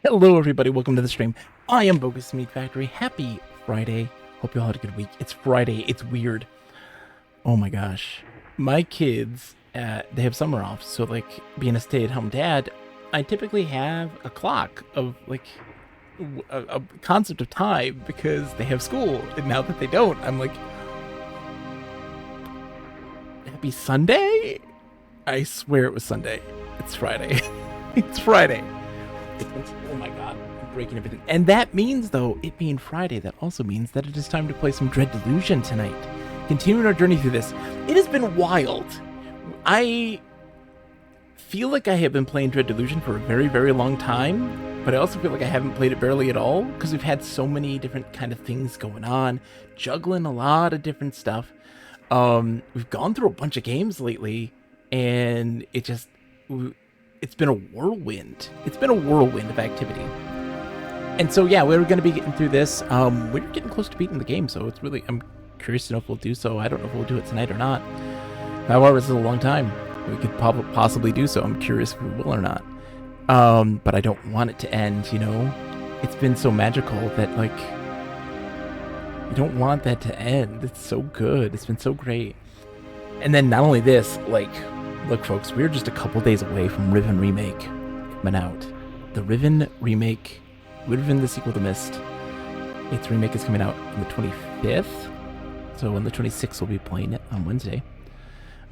Hello, everybody. Welcome to the stream. I am Bogus Meat Factory. Happy Friday. Hope you all had a good week. It's Friday. It's weird. Oh my gosh. My kids, they have summer off. So, like, being a stay-at-home dad, I typically have a clock of, like, a concept of time because they have school. And now that they don't, I'm like, happy Sunday? I swear it was Sunday. It's Friday. It's Friday. Oh my god, I'm breaking everything. And that means, though, it being Friday, that also means that it is time to play some Dread Delusion tonight. Continuing our journey through this. It has been wild. I feel like I have been playing Dread Delusion for a very, very long time, but I also feel like I haven't played it barely at all, because we've had so many different kind of things going on, juggling a lot of different stuff. We've gone through a bunch of games lately, and it's been a whirlwind. It's been a whirlwind of activity. And so, yeah, we're going to be getting through this. We're getting close to beating the game, so it's really, I'm curious to know if we'll do so. I don't know if we'll do it tonight or not. 5 hours is a long time. We could possibly do so. I'm curious if we will or not. But I don't want it to end, you know? It's been so magical that, like, you don't want that to end. It's so good. It's been so great. And then not only this, like, look, folks, we're just a couple days away from Riven Remake coming out. The Riven Remake, Riven the Sequel to Mist, its remake is coming out on the 25th. So on the 26th, we'll be playing it on Wednesday.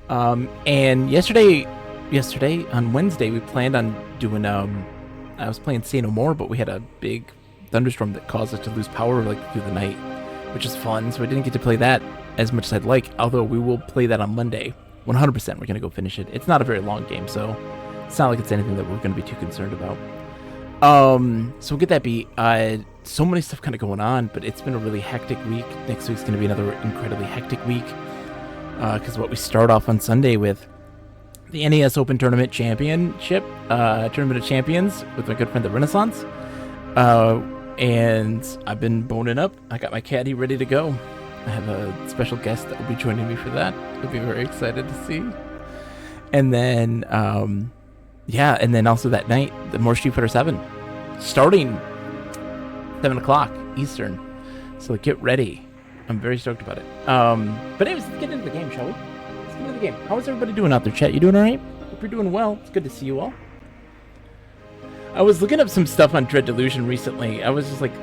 And yesterday, on Wednesday, we planned on doing, I was playing Say No More, but we had a big thunderstorm that caused us to lose power, like, through the night, which is fun. So I didn't get to play that as much as I'd like, although we will play that on Monday. 100% we're going to go finish it. It's not a very long game, so it's not like it's anything that we're going to be too concerned about. So we'll get that beat. So many stuff kind of going on, but it's been a really hectic week. Next week's going to be another incredibly hectic week, because what we start off on Sunday with the NES Open Tournament Championship, Tournament of Champions with my good friend the Renaissance. And I've been boning up. I got my caddy ready to go. I have a special guest that will be joining me for that. You'll be very excited to see. And then, and then also that night, the more Street Fighter 7, starting 7 o'clock Eastern. So get ready. I'm very stoked about it. But anyways, let's get into the game, shall we? Let's get into the game. How is everybody doing out there, chat? You doing all right? Hope you're doing well. It's good to see you all. I was looking up some stuff on Dread Delusion recently. I was just like,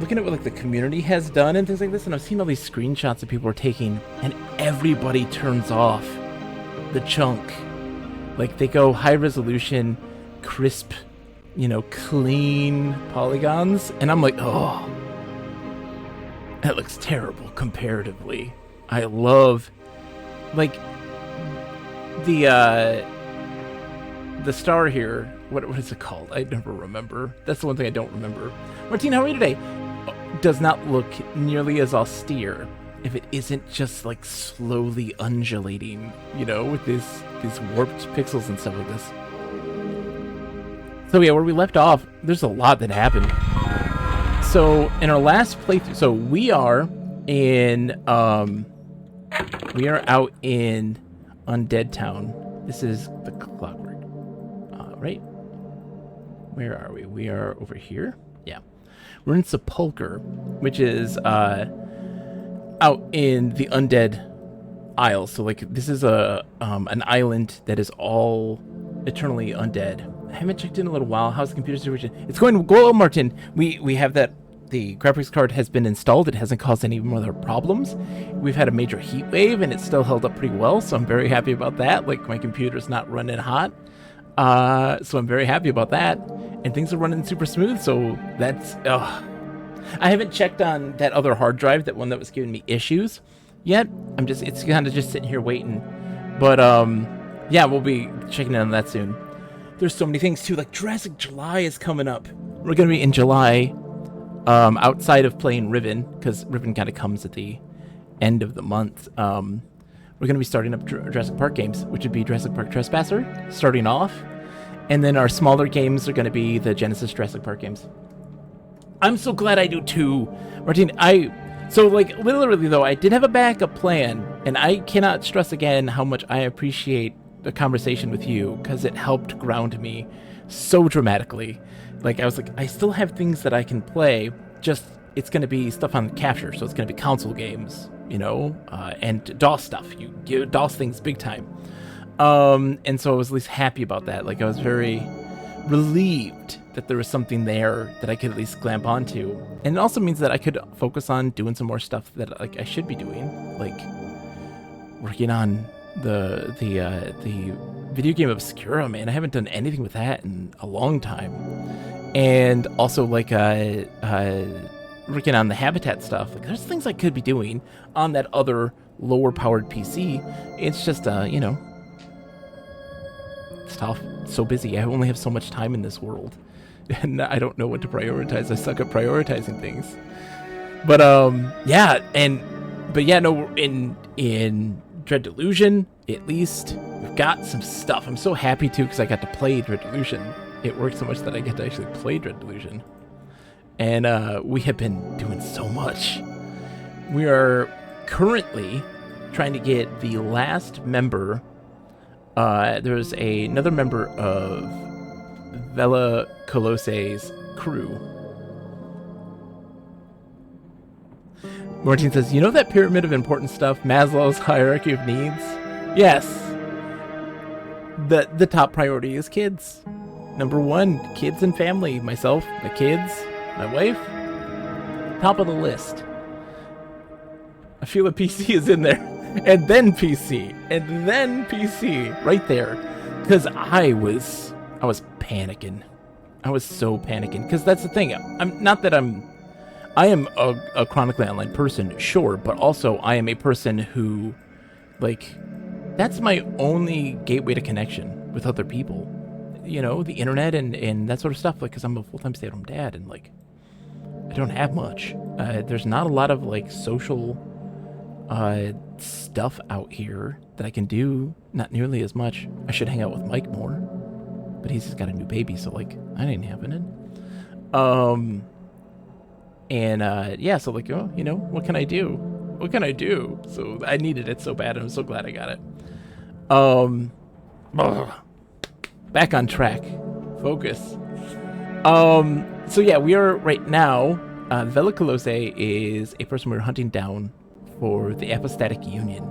looking at what, like, the community has done and things like this, and I've seen all these screenshots that people are taking, and everybody turns off the chunk. Like, they go high resolution, crisp, you know, clean polygons, and I'm like, oh, that looks terrible comparatively. I love, like, the star here. What is it called? I never remember. That's the one thing I don't remember. Martine, how are you today? Does not look nearly as austere if it isn't just, like, slowly undulating, you know, with these warped pixels and stuff like this. So yeah, where we left off, there's a lot that happened. So in our last playthrough, so we are out in Undead Town. This is the Clockwork, right? Where are we? We are over here. Yeah. We're in Sepulcher, which is out in the Undead Isle. So, like, this is an island that is all eternally undead. I haven't checked in a little while. How's the computer situation? It's going well, Martin. We have that. The graphics card has been installed. It hasn't caused any other problems. We've had a major heat wave, and it's still held up pretty well, so I'm very happy about that. Like, my computer's not running hot. So I'm very happy about that. And things are running super smooth, so that's... I haven't checked on that other hard drive, that one that was giving me issues yet. It's kind of just sitting here waiting. But, yeah, we'll be checking in on that soon. There's so many things, too. Like, Jurassic July is coming up. We're going to be in July, outside of playing Riven, because Riven kind of comes at the end of the month. We're going to be starting up Jurassic Park games, which would be Jurassic Park Trespasser, starting off. And then our smaller games are going to be the Genesis Jurassic Park games. I'm so glad I do too. Martine, so, like, literally, though, I did have a backup plan, and I cannot stress again how much I appreciate the conversation with you, because it helped ground me so dramatically. Like, I was like, I still have things that I can play, just it's going to be stuff on capture, so it's going to be console games, and DOS stuff. You DOS things big time. And so I was at least happy about that. Like, I was very relieved that there was something there that I could at least clamp onto. And it also means that I could focus on doing some more stuff that, like, I should be doing, like working on the video game Obscura, man. I haven't done anything with that in a long time. And also, like, working on the Habitat stuff. Like, there's things I could be doing on that other lower-powered PC. It's just, it's tough. It's so busy. I only have so much time in this world. And I don't know what to prioritize. I suck at prioritizing things. But, in Dread Delusion, at least, we've got some stuff. I'm so happy, too, because I got to play Dread Delusion. It worked so much that I get to actually play Dread Delusion. And we have been doing so much. We are currently trying to get the last member. There's another member of Vela Colosse's crew. Martin says, you know that pyramid of important stuff, Maslow's hierarchy of needs? Yes. The top priority is kids. Number one, kids and family. Myself, my kids, my wife. Top of the list. I feel a PC is in there. And then PC. And then PC. Right there. Because I was panicking. I was so panicking. Because that's the thing. I am a chronically online person, sure. But also, I am a person who, like, that's my only gateway to connection with other people. The internet and that sort of stuff. Like, because I'm a full-time stay-at-home dad. And, like, I don't have much. There's not a lot of, like, social stuff out here that I can do. Not nearly as much. I should hang out with Mike more, but he's just got a new baby, so, like, that ain't happening. So, like, what can I do? So I needed it so bad, and I'm so glad I got it. Back on track. Focus. So yeah, we are right now, Vela Colosse is a person we're hunting down for the Apostatic Union.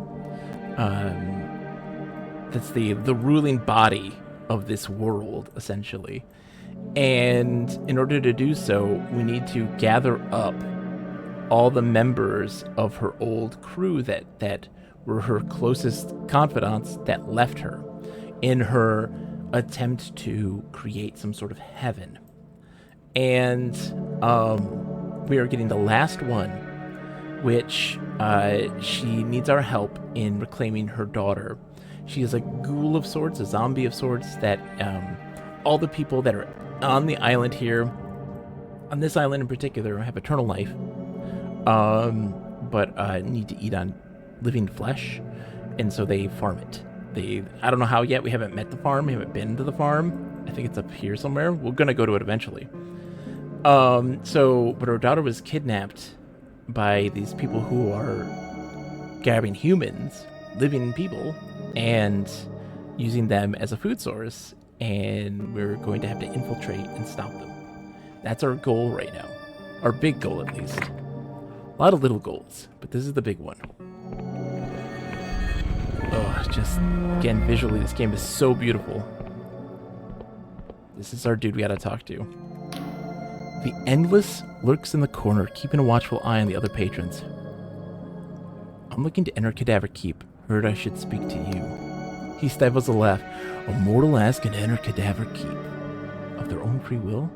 That's the ruling body of this world, essentially. And in order to do so, we need to gather up all the members of her old crew that were her closest confidants that left her in her attempt to create some sort of heaven. And we are getting the last one, which she needs our help in reclaiming her daughter. She is a ghoul of sorts, a zombie of sorts, that all the people that are on the island here, on this island in particular, have eternal life, but need to eat on living flesh, and so they farm it. I don't know how yet. We haven't met the farm. We haven't been to the farm. I think it's up here somewhere. We're gonna go to it eventually. But her daughter was kidnapped by these people who are grabbing humans, living people, and using them as a food source. And we're going to have to infiltrate and stop them. That's our goal right now. Our big goal, at least. A lot of little goals, but this is the big one. Oh, just, again, visually, this game is so beautiful. This is our dude we gotta talk to. The Endless lurks in the corner, keeping a watchful eye on the other patrons. I'm looking to enter Cadaver Keep. Heard I should speak to you. He stifles a laugh. A mortal ass can enter Cadaver Keep. Of their own free will?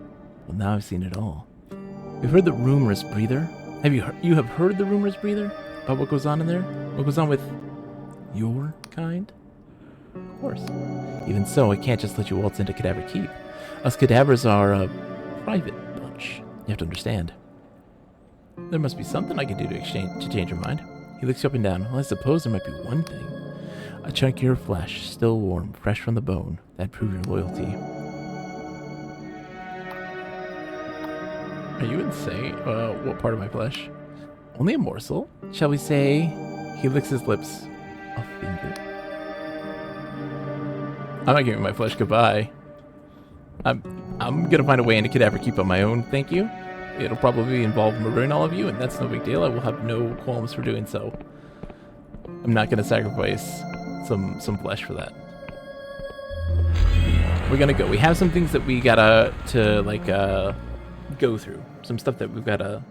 Well, now I've seen it all. We've heard the rumorous breather. You have heard the rumorous breather? About what goes on in there? What goes on with your kind? Of course. Even so, I can't just let you waltz into Cadaver Keep. Us cadavers are a private bunch. You have to understand. There must be something I can do to change your mind. He looks up and down. Well, I suppose there might be one thing. A chunk of your flesh, still warm, fresh from the bone. That'd prove your loyalty. Are you insane? What part of my flesh? Only a morsel. Shall we say? He licks his lips. A finger. I'm not giving my flesh goodbye. I'm gonna find a way into Cadaver Keep on my own, thank you. It'll probably involve murdering all of you, and that's no big deal. I will have no qualms for doing so. I'm not gonna sacrifice some flesh for that. We're gonna go. We have some things that we gotta go through. Some stuff that we've gotta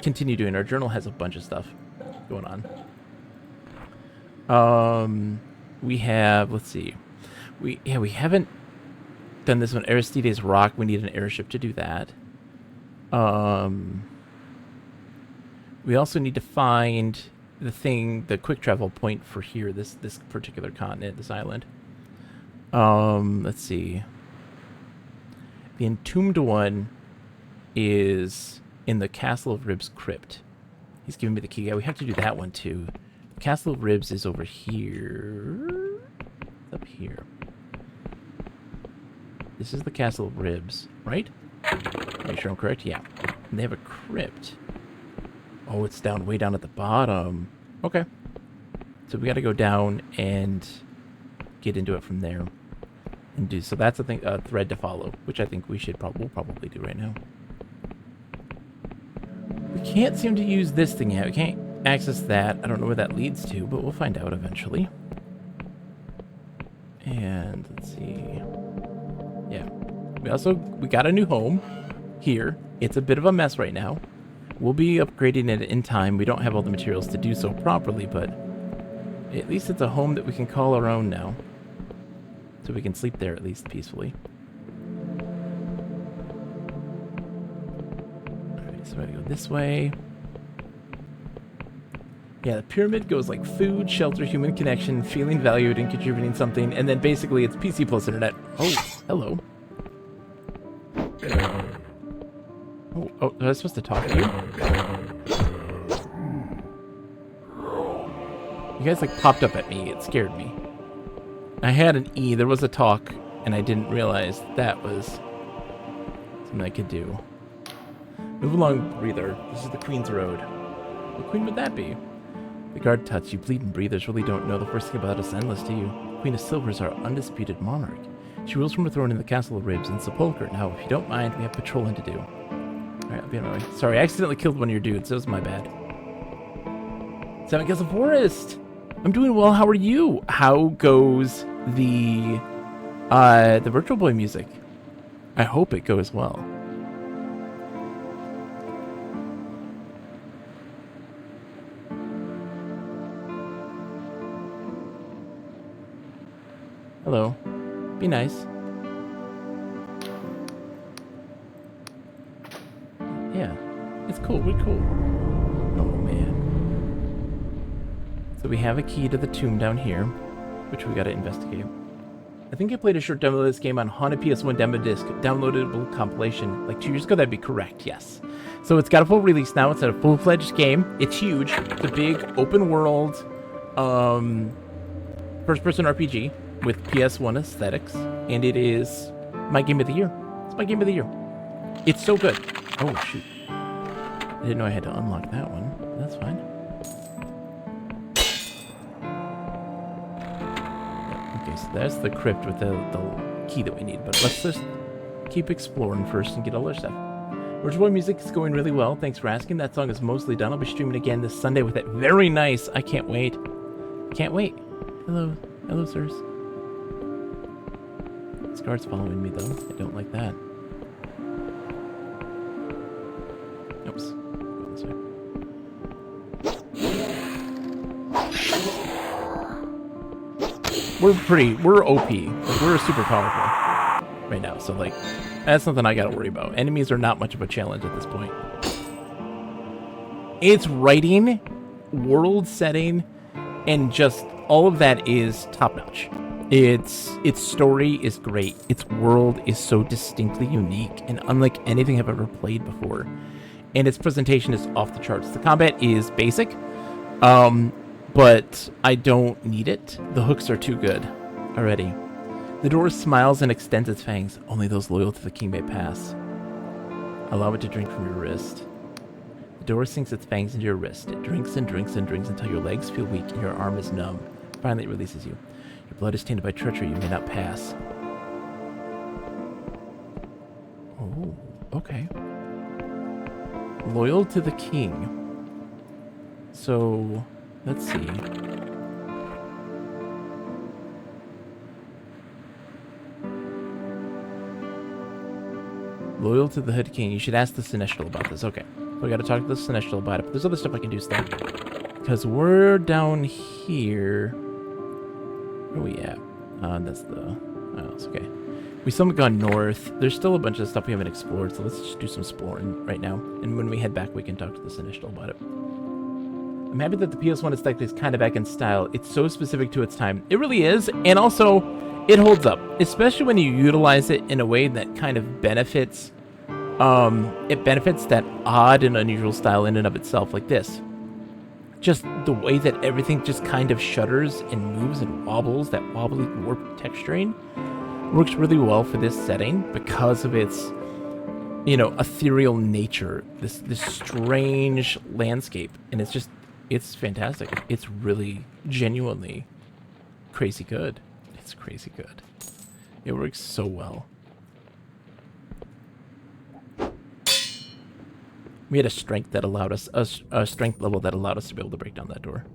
continue doing. Our journal has a bunch of stuff going on. We have, let's see. We haven't done this one. Aristides Rock. We need an airship to do that. We also need to find the quick travel point for here, this particular continent, this island. Let's see. The entombed one is in the Castle of Ribs crypt. He's giving me the key. Yeah, we have to do that one too. The Castle of Ribs is over here. It's up here. This is the Castle of Ribs, right? Make sure I'm correct. Yeah. And they have a crypt. Oh, it's down way down at the bottom. Okay. So we got to go down and get into it from there. And do so. That's a thread to follow, which I think we'll probably do right now. We can't seem to use this thing yet. We can't access that. I don't know where that leads to, but we'll find out eventually. And let's see. Yeah. We got a new home here. It's a bit of a mess right now. We'll be upgrading it in time. We don't have all the materials to do so properly, but at least it's a home that we can call our own now. So we can sleep there at least peacefully. Alright, so I gotta go this way. Yeah, the pyramid goes like food, shelter, human connection, feeling valued and contributing something, and then basically it's PC plus internet. Oh, hello. Oh, was I supposed to talk to you? You guys like popped up at me. It scared me. I had an E. There was a talk, and I didn't realize that was something I could do. Move along, breather. This is the Queen's Road. What queen would that be? The guard touch. You bleeding breathers really don't know the first thing about us endless, do you? Queen of Silver is our undisputed monarch. She rules from her throne in the Castle of Ribs in Sepulchre. Now, if you don't mind, we have patrolling to do. Alright, I'll be on my way. Sorry, I accidentally killed one of your dudes. That was my bad. Seven Castle Forest! I'm doing well. How are you? How goes the Virtual Boy music? I hope it goes well. Hello. Be nice. Yeah, it's cool. We're cool. Oh man. So we have a key to the tomb down here, which we gotta investigate. I think I played a short demo of this game on Haunted PS1 demo disc, downloadable compilation, like 2 years ago. That'd be correct, yes. So it's got a full release now. It's a full-fledged game. It's huge. It's a big open world, first-person RPG with PS1 aesthetics, and it is my game of the year. It's my game of the year. It's so good. Oh shoot! I didn't know I had to unlock that one. That's fine. Okay, so that's the crypt with the key that we need. But let's just keep exploring first and get all our stuff. Virtual Boy music is going really well. Thanks for asking. That song is mostly done. I'll be streaming again this Sunday with it. Very nice. I can't wait. Can't wait. Hello. Hello, sirs. This guard's following me, though. I don't like that. Oops. Go this way. We're OP. Like, we're super powerful right now. So, like, that's something I gotta worry about. Enemies are not much of a challenge at this point. It's writing, world setting, and just all of that is top-notch. Its story is great. Its world is so distinctly unique and unlike anything I've ever played before. And its presentation is off the charts. The combat is basic, but I don't need it. The hooks are too good already. The door smiles and extends its fangs. Only those loyal to the king may pass. Allow it to drink from your wrist. The door sinks its fangs into your wrist. It drinks and drinks and drinks until your legs feel weak and your arm is numb. Finally, it releases you. Your blood is tainted by treachery. You may not pass. Okay. Loyal to the king. So, let's see. Loyal to the Hood King. You should ask the Seneschal about this. Okay. We gotta talk to the Seneschal about it. But there's other stuff I can do still. Because we're down here. Where are we at? That's the... Oh, it's okay. We still haven't gone north. There's still a bunch of stuff we haven't explored, so let's just do some exploring right now. And when we head back, we can talk to the Seneschal about it. I'm happy that the PS1 aesthetic is kind of back in style. It's so specific to its time. It really is, and also, it holds up. Especially when you utilize it in a way that kind of benefits... it benefits that odd and unusual style in and of itself, like this. Just the way that everything just kind of shudders and moves and wobbles, that wobbly warp texturing, works really well for this setting because of its, you know, ethereal nature, this strange landscape, and it's fantastic. It's really genuinely crazy good. It's crazy good. It works so well. We had a strength that allowed us, a strength level that allowed us to be able to break down that door.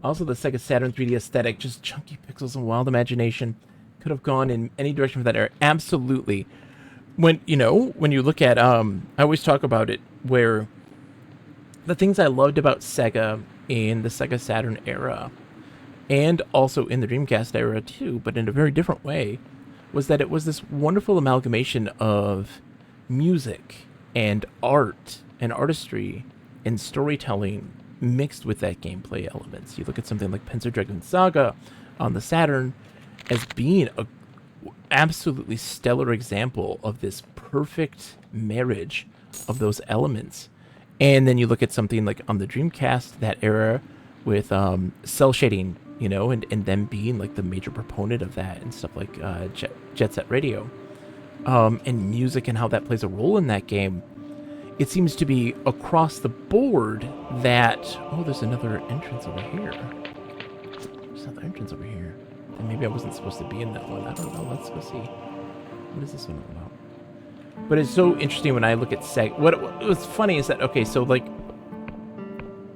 Also, the Sega Saturn 3D aesthetic, just chunky pixels and wild imagination, could have gone in any direction for that era. Absolutely. When you look at, I always talk about it, where the things I loved about Sega in the Sega Saturn era, and also in the Dreamcast era too, but in a very different way, was that it was this wonderful amalgamation of music and art and artistry and storytelling mixed with that gameplay elements. You look at something like Panzer Dragoon Saga on the Saturn as being a absolutely stellar example of this perfect marriage of those elements. And then you look at something like on the Dreamcast, that era with cell shading, you know, and them being like the major proponent of that and stuff like Jet Set Radio. And music and how that plays a role in that game. It seems to be across the board that... Oh, there's another entrance over here. There's another entrance over here. And maybe I wasn't supposed to be in that one. I don't know. Let's go see. What is this one about? But it's so interesting when I look at Sega. What's funny is that, okay, so like...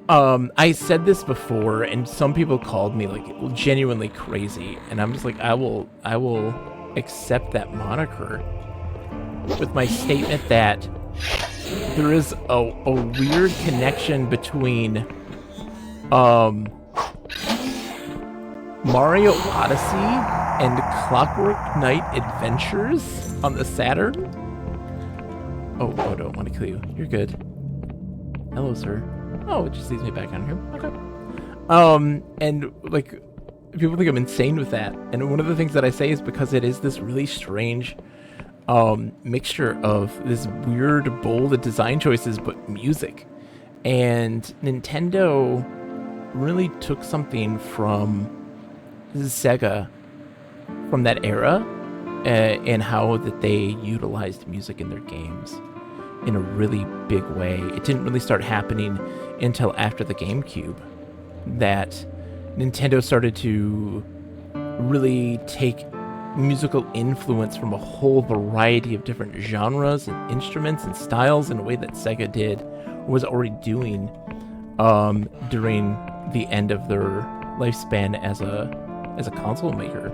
I said this before, and some people called me like genuinely crazy. And I'm just like, I will accept that moniker with my statement that there is a weird connection between Mario Odyssey and Clockwork Knight Adventures on the Saturn. Oh, I don't want to kill you. You're good. Hello, sir. Oh, it just leaves me back on here. Okay. And like, people think I'm insane with that. And one of the things that I say is because it is this really strange mixture of this weird, bold design choices, but music. And Nintendo really took something from Sega from that era and how that they utilized music in their games in a really big way. It didn't really start happening until after the GameCube that Nintendo started to really take musical influence from a whole variety of different genres and instruments and styles in a way that Sega did was already doing during the end of their lifespan as a console maker.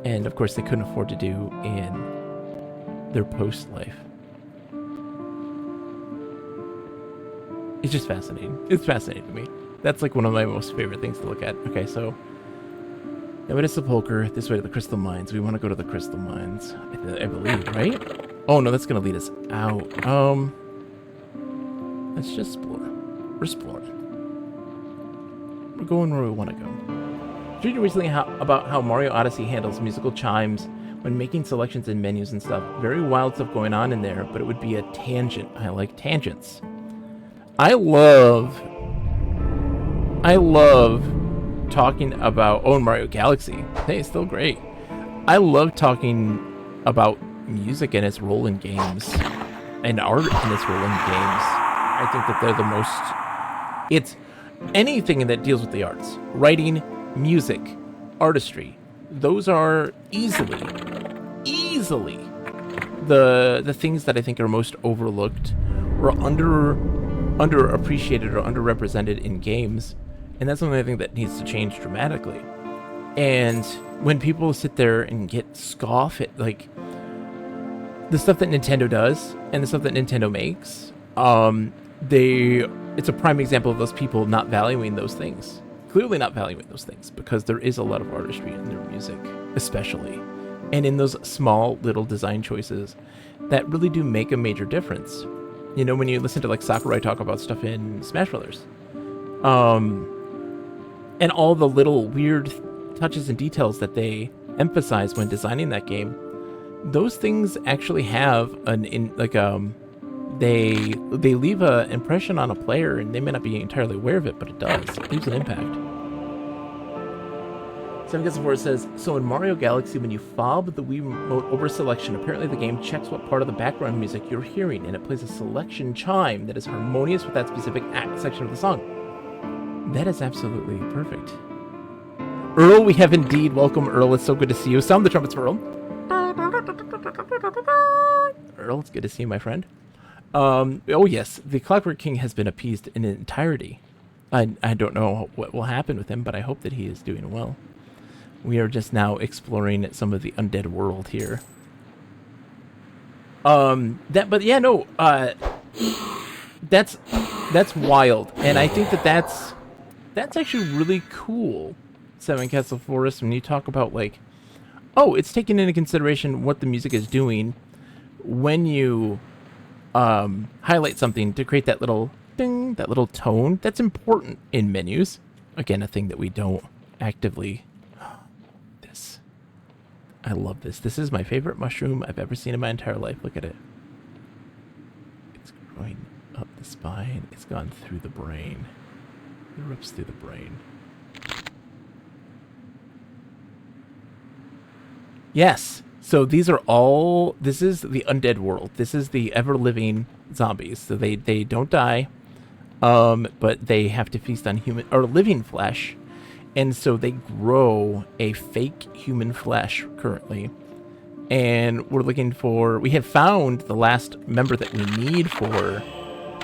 And of course they couldn't afford to do in their post life. It's just fascinating. It's fascinating to me. That's like one of my most favorite things to look at. Okay, so that way to Sepulchre, this way to the Crystal Mines. We want to go to the Crystal Mines, I believe, right? Oh no, that's gonna lead us out. Let's just explore. We're exploring. We're going where we want to go. Reading recently about how Mario Odyssey handles musical chimes when making selections in menus and stuff. Very wild stuff going on in there, but it would be a tangent. I like tangents. I love talking about... Oh, Mario Galaxy. Hey, it's still great. I love talking about music and its role in games. And art and its role in games. I think that they're the most... It's anything that deals with the arts. Writing, music, artistry. Those are easily the things that I think are most overlooked or underappreciated or underrepresented in games, and that's something I think that needs to change dramatically. And when people sit there and get scoff at like the stuff that Nintendo does and the stuff that Nintendo makes, it's a prime example of those people not valuing those things. Clearly not valuing those things, because there is a lot of artistry in their music, especially, and in those small little design choices that really do make a major difference. You know, when you listen to like Sakurai talk about stuff in Smash Brothers, and all the little weird touches and details that they emphasize when designing that game, those things actually have they leave an impression on a player, and they may not be entirely aware of it, but it does. It leaves an impact. 7Gets4 says, so in Mario Galaxy, when you fob the Wii Remote over selection, apparently the game checks what part of the background music you're hearing, and it plays a selection chime that is harmonious with that specific section of the song. That is absolutely perfect. Earl, we have indeed. Welcome, Earl. It's so good to see you. Sound the trumpets for Earl. Earl, it's good to see you, my friend. Oh yes, the Clockwork King has been appeased in entirety. I don't know what will happen with him, but I hope that he is doing well. We are just now exploring some of the undead world here. That's wild, and I think that's actually really cool. Seven Castle Forest, when you talk about like, oh, it's taking into consideration what the music is doing when you highlight something to create that little ding, that little tone that's important in menus. Again, a thing that we don't actively. This, I love this. This is my favorite mushroom I've ever seen in my entire life. Look at it. It's growing up the spine. It's gone through the brain. It rips through the brain. Yes. So these are all, this is the undead world. This is the ever-living zombies. So they don't die, but they have to feast on human or living flesh. And so they grow a fake human flesh currently. And we're looking for, we have found the last member that we need for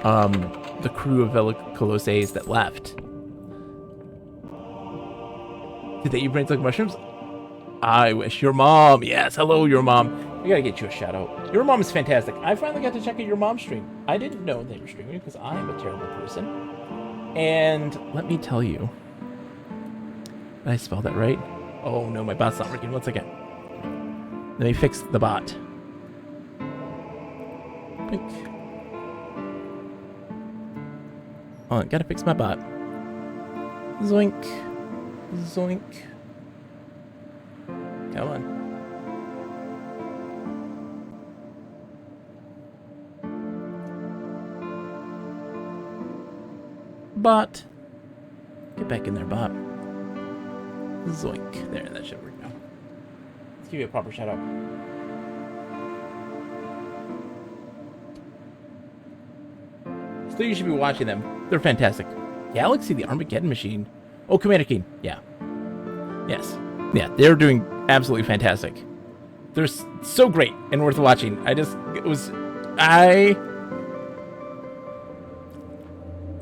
the crew of Colosses that left. Did they eat brains like mushrooms? I wish. Your mom. Yes, hello, your mom. We gotta get you a shout out. Your mom is fantastic. I finally got to check out your mom's stream. I didn't know they were streaming because I'm a terrible person. And let me tell you. Did I spell that right? Oh no, my bot's not working. 1 second. Let me fix the bot. Blink. Oh, gotta fix my bot. Zoink. Zoink. Come on. Bot. Get back in there, bot. Zoink. There, that should work now. Let's give you a proper shout out. Still, you should be watching them. They're fantastic. Galaxy, the Armageddon Machine. Oh, Commander Keen. Yeah. Yes. Yeah, they're doing absolutely fantastic. They're so great and worth watching.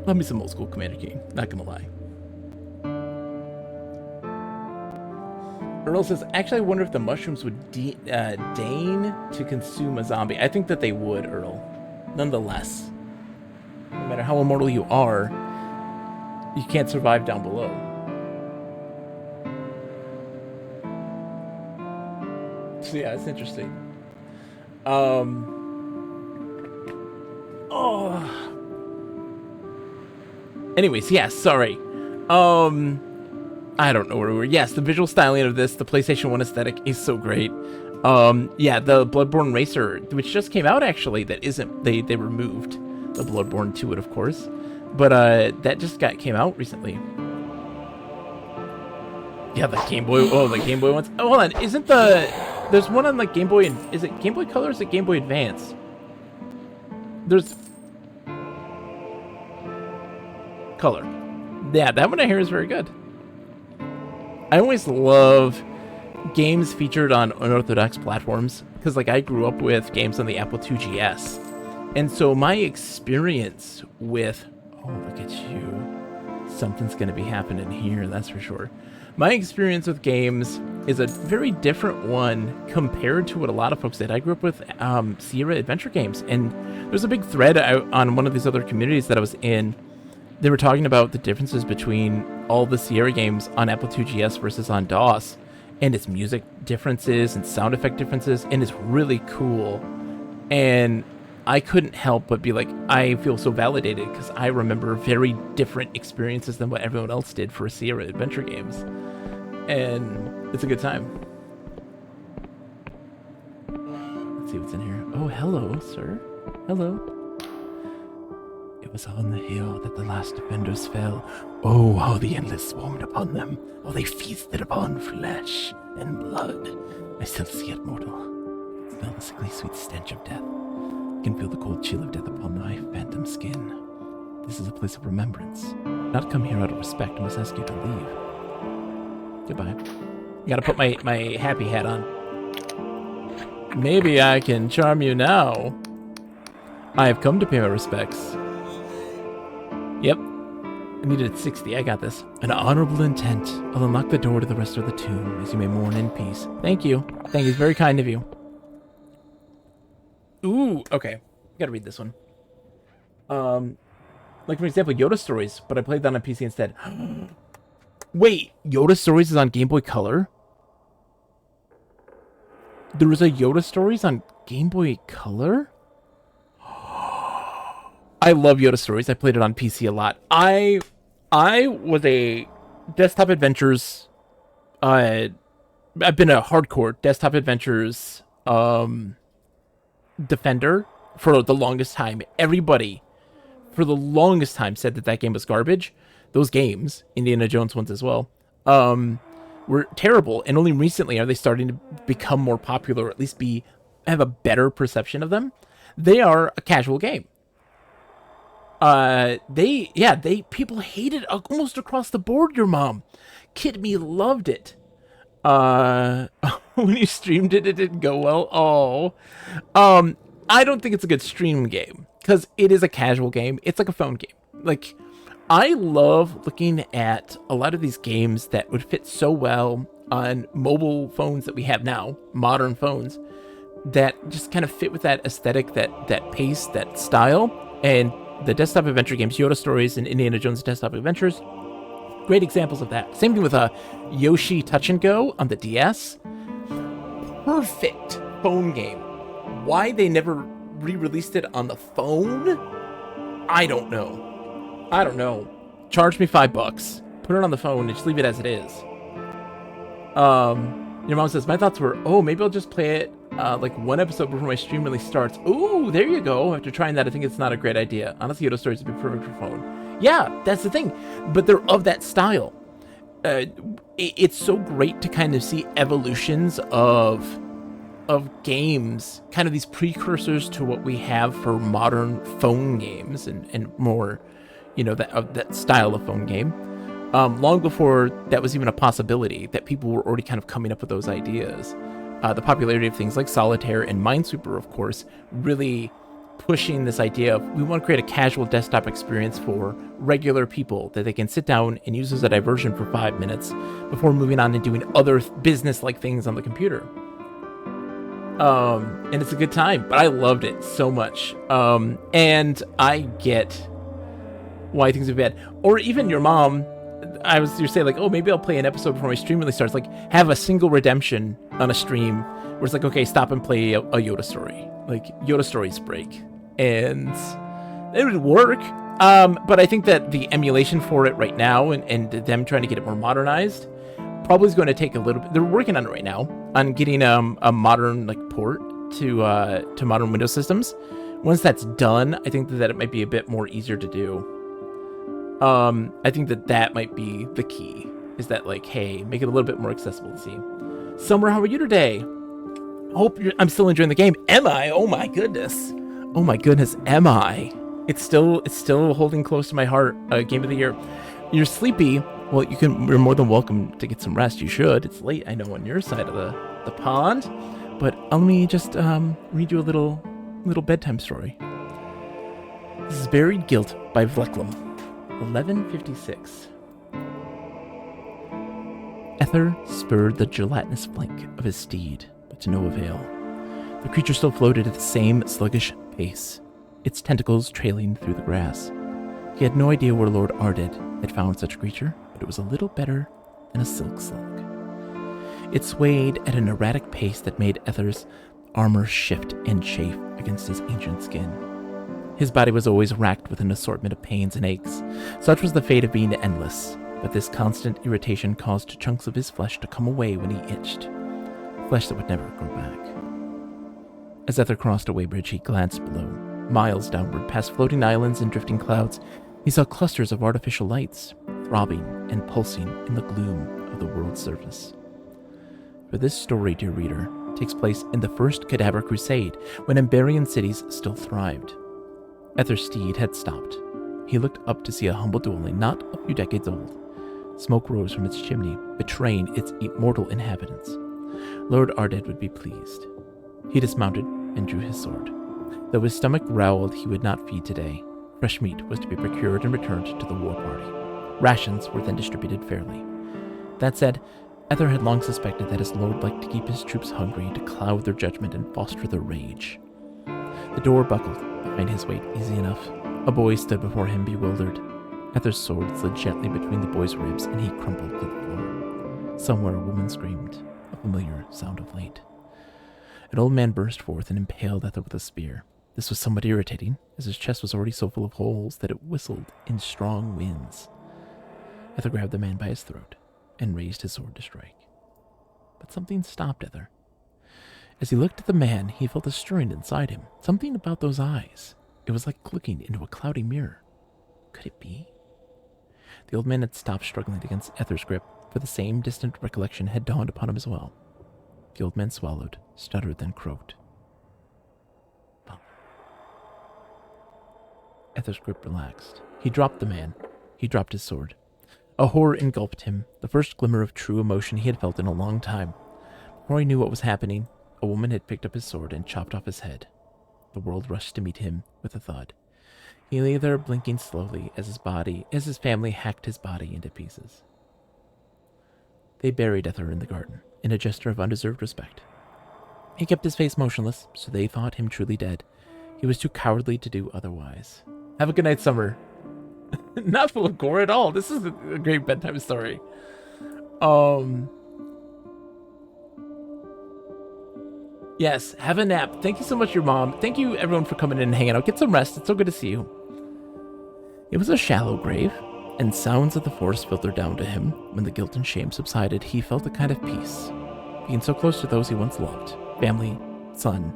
Love me some old school Commander Keen, not gonna lie. Earl says, actually I wonder if the mushrooms would deign to consume a zombie. I think that they would, Earl. Nonetheless, no matter how immortal you are, you can't survive down below. So yeah, it's interesting. Anyways, yes, sorry. I don't know where we were. Yes, the visual styling of this, the PlayStation 1 aesthetic is so great. Yeah, the Bloodborne Racer, which just came out actually, that isn't, they removed the Bloodborne to it, of course. But that just came out recently. Yeah, the Game Boy, the Game Boy ones. Oh, hold on, there's one on like Game Boy, is it Game Boy Color or is it Game Boy Advance? There's Color. Yeah, that one I hear is very good. I always love games featured on unorthodox platforms because like I grew up with games on the Apple IIgs, and so my experience with look at you, something's gonna be happening here, that's for sure. My experience with games is a very different one compared to what a lot of folks did. I grew up with Sierra adventure games, and there's a big thread on one of these other communities that I was in. They were talking about the differences between all the Sierra games on Apple IIgs versus on DOS, and its music differences and sound effect differences, and it's really cool. And I couldn't help but be like, I feel so validated because I remember very different experiences than what everyone else did for Sierra adventure games. And it's a good time. Let's see what's in here. Oh, hello, sir. Hello. It was on the hill that the last defenders fell. Oh, how the endless swarmed upon them. Oh, they feasted upon flesh and blood. I still see it, mortal. Smell the sickly sweet stench of death. Can feel the cold chill of death upon my phantom skin. This is a place of remembrance. Not come here out of respect, I must ask you to leave. Goodbye. I gotta put my happy hat on. Maybe I can charm you now. I have come to pay my respects. Yep. I needed 60. I got this. An honorable intent. I'll unlock the door to the rest of the tomb, as you may mourn in peace. Thank you. Thank you. It's very kind of you. Ooh, okay. Gotta read this one. Like, for example, Yoda Stories, but I played that on PC instead. Wait, Yoda Stories is on Game Boy Color? There was a Yoda Stories on Game Boy Color? I love Yoda Stories. I played it on PC a lot. I was a desktop adventures. I've been a hardcore desktop adventures defender for the longest time. Everybody, for the longest time, said that that game was garbage. Those games, Indiana Jones ones as well, were terrible. And only recently are they starting to become more popular, or at least have a better perception of them. They are a casual game. People hate it almost across the board. Your mom, Kid Me, loved it. When you streamed it, it didn't go well. Oh, I don't think it's a good stream game because it is a casual game. It's like a phone game. Like, I love looking at a lot of these games that would fit so well on mobile phones that we have now, modern phones, that just kind of fit with that aesthetic, that pace, that style, and the desktop adventure games, Yoda Stories and Indiana Jones Desktop Adventures, great examples of that. Same thing with Yoshi Touch and Go on the DS. Perfect phone game. Why they never re-released it on the phone? I don't know. Charge me $5. Put it on the phone and just leave it as it is. Your mom says, my thoughts were, maybe I'll just play it like one episode before my stream really starts. Ooh, there you go. After trying that, I think it's not a great idea. Honestly, Yoda Stories would be perfect for phone. Yeah, that's the thing. But they're of that style. It's so great to kind of see evolutions of games, kind of these precursors to what we have for modern phone games and more, that style of phone game. Long before that was even a possibility, that people were already kind of coming up with those ideas. The popularity of things like Solitaire and Minesweeper, of course, really pushing this idea of we want to create a casual desktop experience for regular people that they can sit down and use as a diversion for 5 minutes before moving on and doing other business-like things on the computer. And it's a good time, but I loved it so much. And I get why things are bad. Or even your mom, you're saying like, maybe I'll play an episode before my stream really starts. Like, have a single redemption on a stream where it's like, okay, stop and play a Yoda Story. Like, Yoda Stories break. And it would work. But I think that the emulation for it right now and them trying to get it more modernized probably is going to take a little bit. They're working on it right now on getting a modern port to modern Windows systems. Once that's done, I think that it might be a bit more easier to do. I think that might be the key, is that hey, make it a little bit more accessible to see. Summer, how are you today? I'm still enjoying the game. Am I? Oh my goodness, am I? It's still holding close to my heart. Game of the year. You're sleepy. Well, you're more than welcome to get some rest. You should. It's late, I know, on your side of the pond. but let me just read you a little bedtime story. This is Buried Guilt by Vlecklum, 1156. Ether spurred the gelatinous flank of his steed, but to no avail. The creature still floated at the same sluggish pace, its tentacles trailing through the grass. He had no idea where Lord Arded had found such a creature, but it was a little better than a silk slug. It swayed at an erratic pace that made Ether's armor shift and chafe against his ancient skin. His body was always racked with an assortment of pains and aches. Such was the fate of being endless, but this constant irritation caused chunks of his flesh to come away when he itched, flesh that would never grow back. As Ether crossed a weighbridge, he glanced below. Miles downward, past floating islands and drifting clouds, he saw clusters of artificial lights, throbbing and pulsing in the gloom of the world's surface. For this story, dear reader, takes place in the First Cadaver Crusade, when Emberian cities still thrived. Ether's steed had stopped. He looked up to see a humble dwelling not a few decades old. Smoke rose from its chimney, betraying its immortal inhabitants. Lord Arded would be pleased. He dismounted and drew his sword. Though his stomach growled, he would not feed today. Fresh meat was to be procured and returned to the war party. Rations were then distributed fairly. That said, Ether had long suspected that his lord liked to keep his troops hungry, to cloud their judgment and foster their rage. The door buckled behind his weight easy enough. A boy stood before him, bewildered. Ether's sword slid gently between the boy's ribs, and he crumpled to the floor. Somewhere a woman screamed, a familiar sound of late. An old man burst forth and impaled Ether with a spear. This was somewhat irritating, as his chest was already so full of holes that it whistled in strong winds. Ether grabbed the man by his throat and raised his sword to strike. But something stopped Ether. As he looked at the man, he felt a stirring inside him. Something about those eyes. It was like looking into a cloudy mirror. Could it be? The old man had stopped struggling against Ether's grip, for the same distant recollection had dawned upon him as well. The old man swallowed, stuttered, then croaked. Bum. Ether's grip relaxed. He dropped the man. He dropped his sword. A horror engulfed him, the first glimmer of true emotion he had felt in a long time. Before he knew what was happening, a woman had picked up his sword and chopped off his head. The world rushed to meet him with a thud. He lay there blinking slowly as his family hacked his body into pieces. They buried Ether in the garden, in a gesture of undeserved respect. He kept his face motionless, so they thought him truly dead. He was too cowardly to do otherwise. Have a good night, Summer. Not full of gore at all. This is a great bedtime story. Yes, have a nap. Thank you so much, your mom. Thank you, everyone, for coming in and hanging out. Get some rest. It's so good to see you. It was a shallow grave, and sounds of the forest filtered down to him. When the guilt and shame subsided, he felt a kind of peace. Being so close to those he once loved, family, son,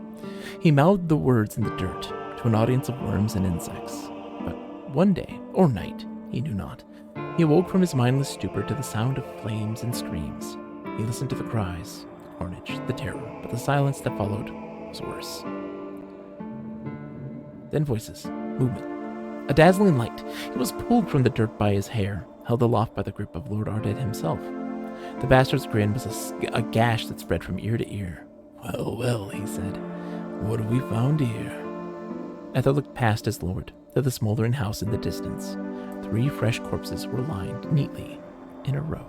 he mouthed the words in the dirt to an audience of worms and insects. But one day, or night, he knew not, he awoke from his mindless stupor to the sound of flames and screams. He listened to the cries, the carnage, the terror, but the silence that followed was worse. Then voices, movement. A dazzling light. He was pulled from the dirt by his hair, held aloft by the grip of Lord Arded himself. The bastard's grin was a gash that spread from ear to ear. Well, well, he said. What have we found here? Ether looked past his lord, to the smoldering house in the distance. 3 fresh corpses were lined neatly in a row.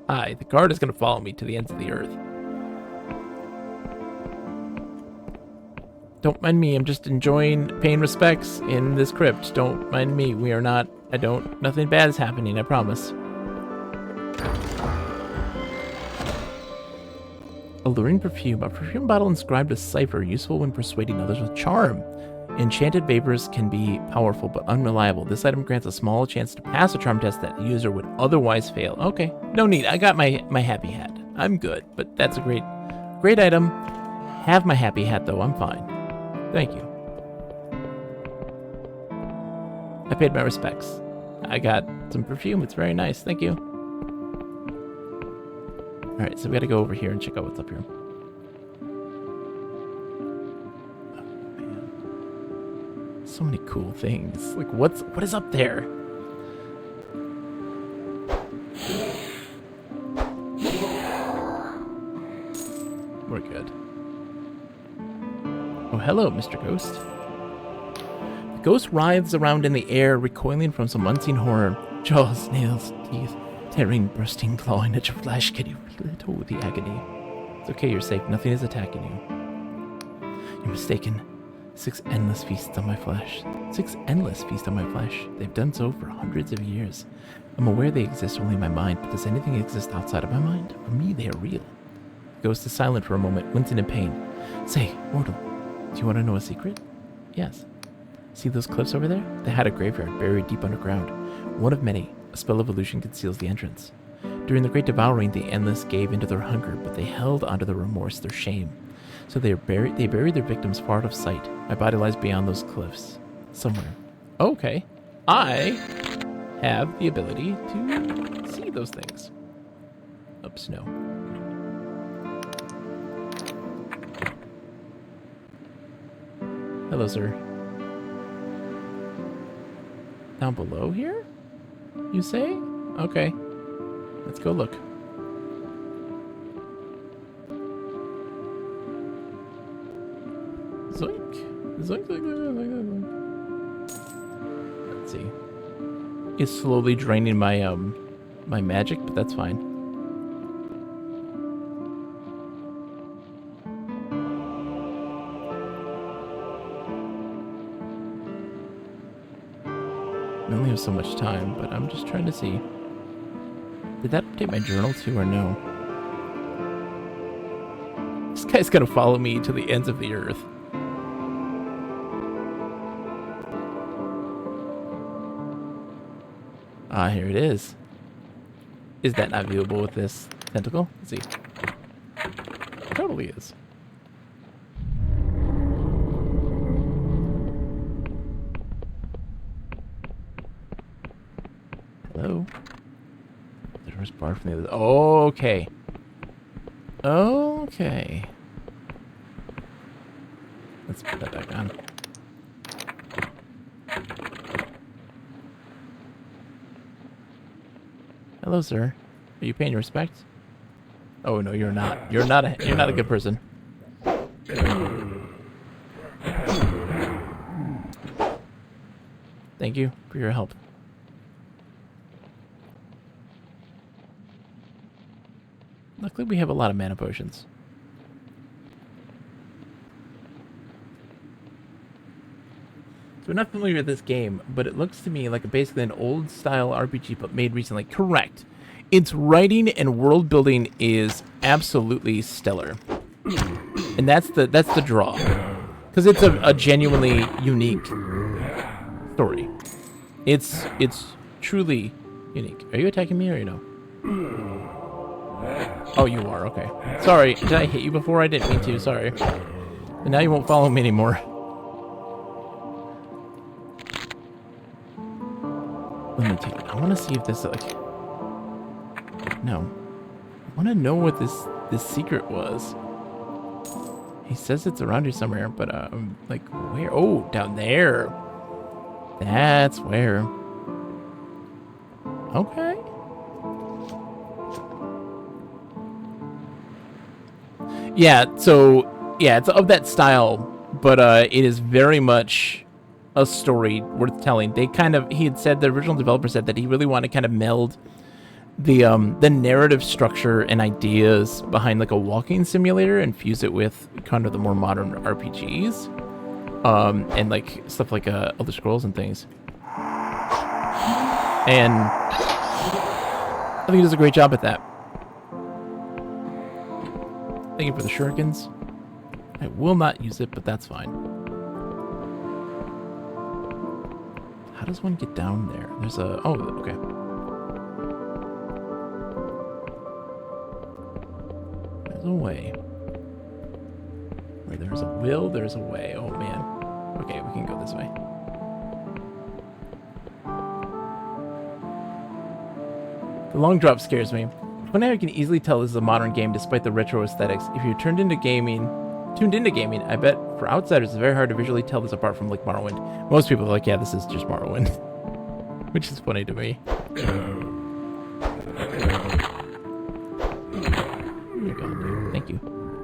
Hi, the guard is going to follow me to the ends of the earth. Don't mind me, I'm just enjoying paying respects in this crypt. Don't mind me, we are not, nothing bad is happening, I promise. Alluring perfume, a perfume bottle inscribed with cipher, useful when persuading others with charm. Enchanted vapors can be powerful but unreliable. This item grants a small chance to pass a charm test that the user would otherwise fail. Okay, no need, I got my happy hat. I'm good, but that's a great item. Have my happy hat though, I'm fine. Thank you. I paid my respects. I got some perfume. It's very nice. Thank you. Alright, so we gotta go over here and check out what's up here. Oh, man. So many cool things. Like, what is up there? hello, Mr. Ghost. The ghost writhes around in the air, recoiling from some unseen horror. Jaws, nails, teeth, tearing, bursting, clawing at your flesh. Can you feel it? Oh, the agony. It's okay, you're safe. Nothing is attacking you. You're mistaken. 6 endless feasts on my flesh. 6 endless feasts on my flesh. They've done so for hundreds of years. I'm aware they exist only in my mind, but does anything exist outside of my mind? For me, they are real. The ghost is silent for a moment, wincing in pain. Say, mortal, do you want to know a secret? Yes. See those cliffs over there? They had a graveyard buried deep underground. One of many. A spell of illusion conceals the entrance. During the Great Devouring, the Endless gave into their hunger, but they held onto their remorse, their shame. So they buried their victims far out of sight. My body lies beyond those cliffs. Somewhere. Okay. I have the ability to see those things. Oops, no. Hello, sir. Down below here? You say? Okay. Let's go look. Zoink. Zoink, zoink, zoink, zoink, zoink. Let's see. It's slowly draining my my magic, but that's fine. I only have so much time, but I'm just trying to see. Did that update my journal too, or no? This guy's gonna follow me to the ends of the earth. Ah, here it is. Is that not viewable with this tentacle? Let's see. It totally is. Hello? The door's barred from the other. Oh, okay. Okay. Let's put that back on. Hello, sir. Are you paying respect? Oh no, you're not. You're not a good person. Thank you for your help. Luckily, we have a lot of mana potions. So we're not familiar with this game, but it looks to me like basically an old-style RPG, but made recently. Correct. Its writing and world building is absolutely stellar, and that's the draw, because it's a genuinely unique story. It's truly unique. Are you attacking me or you know? Oh, you are. Okay. Sorry. Did I hit you before? I didn't mean to. Sorry. And now you won't follow me anymore. Let me take it. I want to see if this like. No. I want to know what this secret was. He says it's around here somewhere, but like where? Oh, down there. That's where. Okay. Yeah, so yeah, it's of that style, but it is very much a story worth telling. He had said, the original developer said that he really wanted to kind of meld the narrative structure and ideas behind like a walking simulator and fuse it with kind of the more modern RPGs, and like stuff like Elder Scrolls and things. And I think he does a great job at that. Thank you for the shurikens. I will not use it, but that's fine. How does one get down there? There's a... Oh, okay. There's a way. Where there's a will, there's a way. Oh, man. Okay, we can go this way. The long drop scares me. Funny how you can easily tell this is a modern game despite the retro aesthetics. If you're tuned into gaming, I bet for outsiders it's very hard to visually tell this apart from like Morrowind. Most people are like, yeah, this is just Morrowind. Which is funny to me. Thank you.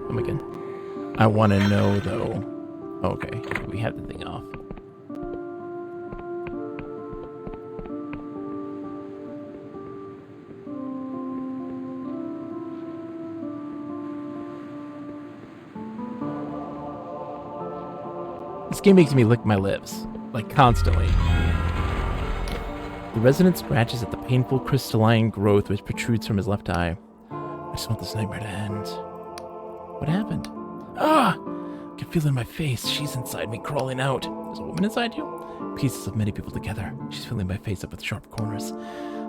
Come again. I want to know though, Okay, we have the thing off. This game makes me lick my lips, like constantly. The resident scratches at the painful crystalline growth which protrudes from his left eye. I just want this nightmare to end. What happened? Ah! I can feel it in my face. She's inside me, crawling out. There's a woman inside you? Pieces of many people together. She's filling my face up with sharp corners.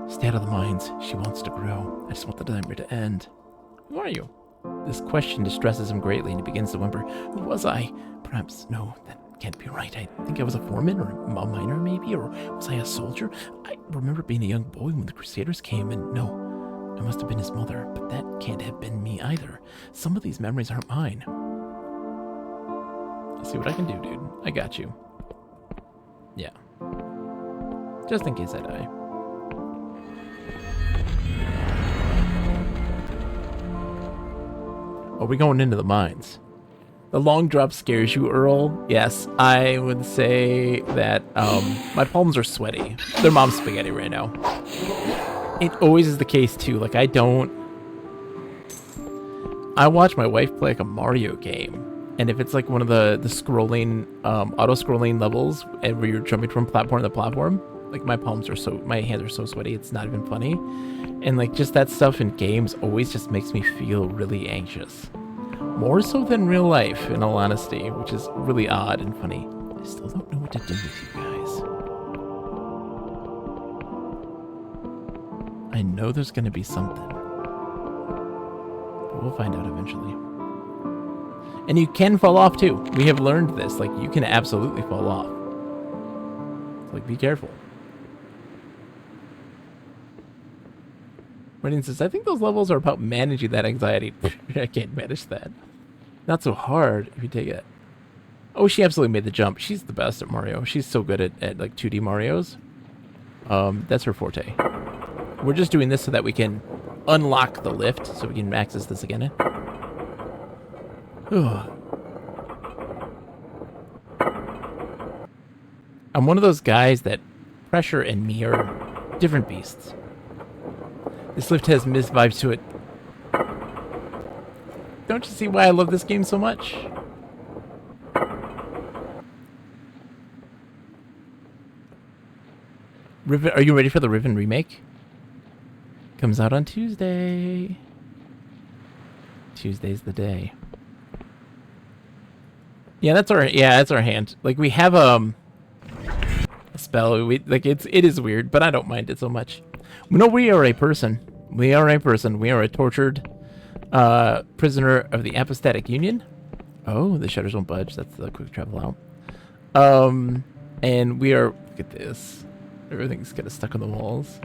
Stay out of the mines. She wants to grow. I just want the nightmare to end. Who are you? This question distresses him greatly, and he begins to whimper. Who was I? Perhaps, no, that can't be right. I think I was a foreman, or a miner maybe, or was I a soldier? I remember being a young boy when the Crusaders came, and no, I must have been his mother, but that can't have been me either. Some of these memories aren't mine. I'll see what I can do, dude. I got you. Yeah. Just in case I die. Oh, we're going into the mines. The long drop scares you, Earl? Yes, I would say that my palms are sweaty. They're mom's spaghetti right now. It always is the case, too. Like, I watch my wife play like a Mario game. And if it's like one of the scrolling, auto-scrolling levels where you're jumping from platform to platform, like my hands are so sweaty, it's not even funny. And like just that stuff in games always just makes me feel really anxious. More so than real life, in all honesty, which is really odd and funny. I still don't know what to do with you guys. I know there's going to be something. But we'll find out eventually. And you can fall off too. We have learned this. Like, you can absolutely fall off. Like, be careful. Brendan says, I think those levels are about managing that anxiety. I can't manage that. Not so hard if you take it. Oh, she absolutely made the jump. She's the best at Mario. She's so good at like 2D Marios. That's her forte. We're just doing this so that we can unlock the lift, so we can access this again. I'm one of those guys that pressure and me are different beasts. This lift has Miz vibes to it. Don't you see why I love this game so much? Riven, are you ready for the Riven remake? Comes out on Tuesday. Tuesday's the day. Yeah, that's our hand. Like, we have a spell. It is weird, but I don't mind it so much. No, we are a person. We are a person. We are a tortured prisoner of the Apostatic Union. Oh, the shutters won't budge. That's the quick travel out. And we are... Look at this. Everything's kind of stuck on the walls.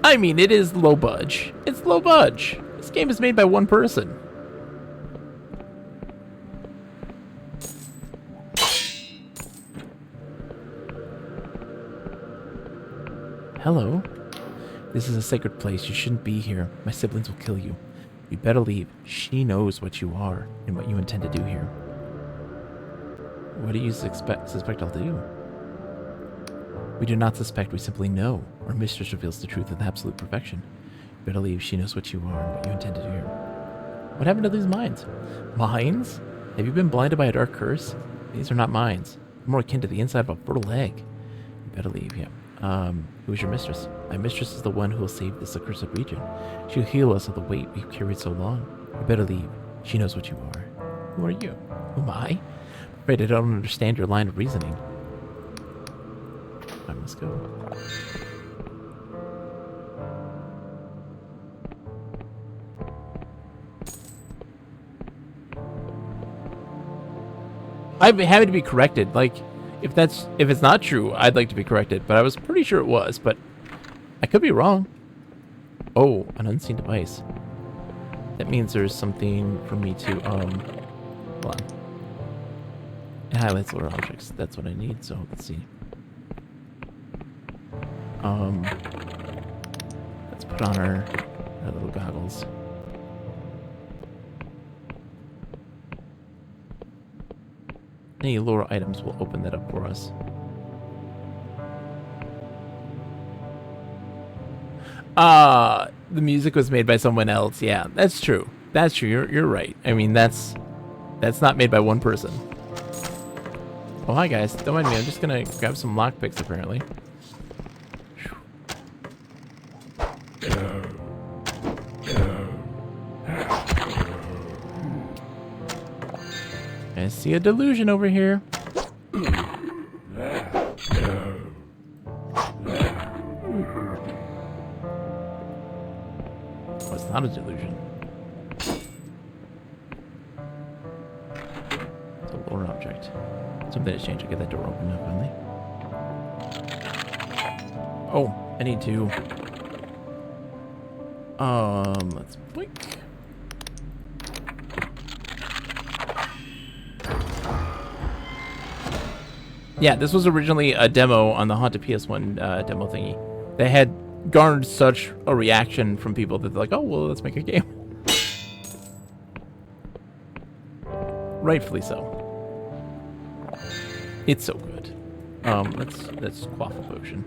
I mean, it is low budge. It's low budge. This game is made by one person. Hello. This is a sacred place. You shouldn't be here. My siblings will kill you. You better leave. She knows what you are and what you intend to do here. What do you suspect I'll do? We do not suspect, we simply know. Our mistress reveals the truth with absolute perfection. You better leave. She knows what you are and what you intend to do here. What happened to these mines? Mines? Have you been blinded by a dark curse? These are not mines. They're more akin to the inside of a fertile egg. You better leave, yeah. Who is your mistress? My mistress is the one who will save this accursed region. She'll heal us of the weight we've carried so long. You better leave. She knows what you are. Who are you? Who am I? I'm afraid I don't understand your line of reasoning. I must go. I'm happy to be corrected. Like, if it's not true, I'd like to be corrected, but I was pretty sure it was, but I could be wrong. Oh, an unseen device. That means there's something for me to, hold on. It highlights lower objects. That's what I need, so let's see. Let's put on our little goggles. Any lore items will open that up for us. The music was made by someone else. Yeah, that's true. That's true. You're right. I mean, that's not made by one person. Oh, hi guys. Don't mind me. I'm just gonna grab some lockpicks apparently. I see a delusion over here. Oh, it's not a delusion. It's a lore object. Something has changed. I get that door open up finally. Oh, I need to. Let's blink. Yeah, this was originally a demo on the Haunted PS1 demo thingy. They had garnered such a reaction from people that they're like, oh, well, let's make a game. Rightfully so. It's so good. Let's quaff a potion.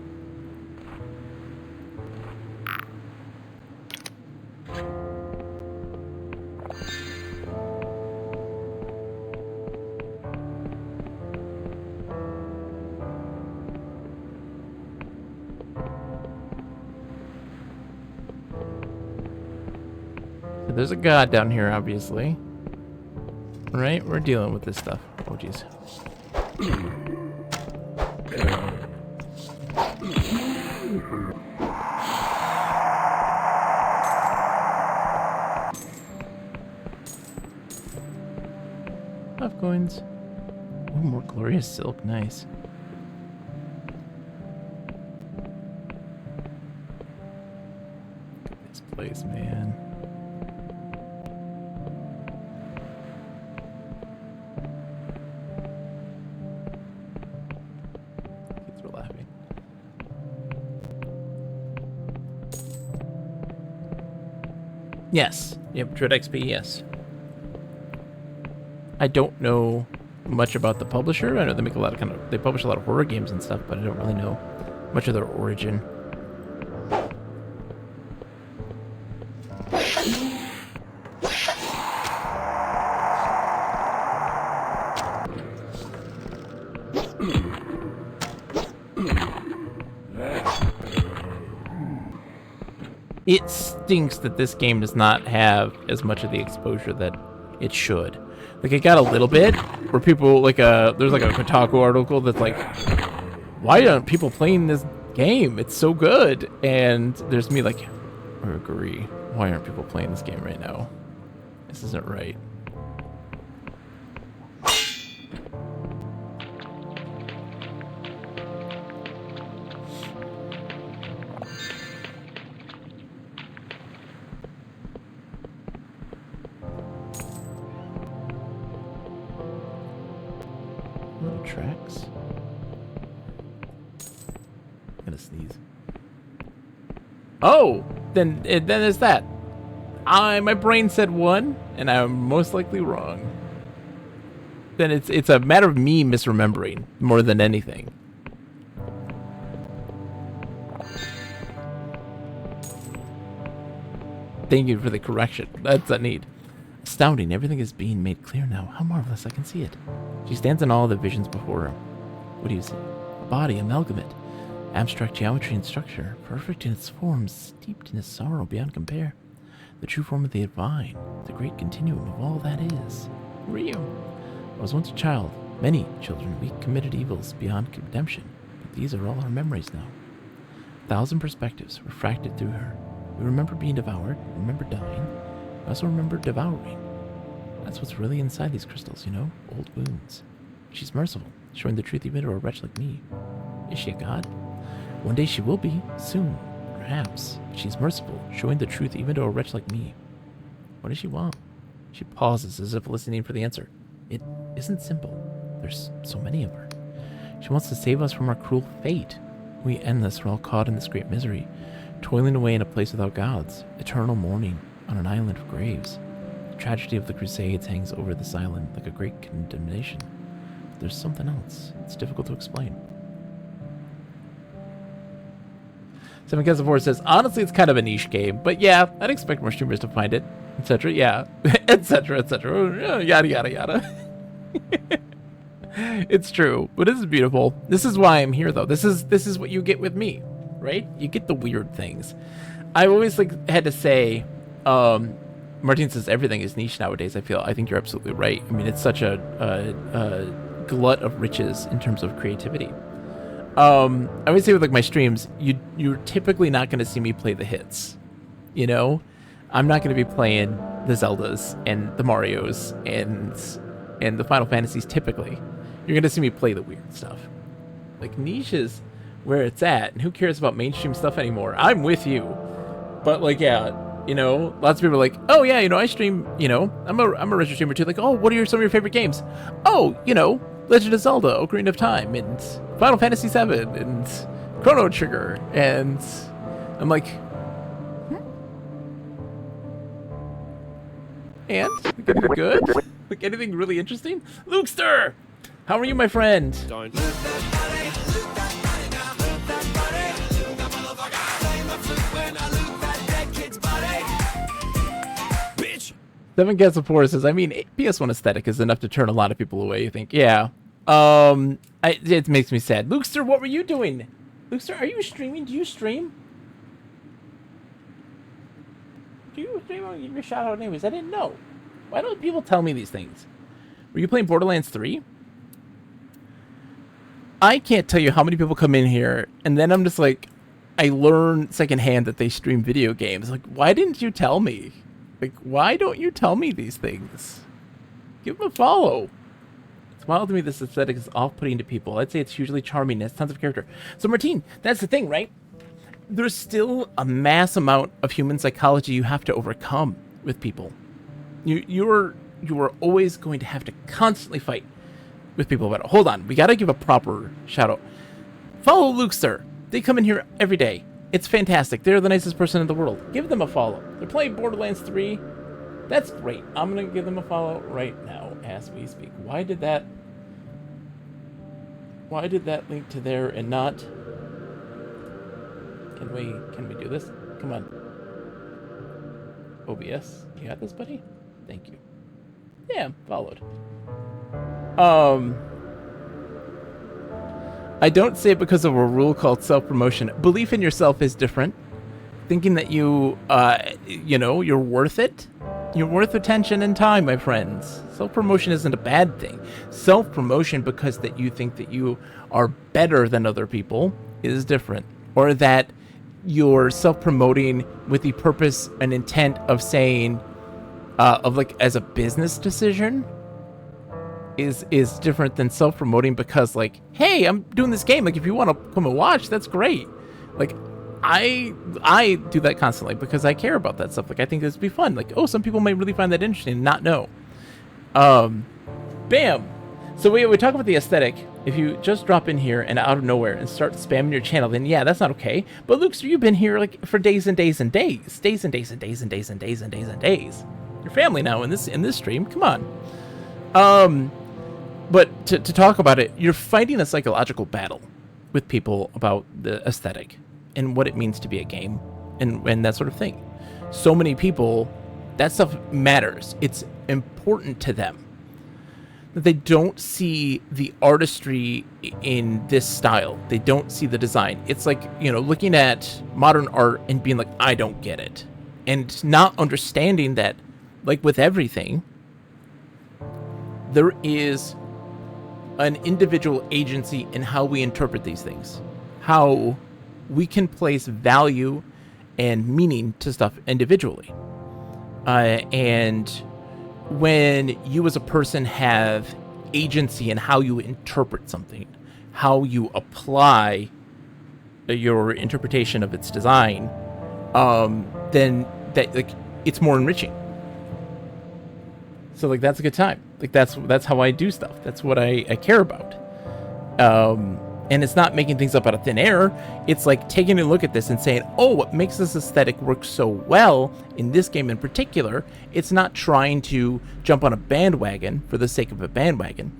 There's a god down here, obviously. Right? We're dealing with this stuff. Oh, jeez. Five coins. Ooh, more glorious silk. Nice. Look at this place, man. Yes. Yep, Dread XP, yes. I don't know much about the publisher. I know they make a lot of they publish a lot of horror games and stuff, but I don't really know much of their origin. It stinks that this game does not have as much of the exposure that it should. Like, it got a little bit, where people, like, there's like a Kotaku article that's like, why aren't people playing this game? It's so good. And there's me like, I agree. Why aren't people playing this game right now? This isn't right. Tracks. I'm gonna sneeze. Oh, then it's that. My brain said 1, and I'm most likely wrong. Then it's a matter of me misremembering more than anything. Thank you for the correction. That's a need. Astounding. Everything is being made clear now. How marvelous I can see it. She stands in all the visions before her. What do you see? A body, amalgamate. Abstract geometry and structure. Perfect in its forms, steeped in its sorrow beyond compare. The true form of the divine. The great continuum of all that is. Who are you? I was once a child. Many children. We committed evils beyond redemption. But these are all our memories now. 1,000 perspectives refracted through her. We remember being devoured. Remember dying. We also remember devouring. That's what's really inside these crystals, you know? Old wounds. She's merciful, showing the truth even to a wretch like me. Is she a god? One day she will be. Soon. Perhaps. She's merciful, showing the truth even to a wretch like me. What does she want? She pauses as if listening for the answer. It isn't simple. There's so many of her. She wants to save us from our cruel fate. We endless are all caught in this great misery, toiling away in a place without gods, eternal mourning on an island of graves. The tragedy of the Crusades hangs over this island like a great condemnation. There's something else. It's difficult to explain. Seven Cats of War says, honestly, it's kind of a niche game, but yeah, I'd expect more streamers to find it, etc. Yeah, etc. etc. Yada yada yada. It's true, but this is beautiful. This is why I'm here, though. This is what you get with me, right? You get the weird things. I always had to say, Martin says everything is niche nowadays. I think you're absolutely right. I mean, it's such a glut of riches in terms of creativity. I would say with my streams, you're typically not going to see me play the hits. You know, I'm not going to be playing the Zeldas and the Marios and the Final Fantasies. Typically, you're going to see me play the weird stuff. Niche is where it's at, and who cares about mainstream stuff anymore? I'm with you, but yeah. Lots of people are like, oh yeah, I stream, I'm a retro streamer too. Oh, what are some of your favorite games? Oh, Legend of Zelda, Ocarina of Time, and Final Fantasy VII, and Chrono Trigger, and I'm like, and anything good? Anything really interesting? Lukester, how are you, my friend? Don't. Seven Cats of War says, I mean, PS1 aesthetic is enough to turn a lot of people away, you think? Yeah. It makes me sad. Lukester, what were you doing? Lukester, are you streaming? Do you stream? Do you stream? I'll give you a shout out anyways. I didn't know. Why don't people tell me these things? Were you playing Borderlands 3? I can't tell you how many people come in here, and then I'm just I learn secondhand that they stream video games. Why didn't you tell me? Why don't you tell me these things? Give them a follow. It's wild to me this aesthetic is off-putting to people. I'd say it's hugely charming. It has tons of character. So, Martine, that's the thing, right? There's still a mass amount of human psychology you have to overcome with people. You are always going to have to constantly fight with people about it. Hold on. We got to give a proper shout-out. Follow Lukester. They come in here every day. It's fantastic. They're the nicest person in the world. Give them a follow. They're playing Borderlands 3. That's great. I'm going to give them a follow right now as we speak. Why did that link to there and not? Can we do this? Come on. OBS. You got this, buddy? Thank you. Yeah, followed. I don't say it because of a rule called self-promotion. Belief in yourself is different. Thinking that you're worth it. You're worth attention and time, my friends. Self-promotion isn't a bad thing. Self-promotion because that you think that you are better than other people is different. Or that you're self-promoting with the purpose and intent of saying, as a business decision, is different than self-promoting because hey, I'm doing this game, if you want to come and watch, that's great. I do that constantly because I care about that stuff. I think this would be fun. Oh, some people may really find that interesting and not know. Bam. So we talk about the aesthetic. If you just drop in here and out of nowhere and start spamming your channel, then yeah, that's not okay. But Luke, you've been here for days and days and days. Days and days and days and days and days and days and days. You're family now in this stream. Come on. But to talk about it, you're fighting a psychological battle with people about the aesthetic and what it means to be a game and that sort of thing. So many people, that stuff matters. It's important to them. That they don't see the artistry in this style. They don't see the design. It's looking at modern art and being I don't get it. And not understanding that, with everything, there is an individual agency in how we interpret these things. How we can place value and meaning to stuff individually. And when you as a person have agency in how you interpret something, how you apply your interpretation of its design, then that it's more enriching. So that's a good time. That's how I do stuff. That's what I care about. And it's not making things up out of thin air. It's taking a look at this and saying, oh, what makes this aesthetic work so well in this game in particular? It's not trying to jump on a bandwagon for the sake of a bandwagon.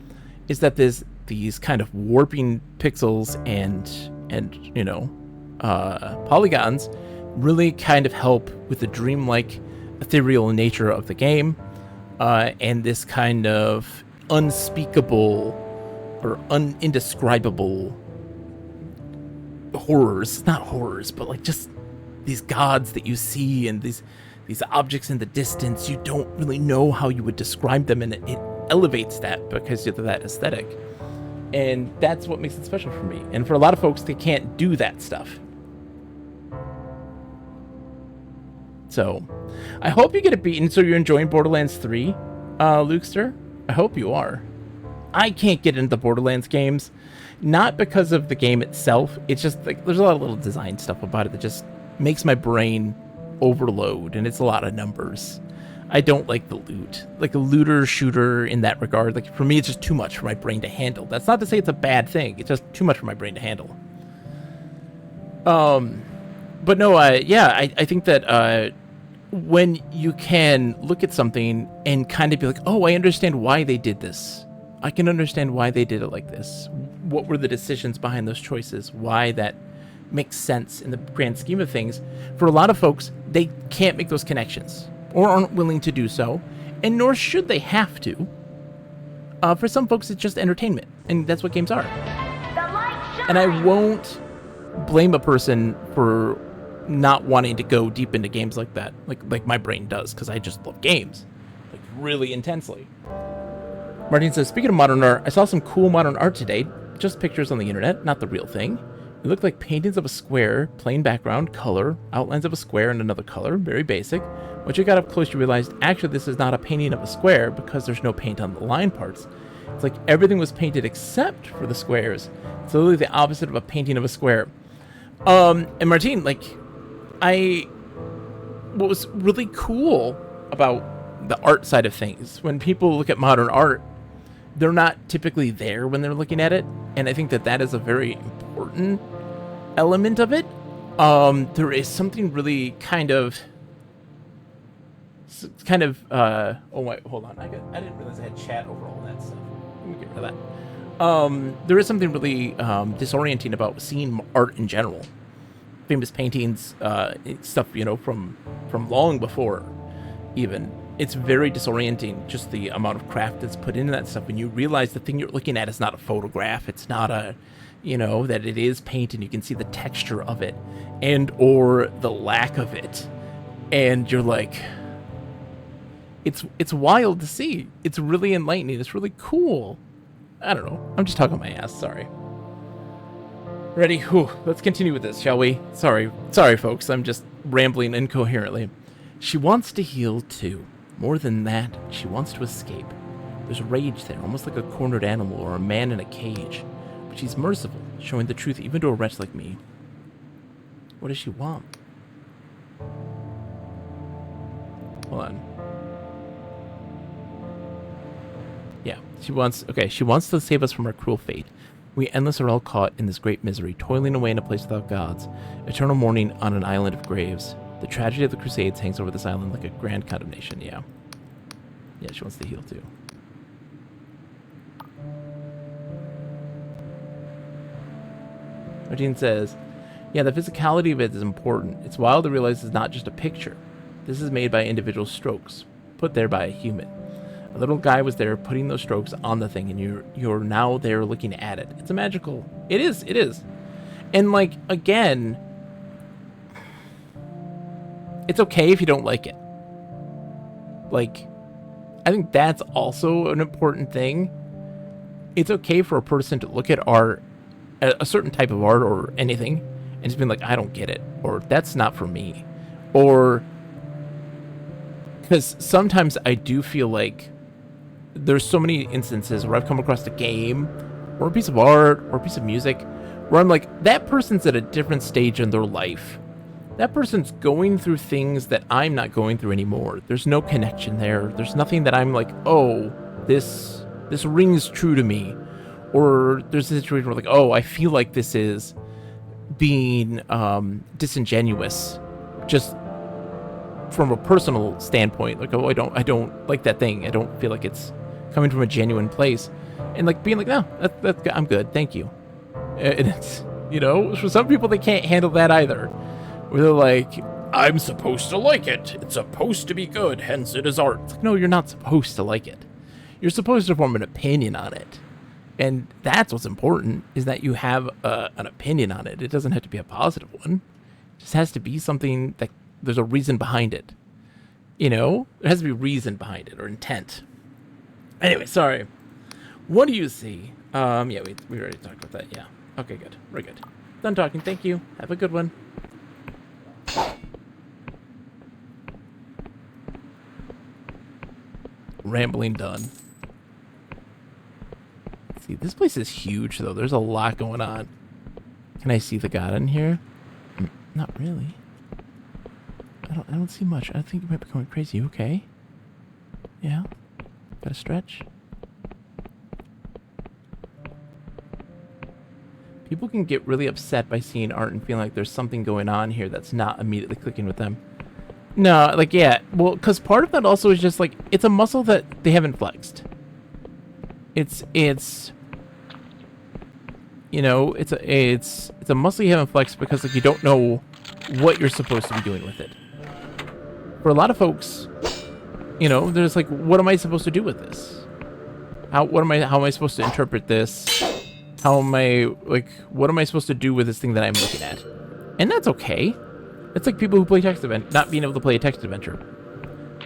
is that there's these kind of warping pixels and polygons really kind of help with the dreamlike, ethereal nature of the game, and this kind of unspeakable or indescribable horrors. Not horrors, but like just these gods that you see and these objects in the distance. You don't really know how you would describe them, and it elevates that because of that aesthetic. And that's what makes it special for me. And for a lot of folks, they can't do that stuff. So, I hope you get it beaten so you're enjoying Borderlands 3, Lukester. I hope you are. I can't get into the Borderlands games, not because of the game itself. It's just like there's a lot of little design stuff about it that just makes my brain overload, and it's a lot of numbers. I don't like the loot. Like a looter shooter in that regard, like for me, it's just too much for my brain to handle. That's not to say it's a bad thing. It's just too much for my brain to handle. But no, I think that when you can look at something and kind of be like, oh, I understand why they did this. I can understand why they did it like this. What were the decisions behind those choices? Why that makes sense in the grand scheme of things. For a lot of folks, they can't make those connections or aren't willing to do so, and nor should they have to. For some folks, it's just entertainment, and that's what games are. And I won't blame a person for not wanting to go deep into games like that, like my brain does, because I just love games, like really intensely. Martin says, speaking of modern art, I saw some cool modern art today. Just pictures on the internet, not the real thing. It looked like paintings of a square, plain background, color, outlines of a square and another color, very basic. Once you got up close, you realized, actually, this is not a painting of a square because there's no paint on the line parts. It's like everything was painted except for the squares. It's literally the opposite of a painting of a square. And Martine, like, what was really cool about the art side of things, when people look at modern art, they're not typically there when they're looking at it. And I think that that is a very important element of it. There is something really kind of, oh wait, hold on. I didn't realize I had chat over all that stuff. Let me get rid of that. There is something really disorienting about seeing art in general. Famous paintings, stuff, from long before even. It's very disorienting, just the amount of craft that's put into that stuff. When you realize the thing you're looking at is not a photograph, it's not a, that it is paint and you can see the texture of it and or the lack of it. And you're like, it's wild to see. It's really enlightening. It's really cool. I don't know. I'm just talking my ass. Sorry. Ready? Whew. Let's continue with this, shall we? Sorry, folks. I'm just rambling incoherently. She wants to heal too. More than that, she wants to escape. There's rage there, almost like a cornered animal or a man in a cage. But she's merciful, showing the truth even to a wretch like me. What does she want? Hold on. Yeah, she wants to save us from our cruel fate. We endless are all caught in this great misery, toiling away in a place without gods, eternal mourning on an island of graves. The tragedy of the Crusades hangs over this island like a grand condemnation, yeah. Yeah, she wants to heal too. Martine says, yeah, the physicality of it is important. It's wild to realize it's not just a picture. This is made by individual strokes, put there by a human. A little guy was there putting those strokes on the thing, and you're now there looking at it. It's a magical... It is. And, like, again... It's okay if you don't like it. Like, I think that's also an important thing. It's okay for a person to look at art, a certain type of art or anything, and just be like, I don't get it, or that's not for me. Or, because sometimes I do feel like there's so many instances where I've come across a game, or a piece of art, or a piece of music, where I'm like, that person's at a different stage in their life. That person's going through things that I'm not going through anymore. There's no connection there. There's nothing that I'm like, oh, this rings true to me. Or there's a situation where like, oh, I feel like this is being disingenuous, just from a personal standpoint. Like, oh, I don't like that thing. I don't feel like it's coming from a genuine place. and like being like, no, that's good. I'm good, thank you. And it's, you know, for some people they can't handle that either. Where they're like, I'm supposed to like it. It's supposed to be good, hence it is art. It's like, no, you're not supposed to like it. You're supposed to form an opinion on it. And that's what's important, is that you have an opinion on it. It doesn't have to be a positive one. It just has to be something that there's a reason behind it. You know? There has to be reason behind it, or intent. Anyway, sorry. What do you see? Yeah, we already talked about that, yeah. Okay, good. We're good. Done talking. Thank you. Have a good one. Rambling done. See, this place is huge, though. There's a lot going on. Can I see the god in here? Not really. I don't see much. I think you might be going crazy. You okay? Yeah? Gotta stretch? People can get really upset by seeing art and feeling like there's something going on here that's not immediately clicking with them. No, like, yeah. Well, because part of that also is just, like, it's a muscle that they haven't flexed. It's you know, it's a muscle you haven't flexed because, like, you don't know what you're supposed to be doing with it. For a lot of folks, you know, there's like, what am I supposed to do with this? How am I supposed to interpret this? What am I supposed to do with this thing that I'm looking at? And that's okay. It's like people who play text adventure, not being able to play a text adventure.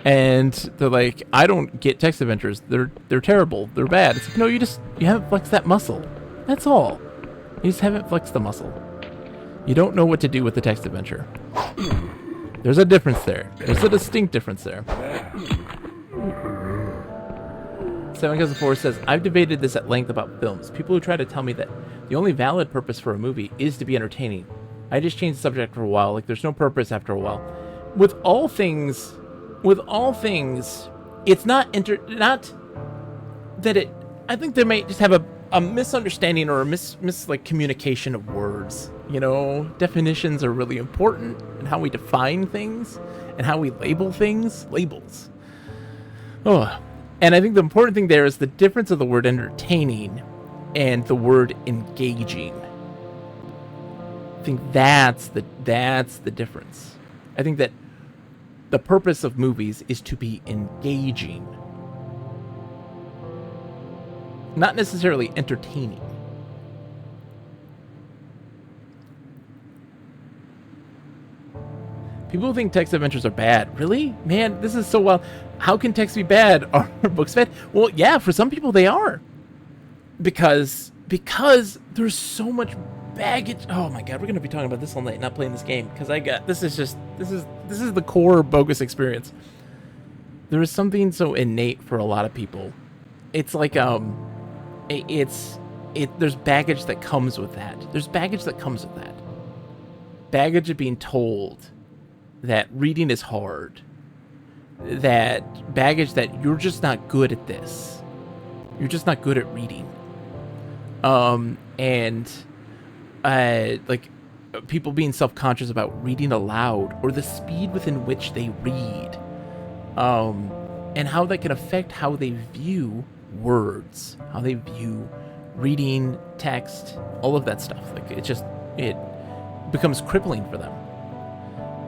And they're like, I don't get text adventures. They're terrible. They're bad. It's like, no, you haven't flexed that muscle. That's all. You just haven't flexed the muscle. You don't know what to do with the text adventure. There's a difference there. There's a distinct difference there. 7 says, I've debated this at length about films. People who try to tell me that the only valid purpose for a movie is to be entertaining. I just changed the subject for a while. Like, there's no purpose after a while. With all things, it's not that it. I think they might just have a misunderstanding or a communication of words. You know, definitions are really important, and how we define things and how we label things. Labels. Oh, and I think the important thing there is the difference of the word entertaining and the word engaging. I think that's the difference. I think that the purpose of movies is to be engaging, not necessarily entertaining. People think text adventures are bad. Really? Man, this is so wild. How can text be bad? Are books bad? Well, yeah, for some people they are. Because there's so much baggage. Oh my god, we're gonna be talking about this all night, not playing this game. Because this is the core bogus experience. There is something so innate for a lot of people. It's like there's baggage that comes with that. There's baggage that comes with that. Baggage of being told that reading is hard. That baggage that you're just not good at this. You're just not good at reading. Like people being self-conscious about reading aloud or the speed within which they read. And how that can affect how they view words, how they view reading, text, all of that stuff. Like it becomes crippling for them.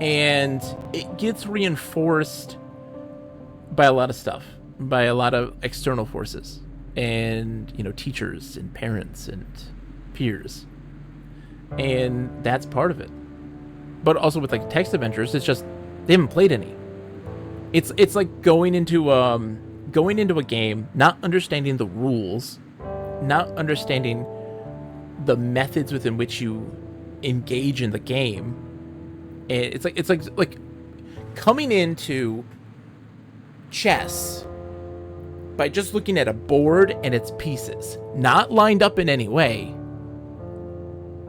And it gets reinforced by a lot of stuff, by a lot of external forces, and, you know, teachers and parents and peers. And that's part of it. But also with like text adventures, it's just they haven't played any. It's like going into a game, not understanding the rules, not understanding the methods within which you engage in the game. And it's like coming into chess by just looking at a board and its pieces, not lined up in any way,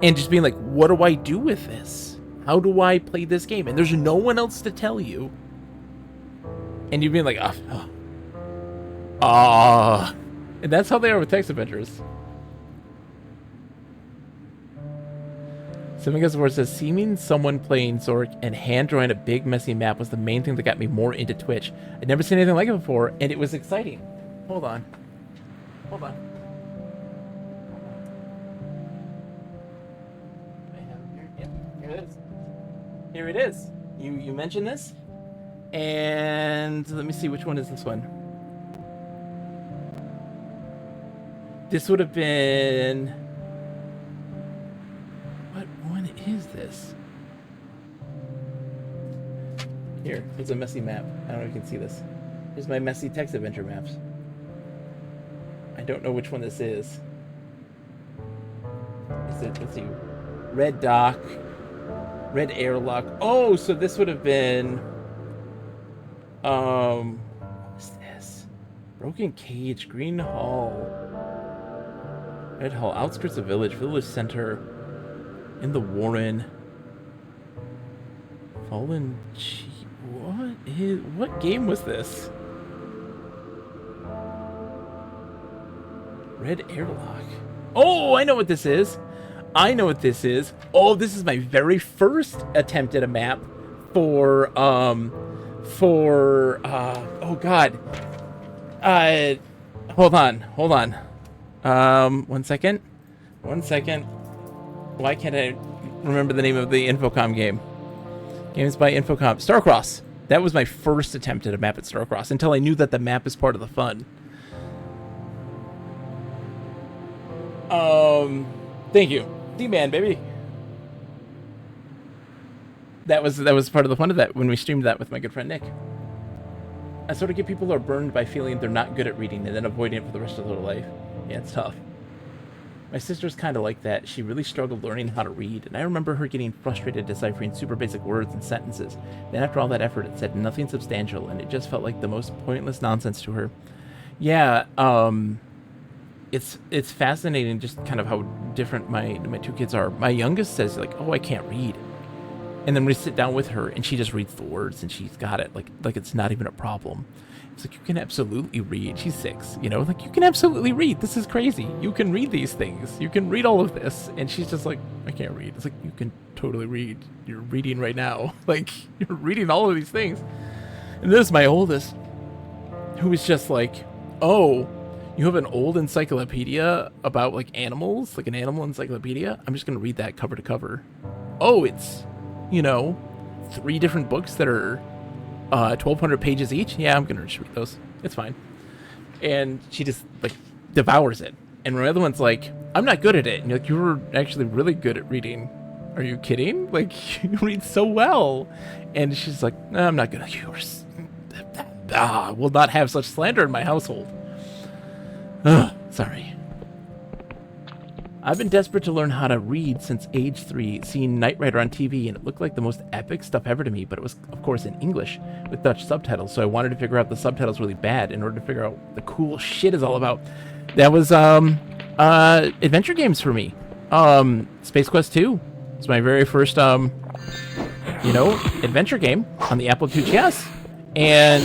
and just being like, what do I do with this? How do I play this game? And there's no one else to tell you. And you're being like, and that's how they are with text adventures. 7 says, seeing someone playing Zork and hand drawing a big messy map was the main thing that got me more into Twitch. I'd never seen anything like it before, and it was exciting. Hold on. Here it is. Here it is. You mentioned this, and let me see, which one is this one? This would have been. What one is this? Here, there's a messy map. I don't know if you can see this. Here's my messy text adventure maps. I don't know which one this is. Is it, let's see, Red Dock, Red Airlock. Oh, so this would have been, what was this? Broken Cage, Green Hall, Red Hall, Outskirts of Village, Village Center, In the Warren, Fallen Chief. What game was this? Red Airlock. Oh, I know what this is. I know what this is. Oh, this is my very first attempt at a map for oh god. Hold on. 1 second. Why can't I remember the name of the Infocom game? Games by Infocom. Starcross. That was my first attempt at a map at Starcross until I knew that the map is part of the fun. Thank you. D-Man, baby. That was part of the fun of that when we streamed that with my good friend Nick. I sort of get people who are burned by feeling they're not good at reading and then avoiding it for the rest of their life. Yeah, it's tough. My sister's kind of like that. She really struggled learning how to read, and I remember her getting frustrated deciphering super basic words and sentences. Then after all that effort, it said nothing substantial, and it just felt like the most pointless nonsense to her. Yeah, it's fascinating just kind of how different my two kids are. My youngest says, like, oh, I can't read. And then we sit down with her, and she just reads the words, and she's got it, like it's not even a problem. It's like, you can absolutely read. She's 6, you know? Like, you can absolutely read. This is crazy. You can read these things. You can read all of this. And she's just like, I can't read. It's like, you can totally read. You're reading right now. Like, you're reading all of these things. And this is my oldest, who is just like, oh, you have an old encyclopedia about, like, animals? Like, an animal encyclopedia? I'm just going to read that cover to cover. Oh, it's, you know, 3 different books that are 1,200 pages each. Yeah, I'm gonna just read those. It's fine. And she just, like, devours it. And my other one's like, I'm not good at it. And you're like, you're actually really good at reading. Are you kidding? Like, you read so well. And she's like, no, I'm not good at yours. Will not have such slander in my household. Sorry. I've been desperate to learn how to read since age 3, seeing Knight Rider on TV, and it looked like the most epic stuff ever to me, but it was, of course, in English with Dutch subtitles, so I wanted to figure out the subtitles really bad in order to figure out what the cool shit is all about. That was adventure games for me. Space Quest 2 was my very first, adventure game on the Apple IIgs, and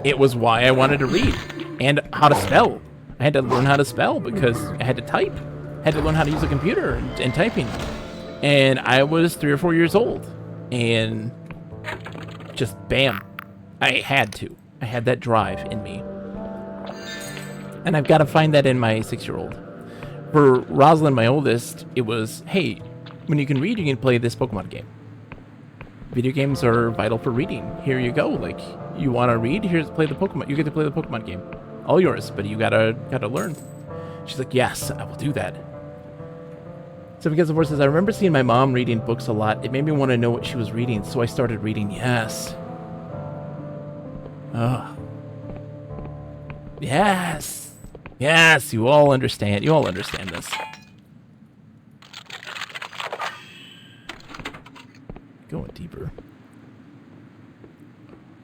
it was why I wanted to read, and how to spell. I had to learn how to spell because I had to type. Had to learn how to use a computer and typing. And I was 3 or 4 years old. And just bam. I had to. I had that drive in me. And I've got to find that in my 6-year-old. For Rosalind, my oldest, it was, hey, when you can read, you can play this Pokemon game. Video games are vital for reading. Here you go. Like, you want to read? Here's play the Pokemon. You get to play the Pokemon game. All yours, but you gotta learn. She's like, yes, I will do that. So because of course, says, I remember seeing my mom reading books a lot. It made me want to know what she was reading, so I started reading. Yes. Yes. Yes, you all understand. You all understand this. Going deeper.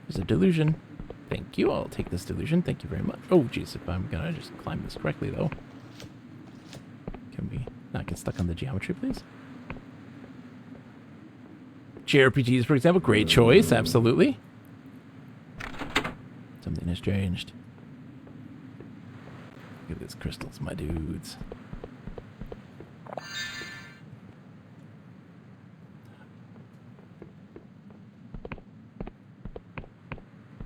There's a delusion. Thank you. I'll take this delusion. Thank you very much. Oh, jeez, if I'm gonna just climb this correctly, though. Can we not get stuck on the geometry, please? JRPGs, for example, great choice, absolutely. Something has changed. Look at these crystals, my dudes.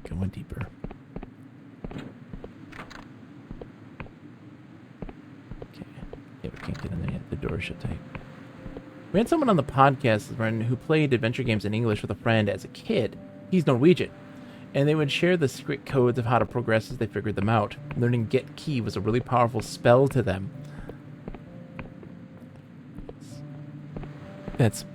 Going deeper. Okay. Yeah, we can't get in there yet. The door is shut tight. We had someone on the podcast who played adventure games in English with a friend as a kid. He's Norwegian. And they would share the secret codes of how to progress as they figured them out. Learning Get Key was a really powerful spell to them. That's...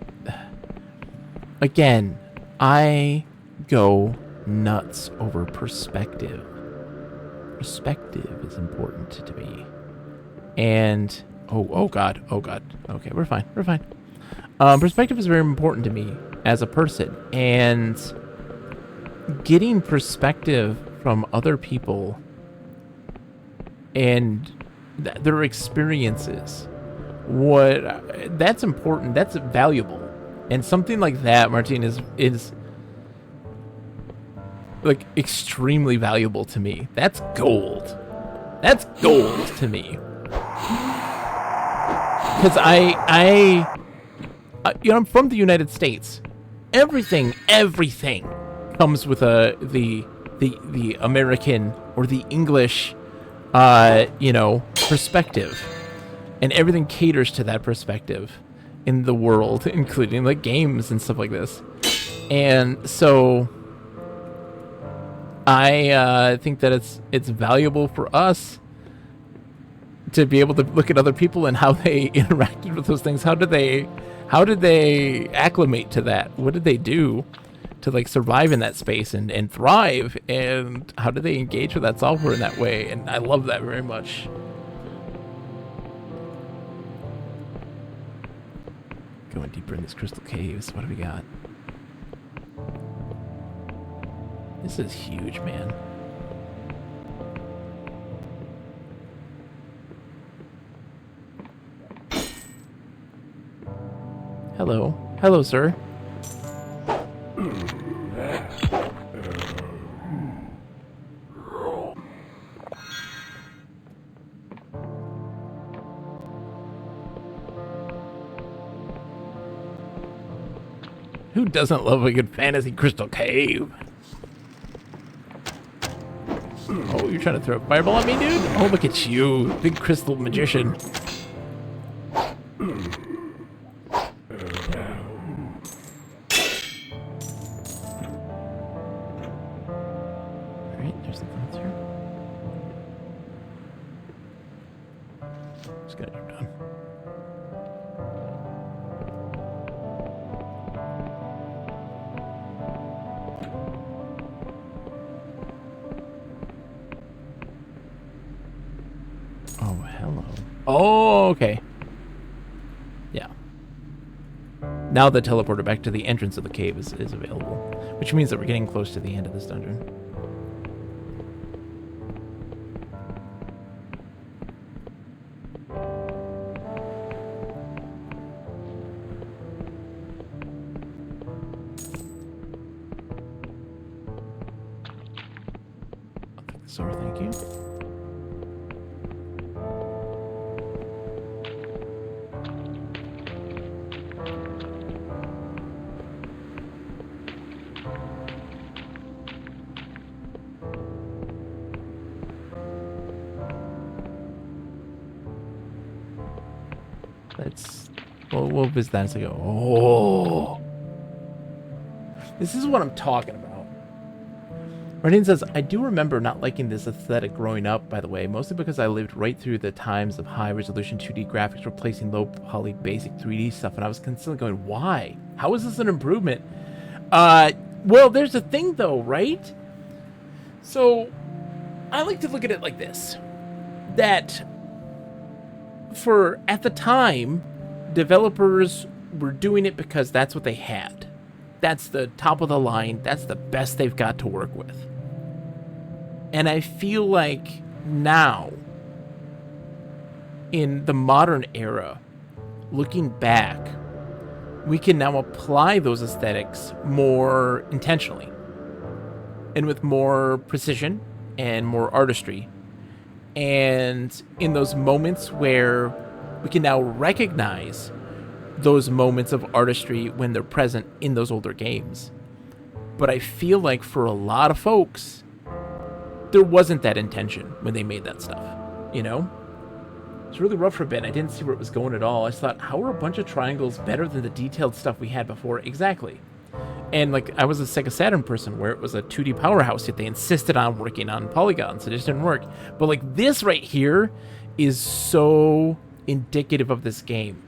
Again, I go nuts over perspective. Perspective is important to me. And... Oh God. Okay, we're fine. Perspective is very important to me as a person. And getting perspective from other people and their experiences, that's important. That's valuable. And something like that, Martin, is like extremely valuable to me. That's gold. That's gold to me. Because I'm from the United States. Everything comes with the American or the English, perspective, and everything caters to that perspective in the world, including like games and stuff like this. And so, I think that it's valuable for us to be able to look at other people and how they interacted with those things. How did they acclimate to that? What did they do to like survive in that space and thrive? And how do they engage with that software in that way? And I love that very much. Going deeper in this crystal caves. What do we got? This is huge, man. Hello, sir. Who doesn't love a good fantasy crystal cave? Oh, you're trying to throw a fireball at me, dude? Oh, look at you, big crystal magician. Oh, okay. Yeah. Now the teleporter back to the entrance of the cave is available, which means that we're getting close to the end of this dungeon. I'll take this over, thank you. We'll visit that as I go. Oh, this is what I'm talking about. Martin says, I do remember not liking this aesthetic growing up, by the way, mostly because I lived right through the times of high-resolution 2D graphics replacing low-poly basic 3D stuff, and I was constantly going, why? How is this an improvement? Well, there's a thing, though, right? So, I like to look at it like this. That, at the time, developers were doing it because that's what they had. That's the top of the line. That's the best they've got to work with. And I feel like now, in the modern era, looking back, we can now apply those aesthetics more intentionally and with more precision and more artistry. And in those moments where we can now recognize those moments of artistry when they're present in those older games. But I feel like for a lot of folks, there wasn't that intention when they made that stuff, you know? It's really rough for a bit. I didn't see where it was going at all. I just thought, how are a bunch of triangles better than the detailed stuff we had before? Exactly. And like, I was a Sega Saturn person where it was a 2D powerhouse, yet they insisted on working on polygons. It just didn't work. But like this right here is so indicative of this game.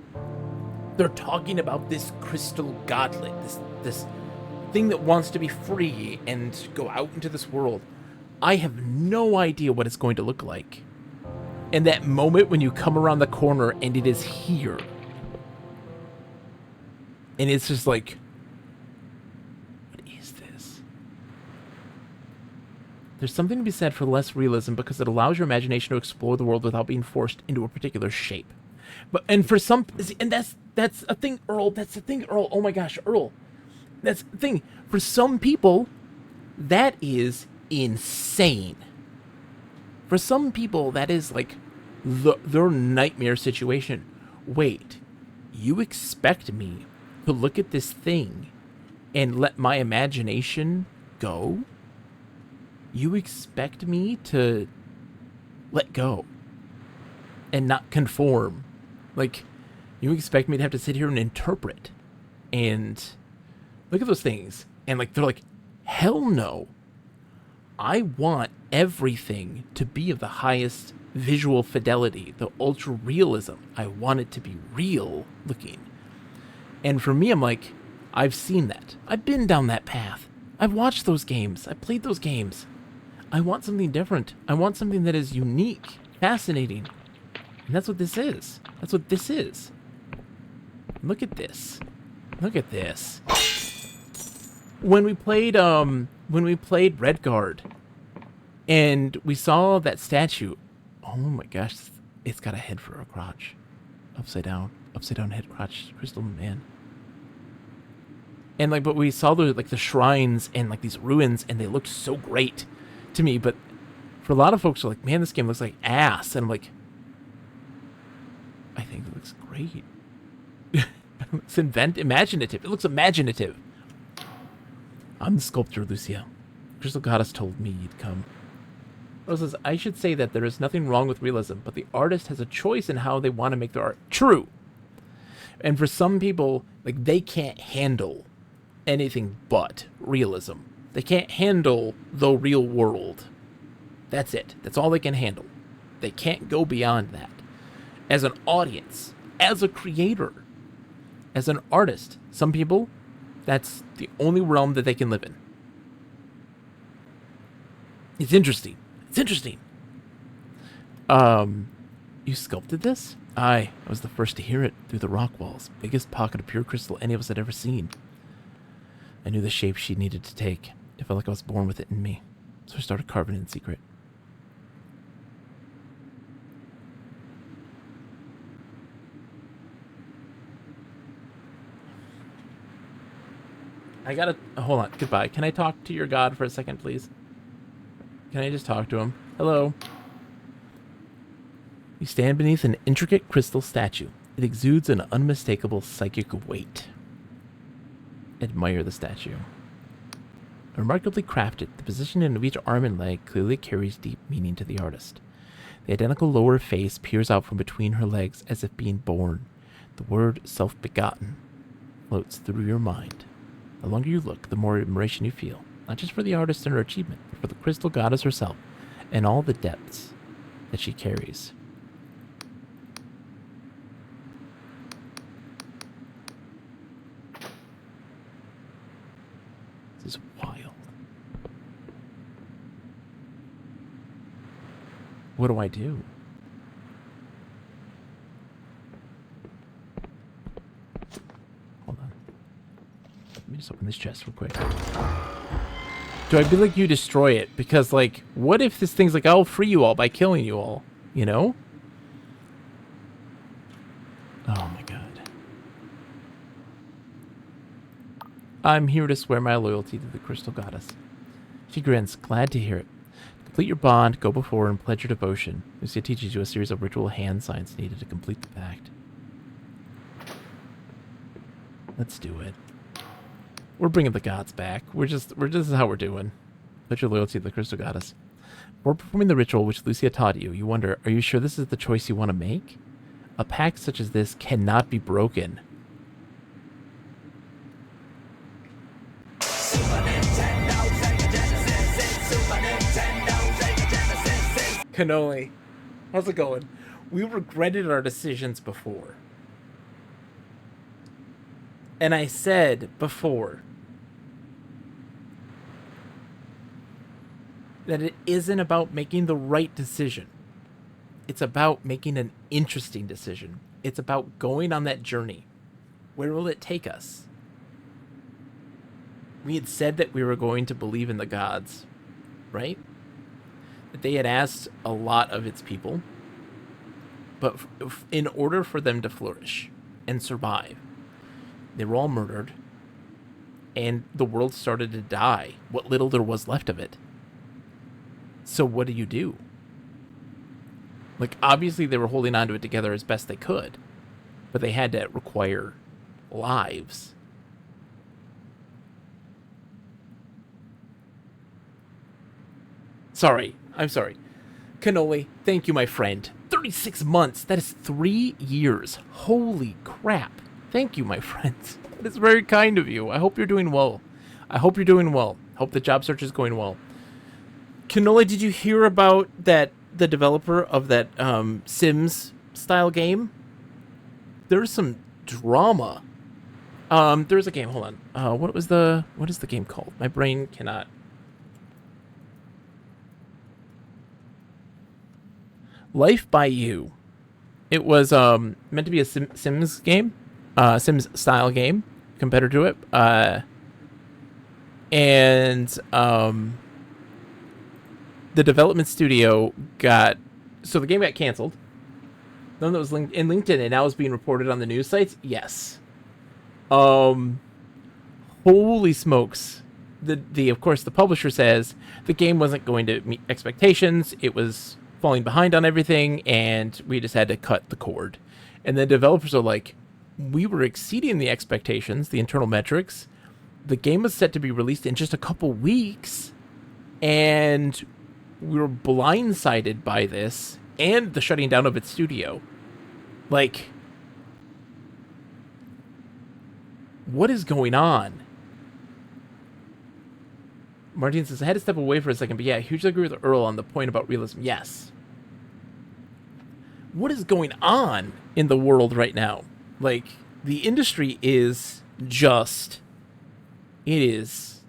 They're talking about this crystal godlet, this thing that wants to be free and go out into this world. I have no idea what it's going to look like. And that moment when you come around the corner and it is here. And it's just like, what is this? There's something to be said for less realism because it allows your imagination to explore the world without being forced into a particular shape. And for some, and that's a thing, Earl. That's the thing, Earl. Oh my gosh, Earl. That's the thing. For some people, that is insane. For some people, that is like their nightmare situation. Wait, you expect me to look at this thing and let my imagination go? You expect me to let go and not conform? Like, you expect me to have to sit here and interpret and look at those things and like they're like, hell no. I want everything to be of the highest visual fidelity, the ultra realism. I want it to be real looking. And for me, I'm like, I've seen that. I've been down that path. I've watched those games. I played those games. I want something different. I want something that is unique, fascinating. And that's what this is. That's what this is. Look at this. Look at this. When we played Redguard and we saw that statue, oh my gosh, it's got a head for a crotch. Upside down head crotch, crystal man. And like, but we saw the shrines and like these ruins and they looked so great to me, but for a lot of folks are like, man, this game looks like ass. And I'm like, I think it looks great. It's imaginative. It looks imaginative. I'm the sculptor, Lucia. Crystal Goddess told me you'd come. Rose says, I should say that there is nothing wrong with realism, but the artist has a choice in how they want to make their art. True. And for some people, like, they can't handle anything but realism. They can't handle the real world. That's it. That's all they can handle. They can't go beyond that. As an audience, as a creator, as an artist, some people, that's the only realm that they can live in. It's interesting. It's interesting. You sculpted this? I was the first to hear it through the rock walls. Biggest pocket of pure crystal any of us had ever seen. I knew the shape she needed to take. It felt like I was born with it in me. So I started carving it in secret. I gotta... hold on. Goodbye. Can I talk to your god for a second, please? Can I just talk to him? Hello? You stand beneath an intricate crystal statue. It exudes an unmistakable psychic weight. Admire the statue. Remarkably crafted, the positioning of each arm and leg clearly carries deep meaning to the artist. The identical lower face peers out from between her legs as if being born. The word self-begotten floats through your mind. The longer you look, the more admiration you feel, not just for the artist and her achievement, but for the crystal goddess herself and all the depths that she carries. This is wild. What do I do? Hold on. Let me just open this chest real quick. Do I be like you destroy it? Because, like, what if this thing's like, I'll free you all by killing you all? You know? Oh my god. I'm here to swear my loyalty to the Crystal Goddess. She grins, glad to hear it. Complete your bond, go before, and pledge your devotion. Lucia teaches you a series of ritual hand signs needed to complete the pact. Let's do it. We're bringing the gods back. This is how we're doing. Pledge your loyalty to the Crystal Goddess. Before performing the ritual which Lucia taught you, you wonder, are you sure this is the choice you want to make? A pact such as this cannot be broken. Cannoli, how's it going? We regretted our decisions before. And I said before that it isn't about making the right decision. It's about making an interesting decision. It's about going on that journey. Where will it take us? We had said that we were going to believe in the gods, right? That they had asked a lot of its people, but in order for them to flourish and survive, they were all murdered, and the world started to die, what little there was left of it. So what do? Like, obviously they were holding on to it together as best they could, but they had to require lives. I'm sorry. Cannoli, thank you, my friend. 36 months. That is 3 years. Holy crap. Thank you, my friends. That is very kind of you. I hope you're doing well. Hope the job search is going well. Cannoli, did you hear about that? The developer of that Sims style game? There's some drama. There's a game. Hold on. What is the game called? My brain cannot. Life by You. It was meant to be a Sims game, Sims style game, competitor to it, and the development studio the game got canceled. The one that was linked in LinkedIn and now is being reported on the news sites. Yes. Holy smokes. Of course, the publisher says the game wasn't going to meet expectations. It was falling behind on everything, and we just had to cut the cord. And the developers are like, we were exceeding the expectations, the internal metrics. The game was set to be released in just a couple weeks, and we were blindsided by this and the shutting down of its studio. Like, what is going on? Martin says, I had to step away for a second, but yeah, I hugely agree with Earl on the point about realism. Yes. What is going on in the world right now? Like, the industry is just... It is...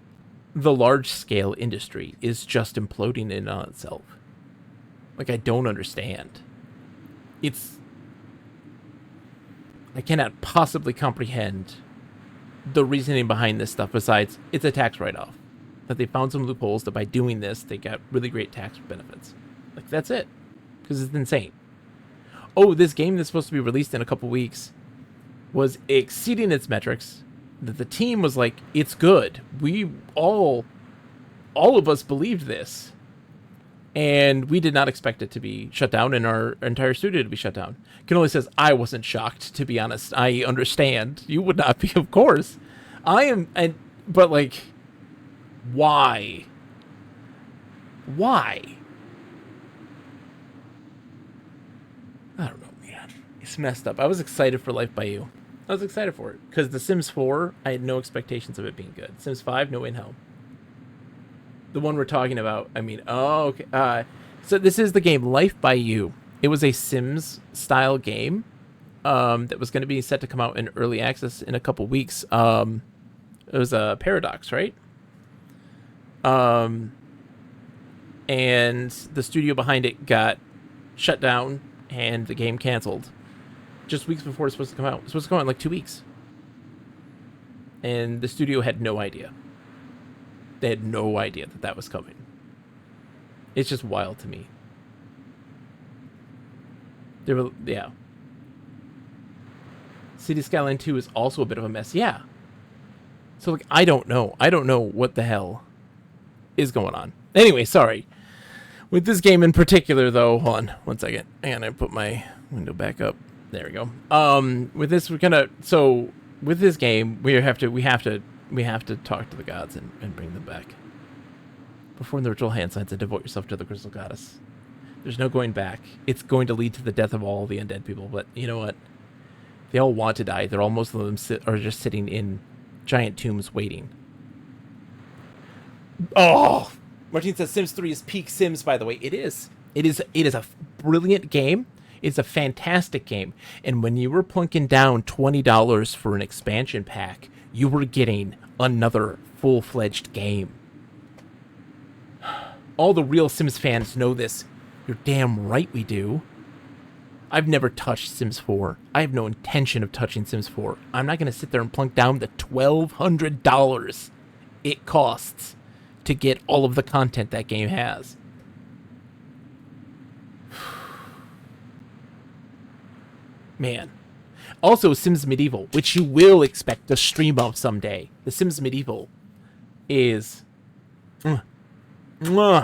The large-scale industry is just imploding in on itself. Like, I don't understand. I cannot possibly comprehend the reasoning behind this stuff besides it's a tax write-off. That they found some loopholes that by doing this, they got really great tax benefits. Like, that's it. Because it's insane. Oh, this game that's supposed to be released in a couple weeks was exceeding its metrics. That the team was like, it's good. We all of us believed this. And we did not expect it to be shut down and our entire studio to be shut down. Cannoli says, I wasn't shocked, to be honest. I understand. You would not be, of course. I am, but like, why? Why? I don't know, man. It's messed up. I was excited for Life by You. I was excited for it. Because The Sims 4, I had no expectations of it being good. Sims 5, no way in hell. The one we're talking about, I mean, oh, okay. So this is the game Life by You. It was a Sims-style game that was going to be set to come out in early access in a couple weeks. It was a Paradox, right? And the studio behind it got shut down and the game canceled just weeks before it's supposed to come out. It's supposed to come out in like 2 weeks. And the studio had no idea. They had no idea that that was coming. It's just wild to me. They were, yeah. City Skyline 2 is also a bit of a mess. Yeah. So, like, I don't know. I don't know what the hell is going on. Anyway, sorry. With this game in particular, though, hold on one second. And I put my window back up. There we go. With this, we're gonna. So, with this game, we have to talk to the gods and bring them back. Perform the ritual hand signs and devote yourself to the crystal goddess. There's no going back. It's going to lead to the death of all the undead people, but you know what? They all want to die. They're all, most of them are just sitting in giant tombs waiting. Oh! Martin says Sims 3 is peak Sims, by the way. It is. It is a brilliant game. It's a fantastic game. And when you were plunking down $20 for an expansion pack, you were getting another full-fledged game. All the real Sims fans know this. You're damn right we do. I've never touched Sims 4. I have no intention of touching Sims 4. I'm not going to sit there and plunk down the $1,200 it costs to get all of the content that game has. Man. Also, Sims Medieval, which you will expect a stream of someday. The Sims Medieval is... Oh,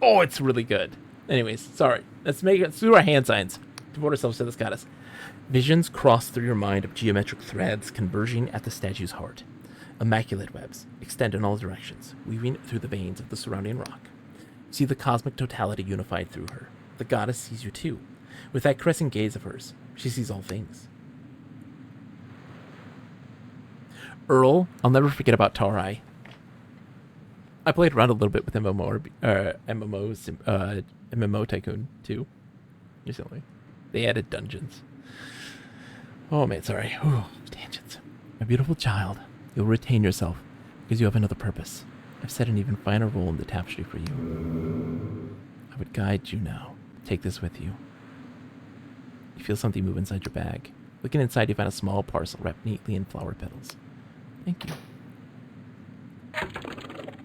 it's really good. Anyways, sorry. Let's do our hand signs. Devote ourselves to this goddess. Visions cross through your mind of geometric threads converging at the statue's heart. Immaculate webs extend in all directions, weaving through the veins of the surrounding rock. See the cosmic totality unified through her. The goddess sees you too. With that caressing gaze of hers, she sees all things. Earl, I'll never forget about Tauri. I played around a little bit with MMO Tycoon 2 recently. They added dungeons. Oh man, sorry. Ooh, tangents. My beautiful child, you'll retain yourself because you have another purpose. I've set an even finer role in the tapestry for you. I would guide you now. Take this with you. You feel something move inside your bag. Looking inside, you find a small parcel wrapped neatly in flower petals. Thank you.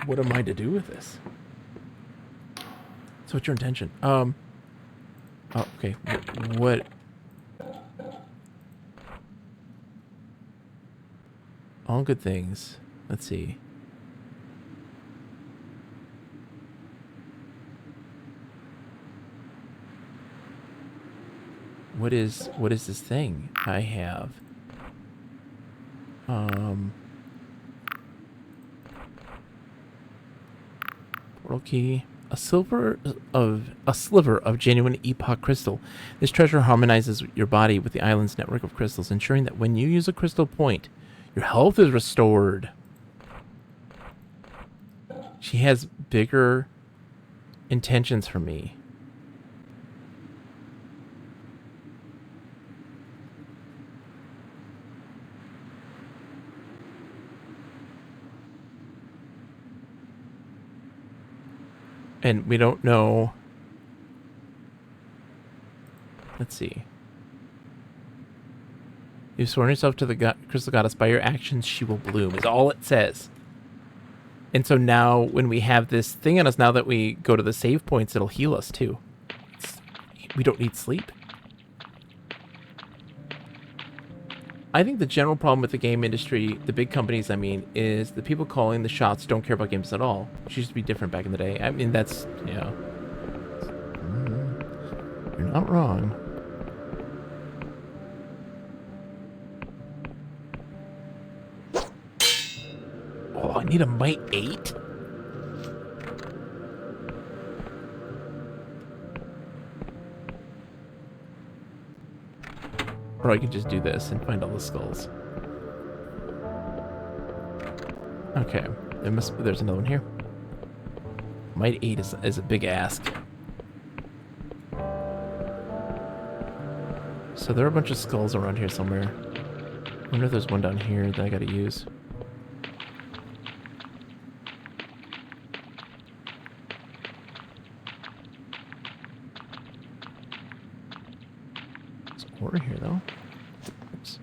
What am I to do with this? So what's your intention? Oh, okay. What? All good things. Let's see. What is this thing I have? Portal key. A sliver of genuine epoch crystal. This treasure harmonizes your body with the island's network of crystals, ensuring that when you use a crystal point, your health is restored. She has bigger intentions for me. And we don't know. Let's see. You've sworn yourself to the crystal goddess. By your actions, she will bloom, is all it says. And so now, when we have this thing on us, now that we go to the save points, it'll heal us too. We don't need sleep. I think the general problem with the game industry, the big companies, I mean, is the people calling the shots don't care about games at all. Which used to be different back in the day. I mean, that's, you know. You're not wrong. Oh, I need a Might 8? Or I could just do this and find all the skulls. Okay, there's another one here. Might 8 is a big ask. So there are a bunch of skulls around here somewhere. I wonder if there's one down here that I gotta use. There's ore here though. Oops.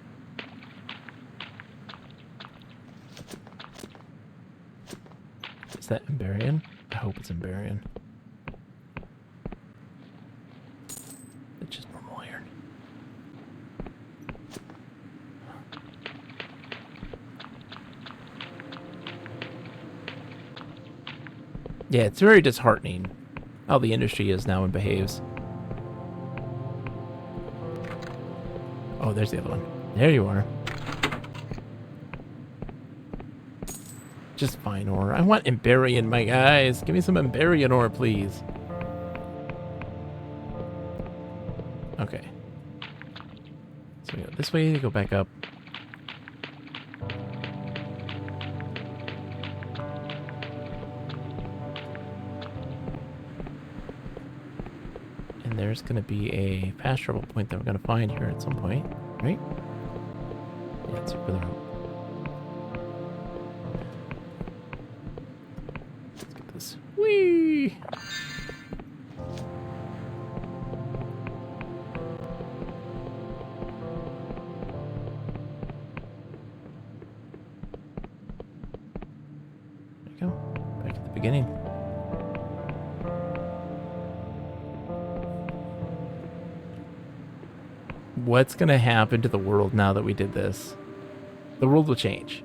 Is that Emberian? I hope it's Emberian. It's just normal iron. Yeah, it's very disheartening how the industry is now and behaves. Oh, there's the other one. There you are. just fine ore. I want Emberian, my guys. Give me some Emberian ore, please. Okay. So we go this way, go back up. And there's going to be a fast travel point that we're going to find here at some point, right? Yeah, it's further out. Let's get this. Whee! There you go. Back at the beginning. What's going to happen to the world now that we did this? The world will change.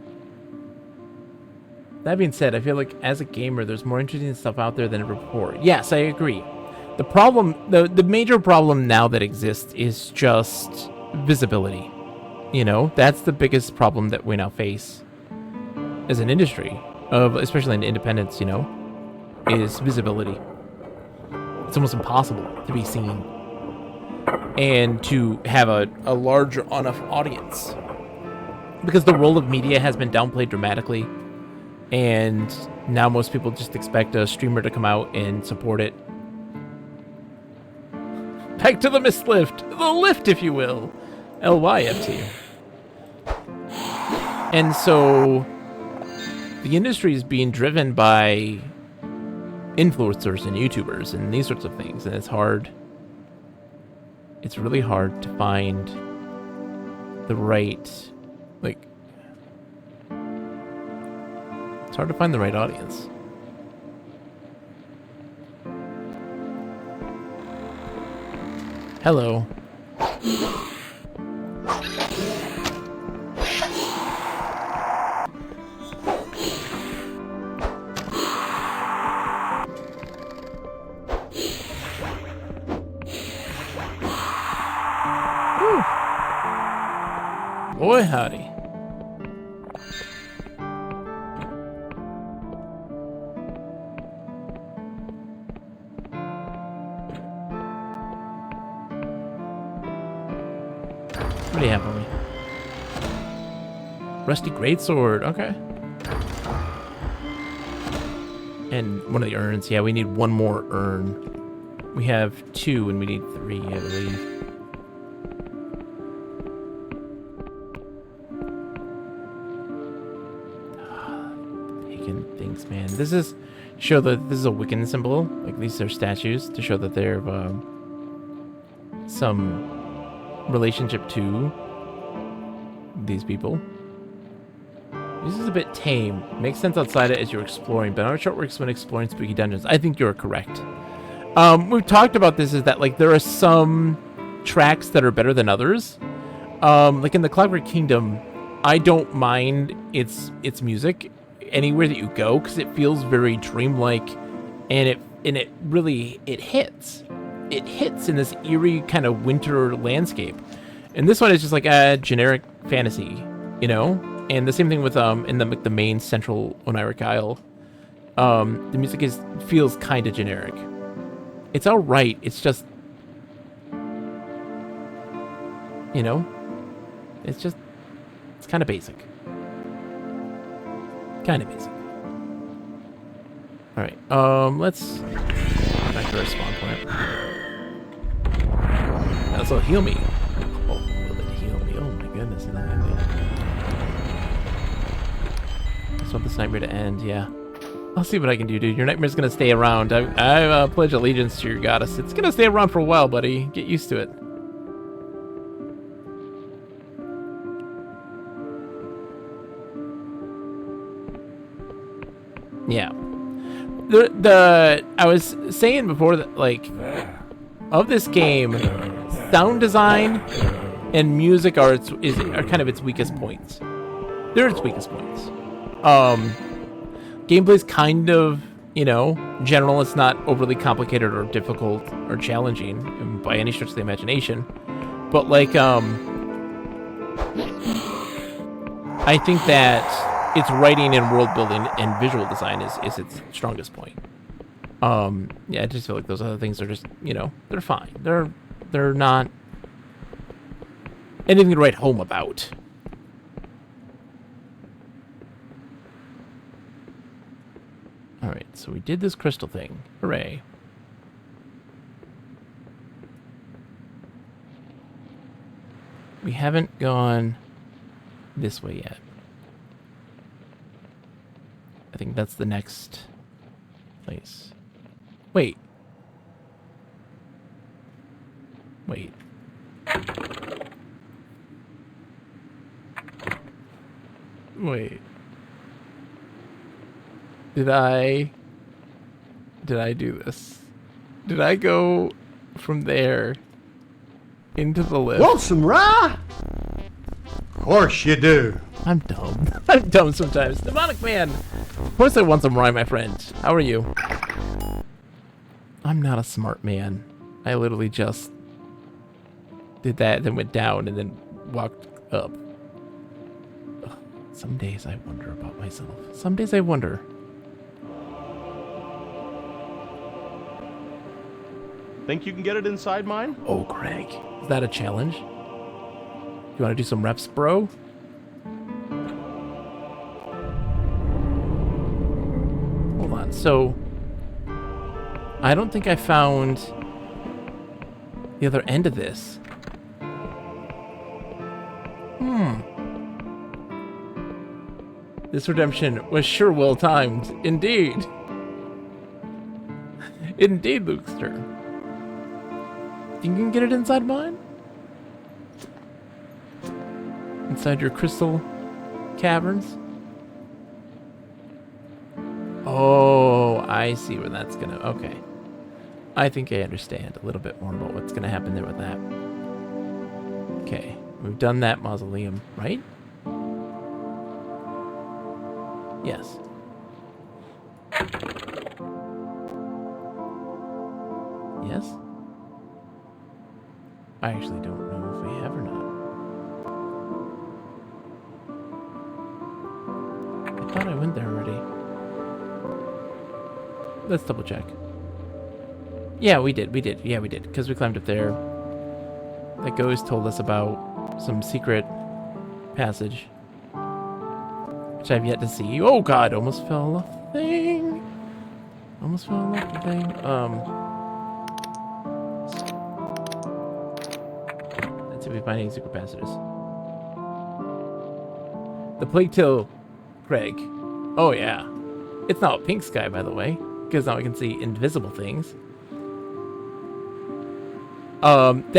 That being said, I feel like as a gamer, there's more interesting stuff out there than ever before. Yes, I agree. The problem, the major problem now that exists is just visibility. You know, that's the biggest problem that we now face as an industry, especially in independence, you know, is visibility. It's almost impossible to be seen and to have a larger enough audience, because the role of media has been downplayed dramatically, and now most people just expect a streamer to come out and support it. Back to the mist lift, the lift, if you will, LYFT. And so the industry is being driven by influencers and YouTubers and these sorts of things, and it's hard. It's really hard to find the right, like, it's hard to find the right audience. Hello. Boy, howdy. What do you have for me? Rusty greatsword, okay. And one of the urns, yeah, we need one more urn. We have 2 and we need 3, I believe. Things, man. This is show that this is a Wiccan symbol. Like, these are statues to show that they're some relationship to these people. This is a bit tame. Makes sense outside it as you're exploring, but not sure it works when exploring spooky dungeons. I think you're correct. We've talked about this, is that like there are some tracks that are better than others. Like in the Clockwork Kingdom, I don't mind its music anywhere that you go, because it feels very dreamlike, and it really hits in this eerie kind of winter landscape. And this one is just like a generic fantasy, you know. And the same thing with in the main central Oniric Isle, the music feels kind of generic. It's all right. It's just, you know, it's kind of basic. Kind of basic. All right. Let's go back to our spawn point. That'll heal me. Oh, will it heal me? Oh my goodness! I just want this nightmare to end. Yeah. I'll see what I can do, dude. Your nightmare's gonna stay around. I pledge allegiance to your goddess. It's gonna stay around for a while, buddy. Get used to it. Yeah. I was saying before that, like, of this game, sound design and music are kind of its weakest points. They're its weakest points. Gameplay's kind of, you know, general. It's not overly complicated or difficult or challenging by any stretch of the imagination. But like, I think that its writing and world building and visual design is its strongest point. Yeah, I just feel like those other things are just, you know, they're fine. They're not anything to write home about. All right, so we did this crystal thing. Hooray. We haven't gone this way yet. I think that's the next place. Wait. Wait. Wait. Did I do this? Did I go from there into the lift? Want some rye? Of course you do. I'm dumb. I'm dumb sometimes. Demonic man! Of course I want some rye, my friend. How are you? I'm not a smart man. I literally just did that, then went down, and then walked up. Ugh. Some days I wonder about myself. Some days I wonder. Think you can get it inside mine? Oh, Craig. Is that a challenge? You want to do some reps, bro? Hold on. So, I don't think I found the other end of this. This redemption was sure well timed. Indeed. Indeed, Lukester. Think you can get it inside mine? Inside your crystal caverns? Oh, I see where that's gonna... Okay. I think I understand a little bit more about what's gonna happen there with that. Okay. We've done that mausoleum, right? Yes. Yes? I actually don't know if we have or not. I thought I went there already. Let's double check. Yeah, we did. Yeah, we did. Because we climbed up there. That ghost told us about some secret passage. Which I've yet to see. Oh god, almost fell off the thing. Almost fell off the thing. Let's see if we find any secret passages. The Plague Till, Craig. Oh yeah. It's now a pink sky, by the way. Because now we can see invisible things. Plague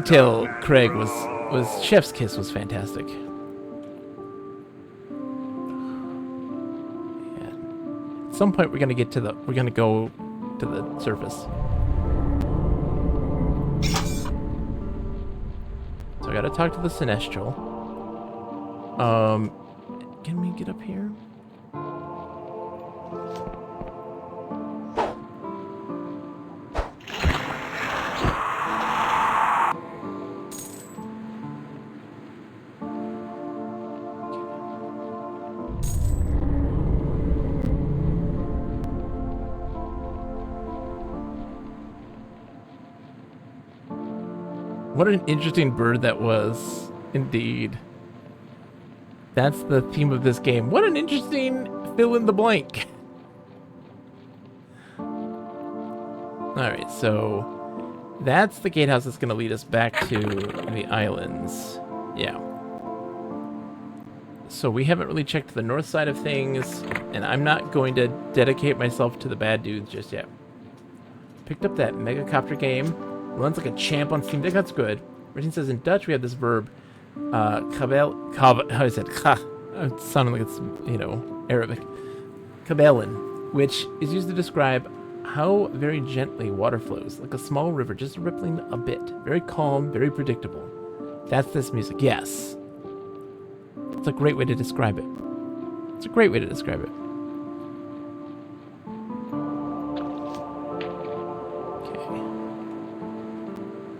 Tale Craig was Chef's Kiss was fantastic. Yeah. At some point we're gonna go to the surface. So I gotta talk to the Sinestral. Can we get up here? What an interesting bird that was, indeed. That's the theme of this game. What an interesting fill in the blank. Alright, so that's the gatehouse that's going to lead us back to the islands. Yeah. So we haven't really checked the north side of things, and I'm not going to dedicate myself to the bad dudes just yet. Picked up that Megacopter game. Runs like a champ on Steam Deck. That's good. Written says in Dutch we have this verb, how is it? It sounded like it's, you know, Arabic. Kabelen, which is used to describe how very gently water flows, like a small river, just rippling a bit. Very calm, very predictable. That's this music. Yes. It's a great way to describe it. It's a great way to describe it.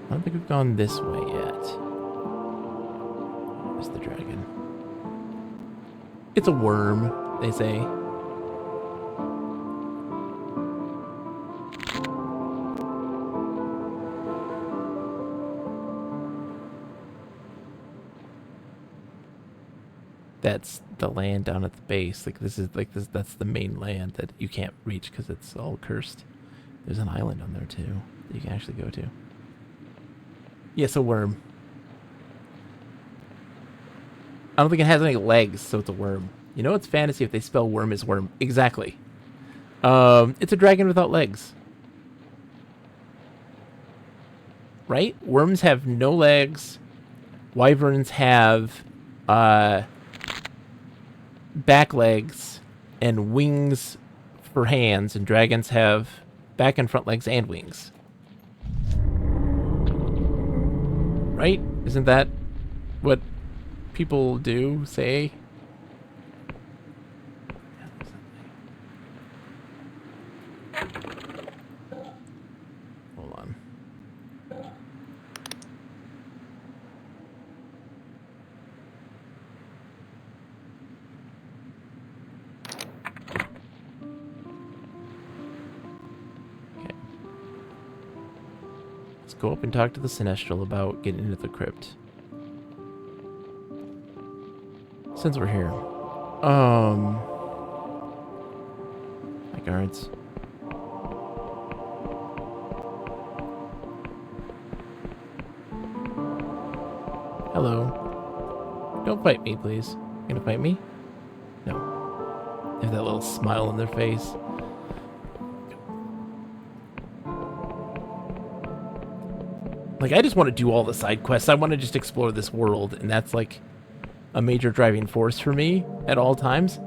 I don't think we've gone this way yet. There's the dragon. It's a worm, they say. That's the land down at the base. Like this is like this. That's the main land that you can't reach because it's all cursed. There's an island on there too that you can actually go to. Yes, a worm. I don't think it has any legs, so it's a worm. You know it's fantasy if they spell worm as worm. Exactly. It's a dragon without legs. Right? Worms have no legs. Wyverns have back legs and wings for hands, and dragons have back and front legs and wings. Right? Isn't that what people do say? Hold on. Okay. Let's go up and talk to the Sinestral about getting into the crypt. Since we're here. My guards. Hello. Don't fight me, please. You gonna fight me? No. They have that little smile on their face. Like, I just want to do all the side quests. I want to just explore this world, and that's like a major driving force for me at all times.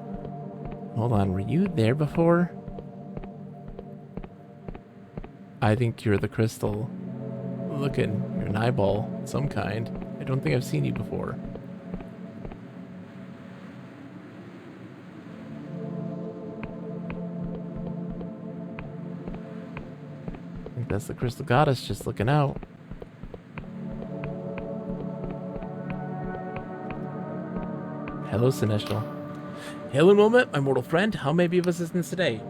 Hold on, were you there before? I think you're the crystal. Looking, you're an eyeball of some kind. I don't think I've seen you before. I think that's the crystal goddess just looking out. Hello, Sinestral. Hail and well met, my mortal friend. How may I be of assistance today?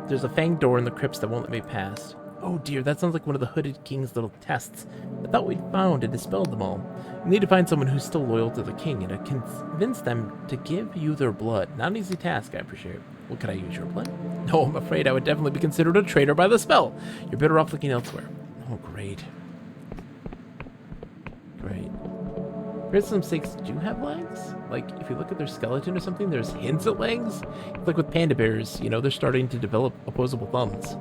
There's a fanged door in the crypts that won't let me pass. Oh dear, that sounds like one of the Hooded King's little tests. I thought we'd found and dispelled them all. You need to find someone who's still loyal to the king and to convince them to give you their blood. Not an easy task, I appreciate. Well, could I use your blood? No, I'm afraid I would definitely be considered a traitor by the spell. You're better off looking elsewhere. Oh, great. Great. Some snakes do have legs. Like, if you look at their skeleton or something, there's hints at legs. It's like with panda bears, you know, they're starting to develop opposable thumbs.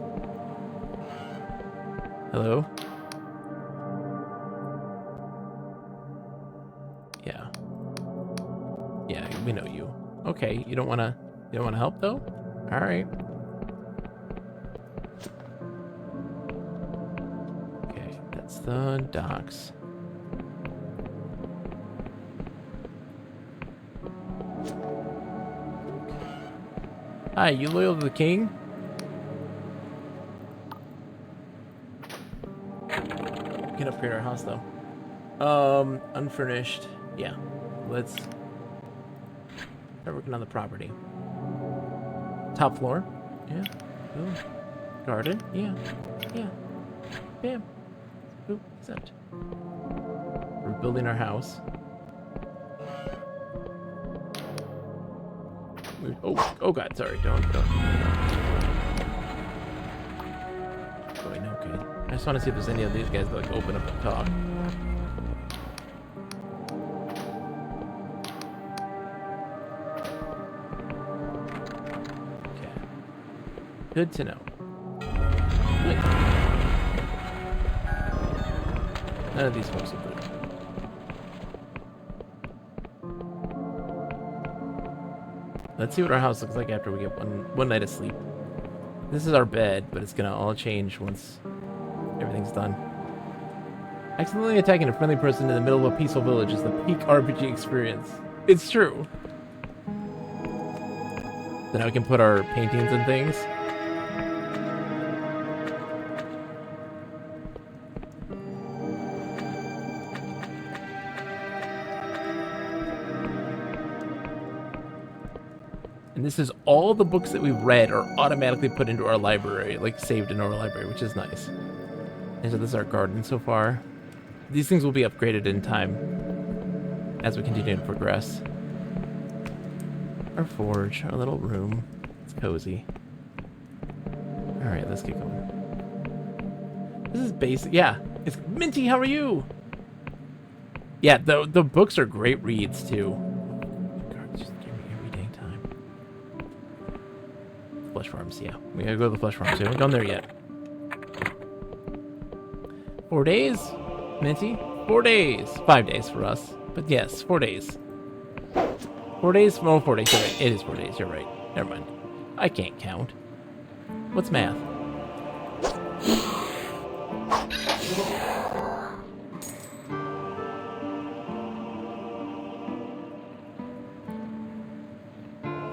Hello? Yeah. Yeah, we know you. Okay, you don't wanna help though? Alright. Okay, that's the docks. Hi, you loyal to the king? Get up here at our house, though. Unfurnished. Yeah. Let's start working on the property. Top floor. Yeah. Ooh. Garden. Yeah. Yeah. Bam. Ooh, accept. We're building our house. Oh God, sorry, don't. Going okay. I just want to see if there's any of these guys that like open up and talk. Okay. Good to know. Wait. None of these folks are good. Let's see what our house looks like after we get one night of sleep. This is our bed, but it's gonna all change once everything's done. Accidentally attacking a friendly person in the middle of a peaceful village is the peak RPG experience. It's true. So now we can put our paintings and things. And this is all the books that we've read are automatically put into our library, like saved into our library, which is nice. And so this is our garden so far. These things will be upgraded in time as we continue to progress. Our forge, our little room. It's cozy. Alright, let's get going. This is basic. Yeah, it's Minty, how are you? Yeah, the books are great reads, too. God, just give me every dang time. Flesh farms, yeah. We gotta go to the flesh farms. We haven't gone there yet. 4 days, Minty? 4 days. 5 days for us. But yes, 4 days. 4 days? Oh, 4 days. You're right. It is 4 days. You're right. Never mind. I can't count. What's math?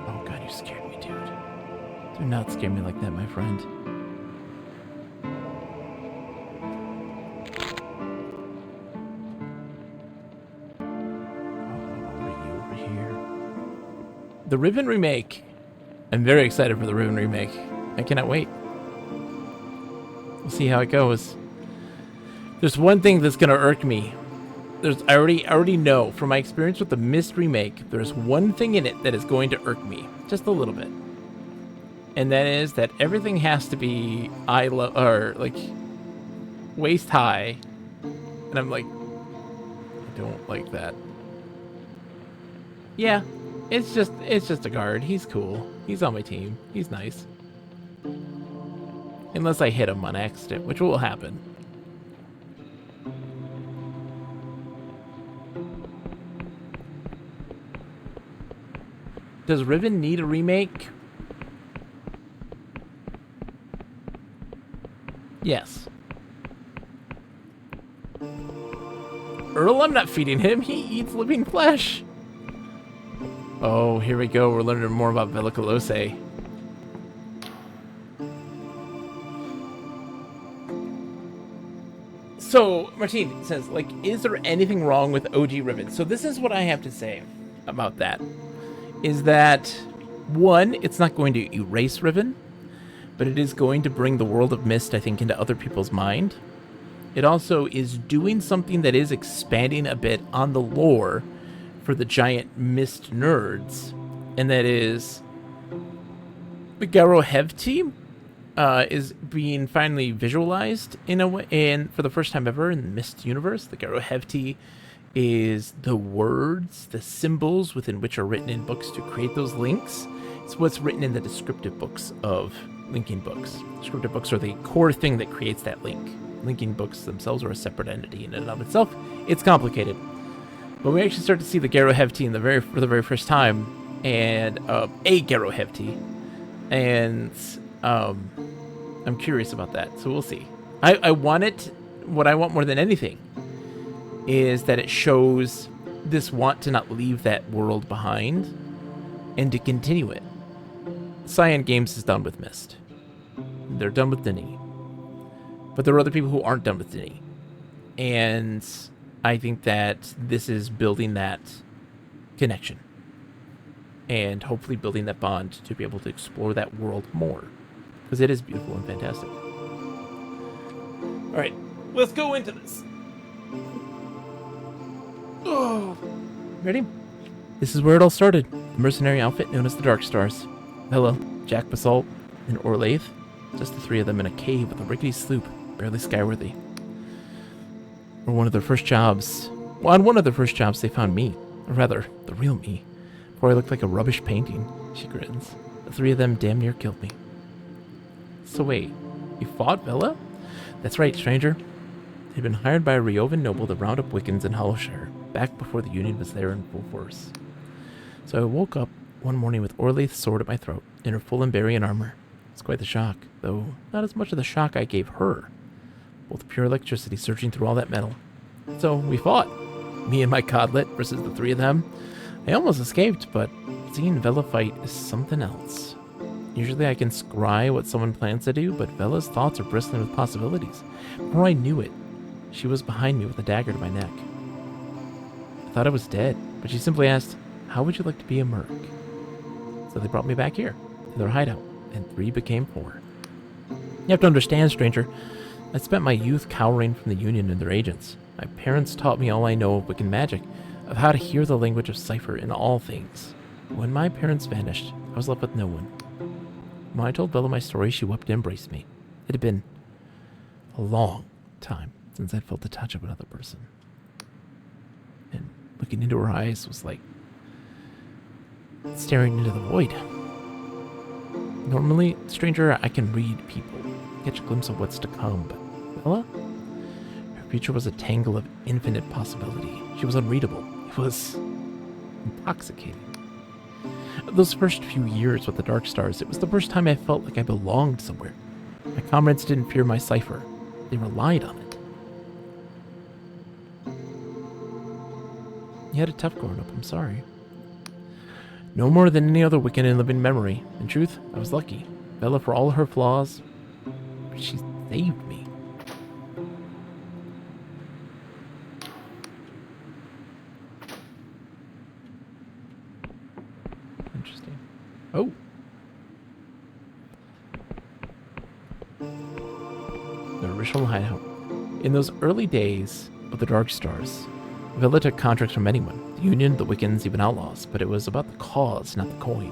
Oh god, you scared me, dude. Do not scare me like that, my friend. The Riven remake. I'm very excited for the Riven remake. I cannot wait. We'll see how it goes. There's one thing that's gonna irk me. I already know from my experience with the Myst remake. There's one thing in it that is going to irk me just a little bit, and that is that everything has to be waist high, and I'm like, I don't like that. Yeah. It's just a guard. He's cool. He's on my team. He's nice. Unless I hit him on accident, which will happen. Does Riven need a remake? Yes. Earl, I'm not feeding him. He eats living flesh. Oh, here we go. We're learning more about Velocalose. So, Martine says, like, is there anything wrong with OG Riven? So this is what I have to say about that. Is that, one, it's not going to erase Riven, but it is going to bring the world of Myst, I think, into other people's mind. It also is doing something that is expanding a bit on the lore for the giant Myst nerds, and that is the Garo Hevti is being finally visualized in a way, and for the first time ever in the Myst universe. The Garo Hevti is the words, the symbols within which are written in books to create those links. It's what's written in the descriptive books of linking books. Descriptive books are the core thing that creates that link. Linking books themselves are a separate entity in and of itself. It's complicated. But we actually start to see the Garo Hevti for the very first time, and a Garo Hevti, and I'm curious about that. So we'll see. I want it. What I want more than anything is that it shows this want to not leave that world behind, and to continue it. Cyan Games is done with Myst. They're done with Denis, but there are other people who aren't done with Denis, and I think that this is building that connection and hopefully building that bond to be able to explore that world more, because it is beautiful and fantastic. All right, let's go into this. Oh, ready? This is where it all started. The mercenary outfit known as the Dark Stars. Hello, Jack Basalt and Orlaith. Just the three of them in a cave with a rickety sloop, barely skyworthy. On one of their first jobs, they found me. Or rather, the real me. Before I looked like a rubbish painting. She grins. The three of them damn near killed me. So wait, you fought Vela? That's right, stranger. They'd been hired by a Riovan noble to round up Wiccans in Hollowshire, back before the Union was there in full force. So I woke up one morning with Orlaith's sword at my throat, in her full Emberian armor. It's quite the shock, though not as much of the shock I gave her. Both pure electricity surging through all that metal. So we fought. Me and my Codlet versus the three of them. I almost escaped, but seeing Vela fight is something else. Usually I can scry what someone plans to do, but Vela's thoughts are bristling with possibilities. Before I knew it, she was behind me with a dagger to my neck. I thought I was dead, but she simply asked, "How would you like to be a merc?" So So they brought me back here, to their hideout, and 3 became 4. You have to understand, stranger, I spent my youth cowering from the Union and their agents. My parents taught me all I know of Wiccan magic, of how to hear the language of cipher in all things. When my parents vanished, I was left with no one. When I told Bella my story, she wept and embraced me. It had been a long time since I'd felt the touch of another person. And looking into her eyes was like staring into the void. Normally, stranger, I can read people, catch a glimpse of what's to come, but Bella? Her future was a tangle of infinite possibility. She was unreadable. It was intoxicating. Those first few years with the Dark Stars, it was the first time I felt like I belonged somewhere. My comrades didn't fear my cipher. They relied on it. You had it tough growing up, I'm sorry. No more than any other Wiccan in living memory. In truth, I was lucky. Bella, for all her flaws, she saved me. Interesting. Oh. The original hideout. In those early days of the Dark Stars, Villa took contracts from anyone. The Union, the Wiccans, even outlaws, but it was about the cause, not the coin.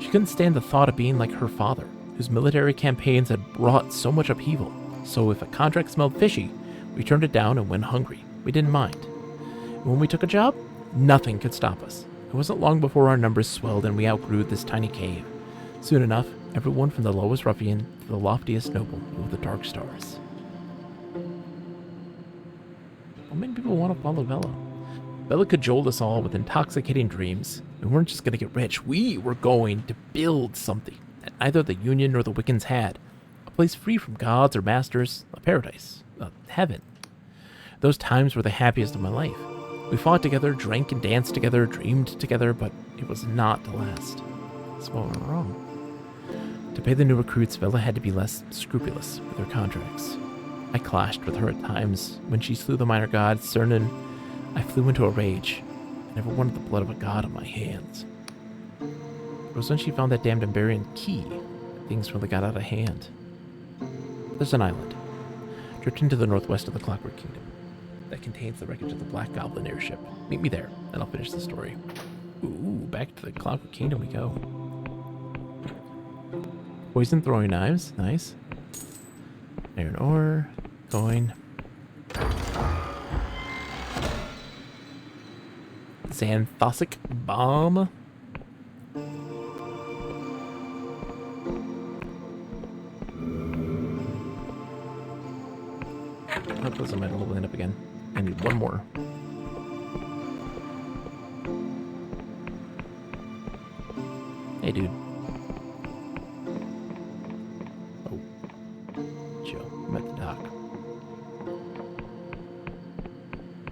She couldn't stand the thought of being like her father, whose military campaigns had brought so much upheaval. So if a contract smelled fishy, we turned it down and went hungry. We didn't mind. And when we took a job, nothing could stop us. It wasn't long before our numbers swelled and we outgrew this tiny cave. Soon enough, everyone from the lowest ruffian to the loftiest noble knew the Dark Stars. How many people want to follow Bella? Bella cajoled us all with intoxicating dreams. We weren't just going to get rich. We were going to build something that neither the Union nor the Wiccans had. A place free from gods or masters. A paradise. A heaven. Those times were the happiest of my life. We fought together, drank and danced together, dreamed together, but it was not to last. That's what went wrong. To pay the new recruits, Bella had to be less scrupulous with her contracts. I clashed with her at times. When she slew the minor god, Cernan, I flew into a rage. I never wanted the blood of a god on my hands. It was when she found that damned Emberian key that things really got out of hand. There's an island, drifting to the northwest of the Clockwork Kingdom, that contains the wreckage of the Black Goblin airship. Meet me there, and I'll finish the story. Ooh, back to the Clockwork Kingdom we go. Poison throwing knives, nice. Iron ore, coin. Xanthosic bomb. That was I might level it up again. I need one more. Hey, dude. Oh. Chill. I'm at the dock.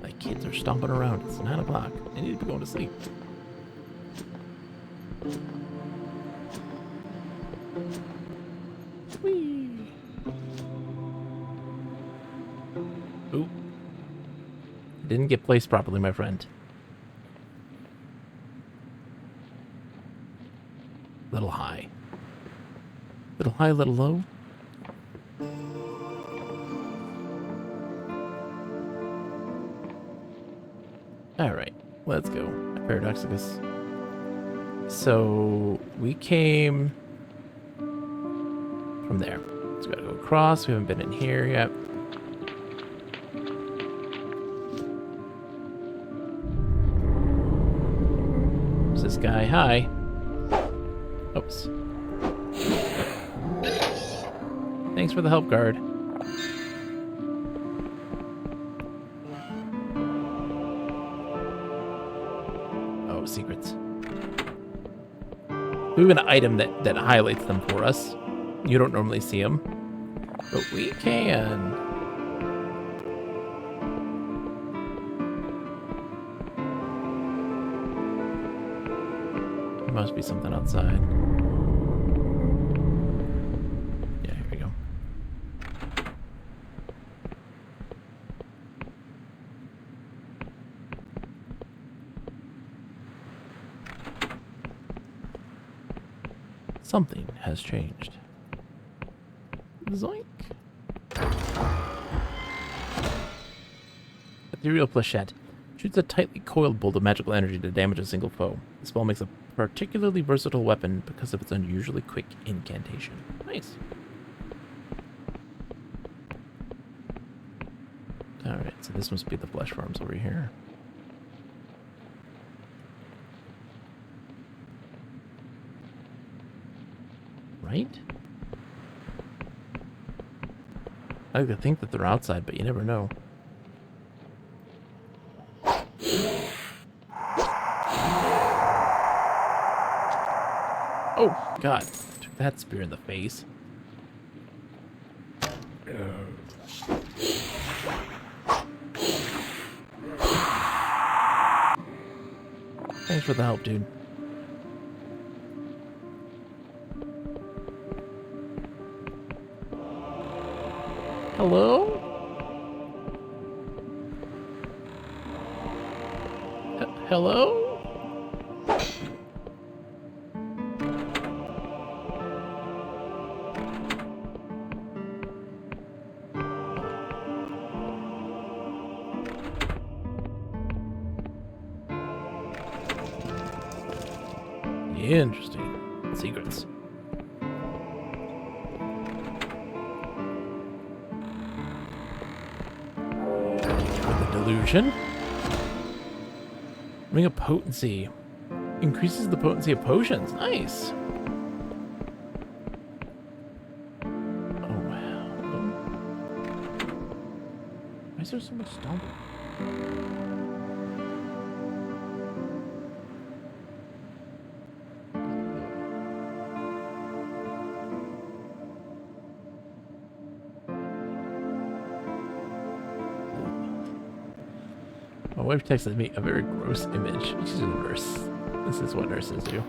My kids are stomping around. It's 9 o'clock. I need to be going to sleep. Whee! Oop. Didn't get placed properly, my friend. Little high. Little high, little low. Alright, let's go. Paradoxicus. So, we came from there. So we gotta go across. We haven't been in here yet. Who's this guy? Hi. Oops. Thanks for the help, guard. Oh, secrets. We have an item that highlights them for us. You don't normally see them. But we can. There must be something outside. Yeah, here we go. Something has changed. Zoink. Ethereal Plachette. Shoots a tightly coiled bolt of magical energy to damage a single foe. The spell makes a particularly versatile weapon because of its unusually quick incantation. Nice. Alright, so this must be the flesh farms over here. Right? I like to think that they're outside, but you never know. Oh, God. Took that spear in the face. Thanks for the help, dude. Hello? Hello? Interesting. Secrets. For the delusion. Ring of potency. Increases the potency of potions. Nice. Oh, wow. Why is there so much stone? My wife texted me a very gross image. She's a nurse. This is what nurses do.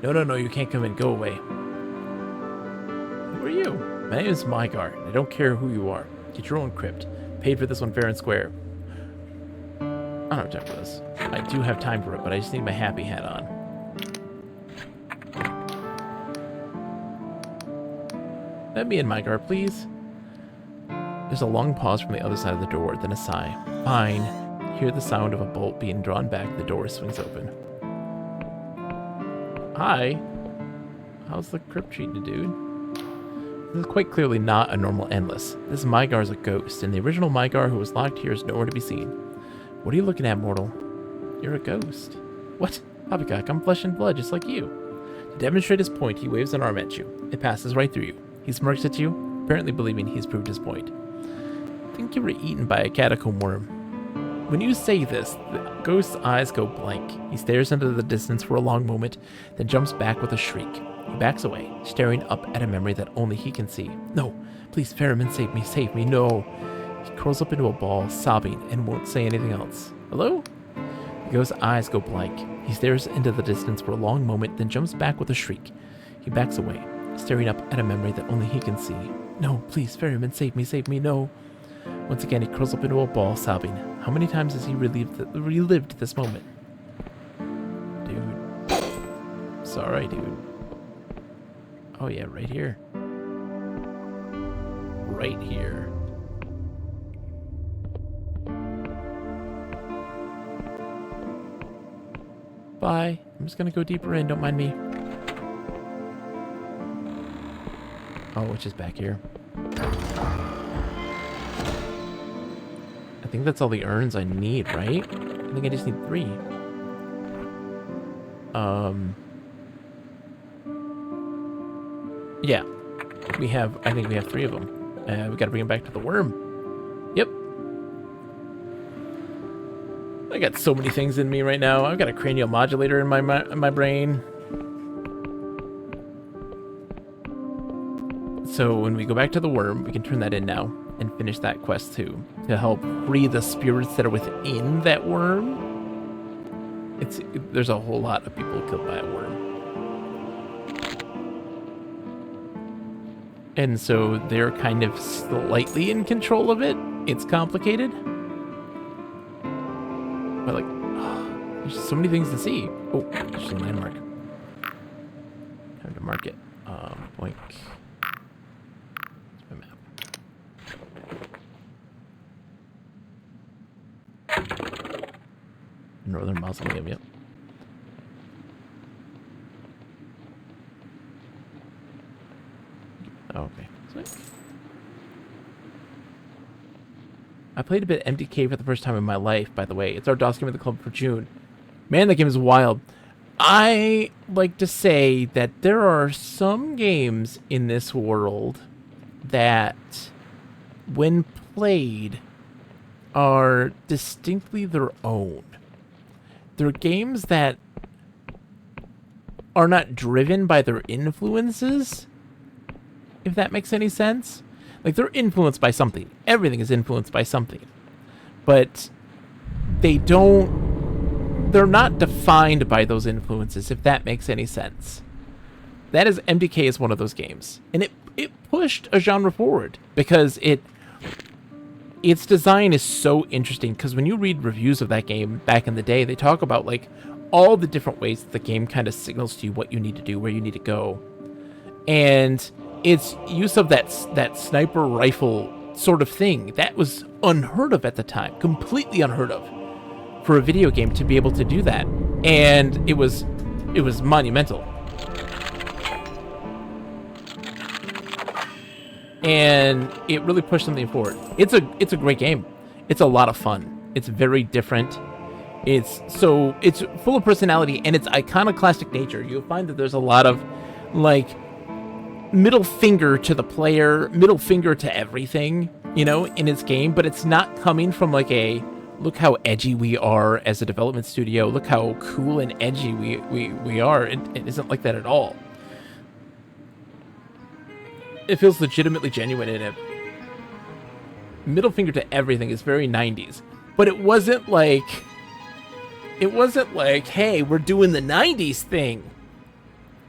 No, you can't come in. Go away. Who are you? My name is Mygar. I don't care who you are. Get your own crypt. Paid for this one fair and square. I don't have time for this. I do have time for it, but I just need my happy hat on. Let me in, Mygar, please. There's a long pause from the other side of the door, then a sigh. Fine. Hear the sound of a bolt being drawn back, the door swings open. Hi. How's the crypt treating you, dude? This is quite clearly not a normal endless. This Mygar's a ghost, and the original Mygar who was locked here is nowhere to be seen. What are you looking at, mortal? You're a ghost. What? Poppycock, I'm flesh and blood, just like you. To demonstrate his point, he waves an arm at you. It passes right through you. He smirks at you, apparently believing he's proved his point. I think you were eaten by a catacomb worm. When you say this, the ghost's eyes go blank. He stares into the distance for a long moment, then jumps back with a shriek. He backs away, staring up at a memory that only he can see. No, please, Ferryman, save me, no. He curls up into a ball, sobbing, and won't say anything else. Hello? The ghost's eyes go blank. He stares into the distance for a long moment, then jumps back with a shriek. He backs away, staring up at a memory that only he can see. No, please, Ferryman, save me, no. Once again, he curls up into a ball, sobbing. How many times has he relived this moment? Dude. Sorry, dude. Oh yeah, right here. Right here. Bye. I'm just gonna go deeper in, don't mind me. Oh, which is back here. I think that's all the urns I need, right? I think I just need 3. Yeah. I think we have 3 of them. We gotta bring them back to the worm. Yep. I got so many things in me right now. I've got a cranial modulator in my brain. So when we go back to the worm, we can turn that in now and finish that quest too, to help free the spirits that are within that worm. There's a whole lot of people killed by a worm. And so they're kind of slightly in control of it. It's complicated. But like, there's so many things to see. Oh, there's a landmark. Time to mark it. Boink. That's my map. Northern Mausoleum, yep. Oh, okay. Sweet. I played a bit of MDK for the first time in my life, by the way. It's our DOS game at the club for June. Man, that game is wild. I like to say that there are some games in this world that, when played, are distinctly their own. They're games that are not driven by their influences, if that makes any sense. Like, they're influenced by something. Everything is influenced by something. But they're not defined by those influences, if that makes any sense. That is, MDK is one of those games. And it pushed a genre forward because its design is so interesting. Because when you read reviews of that game back in the day, they talk about, like, all the different ways that the game kind of signals to you what you need to do, where you need to go. And its use of that sniper rifle sort of thing, that was unheard of at the time. Completely unheard of for a video game to be able to do that. And it was monumental. And it really pushed something forward. It's a great game. It's a lot of fun. It's very different. It's full of personality, and its iconoclastic nature. You'll find that there's a lot of, like, middle finger to the player, middle finger to everything, you know, in its game, but it's not coming from like a, look how edgy we are as a development studio, look how cool and edgy we are. It isn't like that at all. It feels legitimately genuine in it. Middle finger to everything is very 90s, but it wasn't like, hey, we're doing the 90s thing.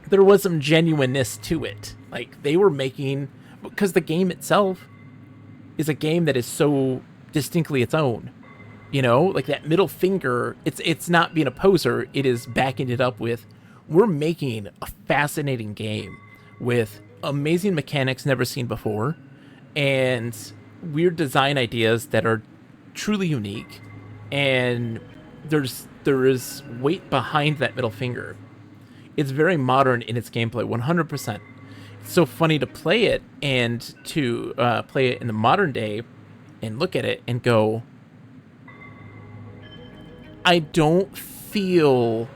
There was some genuineness to it. Like, they were making, because the game itself is a game that is so distinctly its own. You know, like that middle finger, it's not being a poser, it is backing it up with, we're making a fascinating game with amazing mechanics never seen before, and weird design ideas that are truly unique, and there is weight behind that middle finger. It's very modern in its gameplay, 100%. It's so funny to play it, and to play it in the modern day and look at it and go, I don't feel...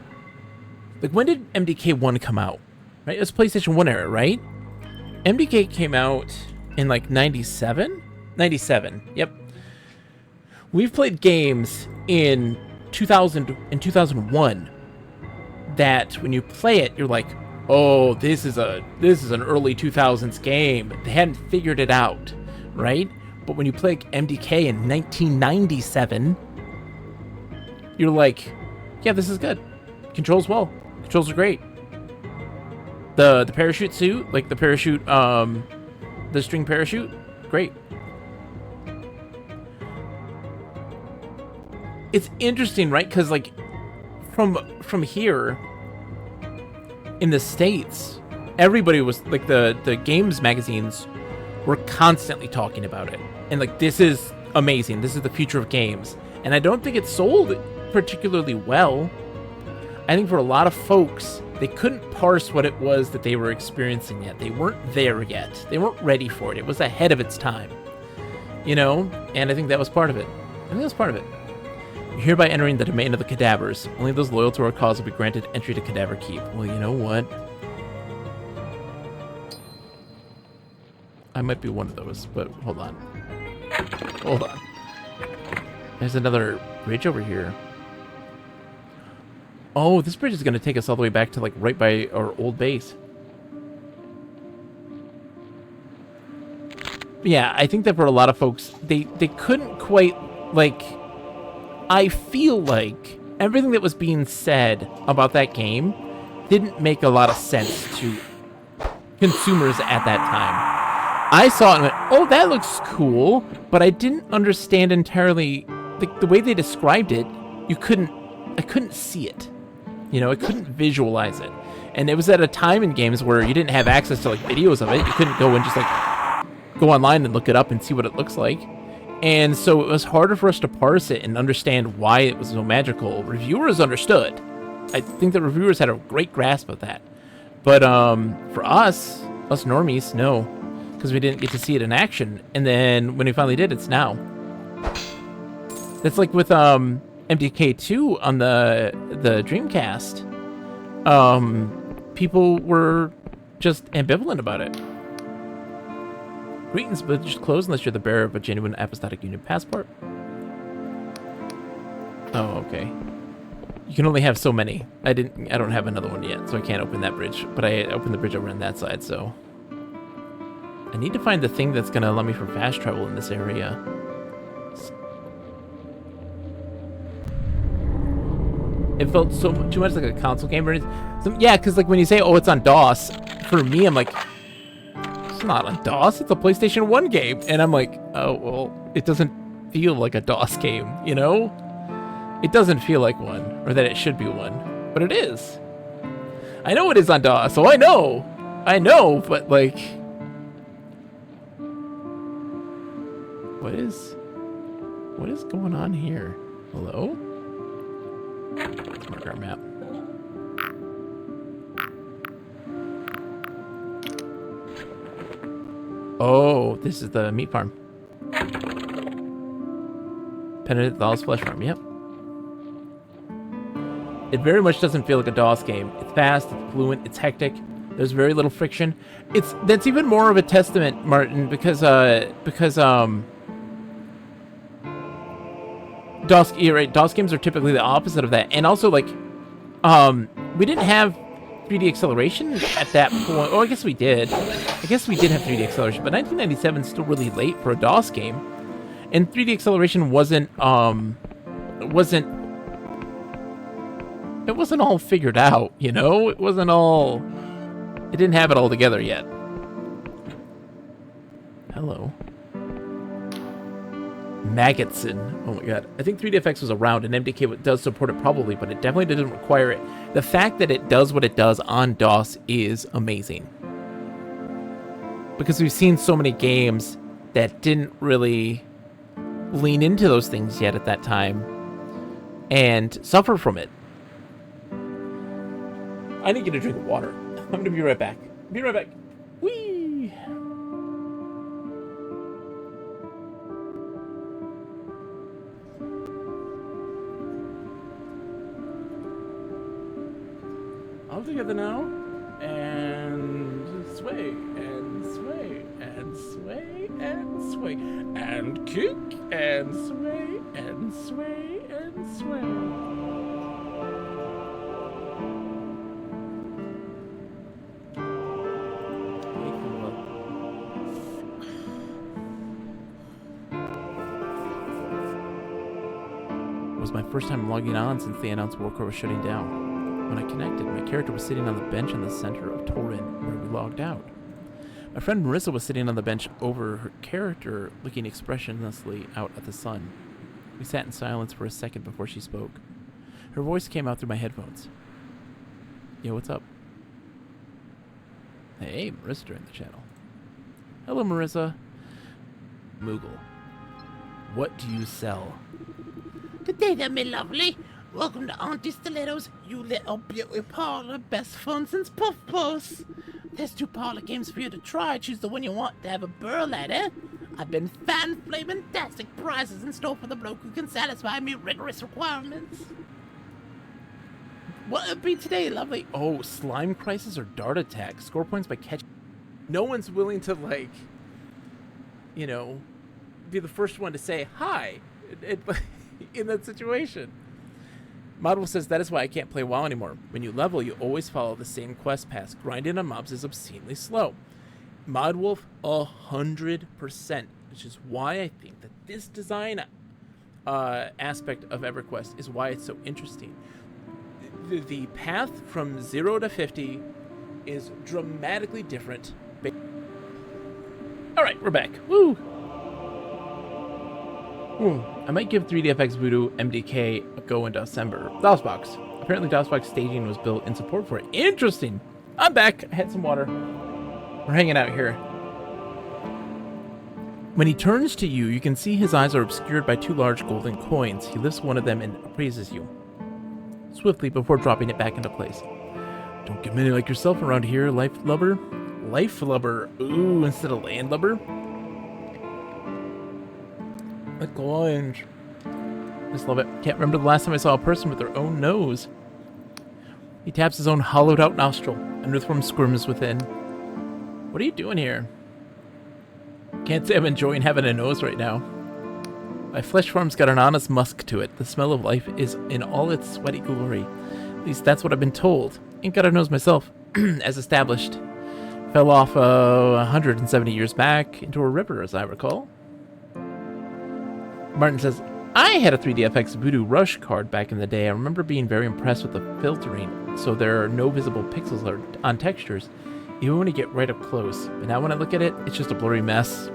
Like, when did MDK 1 come out? Right? It was PlayStation 1 era, right? MDK came out in, like, 97? 97, yep. We've played games in 2000 and 2001 that when you play it, you're like, oh, this is an early 2000s game. They hadn't figured it out, right? But when you play MDK in 1997, you're like, yeah, this is good. Controls well. Controls are great. The parachute suit, like the parachute, the string parachute, great. It's interesting, right? Because, like, from here in the States, everybody was like, the games magazines were constantly talking about it, and like, this is amazing, this is the future of games. And I don't think it sold particularly well. I think for a lot of folks, they couldn't parse what it was that they were experiencing yet. They weren't there yet. They weren't ready for it. It was ahead of its time, you know. And I think that was part of it. You're hereby entering the domain of the cadavers. Only those loyal to our cause will be granted entry to Cadaver Keep. Well, you know what? I might be one of those, but hold on. Hold on. There's another bridge over here. Oh, this bridge is going to take us all the way back to, like, right by our old base. Yeah, I think that for a lot of folks, they couldn't quite, like... I feel like everything that was being said about that game didn't make a lot of sense to consumers at that time. I saw it and went, oh, that looks cool, but I didn't understand entirely the way they described it. I couldn't see it. You know, it couldn't visualize it. And it was at a time in games where you didn't have access to like videos of it. You couldn't go and just like go online and look it up and see what it looks like. And so it was harder for us to parse it and understand why it was so magical. Reviewers understood. I think the reviewers had a great grasp of that. But for us normies, no, because we didn't get to see it in action. And then when we finally did, it's now. That's like with MDK2 on the Dreamcast. People were just ambivalent about it. Greetings, but just close unless you're the bearer of a genuine apostolic union passport. Oh, okay. You can only have so many. I don't have another one yet, so I can't open that bridge. But I opened the bridge over on that side, so I need to find the thing that's gonna allow me for fast travel in this area. It felt too much like a console game. Yeah, because like when you say, "Oh, it's on DOS," for me, I'm like, it's not on DOS. It's a PlayStation 1 game, and I'm like, oh well, it doesn't feel like a DOS game, you know? It doesn't feel like one, or that it should be one, but it is. I know it is on DOS, so I know, but like, what is going on here? Hello? Let's mark our map. Oh, this is the meat farm. Penitent Dolls Flesh Farm, yep. It very much doesn't feel like a DOS game. It's fast, it's fluent, it's hectic. There's very little friction. That's even more of a testament, Martin, because DOS, you're right, DOS games are typically the opposite of that. And also, like, we didn't have 3D acceleration at that point. Oh, I guess we did. I guess we did have 3D acceleration, but 1997 is still really late for a DOS game. And 3D acceleration wasn't all figured out, you know? It didn't have it all together yet. Hello. Maggotson. Oh my god. I think 3DFX was around, and MDK does support it probably, but it definitely didn't require it. The fact that it does what it does on DOS is amazing. Because we've seen so many games that didn't really lean into those things yet at that time and suffer from it. I need to get a drink of water. I'm gonna be right back. Be right back. Whee! All together now, and sway, and sway, and sway, and sway, and kick, and sway, and sway, and sway. It was my first time logging on since they announced Warcore was shutting down. When I connected, my character was sitting on the bench in the center of Torin, where we logged out. My friend Marissa was sitting on the bench over her character, looking expressionlessly out at the sun. We sat in silence for a second before she spoke. Her voice came out through my headphones. Yo, what's up? Hey, Marissa joined the channel. Hello, Marissa. Moogle. What do you sell? Good day there, me lovely. Welcome to Auntie Stilettos, you little beauty parlor. Best fun since Puff Puss. There's 2 parlor games for you to try. Choose the one you want to have a burl at, eh? I've been fan-flaming-tastic prizes in store for the bloke who can satisfy me rigorous requirements. What'll it be today, lovely? Oh, Slime Crisis or Dart Attack. Score points by catching. No one's willing to, like, you know, be the first one to say hi in that situation. Modwolf says, that is why I can't play WoW anymore. When you level, you always follow the same quest paths. Grinding on mobs is obscenely slow. Modwolf, 100%, which is why I think that this design aspect of EverQuest is why it's so interesting. The path from 0 to 50 is dramatically different. All right, we're back. Woo! I might give 3DFX Voodoo MDK a go in December. DOSBox. Apparently, DOSBox staging was built in support for it. Interesting. I'm back. I had some water. We're hanging out here. When he turns to you, you can see his eyes are obscured by 2 large golden coins. He lifts one of them and appraises you swiftly before dropping it back into place. Don't get many like yourself around here, life lubber. Life lubber. Ooh, instead of land lubber. The coins. Just love it. Can't remember the last time I saw a person with their own nose. He taps his own hollowed out nostril, and earthworm squirms within. What are you doing here? Can't say I'm enjoying having a nose right now. My flesh form's got an honest musk to it. The smell of life is in all its sweaty glory. At least that's what I've been told. Ain't got a nose myself, as established. Fell off 170 years back into a river, as I recall. Martin says, I had a 3DFX Voodoo Rush card back in the day. I remember being very impressed with the filtering, so there are no visible pixels on textures, even when you get right up close. But now when I look at it, it's just a blurry mess.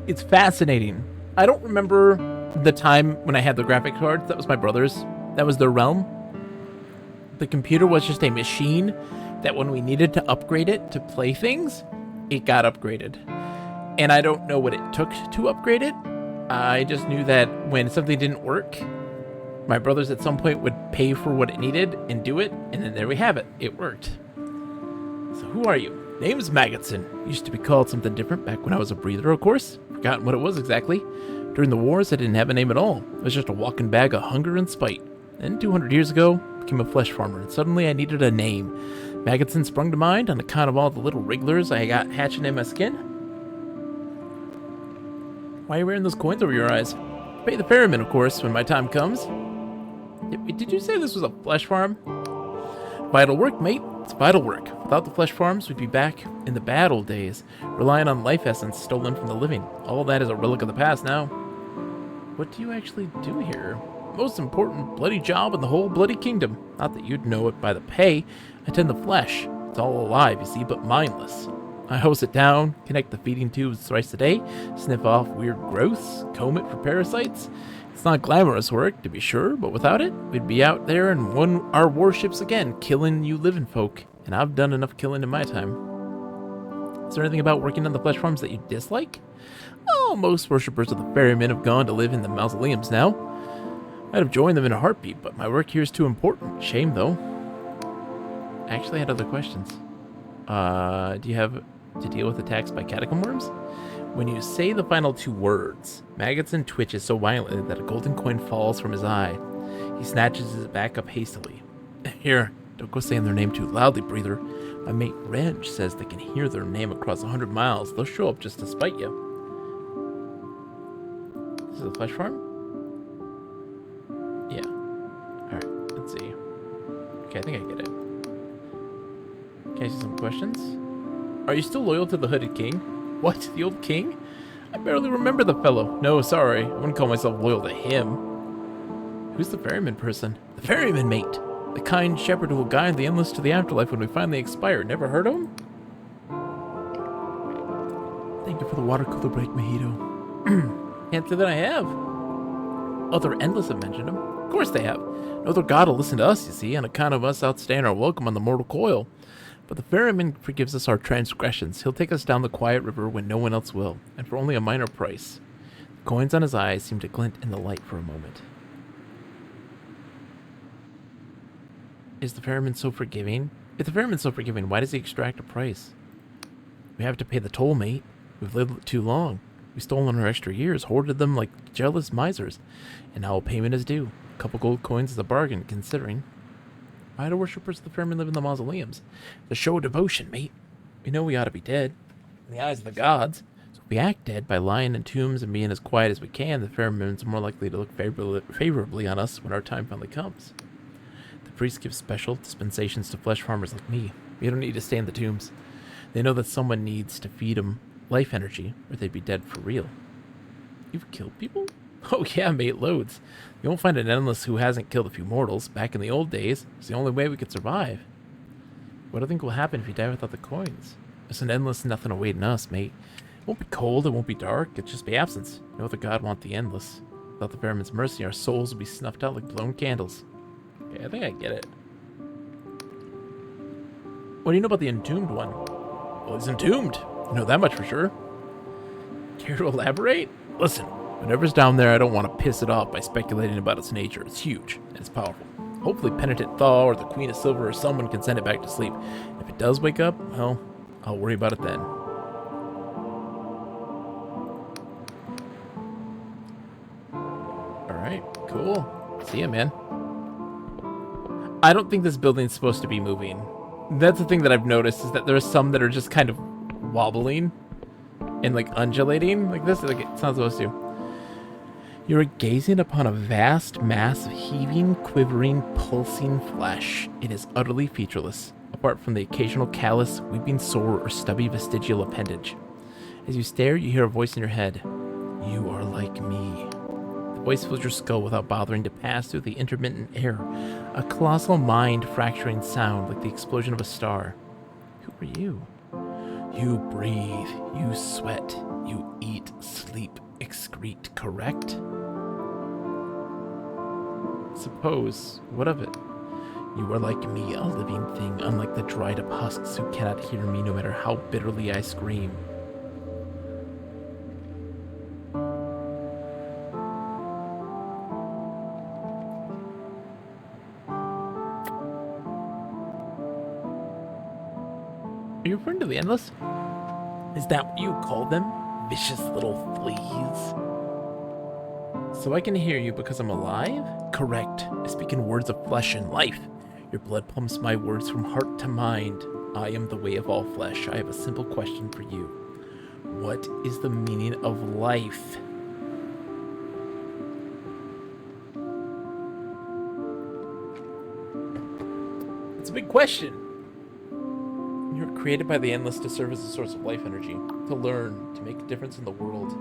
It's fascinating. I don't remember the time when I had the graphic cards. That was my brother's. That was their realm. The computer was just a machine that when we needed to upgrade it to play things, it got upgraded. And I don't know what it took to upgrade it. I just knew that when something didn't work, my brothers at some point would pay for what it needed and do it, and then there we have it. It worked. So who are you? Name's Maggotson. Used to be called something different back when I was a breather, of course. Forgotten what it was exactly. During the wars, I didn't have a name at all. I was just a walking bag of hunger and spite. Then 200 years ago, I became a flesh farmer, and suddenly I needed a name. Maggotson sprung to mind on account of all the little wrigglers I got hatching in my skin. Why are you wearing those coins over your eyes? Pay the ferryman, of course, when my time comes. Did you say this was a flesh farm? Vital work, mate. It's vital work. Without the flesh farms, we'd be back in the bad old days, relying on life essence stolen from the living. All that is a relic of the past now. What do you actually do here? Most important bloody job in the whole bloody kingdom. Not that you'd know it by the pay. I tend the flesh. It's all alive, you see, but mindless. I hose it down, connect the feeding tubes thrice a day, sniff off weird growths, comb it for parasites. It's not glamorous work, to be sure, but without it, we'd be out there and won our warships again, killing you living folk. And I've done enough killing in my time. Is there anything about working on the flesh farms that you dislike? Oh, most worshippers of the ferrymen have gone to live in the mausoleums now. I'd have joined them in a heartbeat, but my work here is too important. Shame, though. I actually had other questions. Do you have to deal with attacks by catacomb worms? When you say the final 2 words, Maggotson twitches so violently that a golden coin falls from his eye. He snatches it back up hastily. Here, don't go saying their name too loudly, breather. My mate Reg says they can hear their name across 100 miles. They'll show up just to spite you. This is a flesh farm? Yeah. Alright, let's see. Okay, I think I get it. Can I see some questions? Are you still loyal to the Hooded King? What? The old king? I barely remember the fellow. No, sorry. I wouldn't call myself loyal to him. Who's the ferryman person? The ferryman, mate. The kind shepherd who will guide the endless to the afterlife when we finally expire. Never heard of him? Thank you for the water cooler break, Mojito. Can't say that I have. Other endless have mentioned him. Of course they have. No other god will listen to us, you see, on account of us outstaying our welcome on the mortal coil. But the ferryman forgives us our transgressions. He'll take us down the quiet river when no one else will, and for only a minor price. The coins on his eyes seem to glint in the light for a moment. Is the ferryman so forgiving? If the ferryman's so forgiving, why does he extract a price? We have to pay the toll, mate. We've lived too long. We've stolen our extra years, hoarded them like jealous misers, and now payment is due. A couple gold coins is a bargain, considering. Why do worshippers of the ferryman live in the mausoleums? It's a show of devotion, mate. We know we ought to be dead, in the eyes of the gods. So if we act dead by lying in tombs and being as quiet as we can, the ferryman's more likely to look favorably on us when our time finally comes. The priests give special dispensations to flesh farmers like me. We don't need to stay in the tombs. They know that someone needs to feed them life energy, or they'd be dead for real. You've killed people? Oh yeah, mate, loads. You won't find an endless who hasn't killed a few mortals. Back in the old days, it's the only way we could survive. What do you think will happen if you die without the coins? There's an endless nothing awaiting us, mate. It won't be cold, it won't be dark, it'll just be absence. No other god want the endless. Without the Ferryman's mercy, our souls will be snuffed out like blown candles. Okay, I think I get it. What do you know about the entombed one? Well, he's entombed. You know that much for sure. Care to elaborate? Listen, whatever's down there, I don't want to piss it off by speculating about its nature. It's huge, and it's powerful. Hopefully Penitent Thaw or the Queen of Silver or someone can send it back to sleep. If it does wake up, well, I'll worry about it then. Alright, cool. See ya, man. I don't think this building's supposed to be moving. That's the thing that I've noticed, is that there are some that are just kind of wobbling and like undulating like this. Like it's not supposed to. You are gazing upon a vast mass of heaving, quivering, pulsing flesh. It is utterly featureless, apart from the occasional callous, weeping sore, or stubby vestigial appendage. As you stare, you hear a voice in your head. You are like me. The voice fills your skull without bothering to pass through the intermittent air. A colossal mind-fracturing sound like the explosion of a star. Who are you? You breathe, you sweat, you eat, sleep, excrete, correct? Suppose, what of it? You are like me, a living thing, unlike the dried-up husks who cannot hear me no matter how bitterly I scream. Are you referring to the Endless? Is that what you call them? Vicious little fleas? So I can hear you because I'm alive? Correct. I speak in words of flesh and life. Your blood pumps my words from heart to mind. I am the way of all flesh. I have a simple question for you. What is the meaning of life? It's a big question. You were created by the Endless to serve as a source of life energy, to learn, to make a difference in the world,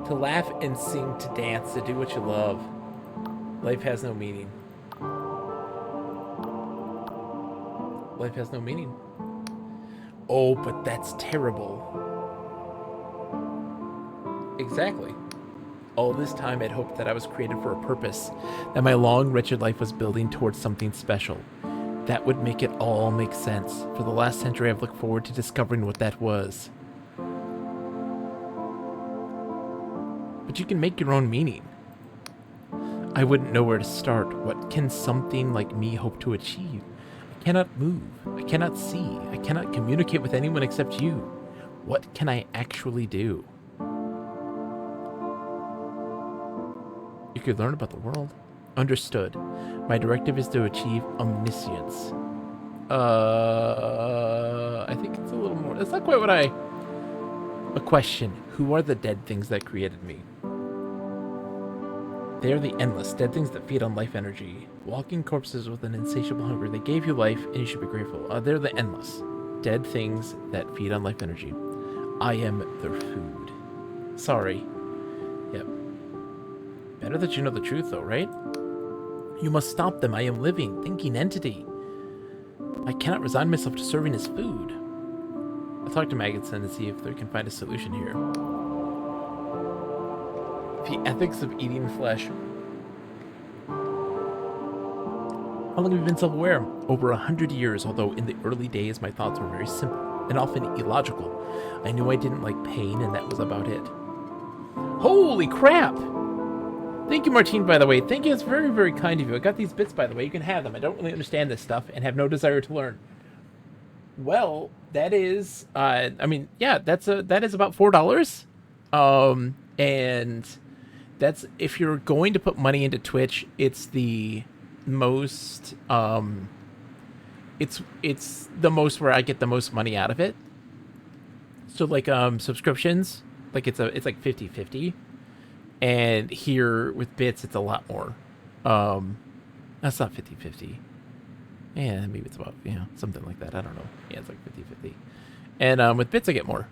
to laugh and sing, to dance, to do what you love. Life has no meaning. Life has no meaning. Oh, but that's terrible. Exactly. All this time I'd hoped that I was created for a purpose, that my long, wretched life was building towards something special. That would make it all make sense. For the last century, I've looked forward to discovering what that was. But you can make your own meaning. I wouldn't know where to start. What can something like me hope to achieve? I cannot move. I cannot see. I cannot communicate with anyone except you. What can I actually do? You could learn about the world. Understood. My directive is to achieve omniscience. I think it's a little more. That's not quite what I... A question. Who are the dead things that created me? They are the Endless, dead things that feed on life energy. Walking corpses with an insatiable hunger. They gave you life, and you should be grateful. They're the Endless, dead things that feed on life energy. I am their food. Sorry. Yep. Better that you know the truth, though, right? You must stop them. I am living, thinking entity. I cannot resign myself to serving as food. I'll talk to Maggottson and see if they can find a solution here. The ethics of eating flesh. How long have you been self-aware? Over 100 years, although in the early days my thoughts were very simple and often illogical. I knew I didn't like pain, and that was about it. Holy crap! Thank you, Martine, by the way. Thank you. It's very, very kind of you. I got these bits, by the way. You can have them. I don't really understand this stuff and have no desire to learn. Well, that is... I mean, yeah, that is about $4. And that's... If you're going to put money into Twitch, it's the most... It's the most where I get the most money out of it. So, like, subscriptions, like, it's like 50-50. And here with bits, it's a lot more. That's not 50-50. Yeah, maybe it's about, something like that. I don't know. Yeah, it's like 50-50. And with bits, I get more.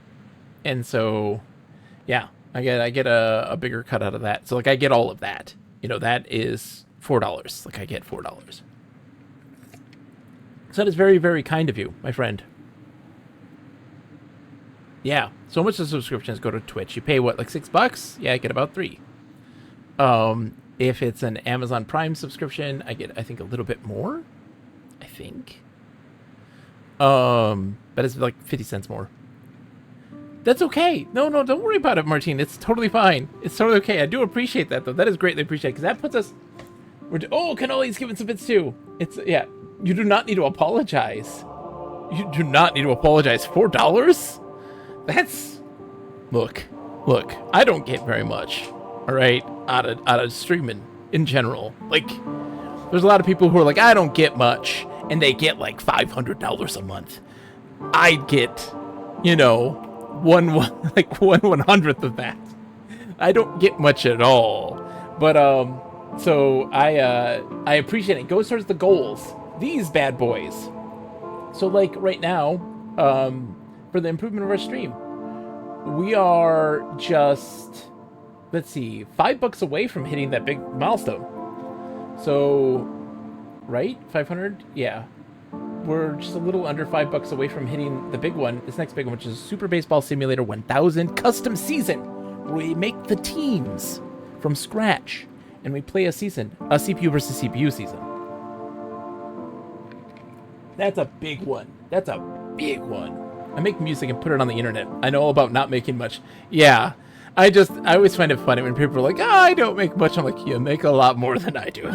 And so, yeah, I get a bigger cut out of that. So, like, I get all of that. That is $4. Like, I get $4. So that is very, very kind of you, my friend. Yeah, so much of subscriptions go to Twitch. You pay what, like $6? Yeah, I get about $3. If it's an Amazon Prime subscription, I get, I think, a little bit more. I think. But it's like 50 cents more. That's okay. No, don't worry about it, Martine. It's totally fine. It's totally okay. I do appreciate that, though. That is greatly appreciated, because that puts us... oh, Canoli's giving some bits, too. Yeah, you do not need to apologize. You do not need to apologize. $4? That's... Look, I don't get very much, all right, out of streaming in general. Like, there's a lot of people who are like, I don't get much, and they get like $500 a month. I get, you know, one 1/100th of that. I don't get much at all. But so I appreciate it. It goes towards the goals. These bad boys. So like right now, for the improvement of our stream, we are just, let's see, $5 away from hitting that big milestone. So, right? 500? Yeah. We're just a little under $5 away from hitting the big one, this next big one, which is Super Baseball Simulator 1000 Custom Season, where we make the teams from scratch, and we play a season, a CPU versus CPU season. That's a big one. That's a big one. I make music and put it on the internet. I know all about not making much. Yeah. I always find it funny when people are like, oh, I don't make much. I'm like, you make a lot more than I do.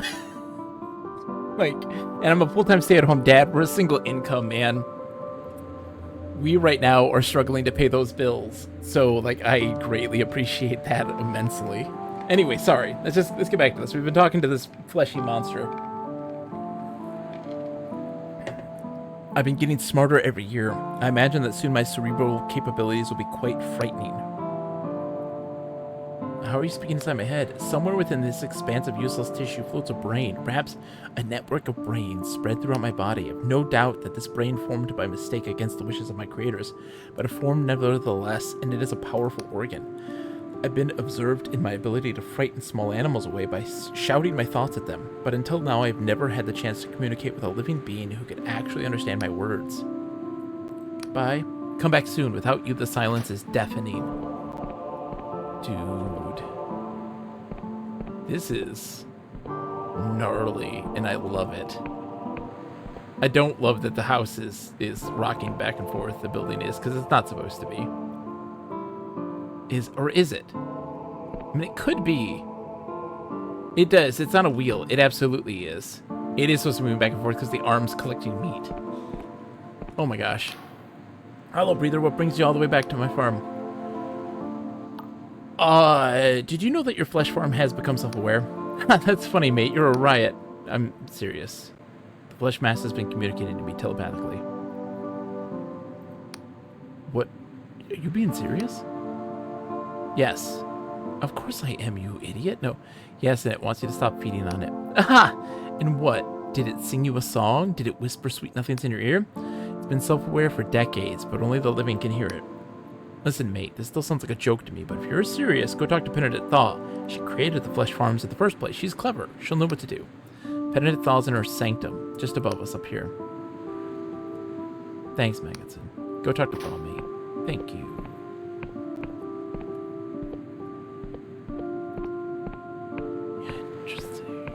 Like, and I'm a full-time stay-at-home dad. We're a single income, man. We right now are struggling to pay those bills. So, like, I greatly appreciate that immensely. Anyway, sorry. Let's get back to this. We've been talking to this fleshy monster. I've been getting smarter every year. I imagine that soon my cerebral capabilities will be quite frightening. How are you speaking inside my head? Somewhere within this expanse of useless tissue floats a brain, perhaps a network of brains spread throughout my body. I've no doubt that this brain formed by mistake against the wishes of my creators, but it formed nevertheless, and it is a powerful organ. I've been observed in my ability to frighten small animals away by shouting my thoughts at them, but until now I've never had the chance to communicate with a living being who could actually understand my words. Bye. Come back soon. Without you, the silence is deafening. Dude. This is gnarly, and I love it. I don't love that the house is rocking back and forth, the building is, because it's not supposed to be. Or is it? I mean, it could be. It does. It's on a wheel. It absolutely is. It is supposed to be moving back and forth because the arm's collecting meat. Oh my gosh. Hello, breather. What brings you all the way back to my farm? Did you know that your flesh farm has become self-aware? That's funny, mate. You're a riot. I'm serious. The flesh mass has been communicating to me telepathically. What? Are you being serious? Yes. Of course I am, you idiot. No. Yes, and it wants you to stop feeding on it. Aha! And what? Did it sing you a song? Did it whisper sweet nothings in your ear? It's been self-aware for decades, but only the living can hear it. Listen, mate, this still sounds like a joke to me, but if you're serious, go talk to Penitent Thaw. She created the flesh farms in the first place. She's clever. She'll know what to do. Penitent Thaw's in her sanctum, just above us up here. Thanks, Maggotsson. Go talk to Thaw, mate. Thank you. Interesting.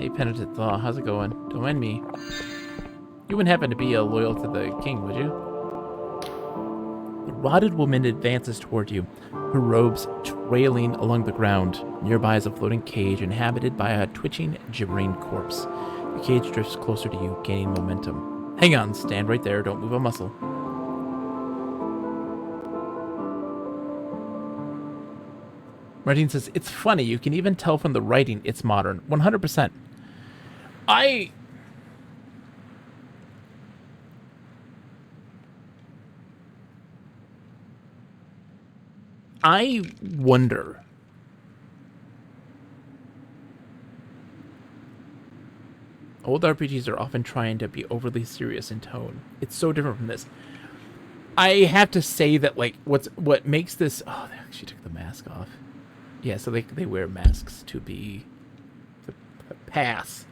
Hey, Penitent Thaw, how's it going? Don't mind me. You wouldn't happen to be loyal to the king, would you? The rotted woman advances toward you, her robes trailing along the ground. Nearby is a floating cage inhabited by a twitching, gibbering corpse. The cage drifts closer to you, gaining momentum. Hang on, stand right there, don't move a muscle. Martine says, it's funny, you can even tell from the writing it's modern. 100%. I wonder. Old RPGs are often trying to be overly serious in tone. It's so different from this. I have to say that, like, what makes this... Oh, they actually took the mask off. Yeah, so they wear masks to pass.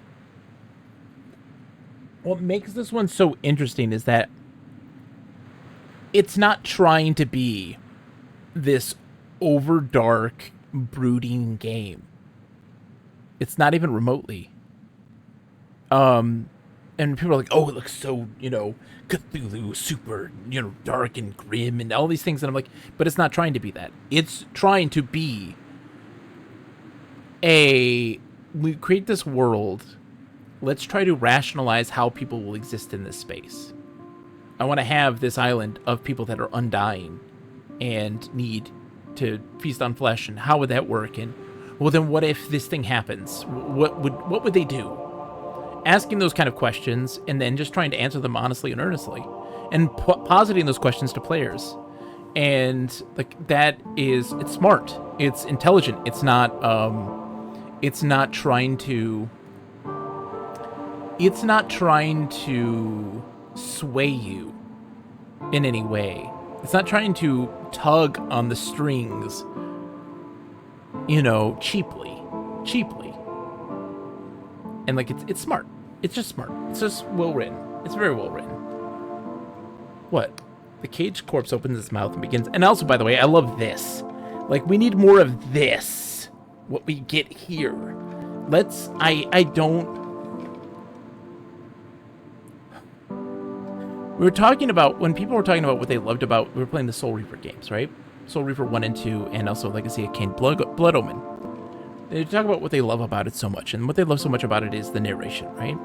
What makes this one so interesting is that it's not trying to be this overdark, brooding game. It's not even remotely. And people are like, oh, it looks so, Cthulhu, super, dark and grim and all these things. And I'm like, but it's not trying to be that. It's trying to be we create this world. Let's try to rationalize how people will exist in this space. I want to have this island of people that are undying and need to feast on flesh. And how would that work? And well, then what if this thing happens? What would they do? Asking those kind of questions and then just trying to answer them honestly and earnestly, and positing those questions to players. And like it's smart, it's intelligent, it's not trying to sway you in any way. It's not trying to tug on the strings, cheaply. And like it's smart. It's just smart. It's just well written. It's very well written. What? The caged corpse opens its mouth and begins. And also, by the way, I love this. Like, we need more of this. What we get here. I don't. We were talking about, when people were talking about what they loved about, we were playing the Soul Reaper games, right? Soul Reaper 1 and 2, and also Legacy of Kain, Blood Omen. They talk about what they love about it so much, and what they love so much about it is the narration, right?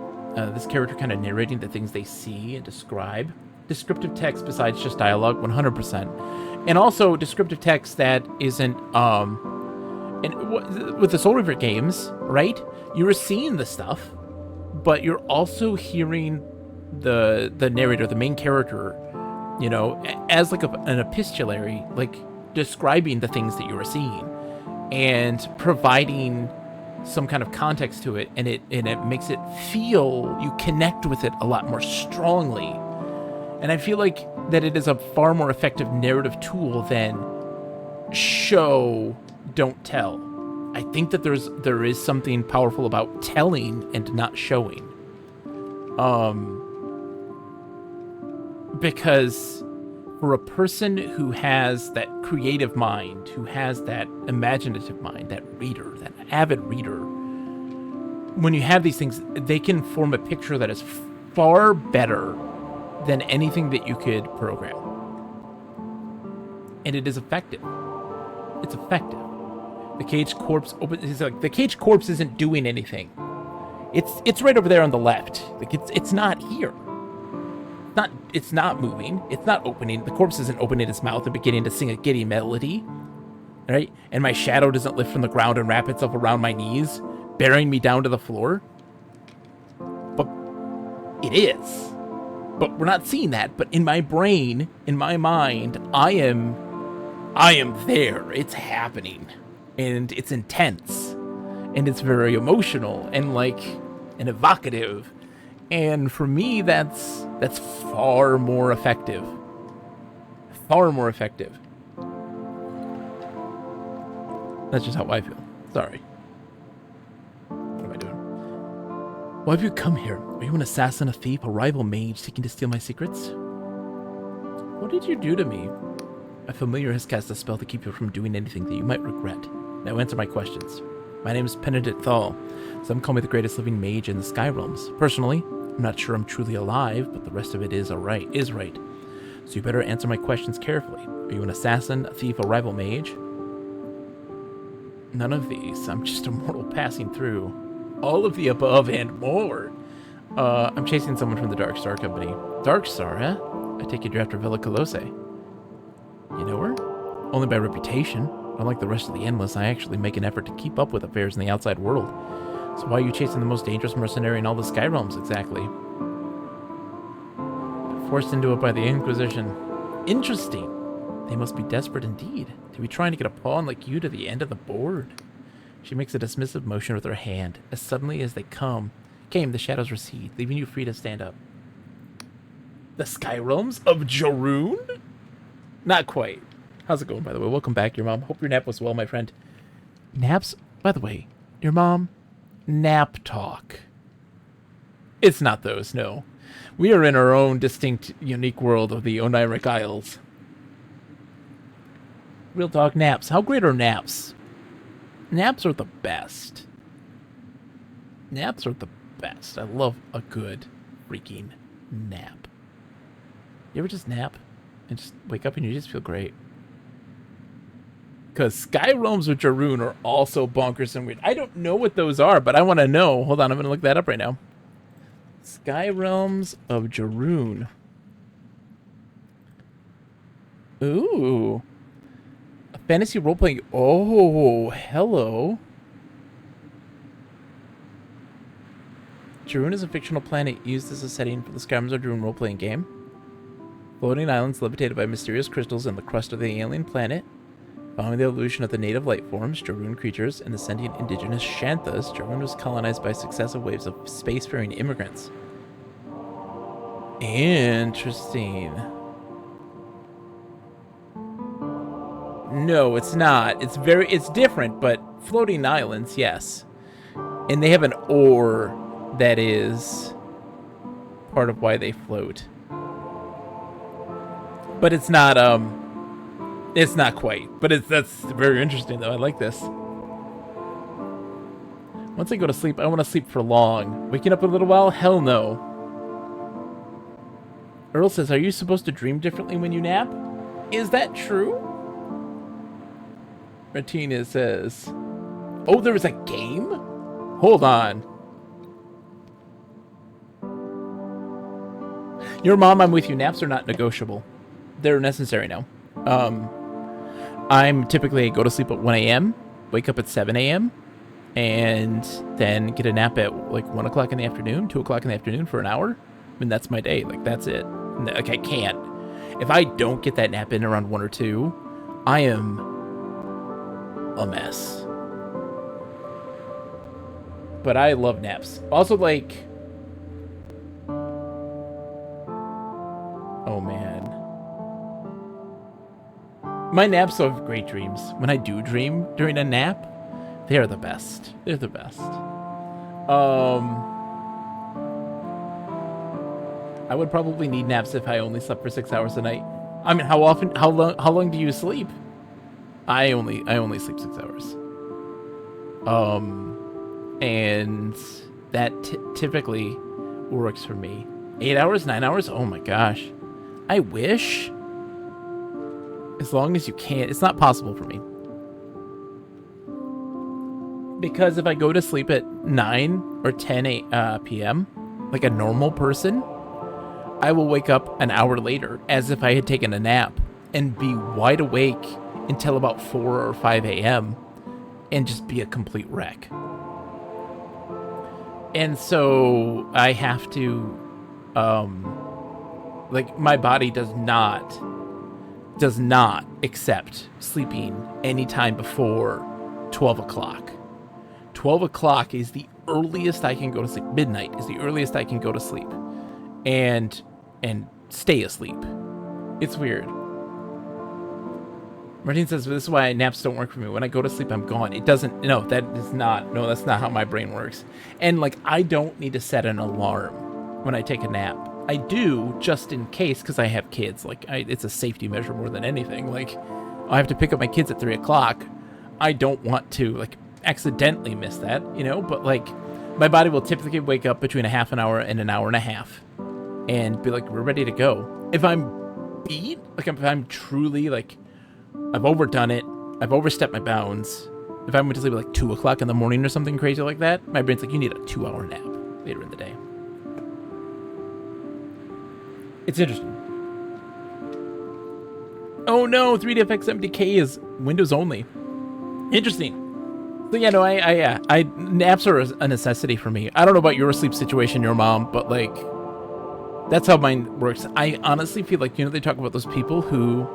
This character kind of narrating the things they see and describe. Descriptive text besides just dialogue, 100%. And also descriptive text that isn't, with the Soul Reaper games, right? You were seeing the stuff, but you're also hearing the narrator, the main character, as like an epistolary, like describing the things that you were seeing. And providing some kind of context to it, and it makes it feel, you connect with it a lot more strongly. And I feel like that it is a far more effective narrative tool than show, don't tell. I think that there is something powerful about telling and not showing. Because for a person who has that creative mind, who has that imaginative mind, that reader, that avid reader, when you have these things, they can form a picture that is far better than anything that you could program. And it is effective. It's effective. The caged corpse the caged corpse isn't doing anything. It's right over there on the left. Like it's not here. It's not moving. It's not opening. The corpse isn't opening its mouth and beginning to sing a giddy melody, right? And my shadow doesn't lift from the ground and wrap itself around my knees, bearing me down to the floor. But it is. But we're not seeing that. But in my brain, in my mind, I am there. It's happening, and it's intense, and it's very emotional and and evocative. And for me, that's far more effective. Far more effective. That's just how I feel. Sorry. What am I doing? Why have you come here? Are you an assassin, a thief, a rival mage seeking to steal my secrets? What did you do to me? A familiar has cast a spell to keep you from doing anything that you might regret. Now answer my questions. My name is Penitent Thal. Some call me the greatest living mage in the Sky Realms. Personally, I'm not sure I'm truly alive, but the rest of it is right. So you better answer my questions carefully. Are you an assassin, a thief, a rival mage? None of these. I'm just a mortal passing through. All of the above and more. I'm chasing someone from the Dark Star Company. Dark Star, huh? I take it you're after Villa Colossae. You know her? Only by reputation. Unlike the rest of the Endless, I actually make an effort to keep up with affairs in the outside world. So why are you chasing the most dangerous mercenary in all the Sky Realms, exactly? Forced into it by the Inquisition. Interesting. They must be desperate indeed, to be trying to get a pawn like you to the end of the board. She makes a dismissive motion with her hand. As suddenly as they came, the shadows recede, leaving you free to stand up. The Sky Realms of Jaroon? Not quite. How's it going, by the way? Welcome back, your mom. Hope your nap was well, my friend. Naps? By the way, your mom? Nap talk. It's not those, no. We are in our own distinct, unique world of the Oniric Isles. Real talk, naps. How great are naps? Naps are the best. Naps are the best. I love a good freaking nap. You ever just nap and just wake up and you just feel great? Because Sky Realms of Jaroon are also bonkers and weird. I don't know what those are, but I want to know. Hold on, I'm going to look that up right now. Sky Realms of Jaroon. Ooh. A fantasy role-playing... Oh, hello. Jaroon is a fictional planet used as a setting for the Sky Realms of Jaroon role-playing game. Floating islands levitated by mysterious crystals in the crust of the alien planet. Following the evolution of the native life forms, Jaroon creatures, and the sentient indigenous Shanthas, Jaroon was colonized by successive waves of spacefaring immigrants. Interesting. No, it's not. It's different, but floating islands, yes. And they have an ore that is part of why they float. But it's not quite. But that's very interesting though. I like this. Once I go to sleep, I want to sleep for long. Waking up a little while? Hell no. Earl says, are you supposed to dream differently when you nap? Is that true? Martinez says, oh, there was a game? Hold on. Your mom, I'm with you. Naps are not negotiable. They're necessary now. I'm typically go to sleep at 1 a.m., wake up at 7 a.m., and then get a nap at like 1 o'clock in the afternoon, 2 o'clock in the afternoon for an hour. I mean, that's my day. Like, that's it. Like, I can't. If I don't get that nap in around 1 or 2, I am a mess. But I love naps. Also, like... Oh, man. My naps have great dreams. When I do dream during a nap, they are the best. They're the best. I would probably need naps if I only slept for 6 hours a night. I mean, how long do you sleep? I only sleep 6 hours. And that typically works for me. 8 hours, 9 hours? Oh my gosh. I wish. As long as you can. It's not possible for me. Because if I go to sleep at 9 or 10 p.m., like a normal person, I will wake up an hour later as if I had taken a nap and be wide awake until about 4 or 5 a.m. and just be a complete wreck. And so I have to, like, my body does not accept sleeping anytime before 12 o'clock. 12 o'clock is the earliest I can go to sleep. Midnight is the earliest I can go to sleep and stay asleep. It's weird. Martin says, this is why naps don't work for me. When I go to sleep, I'm gone. It doesn't, that's not how my brain works. And like, I don't need to set an alarm when I take a nap. I do just in case, because I have kids. Like, it's a safety measure more than anything. Like, I have to pick up my kids at 3 o'clock. I don't want to, like, accidentally miss that, but like, my body will typically wake up between a half an hour and an hour and a half and be like, we're ready to go. If I'm beat, like, if I'm truly, like, I've overdone it, I've overstepped my bounds, if I went to sleep at like 2 o'clock in the morning or something crazy like that, my brain's like, you need a 2-hour nap later in the day. It's interesting. Oh no, 3DFX MDK is Windows only. Interesting. So yeah, no, I naps are a necessity for me. I don't know about your sleep situation, your mom, but like, that's how mine works. I honestly feel like, they talk about those people who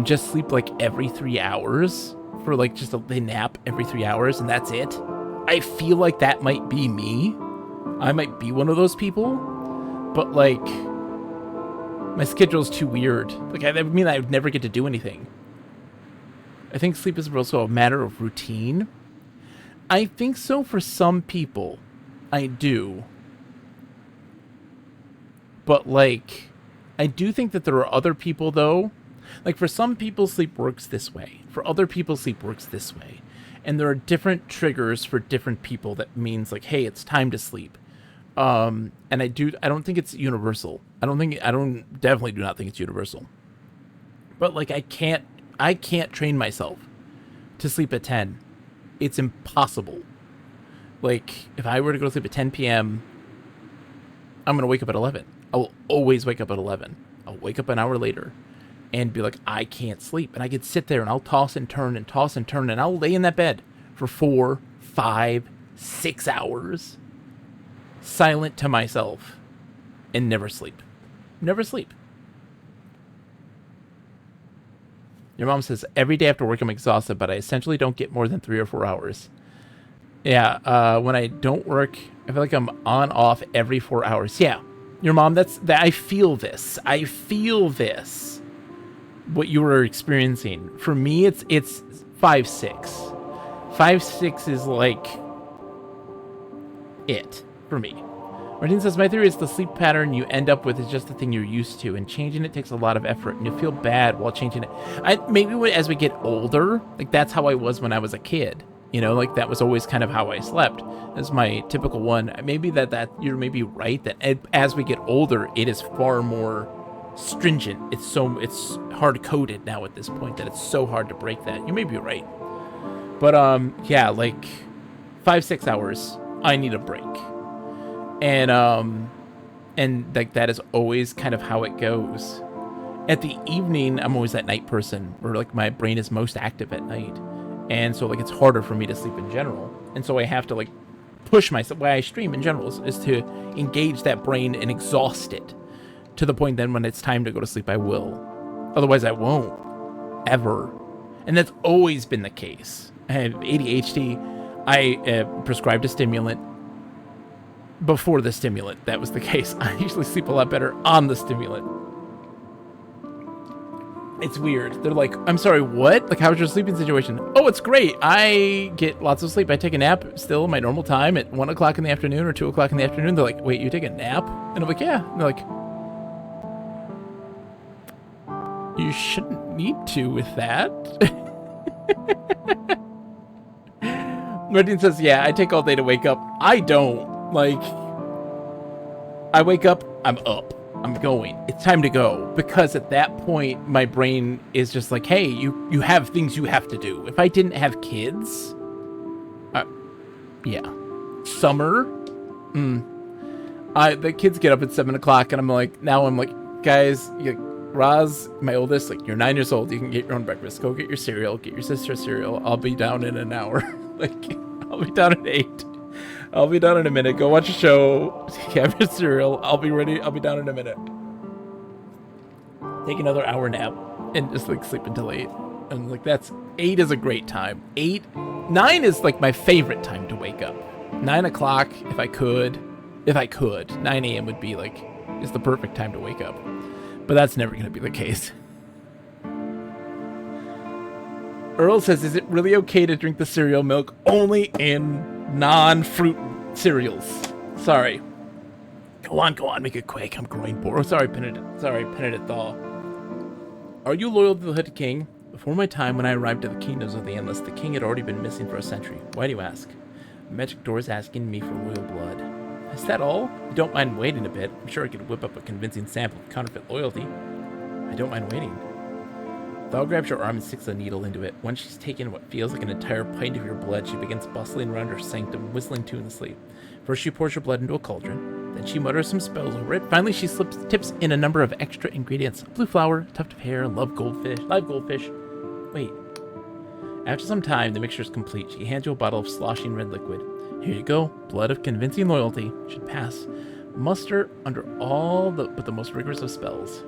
just sleep like every 3 hours for like they nap every 3 hours and that's it. I feel like that might be me. I might be one of those people, but like, my schedule's too weird. Like, I mean, I would never get to do anything. I think sleep is also a matter of routine. I think so for some people. I do. But, like, I do think that there are other people, though, Like, for some people, sleep works this way. For other people, sleep works this way. And there are different triggers for different people that means, like, hey, it's time to sleep. And I don't think it's universal. Definitely do not think it's universal. But, like, I can't train myself to sleep at 10. It's impossible. Like, if I were to go to sleep at 10 p.m., I'm going to wake up at 11. I will always wake up at 11. I'll wake up an hour later and be like, I can't sleep. And I could sit there and I'll toss and turn, and I'll lay in that bed for 4, 5, 6 hours, silent to myself, and never sleep. Never sleep. Your mom says, every day after work I'm exhausted, but I essentially don't get more than 3 or 4 hours. Yeah, when I don't work, I feel like I'm on off every 4 hours. Yeah, your mom, I feel this. What you were experiencing. For me, it's 5, 6. 5, 6 is like it for me. Martin says, my theory is the sleep pattern you end up with is just the thing you're used to, and changing it takes a lot of effort, and you feel bad while changing it. Maybe as we get older, like that's how I was when I was a kid. You know, like that was always kind of how I slept. That's my typical one. Maybe that you're maybe right that as we get older, it is far more stringent. It's hard coded now at this point that it's so hard to break that. You may be right, but yeah, like 5, 6 hours, I need a break, and like that is always kind of how it goes. At the evening, I'm always that night person, where like my brain is most active at night. And so, like, it's harder for me to sleep in general. And so I have to, like, push myself. Why I stream in general is to engage that brain and exhaust it to the point then when it's time to go to sleep, I will. Otherwise, I won't. Ever. And that's always been the case. I have ADHD. I prescribed a stimulant. Before the stimulant, that was the case. I usually sleep a lot better on the stimulant. It's weird. They're like, I'm sorry, what? Like, how's your sleeping situation? Oh, it's great. I get lots of sleep. I take a nap still my normal time at 1 o'clock in the afternoon or 2 o'clock in the afternoon. They're like, wait, you take a nap? And I'm like, yeah. And they're like, you shouldn't need to with that. Martin says, yeah, I take all day to wake up. I don't. Like, I wake up, I'm up. I'm going. It's time to go. Because at that point, my brain is just like, hey, you have things you have to do. If I didn't have kids, yeah. Summer, the kids get up at 7 o'clock, and I'm like, guys, Roz, my oldest, like, you're 9 years old. You can get your own breakfast. Go get your cereal. Get your sister cereal. I'll be down in an hour. Like, I'll be down at 8. I'll be down in a minute. Go watch a show. Have your cereal. I'll be ready. I'll be down in a minute. Take another hour nap and just like sleep until 8. And like 8 is a great time. 9 is like my favorite time to wake up. 9 o'clock, if I could. 9 a.m. would be like, is the perfect time to wake up. But that's never going to be the case. Earl says, is it really okay to drink the cereal milk only in non-fruit cereals? Sorry. Go on, make it quick. I'm growing bored. Oh, sorry, Penitent Thaw. Are you loyal to the Hood King? Before my time, when I arrived at the Kingdoms of the Endless, the king had already been missing for a century. Why do you ask? Magic Door's asking me for loyal blood. Is that all? You don't mind waiting a bit. I'm sure I could whip up a convincing sample of counterfeit loyalty. I don't mind waiting. Thal grabs your arm and sticks a needle into it. Once she's taken what feels like an entire pint of your blood, she begins bustling around her sanctum, whistling tunelessly. First she pours your blood into a cauldron, then she mutters some spells over it. Finally she tips in a number of extra ingredients. Blue flower, tuft of hair, live goldfish. Wait. After some time, the mixture is complete. She hands you a bottle of sloshing red liquid. Here you go. Blood of convincing loyalty. Should pass muster under all but the most rigorous of spells.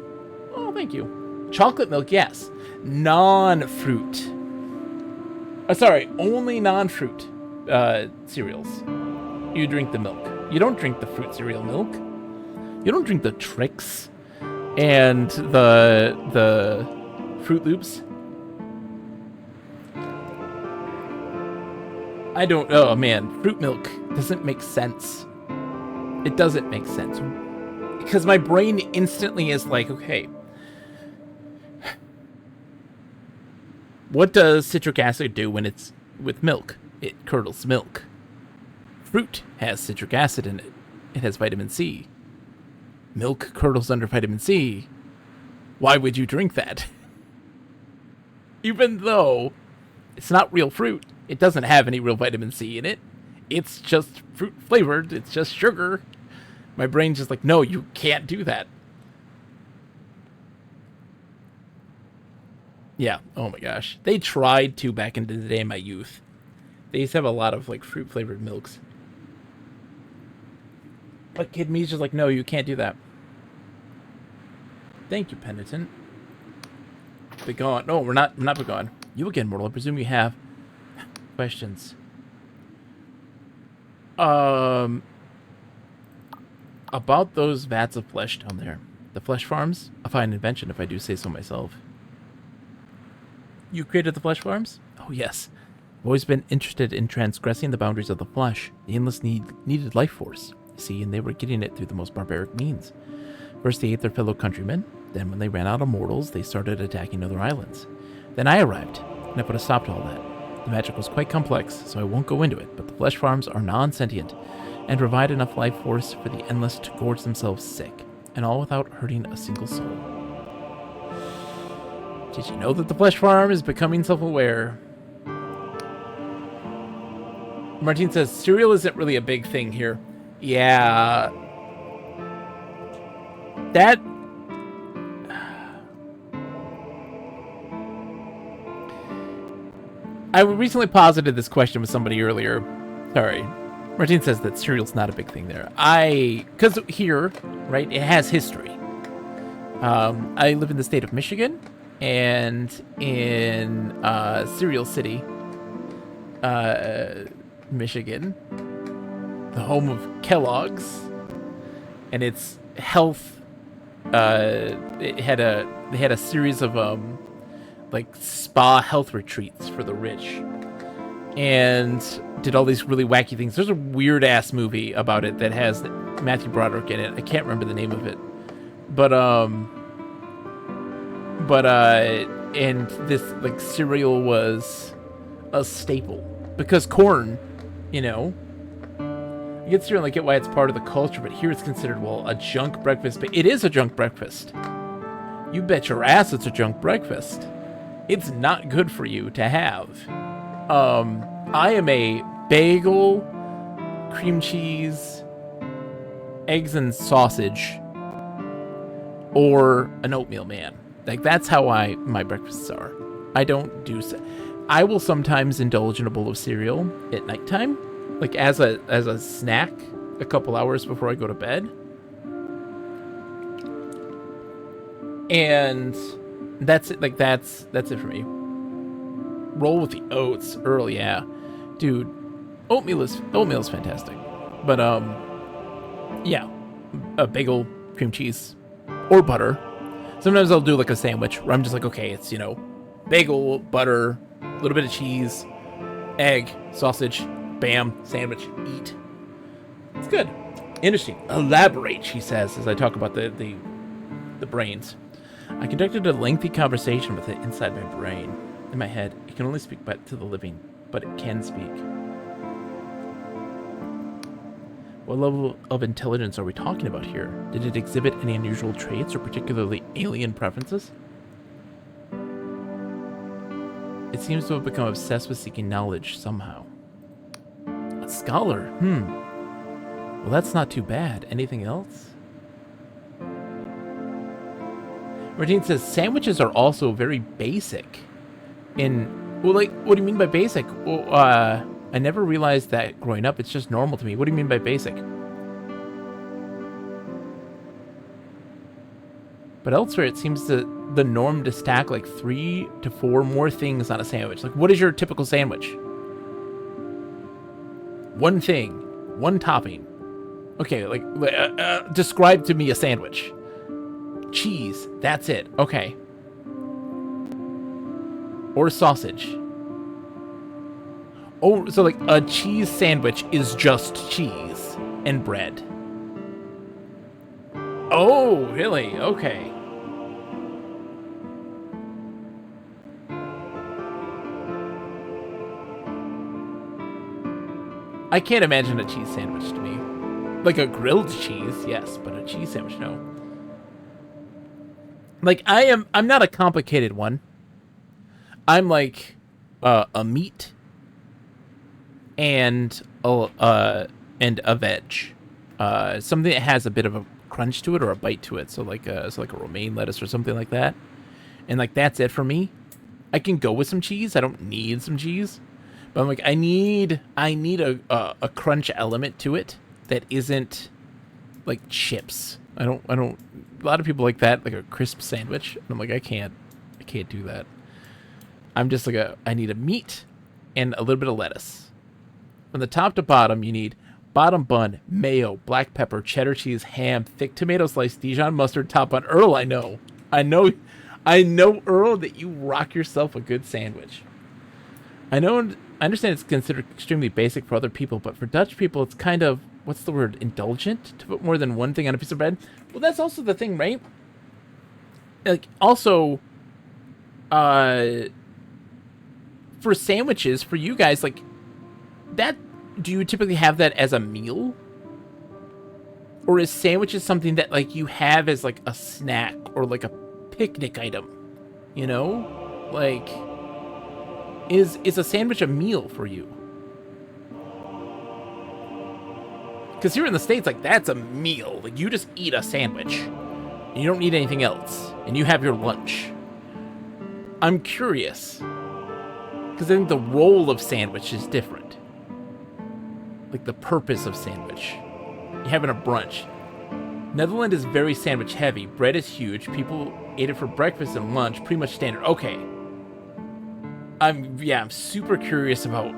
Oh, thank you. Chocolate milk, yes. Non-fruit. Only non-fruit cereals. You drink the milk. You don't drink the fruit cereal milk. You don't drink the Trix and the Fruit Loops. I don't. Oh man, fruit milk doesn't make sense. It doesn't make sense because my brain instantly is like, okay. What does citric acid do when it's with milk? It curdles milk. Fruit has citric acid in it. It has vitamin C. Milk curdles under vitamin C. Why would you drink that? Even though it's not real fruit, it doesn't have any real vitamin C in it. It's just fruit flavored. It's just sugar. My brain's just like, no, you can't do that. Yeah. Oh my gosh. They tried to back in the day in my youth. They used to have a lot of like fruit flavored milks. But kid me's just like, no, you can't do that. Thank you, Penitent. Begone. No, we're not begone. You again, mortal. I presume you have questions. About those vats of flesh down there. The flesh farms? A fine invention, if I do say so myself. You created the flesh farms? Oh, yes. I've always been interested in transgressing the boundaries of the flesh, the endless needed life force. See, and they were getting it through the most barbaric means. First, they ate their fellow countrymen. Then, when they ran out of mortals, they started attacking other islands. Then I arrived, and I put a stop to all that. The magic was quite complex, so I won't go into it, but the flesh farms are non-sentient, and provide enough life force for the endless to gorge themselves sick, and all without hurting a single soul. Did you know that the flesh farm is becoming self-aware? Martine says, cereal isn't really a big thing here. Yeah. That... I recently posited this question with somebody earlier. Sorry. Martine says that cereal's not a big thing there. Because here, right, it has history. I live in the state of Michigan, and in Cereal City, Michigan, the home of Kellogg's, and its health. They had a series of like spa health retreats for the rich, and did all these really wacky things. There's a weird ass movie about it that has Matthew Broderick in it. I can't remember the name of it, but and this like cereal was a staple because corn, you know. You get cereal and I get why it's part of the culture, but here it's considered, well, a junk breakfast. But it is a junk breakfast. You bet your ass it's a junk breakfast. It's not good for you to have. I am a bagel, cream cheese, eggs and sausage, or an oatmeal man. Like, that's how my breakfasts are. I don't do... I will sometimes indulge in a bowl of cereal at nighttime. Like, as a snack, a couple hours before I go to bed. And that's it. Like, that's it for me. Roll with the oats early, yeah. Dude, oatmeal is fantastic. But, yeah. A bagel, cream cheese, or butter. Sometimes I'll do, like, a sandwich where I'm just like, okay, it's, you know, bagel, butter, a little bit of cheese, egg, sausage, bam, sandwich, eat. It's good. Interesting. Elaborate, she says, as I talk about the brains. I conducted a lengthy conversation with it inside my brain. In my head, it can only speak to the living, but it can speak. What level of intelligence are we talking about here? Did it exhibit any unusual traits or particularly alien preferences? It seems to have become obsessed with seeking knowledge somehow. A scholar? Well, that's not too bad. Anything else? Martine says, sandwiches are also very basic. Well, like, what do you mean by basic? Well, I never realized that growing up. It's just normal to me. What do you mean by basic? But elsewhere, it seems the norm to stack like 3 to 4 more things on a sandwich. Like, what is your typical sandwich? One thing, one topping. Okay, like, describe to me a sandwich. Cheese, that's it. Okay. Or sausage. Oh, so like a cheese sandwich is just cheese and bread. Oh, really? Okay. I can't imagine a cheese sandwich to me. Like a grilled cheese, yes, but a cheese sandwich, no. Like I'm not a complicated one. I'm like a meat and a veg, something that has a bit of a crunch to it or a bite to it. So like a romaine lettuce or something like that, and like that's it for me. I can go with some cheese. I don't need some cheese, but I'm like I need a crunch element to it that isn't like chips. I don't. A lot of people like that, like a crisp sandwich. And I'm like I can't do that. I'm just like I need a meat and a little bit of lettuce. From the top to bottom, you need bottom bun, mayo, black pepper, cheddar cheese, ham, thick tomato slice, Dijon mustard, top bun. Earl, I know, Earl, that you rock yourself a good sandwich. I understand it's considered extremely basic for other people, but for Dutch people, it's kind of, what's the word, indulgent to put more than one thing on a piece of bread. Well, that's also the thing, right? Like, also, for sandwiches, for you guys, like, that, do you typically have that as a meal? Or is sandwiches something that, like, you have as, like, a snack or, like, a picnic item? You know? Like, is a sandwich a meal for you? Because here in the States, like, that's a meal. Like, you just eat a sandwich. And you don't need anything else. And you have your lunch. I'm curious. Because I think the role of sandwich is different. Like, the purpose of sandwich. You're having a brunch. Netherlands is very sandwich heavy. Bread is huge. People ate it for breakfast and lunch. Pretty much standard. Okay. I'm super curious about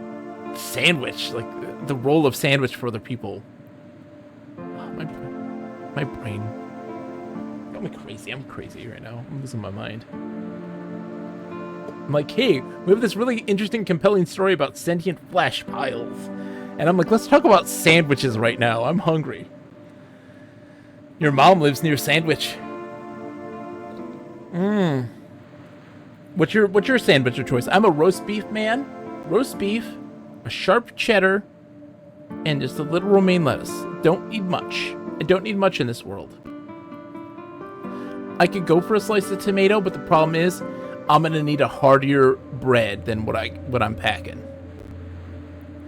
sandwich. Like, the role of sandwich for other people. My brain got me crazy. I'm crazy right now. I'm losing my mind. I'm like, hey, we have this really interesting, compelling story about sentient flesh piles. And I'm like, let's talk about sandwiches right now. I'm hungry. Your mom lives near Sandwich. What's your sandwich of choice? I'm a roast beef man. Roast beef, a sharp cheddar, and just a little romaine lettuce. Don't need much. I don't need much in this world. I could go for a slice of tomato, but the problem is I'm gonna need a heartier bread than what I'm packing.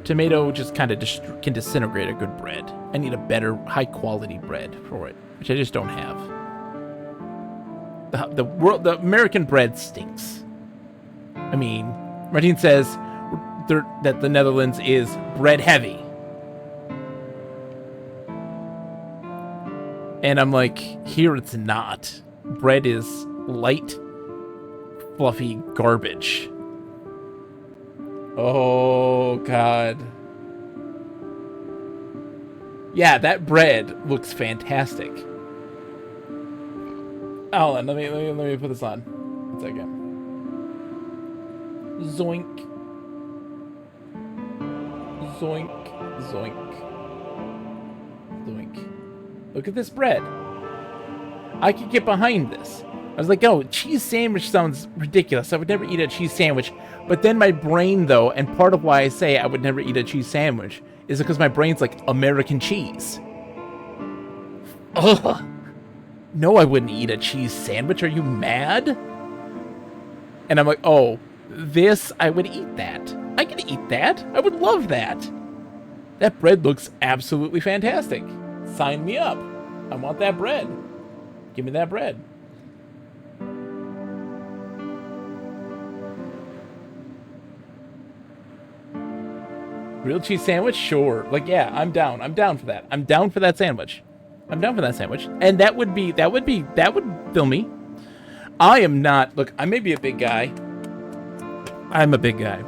Tomato just kind of can disintegrate a good bread. I need a better, high quality bread for it, which I just don't have. The American bread stinks. I mean, Martine says that the Netherlands is bread heavy. And I'm like, here it's not. Bread is light, fluffy garbage. Oh, God. Yeah, that bread looks fantastic. Hold on, let me put this on. 1 second. Zoink. Zoink. Zoink. Zoink. Look at this bread. I could get behind this. I was like, oh, cheese sandwich sounds ridiculous. I would never eat a cheese sandwich. But then my brain, though, and part of why I say I would never eat a cheese sandwich is because my brain's like, American cheese. Ugh. No, I wouldn't eat a cheese sandwich. Are you mad? And I'm like, oh, I would eat that. I could eat that. I would love that. That bread looks absolutely fantastic. Sign me up. I want that bread. Give me that bread. Grilled cheese sandwich? Sure. Like, yeah, I'm down. I'm down for that. I'm down for that sandwich. I'm down for that sandwich. And that would fill me. I am not, look, I may be a big guy. I'm a big guy.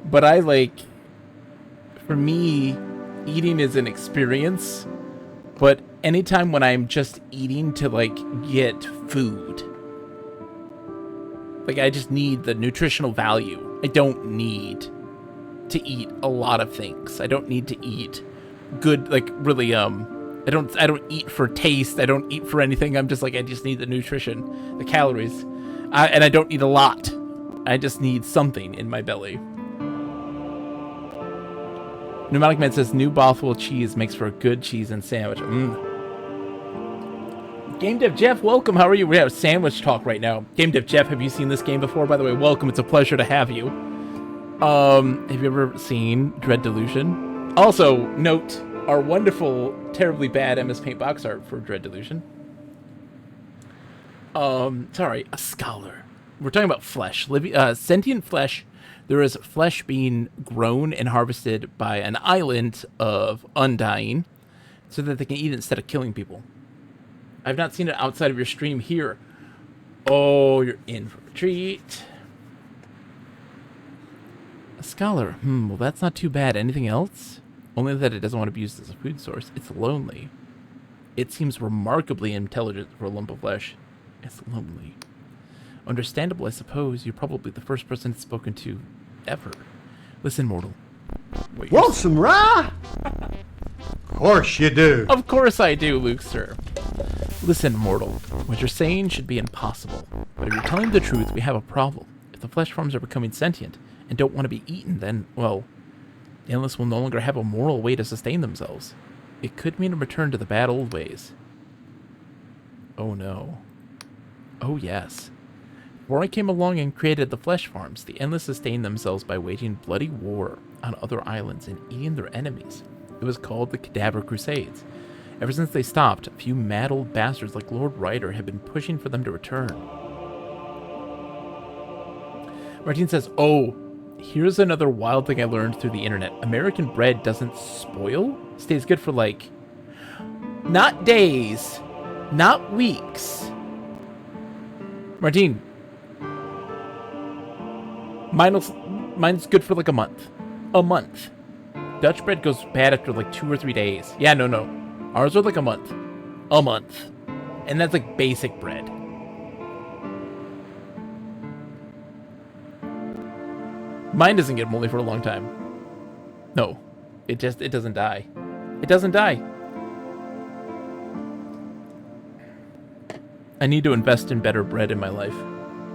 But for me, eating is an experience. But anytime when I'm just eating to, like, get food, like, I just need the nutritional value. I don't need to eat a lot of things. I don't need to eat good, like, really, I don't eat for taste. I don't eat for anything. I'm just like, I just need the nutrition, the calories. And I don't need a lot. I just need something in my belly. Pneumatic Man says new Bothwell cheese makes for a good cheese and sandwich. Game Dev Jeff, welcome. How are you? We have sandwich talk right now. Game Dev Jeff, have you seen this game before? By the way, welcome. It's a pleasure to have you. Have you ever seen Dread Delusion? Also, note our wonderful, terribly bad MS Paint box art for Dread Delusion. Sorry, a scholar. We're talking about flesh. Sentient flesh. There is flesh being grown and harvested by an island of Undying so that they can eat it instead of killing people. I've not seen it outside of your stream here. Oh, you're in for a treat. A scholar. Well, that's not too bad. Anything else? Only that it doesn't want to be used as a food source. It's lonely. It seems remarkably intelligent for a lump of flesh. It's lonely. Understandable, I suppose. You're probably the first person it's spoken to ever. Listen, mortal. Wait, Want some rye? Of course you do. Of course I do, Luke, sir. Listen, mortal. What you're saying should be impossible. But if you're telling the truth, we have a problem. If the flesh forms are becoming sentient and don't want to be eaten, then, well, the Endless will no longer have a moral way to sustain themselves. It could mean a return to the bad old ways. Oh, no. Oh, yes. Before I came along and created the flesh farms, the Endless sustained themselves by waging bloody war on other islands and eating their enemies. It was called the Cadaver Crusades. Ever since they stopped, a few mad old bastards like Lord Ryder have been pushing for them to return. Martine says, oh, here's another wild thing I learned through the internet. American bread doesn't spoil? Stays good for, like, not days, not weeks. Martine, mine's good for like a month. A month. Dutch bread goes bad after like 2 or 3 days. Yeah, no. Ours are like a month. A month. And that's like basic bread. Mine doesn't get moldy for a long time. No. It doesn't die. It doesn't die. I need to invest in better bread in my life.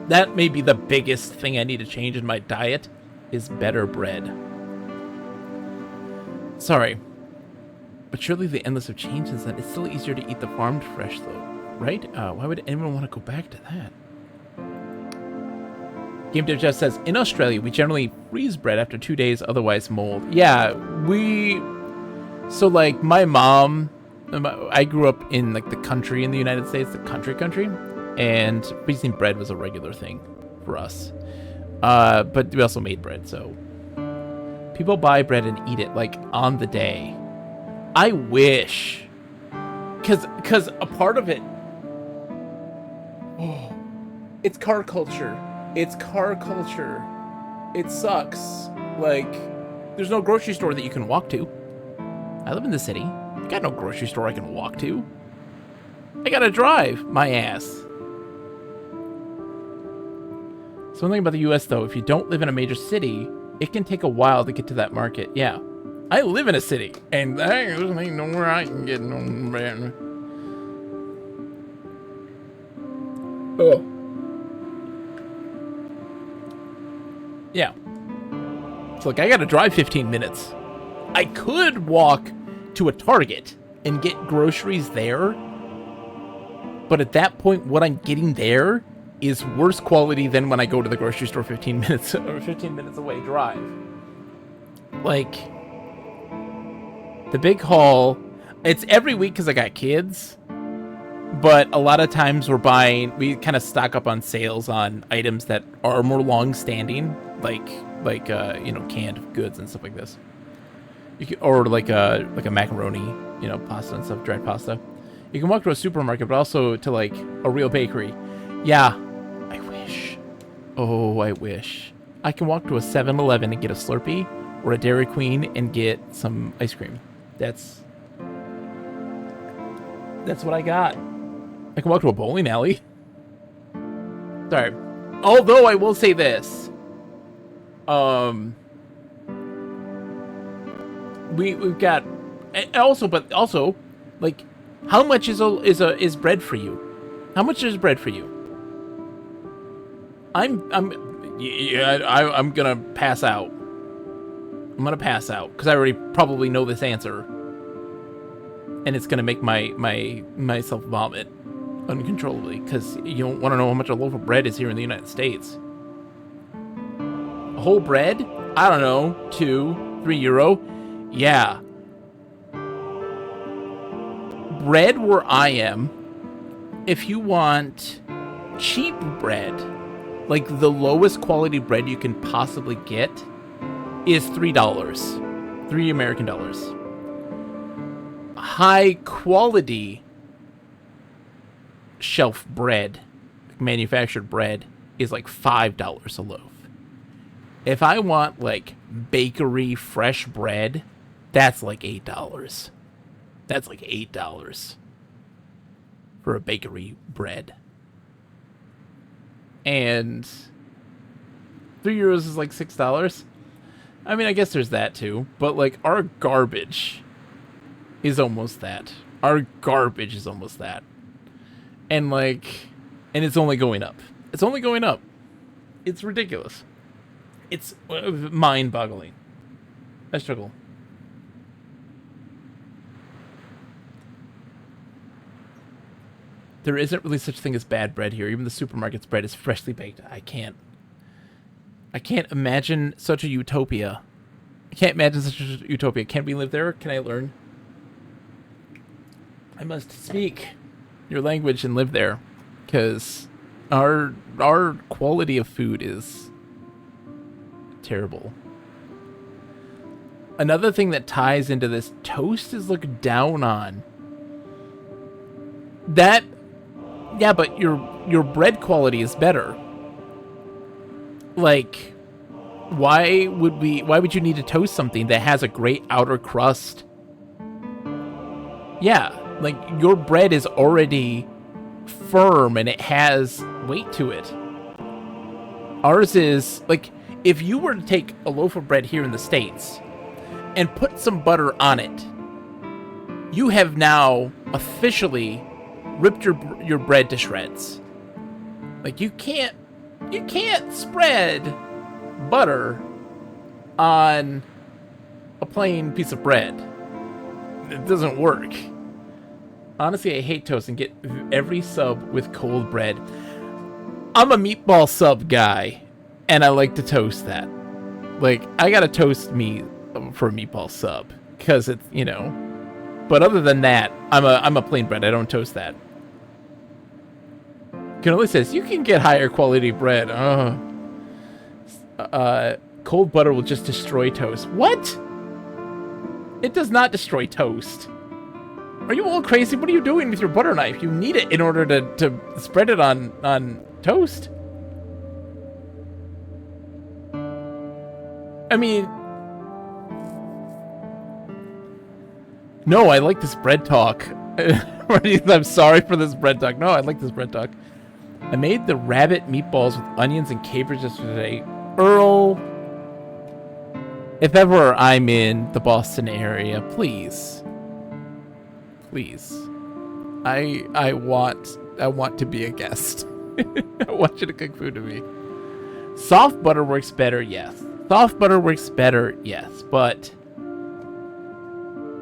That may be the biggest thing I need to change in my diet, is better bread. Sorry, but surely the Endless have changed since then. It's still easier to eat the farmed fresh, though, right? Why would anyone want to go back to that? Game Dev Jeff says, in Australia, we generally freeze bread after 2 days, otherwise mold. Yeah, so like my mom, I grew up in like the country in the United States, the country, and freezing bread was a regular thing for us. But we also made bread, so people buy bread and eat it like on the day. I wish, cause a part of it, it's car culture. It's car culture. It sucks. Like, there's no grocery store that you can walk to. I live in the city. I got no grocery store I can walk to. I gotta drive my ass. Something about the US, though, if you don't live in a major city, it can take a while to get to that market. Yeah. I live in a city, and there's nowhere I can get no bread. Oh. Yeah. So, like, I gotta drive 15 minutes. I could walk to a Target and get groceries there, but at that point, what I'm getting there is worse quality than when I go to the grocery store 15 minutes or 15 minutes away drive. Like, the big haul, it's every week because I got kids, but a lot of times we kind of stock up on sales on items that are more long-standing, like canned goods and stuff like this. Or like a macaroni, pasta and stuff, dried pasta. You can walk to a supermarket, but also to like a real bakery. Yeah, I wish. Oh, I wish. I can walk to a 7-Eleven and get a Slurpee, or a Dairy Queen and get some ice cream. That's what I got. I can walk to a bowling alley. Sorry. Although I will say this. We've got also like, how much is bread for you? How much is bread for you? I'm gonna pass out. I'm gonna pass out because I already probably know this answer, and it's gonna make myself vomit uncontrollably. Because you don't want to know how much a loaf of bread is here in the United States. A whole bread? I don't know, €2-3. Yeah. Bread where I am, if you want cheap bread, like the lowest quality bread you can possibly get, is $3. 3 American dollars. High quality shelf bread, manufactured bread, is like $5 a loaf. If I want like bakery fresh bread, that's like $8. That's like $8 for a bakery bread. And €3 is like $6. I mean, I guess there's that too. But like our garbage is almost that. Our garbage is almost that. And like, and it's only going up. It's only going up. It's ridiculous. It's mind-boggling. I struggle. There isn't really such thing as bad bread here. Even the supermarket's bread is freshly baked. I can't imagine such a utopia. I can't imagine such a utopia. Can we live there? Can I learn? I must speak your language and live there, because our quality of food is terrible. Another thing that ties into this, toast is looked down on. That, yeah, but your bread quality is better. Like, why would you need to toast something that has a great outer crust? Yeah, like your bread is already firm and it has weight to it. Ours is like, if you were to take a loaf of bread here in the States and put some butter on it, you have now officially ripped your bread to shreds. Like, you can't spread butter on a plain piece of bread. It doesn't work. Honestly, I hate toast and get every sub with cold bread. I'm a meatball sub guy, and I like to toast that. Like, I gotta toast meat for a meatball sub, because it's, you know. But other than that, I'm a plain bread. I don't toast that. Cannoli says, you can get higher quality bread. Cold butter will just destroy toast. What? It does not destroy toast. Are you all crazy? What are you doing with your butter knife? You need it in order to spread it on toast. I mean, no, I like this bread talk. I'm sorry for this bread talk. No, I like this bread talk. I made the rabbit meatballs with onions and capers yesterday. Earl, if ever I'm in the Boston area, please. Please. I want to be a guest. I want you to cook food to me. Soft butter works better, yes. Soft butter works better, yes, but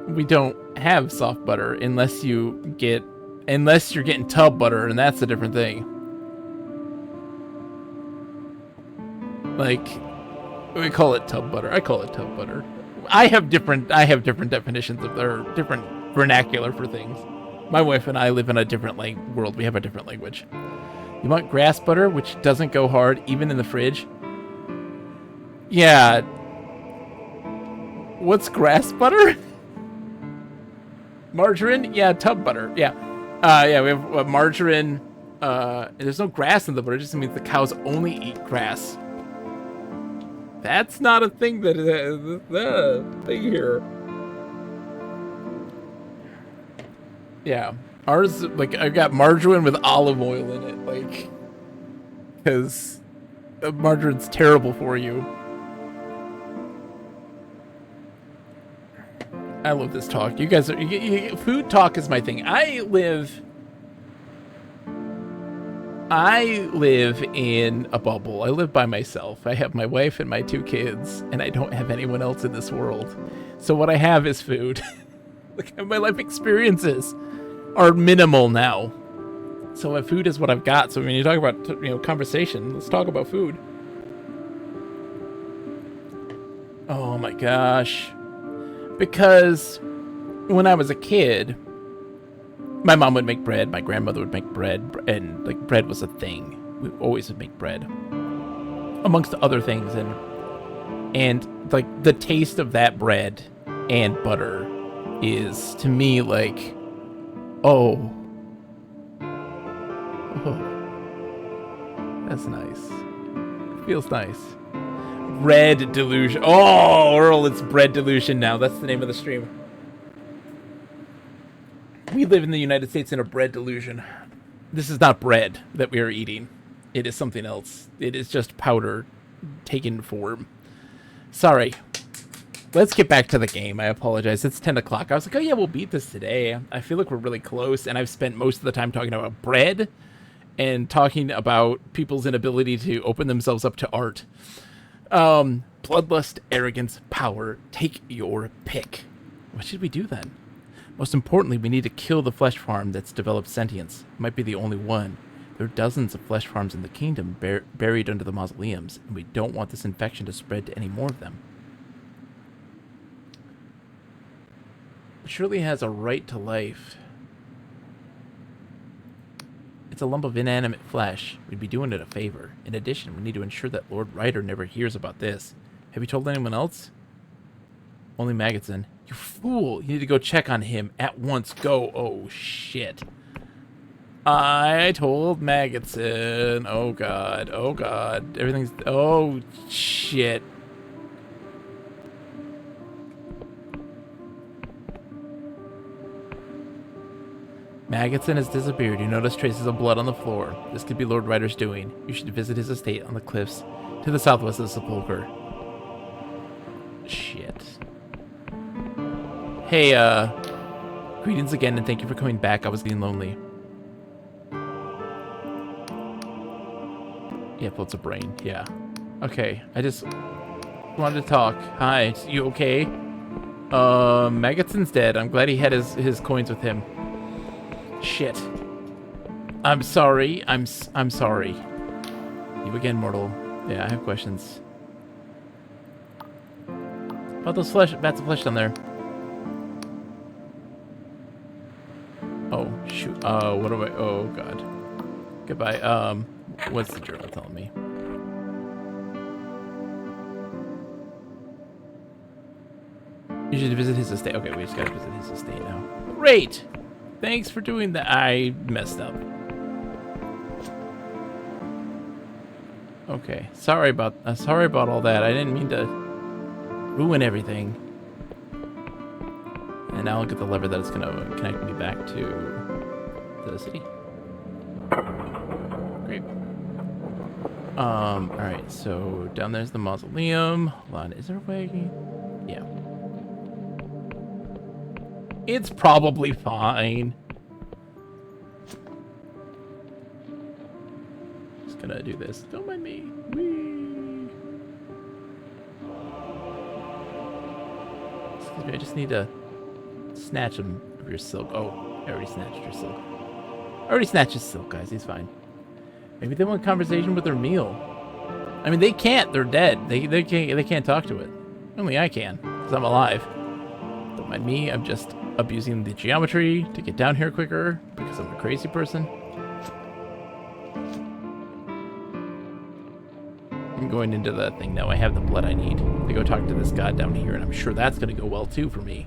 we don't have soft butter unless you're getting tub butter, and that's a different thing. Like, we call it tub butter. I call it tub butter. I have different definitions of, or different vernacular for things. My wife and I live in a different world. We have a different language. You want grass butter, which doesn't go hard even in the fridge? Yeah. What's grass butter? Margarine? Yeah, tub butter. Yeah. Yeah, we have margarine. There's no grass in the butter. It just means the cows only eat grass. That's not a thing that is a thing here. Yeah. Ours, like, I've got margarine with olive oil in it, like, because margarine's terrible for you. I love this talk. You guys are, food talk is my thing. I live I live in a bubble. I live by myself. I have my wife and my 2 kids, and I don't have anyone else in this world. So what I have is food. Like, my life experiences are minimal now. So food is what I've got. So when you talk about, conversation, let's talk about food. Oh my gosh. Because when I was a kid, my mom would make bread, my grandmother would make bread, and like bread was a thing. We always would make bread, amongst other things, and like the taste of that bread and butter is to me like, oh, that's nice. It feels nice. Bread Delusion. Oh, Earl, it's Bread Delusion now. That's the name of the stream. We live in the United States in a bread delusion. This is not bread that we are eating. It is something else. It is just powder taken form. Sorry. Let's get back to the game. I apologize. It's 10 o'clock. I was like, oh yeah, we'll beat this today. I feel like we're really close, and I've spent most of the time talking about bread and talking about people's inability to open themselves up to art. Bloodlust, arrogance, power. Take your pick. What should we do then? Most importantly, we need to kill the flesh farm that's developed sentience. It might be the only one. There are dozens of flesh farms in the kingdom buried under the mausoleums, and we don't want this infection to spread to any more of them. It surely has a right to life. It's a lump of inanimate flesh. We'd be doing it a favor. In addition, we need to ensure that Lord Ryder never hears about this. Have you told anyone else? Only Maggottson. You fool! You need to go check on him at once. Go. Oh, shit. I told Maggottson. Oh, God. Oh, God. Everything's... Oh, shit. Maggottson has disappeared. You notice traces of blood on the floor. This could be Lord Ryder's doing. You should visit his estate on the cliffs to the southwest of the sepulchre. Shit. Hey, greetings again, and thank you for coming back. I was getting lonely. Yeah, floats a brain. Yeah. Okay, I just wanted to talk. Hi, you okay? Maggottson's dead. I'm glad he had his coins with him. Shit. I'm sorry. I'm sorry. You again, mortal. Yeah, I have questions. About those bats of flesh down there. Oh, shoot. What do I... Oh, God. Goodbye. What's the journal telling me? You should visit his estate. Okay, we just gotta visit his estate now. Great! Thanks for doing that. I messed up. Okay. Sorry about all that. I didn't mean to ruin everything. And now I'll get the lever that is going to connect me back to the city. Great. Alright, so down there's the mausoleum. Hold on, is there a way? Yeah. It's probably fine. Just gonna do this. Don't mind me. Whee! Excuse me, I just need to snatch him of your silk. Oh, I already snatched your silk. I already snatched his silk, guys. He's fine. Maybe they want conversation with their meal. I mean, they can't. They're dead. They can't talk to it. Only I can, because I'm alive. Don't mind me. I'm just abusing the geometry to get down here quicker because I'm a crazy person. I'm going into that thing now. I have the blood I need to go talk to this god down here, and I'm sure that's going to go well too for me.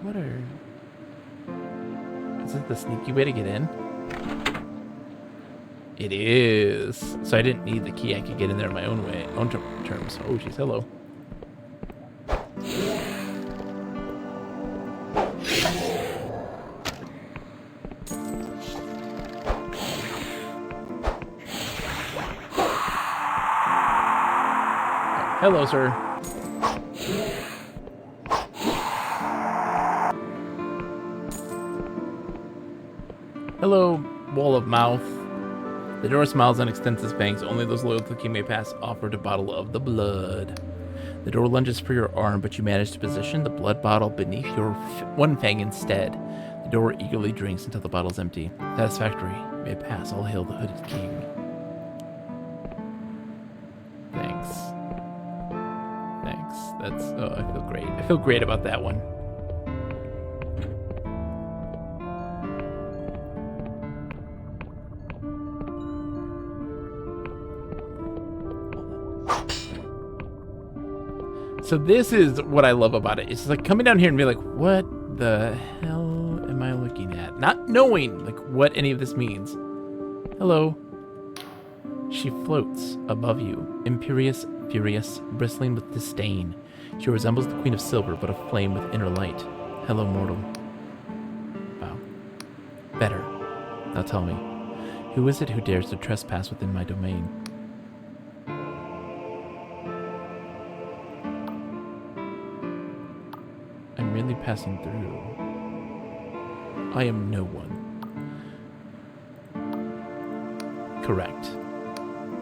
What are... Is it the sneaky way to get in? It is. So I didn't need the key. I could get in there my own way, own terms. Oh, jeez. Hello. Hello, sir. wall of mouth. The door smiles and extends its fangs. Only those loyal to the king may pass. Offered a bottle of the blood. The door lunges for your arm, but you manage to position the blood bottle beneath your one fang instead. The door eagerly drinks until the bottle's empty. Satisfactory. May pass. All hail the hooded king. Thanks. Thanks. That's... Oh, I feel great. I feel great about that one. So this is what I love about it. It's like coming down here and be like, what the hell am I looking at? Not knowing like what any of this means. Hello. She floats above you, imperious, furious, bristling with disdain. She resembles the Queen of Silver, but aflame with inner light. Hello, mortal. Wow. Better. Now tell me, who is it who dares to trespass within my domain? I'm merely passing through. I am no one. Correct.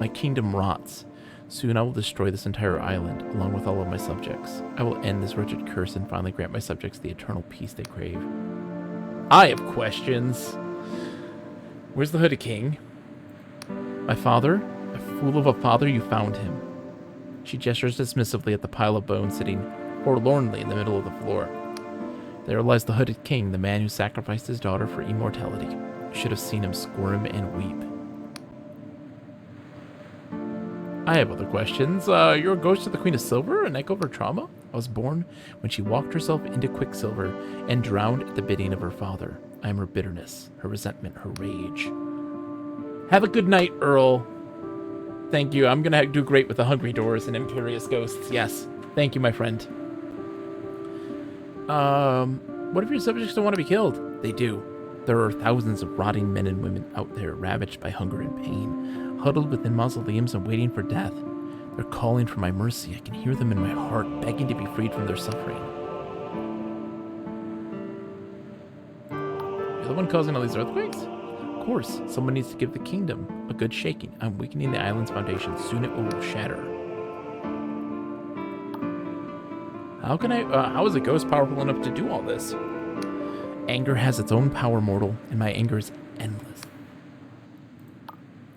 My kingdom rots. Soon I will destroy this entire island, along with all of my subjects. I will end this wretched curse and finally grant my subjects the eternal peace they crave. I have questions. Where's the hooded king? My father? A fool of a father, you found him. She gestures dismissively at the pile of bones sitting forlornly in the middle of the floor. There lies the hooded king, the man who sacrificed his daughter for immortality. You should have seen him squirm and weep. I have other questions. You're a ghost of the Queen of Silver, an echo of her trauma? I was born when she walked herself into Quicksilver and drowned at the bidding of her father. I am her bitterness, her resentment, her rage. Have a good night, Earl. Thank you. I'm gonna do great with the Hungry Doors and Imperious Ghosts. Yes. Thank you, my friend. What if your subjects don't want to be killed? They do. There are thousands of rotting men and women out there ravaged by hunger and pain, huddled within mausoleums and waiting for death. They're calling for my mercy. I can hear them in my heart, begging to be freed from their suffering. You're the one causing all these earthquakes? Of course. Someone needs to give the kingdom a good shaking. I'm weakening the island's foundation. Soon it will shatter. How is a ghost powerful enough to do all this? Anger has its own power, mortal, and my anger is endless.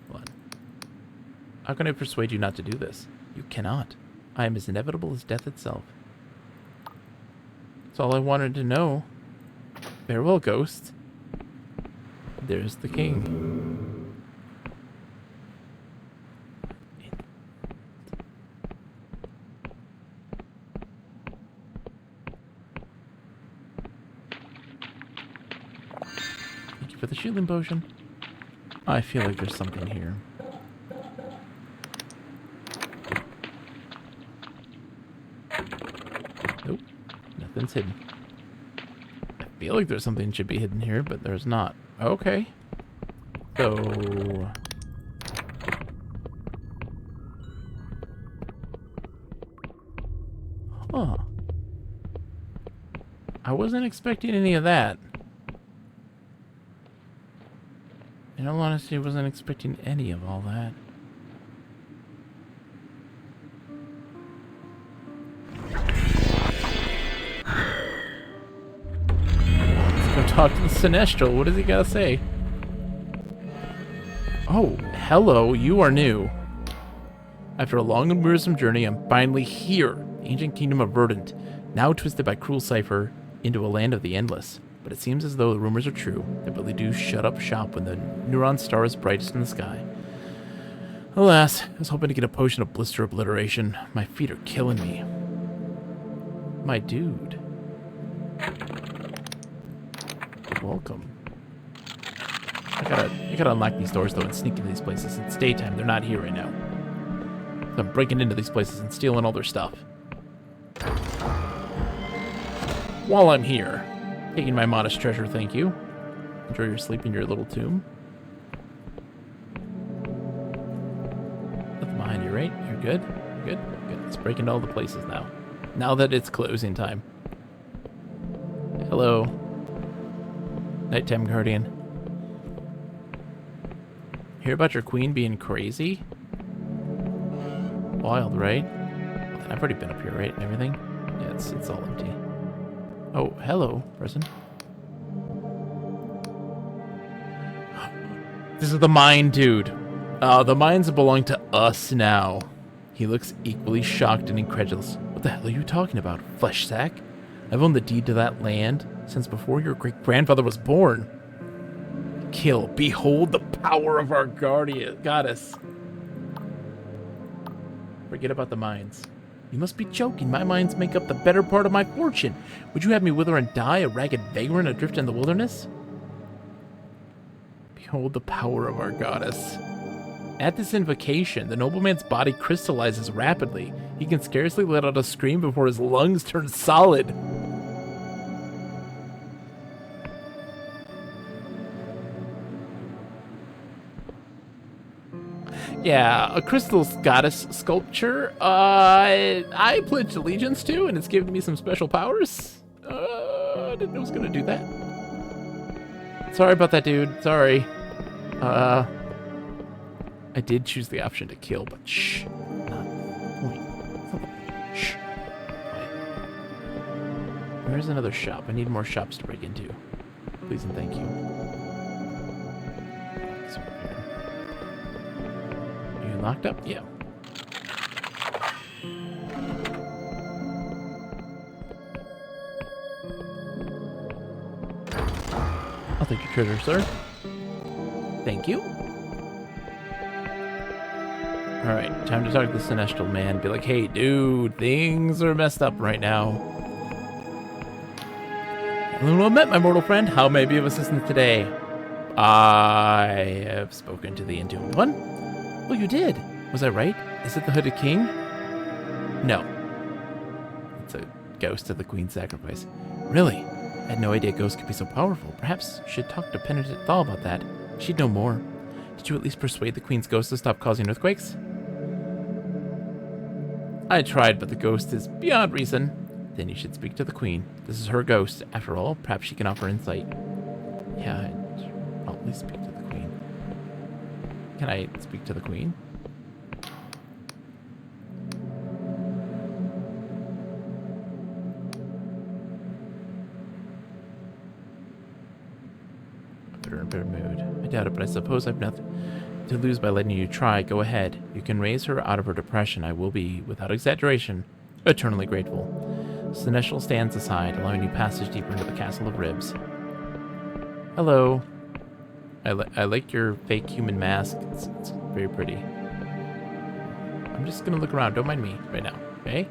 What? How can I persuade you not to do this? You cannot. I am as inevitable as death itself. That's all I wanted to know. Farewell, ghost. There's the king. For the shielding potion. I feel like there's something here. Nope. Nothing's hidden. I feel like there's something should be hidden here, but there's not. Okay. So... Huh. I wasn't expecting any of that. In all honesty, I wasn't expecting any of all that. Let's go talk to the Sinestral. What does he gotta say? Oh, hello, you are new. After a long and wearisome journey, I'm finally here. The ancient kingdom of Verdant, now twisted by cruel cipher into a land of the endless. But it seems as though the rumors are true. They really do shut up shop when the Neuron star is brightest in the sky. Alas, I was hoping to get a potion of blister obliteration. My feet are killing me. My dude. Welcome. I gotta unlock these doors though and sneak into these places. It's daytime, they're not here right now. So I'm breaking into these places and stealing all their stuff. While I'm here. Taking my modest treasure, thank you. Enjoy your sleep in your little tomb. Nothing behind you, right? You're good? You're good? Good. Let's break into all the places now. Now that it's closing time. Hello. Nighttime Guardian. Hear about your queen being crazy? Wild, right? I've already been up here, right? And everything? Yeah, it's all empty. Oh, hello, person. This is the mine dude. The mines belong to us now. He looks equally shocked and incredulous. What the hell are you talking about, flesh sack? I've owned the deed to that land since before your great-grandfather was born. Kill. Behold the power of our goddess. Forget about the mines. You must be joking. My mines make up the better part of my fortune. Would you have me wither and die, a ragged vagrant adrift in the wilderness? Behold the power of our goddess. At this invocation, the nobleman's body crystallizes rapidly. He can scarcely let out a scream before his lungs turn solid. Yeah, a crystal goddess sculpture. I pledged allegiance to, and it's given me some special powers. I didn't know it was gonna do that. Sorry about that, dude. Sorry. I did choose the option to kill, but shh. Not the point. Shh. Quiet. Where's another shop? I need more shops to break into. Please and thank you. Are you locked up? Yeah. I'll take your treasure, sir. Thank you. Alright, time to talk to the Celestial Man. Be like, hey, dude, things are messed up right now. Well met, my mortal friend. How may I be of assistance today? I have spoken to the Entombed One. Well, you did. Was I right? Is it the Hooded King? No. It's a ghost of the Queen's sacrifice. Really? I had no idea ghosts could be so powerful. Perhaps you should talk to Penitent Thal about that. She'd know more. Did you at least persuade the Queen's ghost to stop causing earthquakes? I tried, but the ghost is beyond reason. Then you should speak to the Queen. This is her ghost. After all, perhaps she can offer insight. Yeah, I'll at least speak to the Queen. Can I speak to the Queen? Better in better mood. I doubt it, but I suppose I've nothing to lose by letting you try. Go ahead. You can raise her out of her depression. I will be, without exaggeration, eternally grateful. Celestial stands aside, allowing you passage deeper into the Castle of Ribs. Hello. I like your fake human mask. It's very pretty. I'm just gonna look around. Don't mind me right now, okay?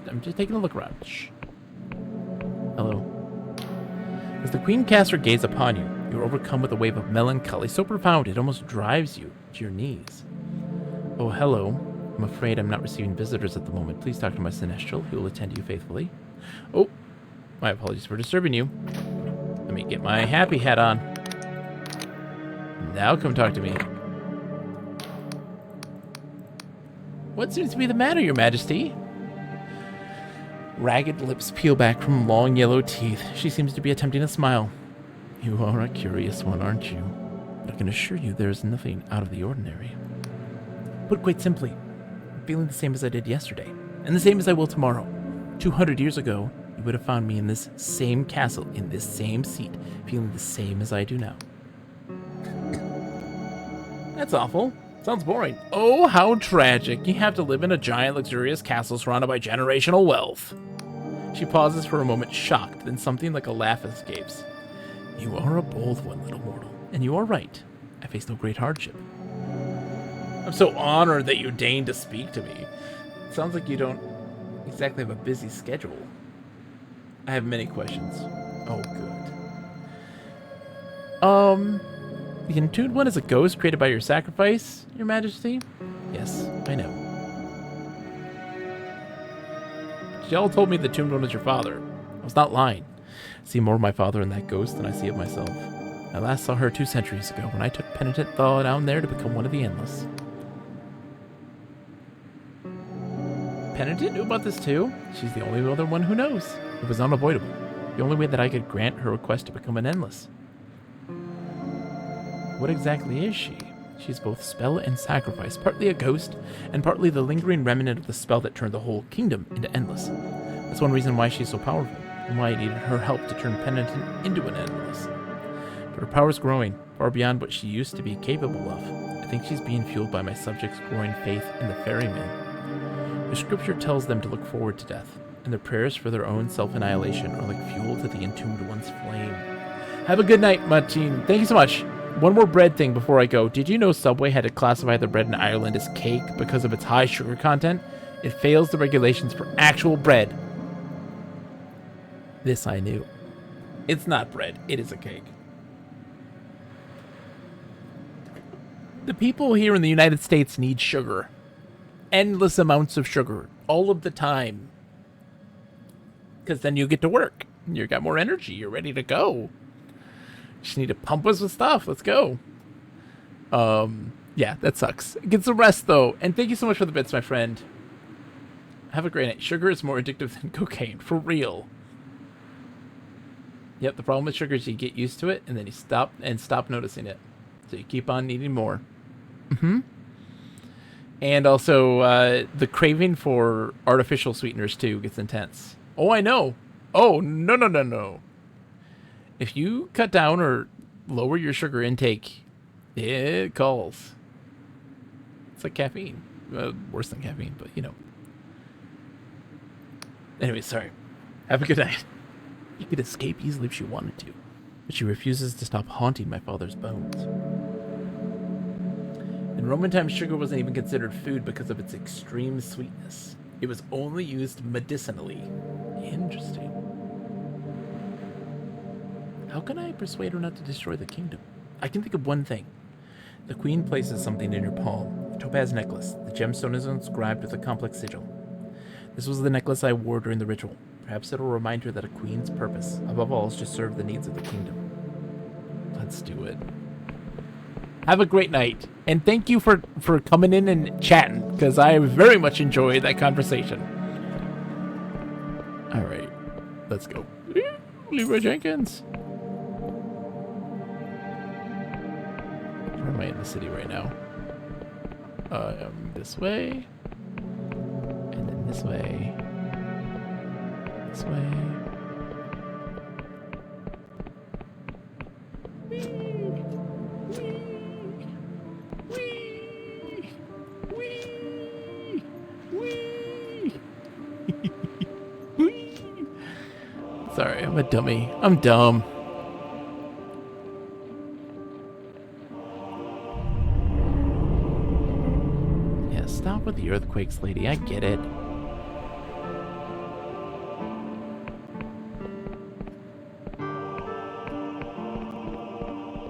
I'm just taking a look around. Shh. Hello. As the Queen casts her gaze upon you, you're overcome with a wave of melancholy so profound it almost drives you to your knees. Oh, hello. I'm afraid I'm not receiving visitors at the moment. Please talk to my Celestial, who will attend to you faithfully. Oh, my apologies for disturbing you. Let me get my happy hat on. Now come talk to me. What seems to be the matter, Your Majesty? Ragged lips peel back from long yellow teeth. She seems to be attempting a smile. You are a curious one, aren't you? But I can assure you there is nothing out of the ordinary. Put quite simply, I'm feeling the same as I did yesterday, and the same as I will tomorrow. 200 years ago, you would have found me in this same castle, in this same seat, feeling the same as I do now. That's awful. Sounds boring. Oh, how tragic. You have to live in a giant, luxurious castle surrounded by generational wealth. She pauses for a moment, shocked, then something like a laugh escapes. You are a bold one, little mortal, and you are right. I face no great hardship. I'm so honored that you deigned to speak to me. It sounds like you don't exactly have a busy schedule. I have many questions. Oh, good. The Entombed One is a ghost created by your sacrifice, Your Majesty? Yes, I know. Y'all told me the Entombed One was your father. I was not lying. I see more of my father in that ghost than I see of myself. I last saw her 2 centuries ago when I took Penitent Thal down there to become one of the Endless. Penitent knew about this too? She's the only other one who knows. It was unavoidable. The only way that I could grant her request to become an Endless. What exactly is she? She's both spell and sacrifice, partly a ghost, and partly the lingering remnant of the spell that turned the whole kingdom into Endless. That's one reason why she's so powerful, and why I needed her help to turn Penitent into an Endless. But her power's growing, far beyond what she used to be capable of. I think she's being fueled by my subjects' growing faith in the ferryman. The scripture tells them to look forward to death, and their prayers for their own self-annihilation are like fuel to the entombed one's flame. Have a good night, Martine. Thank you so much. One more bread thing before I go. Did you know Subway had to classify the bread in Ireland as cake because of its high sugar content? It fails the regulations for actual bread. This I knew. It's not bread. It is a cake. The people here in the United States need sugar. Endless amounts of sugar. All of the time. Because then you get to work. You got more energy. You're ready to go. Just need to pump us with stuff. Let's go. Yeah, that sucks. Get some rest, though. And thank you so much for the bits, my friend. Have a great night. Sugar is more addictive than cocaine. For real. Yep, the problem with sugar is you get used to it, and then you stop noticing it. So you keep on needing more. And also, the craving for artificial sweeteners, too, gets intense. Oh, I know. Oh, no. If you cut down or lower your sugar intake, it calls. It's like caffeine. Worse than caffeine, but you know. Anyway, sorry. Have a good night. You could escape easily if she wanted to, but she refuses to stop haunting my father's bones. In Roman times, sugar wasn't even considered food because of its extreme sweetness. It was only used medicinally. Interesting. How can I persuade her not to destroy the kingdom? I can think of one thing. The queen places something in your palm, a topaz necklace. The gemstone is inscribed with a complex sigil. This was the necklace I wore during the ritual. Perhaps it'll remind her that a queen's purpose, above all, is to serve the needs of the kingdom. Let's do it. Have a great night. And thank you for coming in and chatting, because I very much enjoyed that conversation. All right. Let's go. Leroy Jenkins. Where am I in the city right now? This way. And then this way. This way. Sorry, I'm a dummy. I'm dumb. Yeah, stop with the earthquakes, lady. I get it.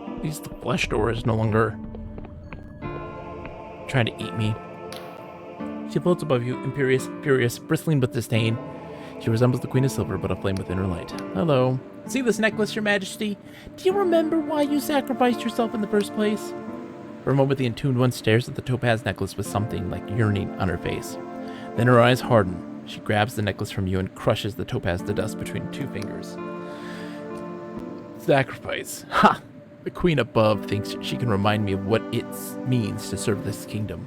At least the flesh door is no longer trying to eat me. She floats above you, imperious, furious, bristling with disdain. She resembles the Queen of Silver, but aflame with inner light. Hello. See this necklace, Your Majesty? Do you remember why you sacrificed yourself in the first place? For a moment, the entombed one stares at the topaz necklace with something like yearning on her face. Then her eyes harden. She grabs the necklace from you and crushes the topaz to dust between two fingers. Sacrifice. Ha! The Queen above thinks she can remind me of what it means to serve this kingdom.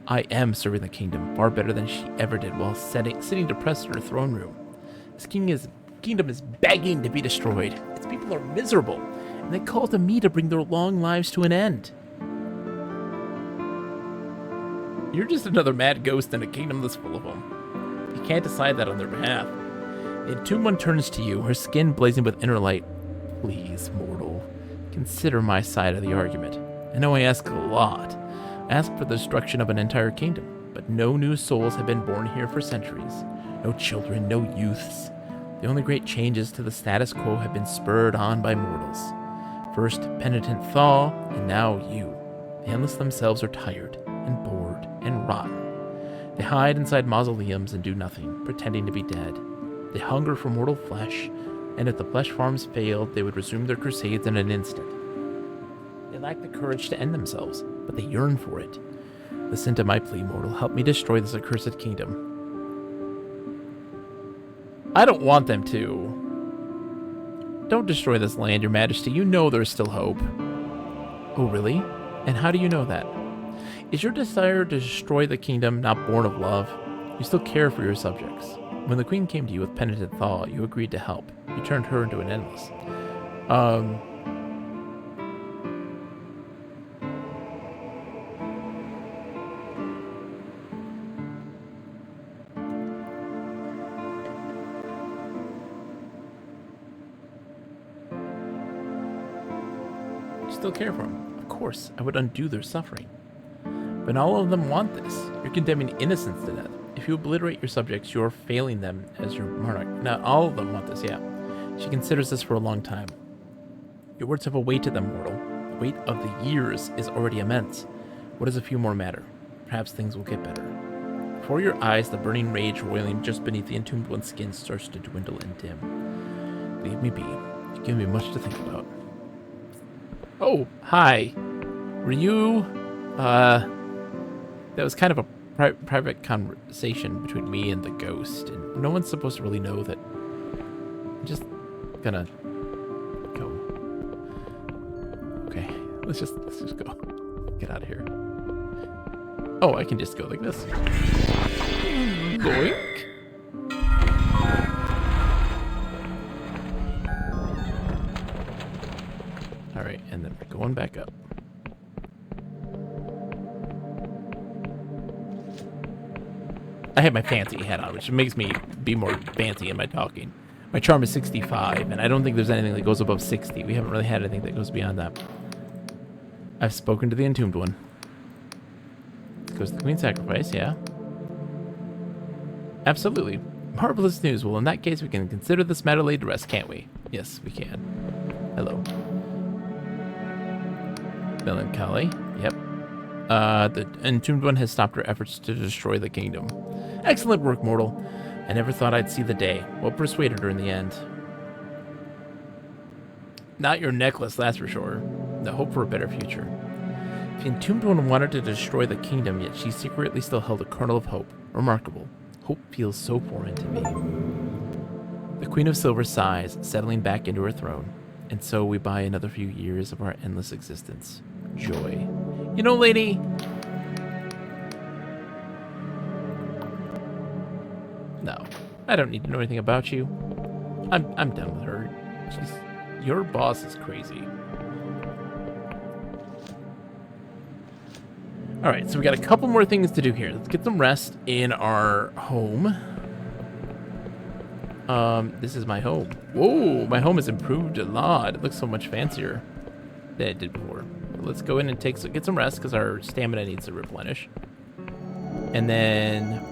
I am serving the kingdom far better than she ever did while sitting depressed in her throne room. This kingdom is begging to be destroyed. Its people are miserable, and they call to me to bring their long lives to an end. You're just another mad ghost in a kingdom that's full of them. You can't decide that on their behalf. The entombed one turns to you, her skin blazing with inner light. Please, mortal, consider my side of the argument. I know I ask a lot. I ask for the destruction of an entire kingdom, but no new souls have been born here for centuries. No children, no youths. The only great changes to the status quo have been spurred on by mortals. First, penitent Thaw, and now you. The Endless themselves are tired, and bored, and rotten. They hide inside mausoleums and do nothing, pretending to be dead. They hunger for mortal flesh, and if the flesh farms failed, they would resume their crusades in an instant. They lack the courage to end themselves, but they yearn for it. Listen to my plea, mortal. Help me destroy this accursed kingdom. I don't want them to. Don't destroy this land, Your Majesty. You know there's still hope. Oh, really? And how do you know that? Is your desire to destroy the kingdom not born of love? You still care for your subjects. When the queen came to you with penitent thought, you agreed to help. You turned her into an endless. You still care for them. Of course, I would undo their suffering. But not all of them want this. You're condemning innocents to death. If you obliterate your subjects, you're failing them as your monarch. Not all of them want this, yeah. She considers this for a long time. Your words have a weight to them, mortal. The weight of the years is already immense. What does a few more matter? Perhaps things will get better. Before your eyes, the burning rage roiling just beneath the entombed one's skin starts to dwindle and dim. Leave me be. You've given me much to think about. Oh, hi. Were you, that was kind of a private conversation between me and the ghost, and no one's supposed to really know that. I'm just gonna go. Okay, let's just go. Get out of here. Oh, I can just go like this. Boink. All right, and then we're going back up. I have my fancy hat on, which makes me be more fancy in my talking. My charm is 65, and I don't think there's anything that goes above 60. We haven't really had anything that goes beyond that. I've spoken to the entombed one. This goes to the queen's sacrifice, yeah. Absolutely. Marvelous news. Well, in that case, we can consider this matter laid to rest, can't we? Yes, we can. Hello. Melancholy. Yep. The entombed one has stopped her efforts to destroy the kingdom. Excellent work, mortal. I never thought I'd see the day. What persuaded her in the end? Not your necklace, that's for sure. The hope for a better future. The entombed one wanted to destroy the kingdom, yet she secretly still held a kernel of hope. Remarkable. Hope feels so foreign to me. The Queen of Silver sighs, settling back into her throne. And so we buy another few years of our endless existence. Joy. You know, lady... No, I don't need to know anything about you. I'm done with her. Your boss is crazy. All right, so we got a couple more things to do here. Let's get some rest in our home. This is my home. Whoa, my home has improved a lot. It looks so much fancier than it did before. Let's go in and get some rest because our stamina needs to replenish. And then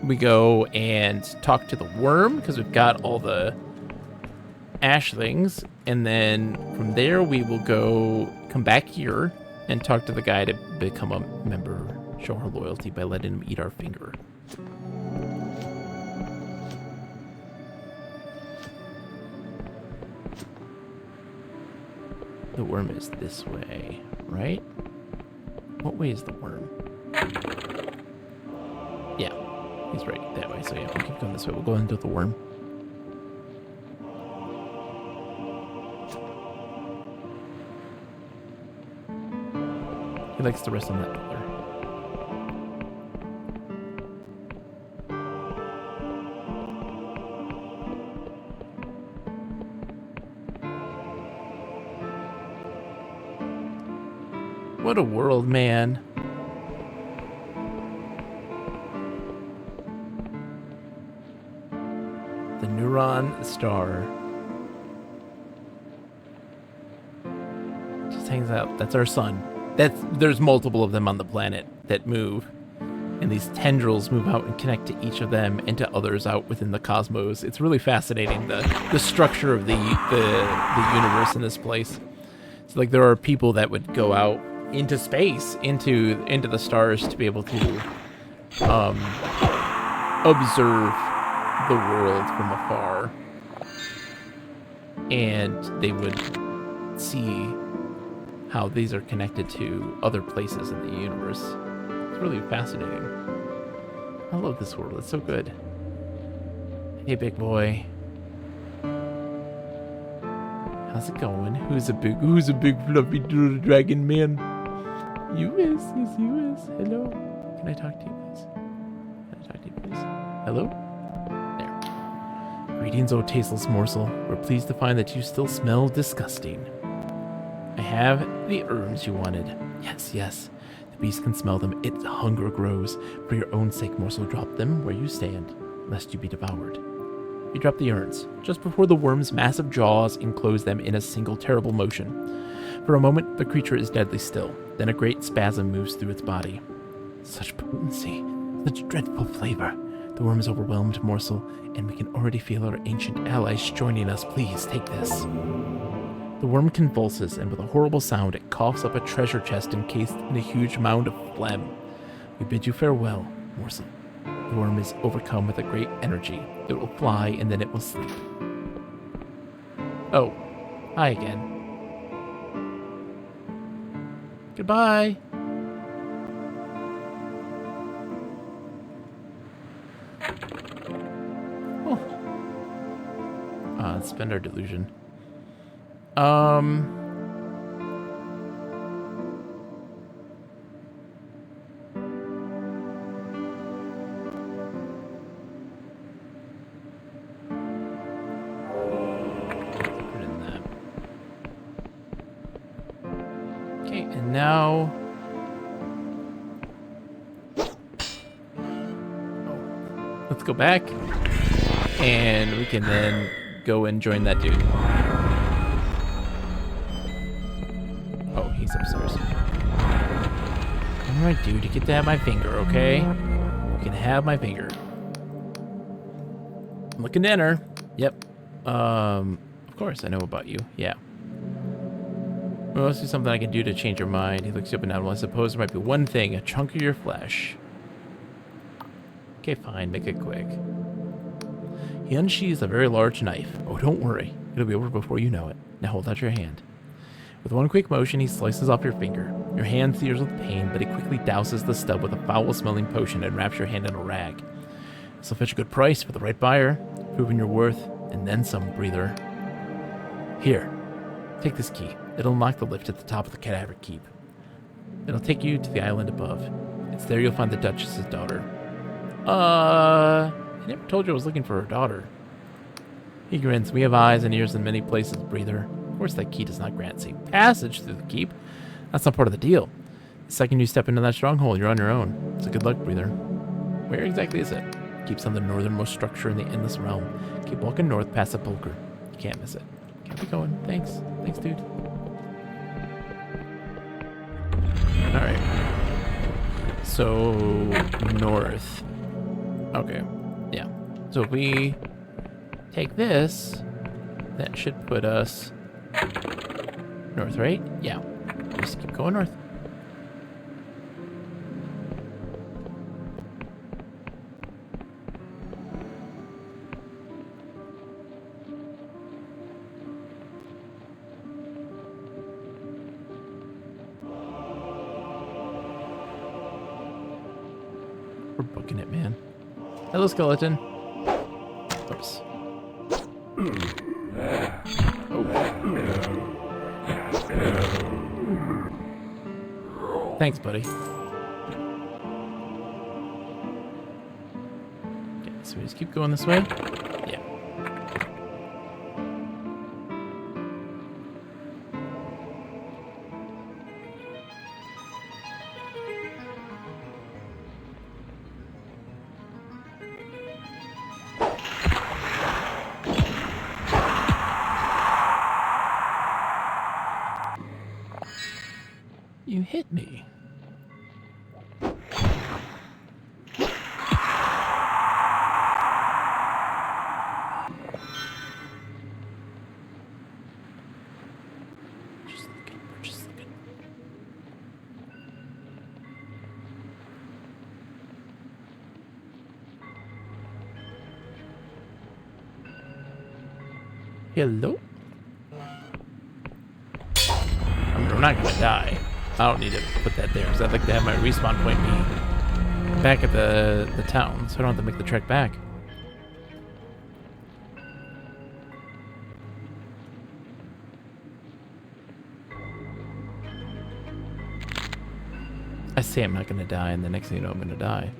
we go and talk to the worm because we've got all the ashlings. And then from there we will come back here and talk to the guy to become a member. Show our loyalty by letting him eat our finger. The worm is this way, right? What way is the worm? Yeah, he's right that way. So yeah, we'll keep going this way. We'll go into the worm. He likes to rest on that pillar. What a world, man. The Neuron Star. Just hangs out. That's our sun. There's multiple of them on the planet that move. And these tendrils move out and connect to each of them and to others out within the cosmos. It's really fascinating, the structure of the universe in this place. So like there are people that would go out into space, into the stars to be able to observe the world from afar, and they would see how these are connected to other places in the universe. It's really fascinating. I love this world. It's so good. Hey, big boy. How's it going? Who's a big fluffy little dragon man? You is. Yes, you is. Hello. Can I talk to you, please? Can I talk to you, please? Hello? There. Greetings, O tasteless morsel. We're pleased to find that you still smell disgusting. I have the herbs you wanted. Yes, yes. The beast can smell them. Its hunger grows. For your own sake, morsel, drop them where you stand, lest you be devoured. You drop the urns, just before the worm's massive jaws enclose them in a single terrible motion. For a moment, the creature is deadly still. Then a great spasm moves through its body. Such potency, such dreadful flavor. The worm is overwhelmed, morsel, and we can already feel our ancient allies joining us. Please, take this. The worm convulses, and with a horrible sound, it coughs up a treasure chest encased in a huge mound of phlegm. We bid you farewell, morsel. The worm is overcome with a great energy. It will fly, and then it will sleep. Oh, hi again. Goodbye. Oh. Let's spend our delusion. Put in that. Okay, and now. Oh. Let's go back. And we can then go and join that dude. Oh, he's upstairs. Alright, dude, you get to have my finger, okay? You can have my finger. I'm looking to enter. Yep. Of course, I know about you. Yeah. Well, let's do something I can do to change your mind. He looks you up and down. Well, I suppose there might be one thing, a chunk of your flesh. Okay, fine, make it quick. He unsheathes a very large knife. Oh, don't worry. It'll be over before you know it. Now hold out your hand. With one quick motion, he slices off your finger. Your hand sears with pain, but he quickly douses the stub with a foul-smelling potion and wraps your hand in a rag. This'll fetch a good price for the right buyer, proving your worth, and then some, breather. Here, take this key. It'll unlock the lift at the top of the cadaver keep. It'll take you to the island above. It's there you'll find the Duchess's daughter. I never told you I was looking for her daughter. He grins. We have eyes and ears in many places, breather. Of course, that key does not grant safe passage through the keep. That's not part of the deal. The second you step into that stronghold, you're on your own. So good luck, breather. Where exactly is it? Keeps on the northernmost structure in the endless realm. Keep walking north past the Sepulchre. You can't miss it. Keep going. Thanks. Thanks, dude. Alright. So, north. Okay. Yeah. So if we take this, that should put us north, right? Yeah. Just keep going north. We're booking it, man. Hello, skeleton. Oops. Thanks, buddy. Okay, so we just keep going this way? Yeah. You hit me. Just looking. Hello? I'm not gonna die. I don't need to put that there because I'd like to have my respawn point be back at the town, so I don't have to make the trek back. I say I'm not gonna die, and the next thing you know, I'm gonna die.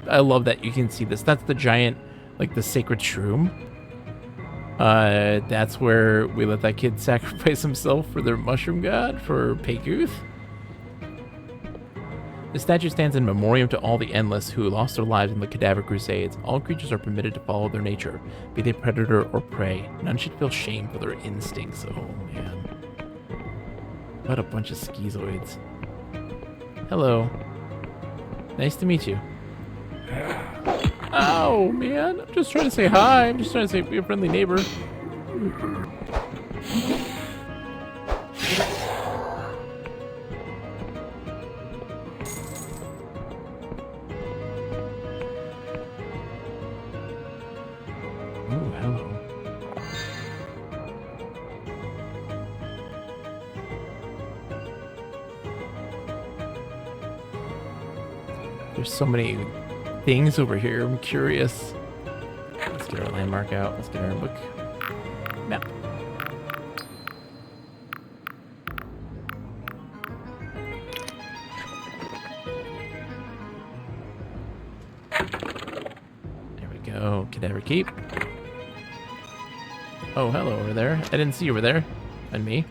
I love that you can see this. That's the giant, like the sacred shroom. That's where we let that kid sacrifice himself for their mushroom god, for Payguth. The statue stands in memoriam to all the endless who lost their lives in the cadaver crusades. All creatures are permitted to follow their nature, be they predator or prey. None should feel shame for their instincts. Oh, man. What a bunch of schizoids. Hello. Nice to meet you. Oh, man. I'm just trying to say hi. I'm just trying to say be a friendly neighbor. Oh, hello. There's so many things over here. I'm curious. Let's get our landmark out. Let's get our book map. There we go. Cadaver Keep. Oh, hello over there. I didn't see you over there. And me.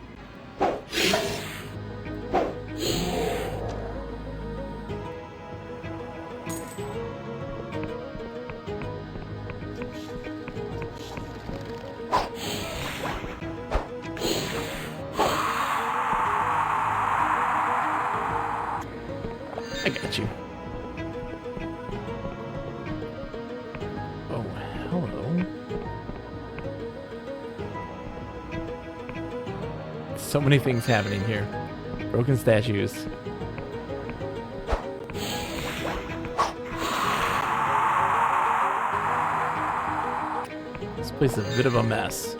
I got you. Oh, hello. So many things happening here. Broken statues. This place is a bit of a mess.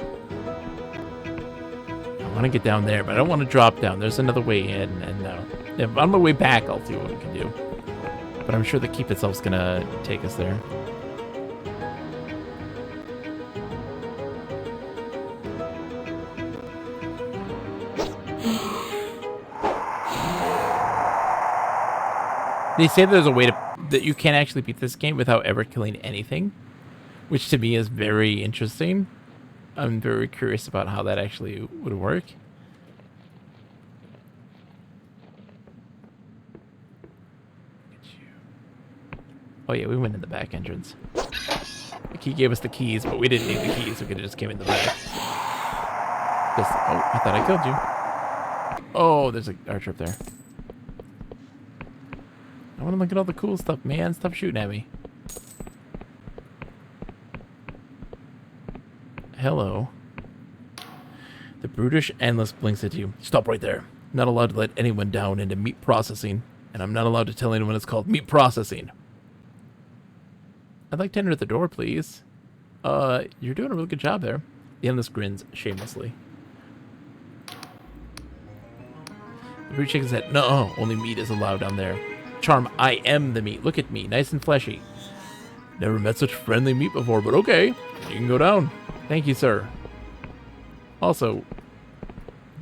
I want to get down there, but I don't want to drop down. There's another way in, and if on my way back, I'll see what we can do. But I'm sure the keep itself's gonna take us there. They say there's a way that you can actually beat this game without ever killing anything, which to me is very interesting. I'm very curious about how that actually would work. Oh yeah, we went in the back entrance. The key gave us the keys, but we didn't need the keys. We could have just came in the back. Oh, I thought I killed you. Oh, there's an archer up there. I want to look at all the cool stuff, man. Stop shooting at me. Hello. The brutish endless blinks at you. Stop right there. I'm not allowed to let anyone down into meat processing, and I'm not allowed to tell anyone it's called meat processing. I'd like to enter the door, please. You're doing a really good job there. The endless grins shamelessly. The brute shakes his head. No, only meat is allowed down there. Charm, I am the meat. Look at me, nice and fleshy. Never met such friendly meat before, but okay. You can go down. Thank you, sir. Also, you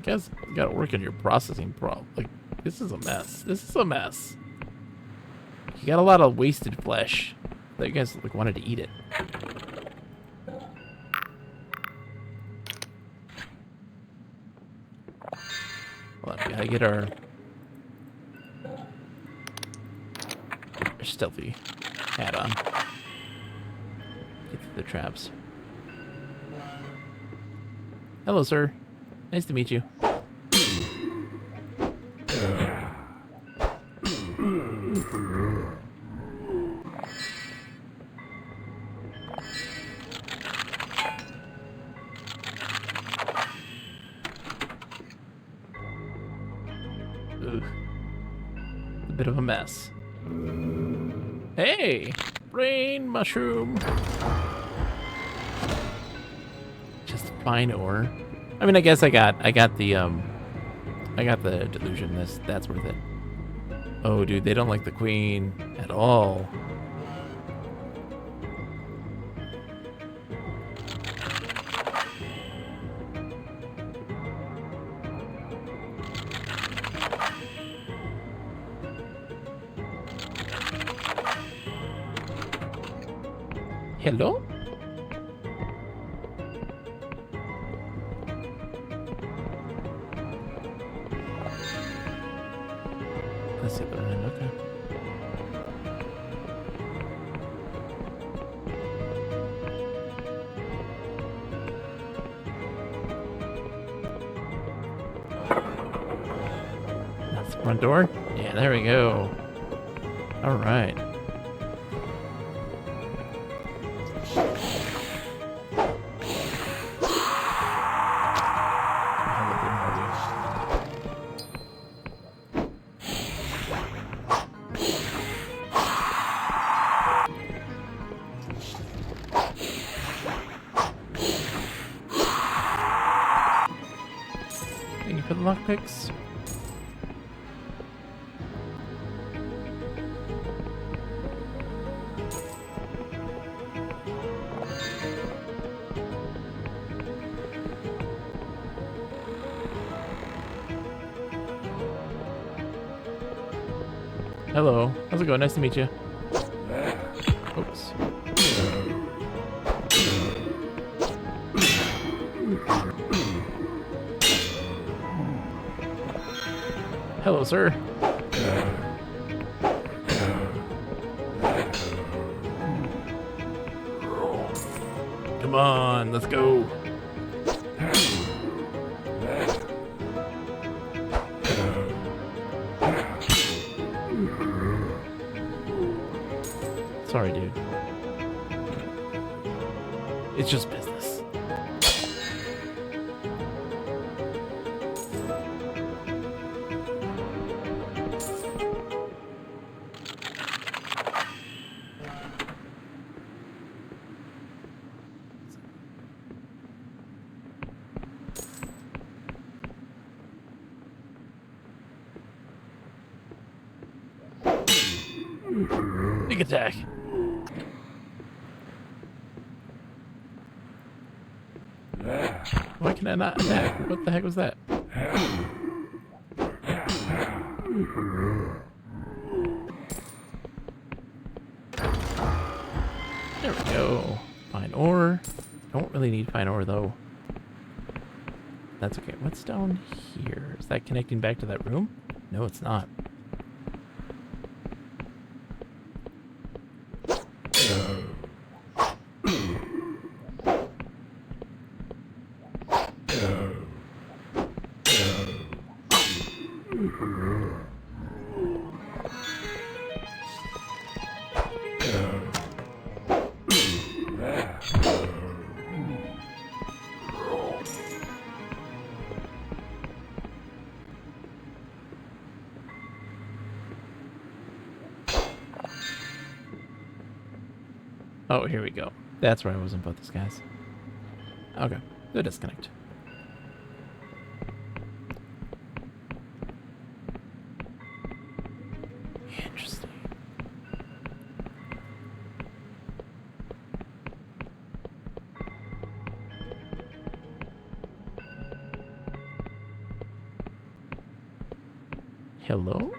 guys gotta work on your processing Like, this is a mess. This is a mess. You got a lot of wasted flesh. That you guys like wanted to eat it. Hold on, we gotta get our stealthy hat on. Get through the traps. Hello, sir. Nice to meet you. Ugh. A bit of a mess. Hey, brain mushroom. Just fine ore. I mean, I guess I got the delusion. That's worth it. Oh, dude, they don't like the queen at all. Hello? Let's see, put it in, okay. That's the front door? Yeah, there we go. All right. Thank you for the lockpicks. Hello. How's it going? Nice to meet you. Oops. Hello, sir. Come on, let's go. Sorry, dude. It's just business. Big attack. Why can I not attack? What the heck was that? There we go. Fine ore. Don't really need fine ore though. That's okay. What's down here? Is that connecting back to that room? No, it's not. Oh, here we go. That's where I was in both these guys. Okay, the disconnect. Interesting. Hello?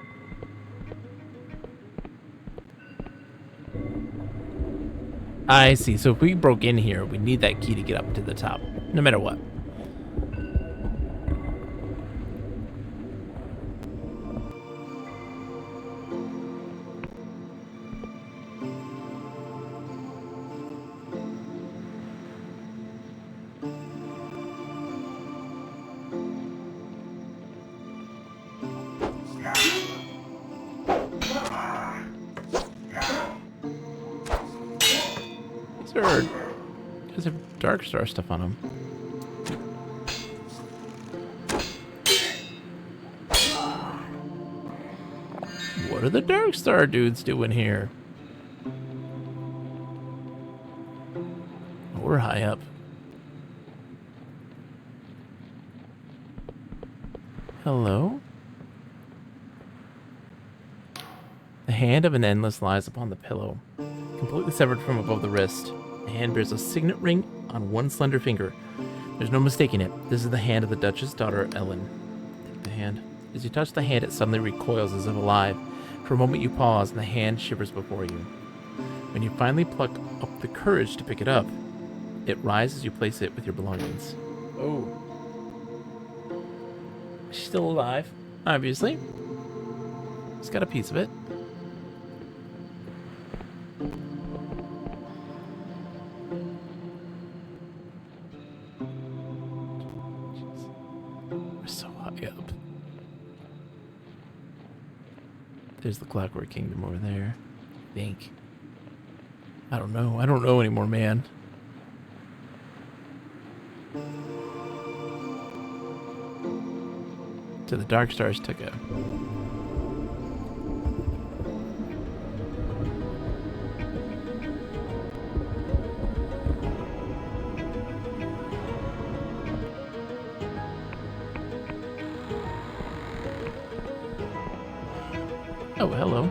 I see. So if we broke in here, we need that key to get up to the top, no matter what. Sir, does have Dark Star stuff on them. What are the Dark Star dudes doing here? We're high up. Hello? The hand of an endless lies upon the pillow, completely severed from above the wrist. The hand bears a signet ring on one slender finger. There's no mistaking it. This is the hand of the Duchess' daughter, Ellen. Take the hand. As you touch the hand, it suddenly recoils as if alive. For a moment you pause, and the hand shivers before you. When you finally pluck up the courage to pick it up, it rises as you place it with your belongings. Oh. She's still alive, obviously. She's got a piece of it. We're so high up. There's the Clockwork Kingdom over there, I think. I don't know. I don't know anymore, man. To the Dark Stars took a... Oh, hello.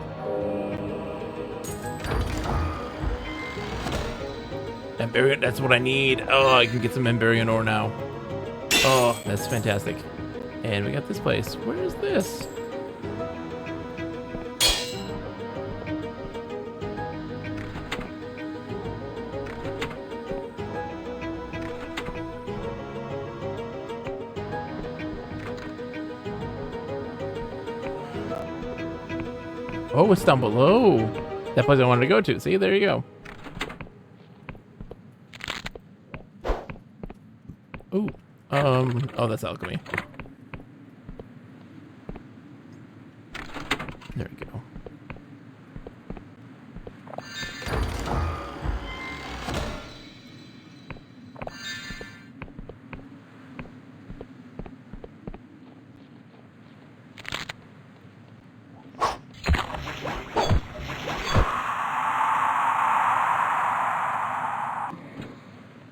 Emberian, that's what I need. Oh, I can get some Emberian ore now. Oh, that's fantastic. And we got this place. Where is this? Oh, it's down below. That place I wanted to go to. See, there you go. Ooh. Oh, that's alchemy. There we go.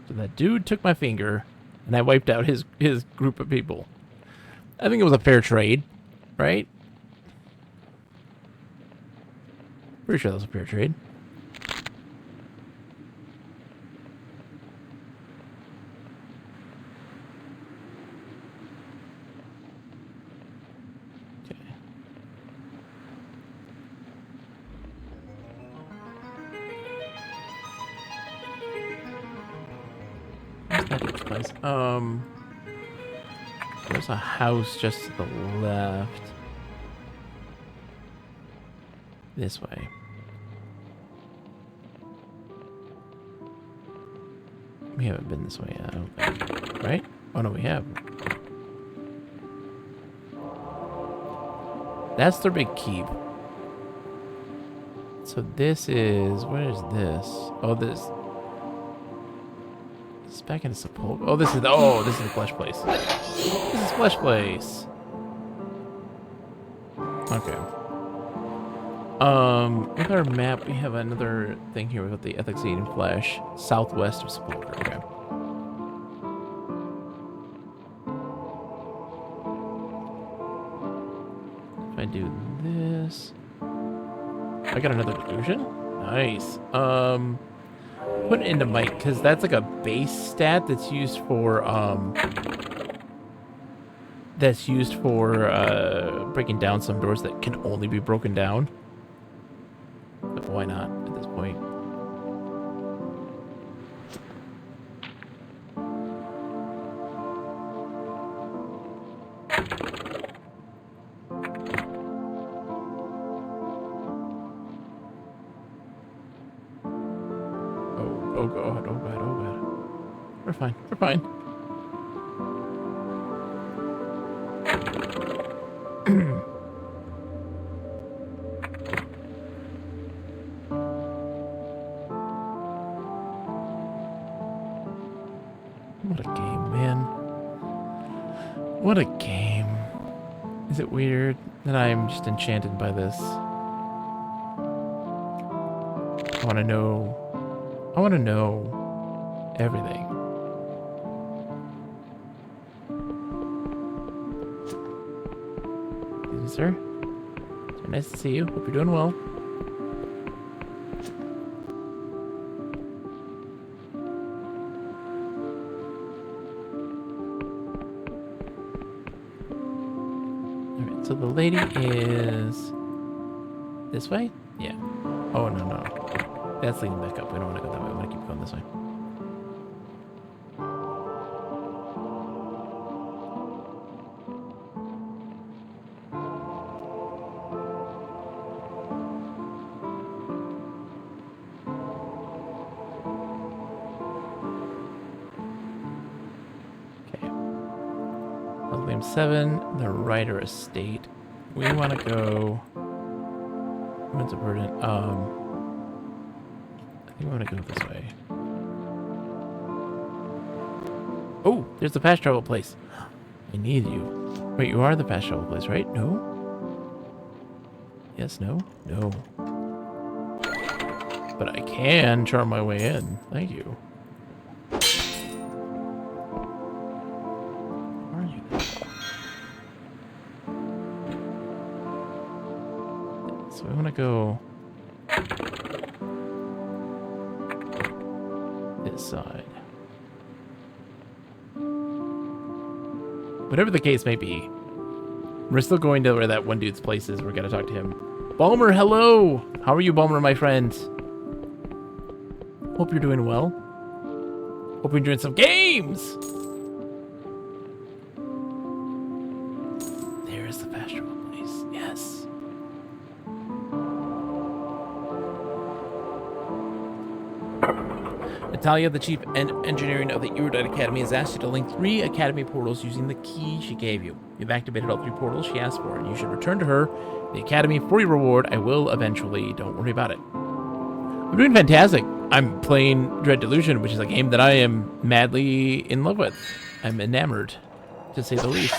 So that dude took my finger, and I wiped out his group of people. I think it was a fair trade, right? Pretty sure that was a fair trade. Okay. Where's that dude's place? There's a house just to the left. This way. We haven't been this way yet, I don't think. Right? Oh no, we have. That's their big keep. So this is... Where is this? Oh, this... It's back in Sepulchre. Oh, this is the... Oh, this is the Flesh Place. This is Flesh Place. Okay. With our map, we have another thing here with the Ethics Eating Flesh, southwest of Sepulchre. Okay. If I do this, I got another Delusion. Nice. Put it into Might because that's like a base stat that's used for breaking down some doors that can only be broken down. But why not at this point? Oh god, oh god, oh god. We're fine, we're fine. What a game, man. What a game. Is it weird that I'm just enchanted by this? I want to know everything. Thank you, sir. It's very nice to see you. Hope you're doing well. Alright, so the lady is this way? Yeah. Oh, no. That's leading back up. We don't want to go that way. We want to keep going this way. Okay. William 7, the Ryder Estate. We want to go... What's a burden? I think we want to go this way. Oh, there's the fast travel place. I need you. Wait, you are the fast travel place, right? No? Yes, no? No. But I can charm my way in. Thank you. Where are you? So we want to go this side. Whatever the case may be, we're still going to where that one dude's place is. We're going to talk to him. Balmer, hello! How are you, Balmer, my friend? Hope you're doing well. Hope you're enjoying some games! There's the fast travel place. Yes. Natalia, the chief engineering of the Erudite Academy, has asked you to link 3 academy portals using the key she gave you. You've activated all 3 portals she asked for, and you should return to her the academy for your reward. I will eventually. Don't worry about it. I'm doing fantastic. I'm playing Dread Delusion, which is a game that I am madly in love with. I'm enamored, to say the least.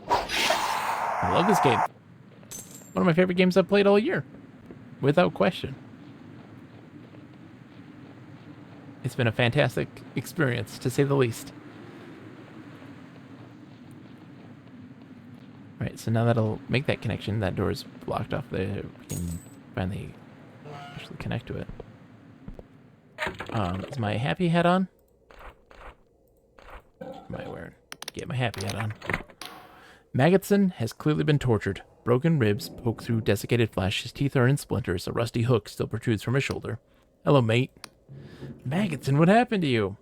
I love this game. One of my favorite games I've played all year, without question. It's been a fantastic experience, to say the least. Right, so now that'll make that connection. That door is blocked off there. We can finally actually connect to it. Is my happy hat on? What am I wearing? Get my happy hat on. Maggotson has clearly been tortured. Broken ribs poke through desiccated flesh. His teeth are in splinters. A rusty hook still protrudes from his shoulder. Hello, mate. Maggotson, what happened to you?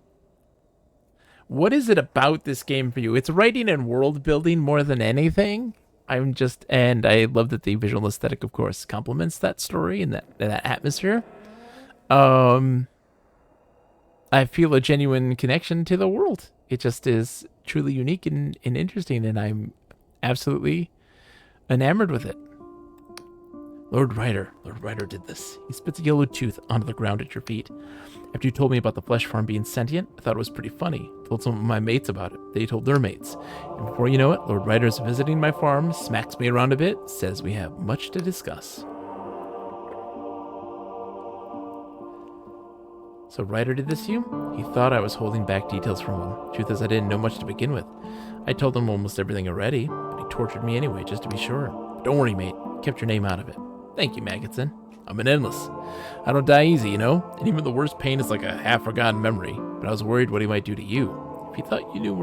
What is it about this game for you? It's writing and world building more than anything. And I love that the visual aesthetic, of course, complements that story and that atmosphere. I feel a genuine connection to the world. It just is truly unique and interesting, and I'm absolutely enamored with it. Lord Ryder did this. He spits a yellow tooth onto the ground at your feet. After you told me about the flesh farm being sentient, I thought it was pretty funny. Told some of my mates about it. They told their mates. And before you know it, Lord Ryder's visiting my farm, smacks me around a bit, says we have much to discuss. So Ryder did this to you? He thought I was holding back details from him. Truth is, I didn't know much to begin with. I told him almost everything already, but he tortured me anyway, just to be sure. But don't worry, mate. Kept your name out of it. Thank you, Maggotson. I'm an endless. I don't die easy, you know? And even the worst pain is like a half-forgotten memory. But I was worried what he might do to you. If he thought you knew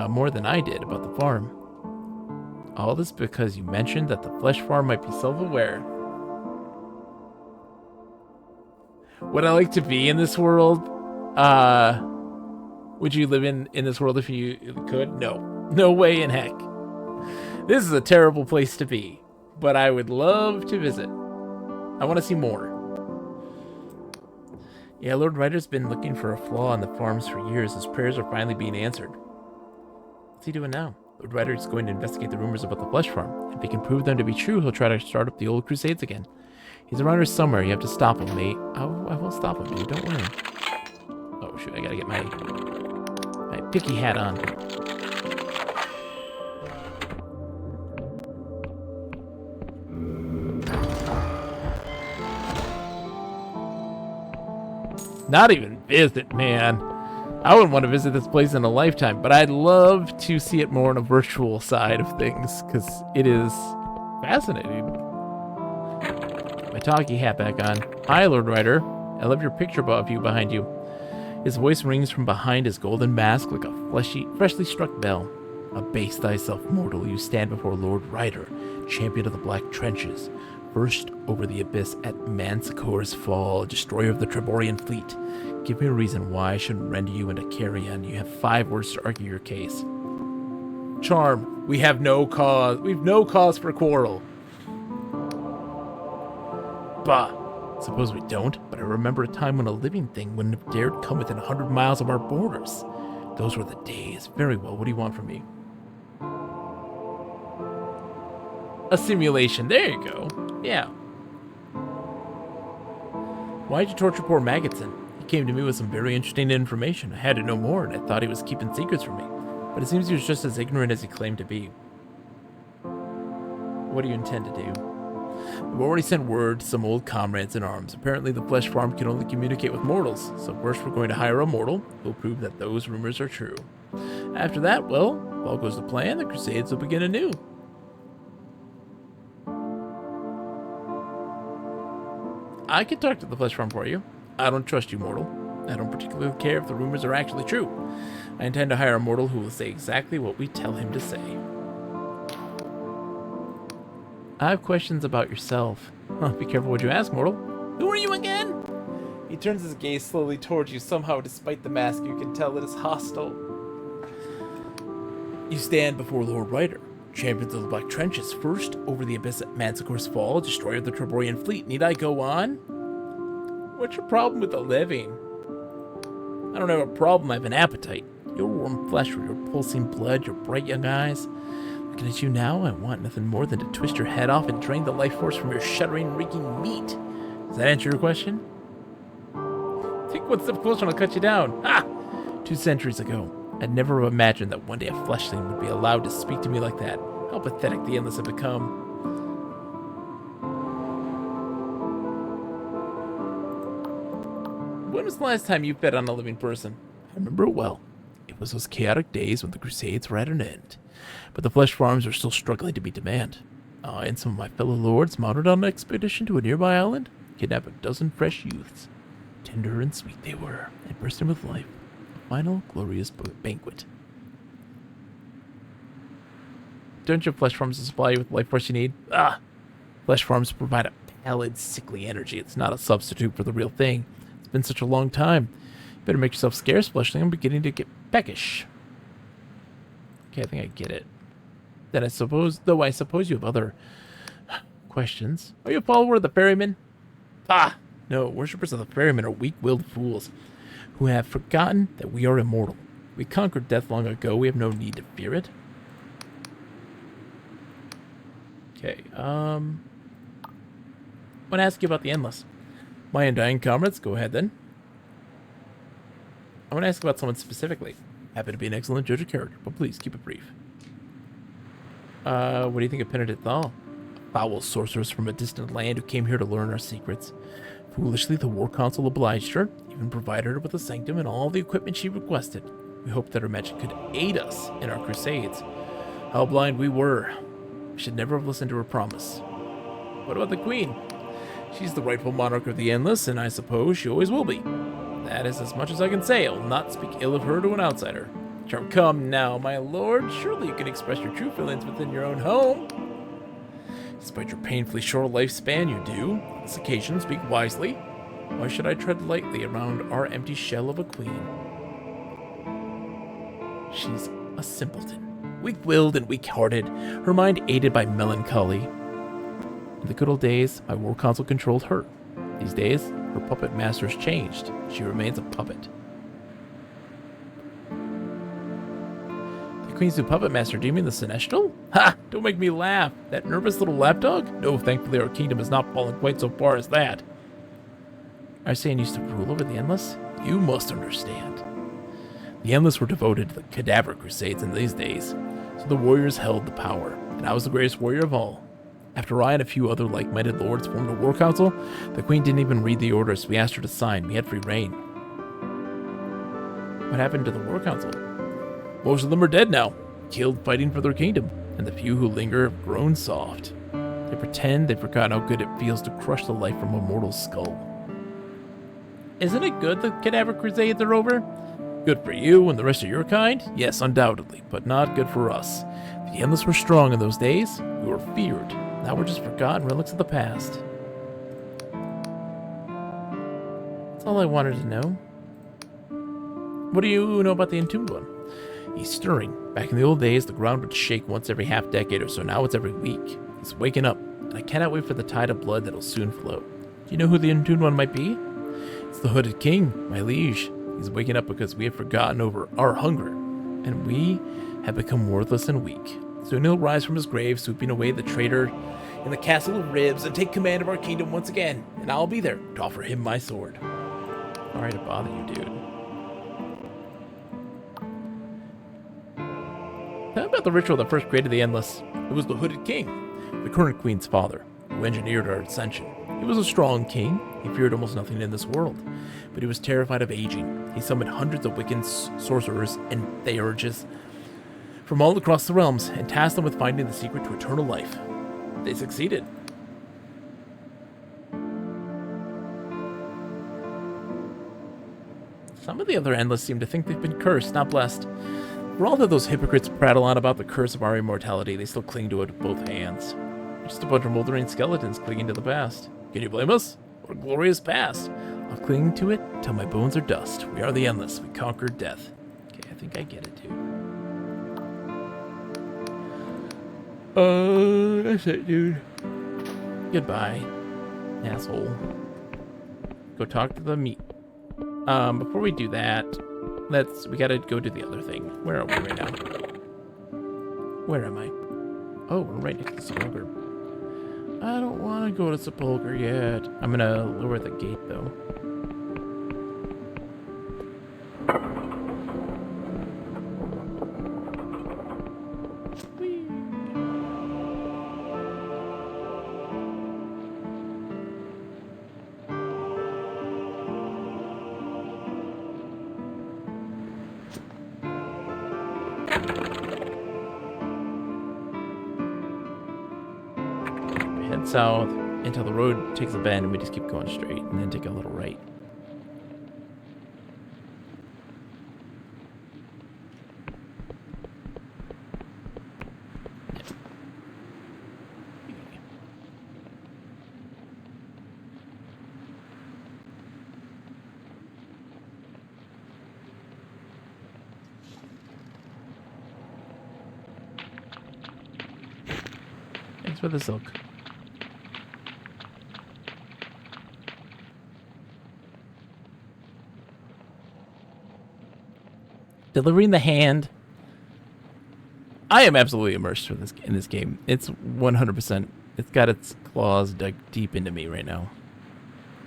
more than I did about the farm. All this because you mentioned that the flesh farm might be self-aware. Would I like to be in this world? Would you live in this world if you could? No. No way in heck. This is a terrible place to be. But I would love to visit. I want to see more. Yeah, Lord Ryder's been looking for a flaw in the farms for years. His prayers are finally being answered. What's he doing now? Lord Ryder is going to investigate the rumors about the flesh farm. If he can prove them to be true, he'll try to start up the old crusades again. He's around here somewhere. You have to stop him, mate. I will stop him, dude. Don't worry. Oh, shoot. I gotta get my picky hat on. Not even visit, man. I wouldn't want to visit this place in a lifetime, but I'd love to see it more on a virtual side of things, because it is fascinating. My talkie hat back on. Hi, Lord Ryder. I love your picture of you behind you. His voice rings from behind his golden mask like a freshly struck bell. Abase thyself, mortal. You stand before Lord Ryder, champion of the Black Trenches. First over the abyss at Manticore's Fall, destroyer of the Treborian fleet. Give me a reason why I shouldn't render you into carrion. You have 5 words to argue your case. Charm. We have no cause. We've no cause for quarrel. Bah. Suppose we don't, but I remember a time when a living thing wouldn't have dared come within 100 miles of our borders. Those were the days. Very well, what do you want from me? A simulation. There you go. Yeah. Why'd you torture poor Maggottson? He came to me with some very interesting information. I had to know more, and I thought he was keeping secrets from me. But it seems he was just as ignorant as he claimed to be. What do you intend to do? We've already sent word to some old comrades in arms. Apparently the flesh farm can only communicate with mortals, so first we're going to hire a mortal who'll prove that those rumors are true. After that, well, if all goes to plan, the Crusades will begin anew. I can talk to the flesh farm for you. I don't trust you, mortal. I don't particularly care if the rumors are actually true. I intend to hire a mortal who will say exactly what we tell him to say. I have questions about yourself. Be careful what you ask, mortal. Who are you again? He turns his gaze slowly towards you. Somehow, despite the mask, you can tell it is hostile. You stand before Lord Ryder, champions of the Black Trenches, first over the abyss at Manticore's Fall, destroyer of the Treborian fleet. Need I go on? What's your problem with the living? I don't have a problem, I have an appetite. Your warm flesh, your pulsing blood, your bright young eyes. Looking at you now, I want nothing more than to twist your head off and drain the life force from your shuddering, reeking meat. Does that answer your question? Take one step closer and I'll cut you down. Ha! 2 centuries ago, I'd never have imagined that one day a fleshling would be allowed to speak to me like that. How pathetic the Endless have become. When was the last time you fed on a living person? I remember it well. It was those chaotic days when the Crusades were at an end. But the flesh farms are still struggling to meet demand. I and some of my fellow lords mounted on an expedition to a nearby island, kidnapped a dozen fresh youths. Tender and sweet they were, and bursting with life. A final glorious banquet. Don't your flesh farms supply you with the life force you need? Ah! Flesh farms provide a pallid, sickly energy. It's not a substitute for the real thing. It's been such a long time. You better make yourself scarce, fleshling. I'm beginning to get peckish. Okay, I think I get it. Then I suppose you have other questions. Are you a follower of the ferryman? Ah! No, worshippers of the ferryman are weak-willed fools who have forgotten that we are immortal. We conquered death long ago. We have no need to fear it. Okay, I want to ask you about the Endless. My undying comrades, go ahead then. I want to ask about someone specifically. Happen to be an excellent judge of character, but please keep it brief. What do you think of Penitent Thal? A foul sorceress from a distant land who came here to learn our secrets. Foolishly, the War Council obliged her, even provided her with a sanctum and all the equipment she requested. We hoped that her magic could aid us in our crusades. How blind we were. We should never have listened to her promise. What about the Queen? She's the rightful monarch of the Endless, and I suppose she always will be. That is as much as I can say. I will not speak ill of her to an outsider. Charm, come now, my lord. Surely you can express your true feelings within your own home. Despite your painfully short lifespan, you do. On this occasion, speak wisely. Why should I tread lightly around our empty shell of a queen? She's a simpleton. Weak-willed and weak-hearted, her mind aided by melancholy. In the good old days, my war council controlled her. These days, her puppet master's changed. She remains a puppet. The Queen's new puppet master, do you mean the Senestal? Ha! Don't make me laugh. That nervous little lapdog? No, thankfully our kingdom has not fallen quite so far as that. Arsene used to rule over the Endless? You must understand. The Endless were devoted to the cadaver crusades in these days, so the warriors held the power, and I was the greatest warrior of all. After I and a few other like-minded lords formed a war council, the Queen didn't even read the orders we asked her to sign. We had free reign. What happened to the war council? Most of them are dead now, killed fighting for their kingdom, and the few who linger have grown soft. They pretend they've forgotten how good it feels to crush the life from a mortal skull. Isn't it good the cadaver crusades are over? Good for you and the rest of your kind? Yes, undoubtedly, but not good for us. The Endless were strong in those days. We were feared. Now we're just forgotten relics of the past. That's all I wanted to know. What do you know about the Entombed One? He's stirring. Back in the old days, the ground would shake once every half decade or so. Now it's every week. He's waking up, and I cannot wait for the tide of blood that'll soon flow. Do you know who the Entombed One might be? It's the Hooded King, my liege. He's waking up because we have forgotten over our hunger, and we have become worthless and weak. Soon he'll rise from his grave, sweeping away the traitor in the Castle of Ribs, and take command of our kingdom once again, and I'll be there to offer him my sword. Sorry to bother you, dude. Tell me about the ritual that first created the Endless. It was the Hooded King, the current queen's father, who engineered our ascension. He was a strong king. He feared almost nothing in this world, but he was terrified of aging. He summoned hundreds of Wiccan sorcerers and theurges from all across the realms and tasked them with finding the secret to eternal life. They succeeded. Some of the other Endless seem to think they've been cursed, not blessed. For all that those hypocrites prattle on about the curse of our immortality, they still cling to it with both hands. We're just a bunch of moldering skeletons clinging to the past. Can you blame us? What a glorious past. I'll cling to it till my bones are dust. We are the Endless. We conquered death. Okay, I think I get it, dude. That's it, dude. Goodbye, asshole. Go talk to the meat. Before we do that, we gotta go do the other thing. Where are we right now? Where am I? Oh, we're right next to Sepulchre. I don't want to go to Sepulchre yet. I'm gonna lower the gate, though. Whee! Head south until the road takes a bend and we just keep going straight and then take a little right. Thanks for the silk. Delivering the hand. I am absolutely immersed in this game. It's 100%. It's got its claws dug deep into me right now,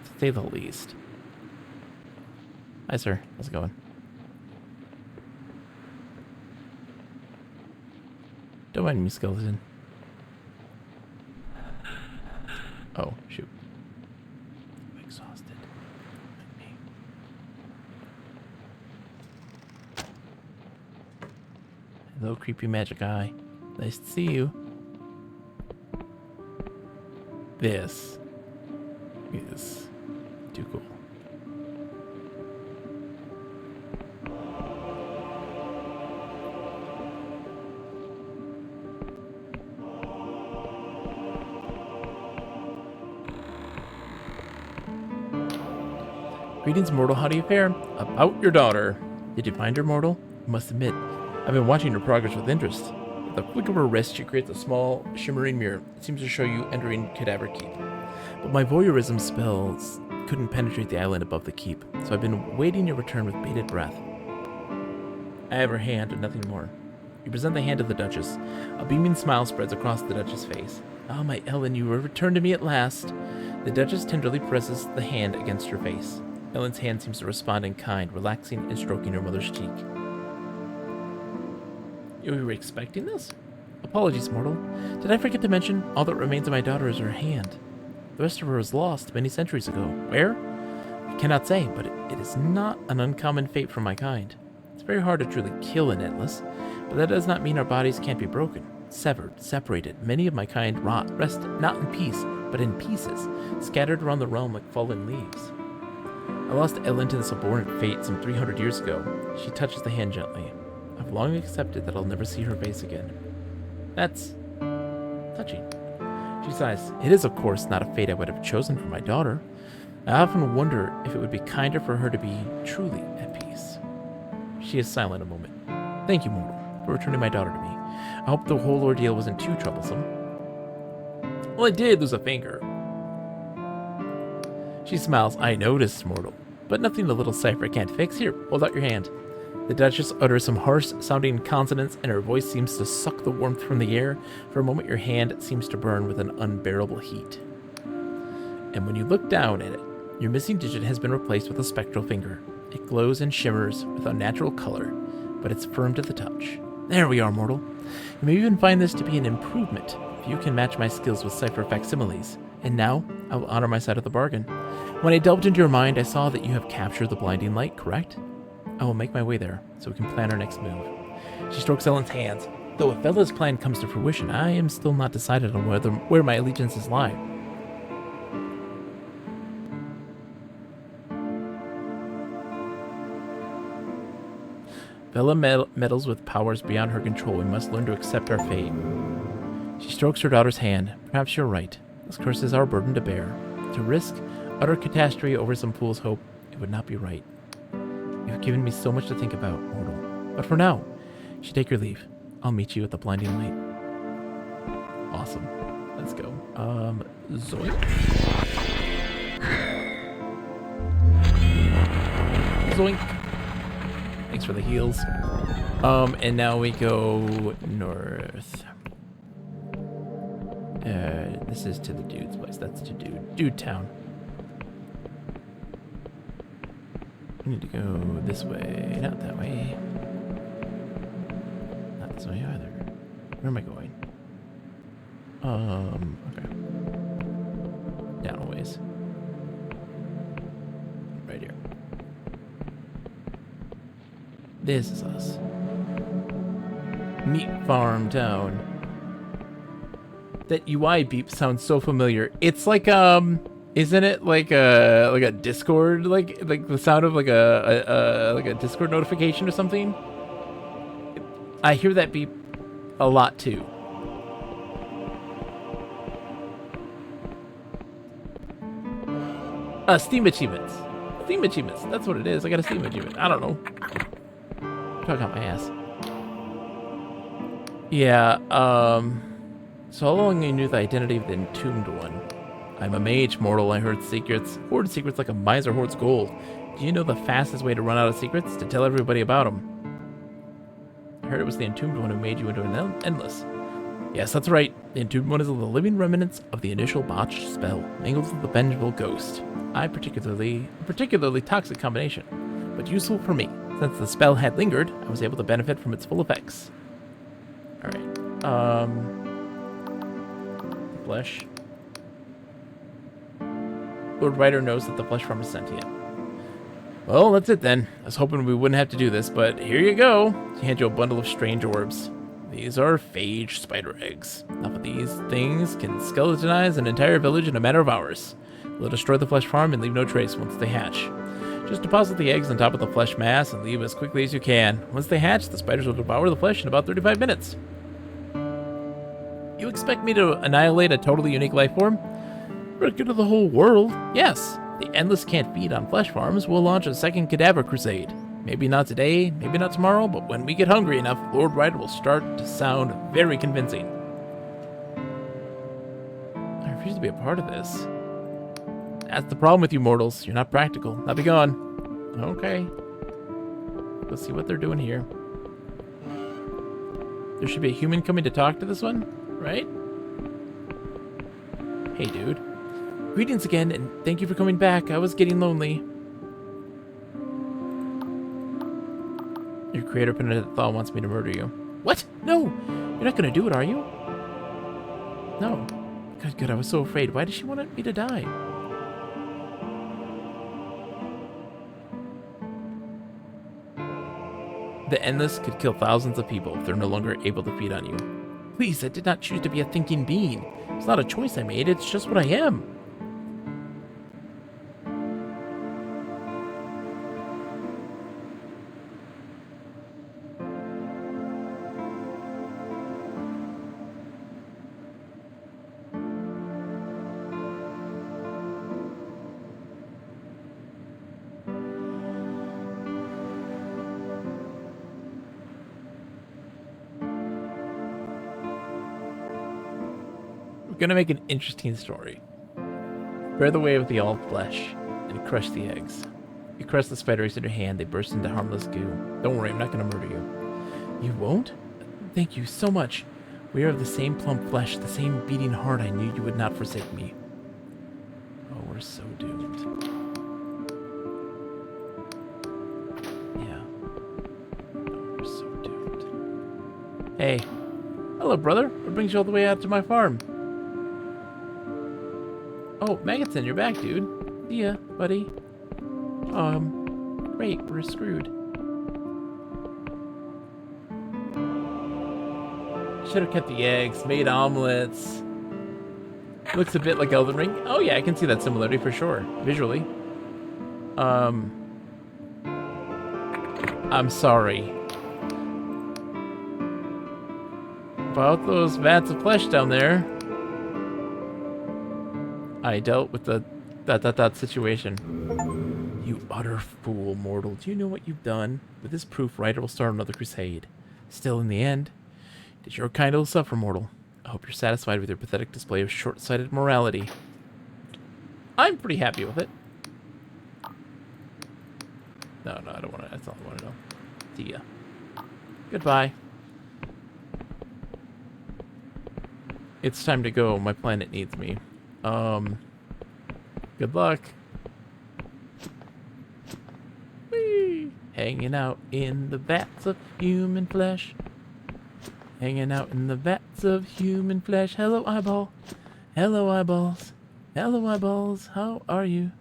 to say the least. Hi, sir. How's it going? Don't mind me, skeleton. Oh, shoot. I'm exhausted. Like me. Hello, creepy magic eye. Nice to see you. This is too cool. Greetings, mortal. How do you fare? About your daughter. Did you find her, mortal? I must admit, I've been watching her progress with interest. With a flick of her wrist, she creates a small, shimmering mirror. It seems to show you entering Cadaver Keep. But my voyeurism spells couldn't penetrate the island above the keep, so I've been waiting your return with bated breath. I have her hand and nothing more. You present the hand of the Duchess. A beaming smile spreads across the Duchess' face. Ah, my Ellen, you have returned to me at last. The Duchess tenderly presses the hand against her face. Ellen's hand seems to respond in kind, relaxing and stroking her mother's cheek. You were expecting this? Apologies, mortal. Did I forget to mention all that remains of my daughter is her hand? The rest of her was lost many centuries ago. Where? I cannot say, but it is not an uncommon fate for my kind. It's very hard to truly kill an Endless, but that does not mean our bodies can't be broken, severed, separated. Many of my kind rest not in peace, but in pieces, scattered around the realm like fallen leaves. I lost Ellen to this abhorrent fate some 300 years ago. She touches the hand gently. I've long accepted that I'll never see her face again. That's touching. She sighs. It is, of course, not a fate I would have chosen for my daughter. I often wonder if it would be kinder for her to be truly at peace. She is silent a moment. Thank you, mortal, for returning my daughter to me. I hope the whole ordeal wasn't too troublesome. Well, I did lose a finger. She smiles. I noticed, mortal, but nothing the little cipher can't fix. Here, hold out your hand. The Duchess utters some harsh-sounding consonants, and her voice seems to suck the warmth from the air. For a moment, your hand seems to burn with an unbearable heat. And when you look down at it, your missing digit has been replaced with a spectral finger. It glows and shimmers with unnatural color, but it's firm to the touch. There we are, mortal. You may even find this to be an improvement if you can match my skills with cipher facsimiles. And now, I will honor my side of the bargain. When I delved into your mind, I saw that you have captured the blinding light, correct? I will make my way there, so we can plan our next move. She strokes Ellen's hands. Though if Bella's plan comes to fruition, I am still not decided on where my allegiances lie. Bella meddles with powers beyond her control. We must learn to accept our fate. She strokes her daughter's hand. Perhaps you're right. This curse is our burden to bear. To risk utter catastrophe over some fool's hope, it would not be right. You've given me so much to think about, mortal. But for now, you should take your leave. I'll meet you at the blinding light. Awesome. Let's go. Zoink. Zoink. Thanks for the heals. And now we go north. This is to the dude's place. That's to Dude Town. We need to go this way, not that way. Not this way either. Where am I going? Okay. Down a ways. Right here. This is us. Meat Farm Town. That UI beep sounds so familiar. It's like isn't it like a Discord, like the sound of like a Discord notification or something? I hear that beep a lot too. Steam achievements. Steam achievements. That's what it is. I got a Steam achievement. I don't know. Talk out my ass. Yeah. So how long you knew the identity of the entombed one? I'm a mage, mortal. I hoard secrets like a miser hoards gold. Do you know the fastest way to run out of secrets? To tell everybody about them. I heard it was the entombed one who made you into an endless. Yes, that's right. The entombed one is the living remnants of the initial botched spell, mingled with the vengeful ghost. A particularly toxic combination, but useful for me. Since the spell had lingered, I was able to benefit from its full effects. Alright. Flesh. Lord Ryder knows that the flesh farm is sentient. Well, that's it then. I was hoping we wouldn't have to do this, but here you go. She hands you a bundle of strange orbs. These are phage spider eggs. Enough of these things can skeletonize an entire village in a matter of hours. They'll destroy the flesh farm and leave no trace once they hatch. Just deposit the eggs on top of the flesh mass and leave as quickly as you can. Once they hatch, the spiders will devour the flesh in about 35 minutes. You expect me to annihilate a totally unique life form? For the good of the whole world, yes. The Endless can't feed on flesh farms. We'll launch a second cadaver crusade. Maybe not today, maybe not tomorrow, but when we get hungry enough, Lord Ryder will start to sound very convincing. I refuse to be a part of this. That's the problem with you mortals. You're not practical. Now be gone. Okay. Let's see what they're doing here. There should be a human coming to talk to this one, right? Hey, dude. Greetings again, and thank you for coming back. I was getting lonely. Your creator Penethal wants me to murder you. What? No! You're not gonna do it, are you? No. Good, I was so afraid. Why does she want me to die? The Endless could kill thousands of people if they're no longer able to feed on you. Please, I did not choose to be a thinking being. It's not a choice I made, it's just what I am. We're gonna make an interesting story. Bear the way with the all flesh and crush the eggs. You crush the spideries in your hand, they burst into harmless goo. Don't worry, I'm not gonna murder you. You won't? Thank you so much. We are of the same plump flesh, the same beating heart. I knew you would not forsake me. Oh, we're so doomed. Yeah. Oh, we're so doomed. Hey. Hello, brother. What brings you all the way out to my farm? Oh, Maggottson, you're back, dude. See ya, buddy. Great, we're screwed. Should have kept the eggs, made omelets. Looks a bit like Elden Ring. Oh yeah, I can see that similarity for sure, visually. I'm sorry. About those vats of flesh down there. I dealt with the that situation. You utter fool, mortal. Do you know what you've done? With this proof, Ryder will start another crusade. Still, in the end, it is your kind who will suffer, mortal. I hope you're satisfied with your pathetic display of short-sighted morality. I'm pretty happy with it. No, I don't want to. That's all I want to know. See ya. Goodbye. It's time to go. My planet needs me. Good luck. Whee! Hanging out in the vats of human flesh. Hanging out in the vats of human flesh. Hello, eyeball. Hello, eyeballs. Hello, eyeballs. How are you?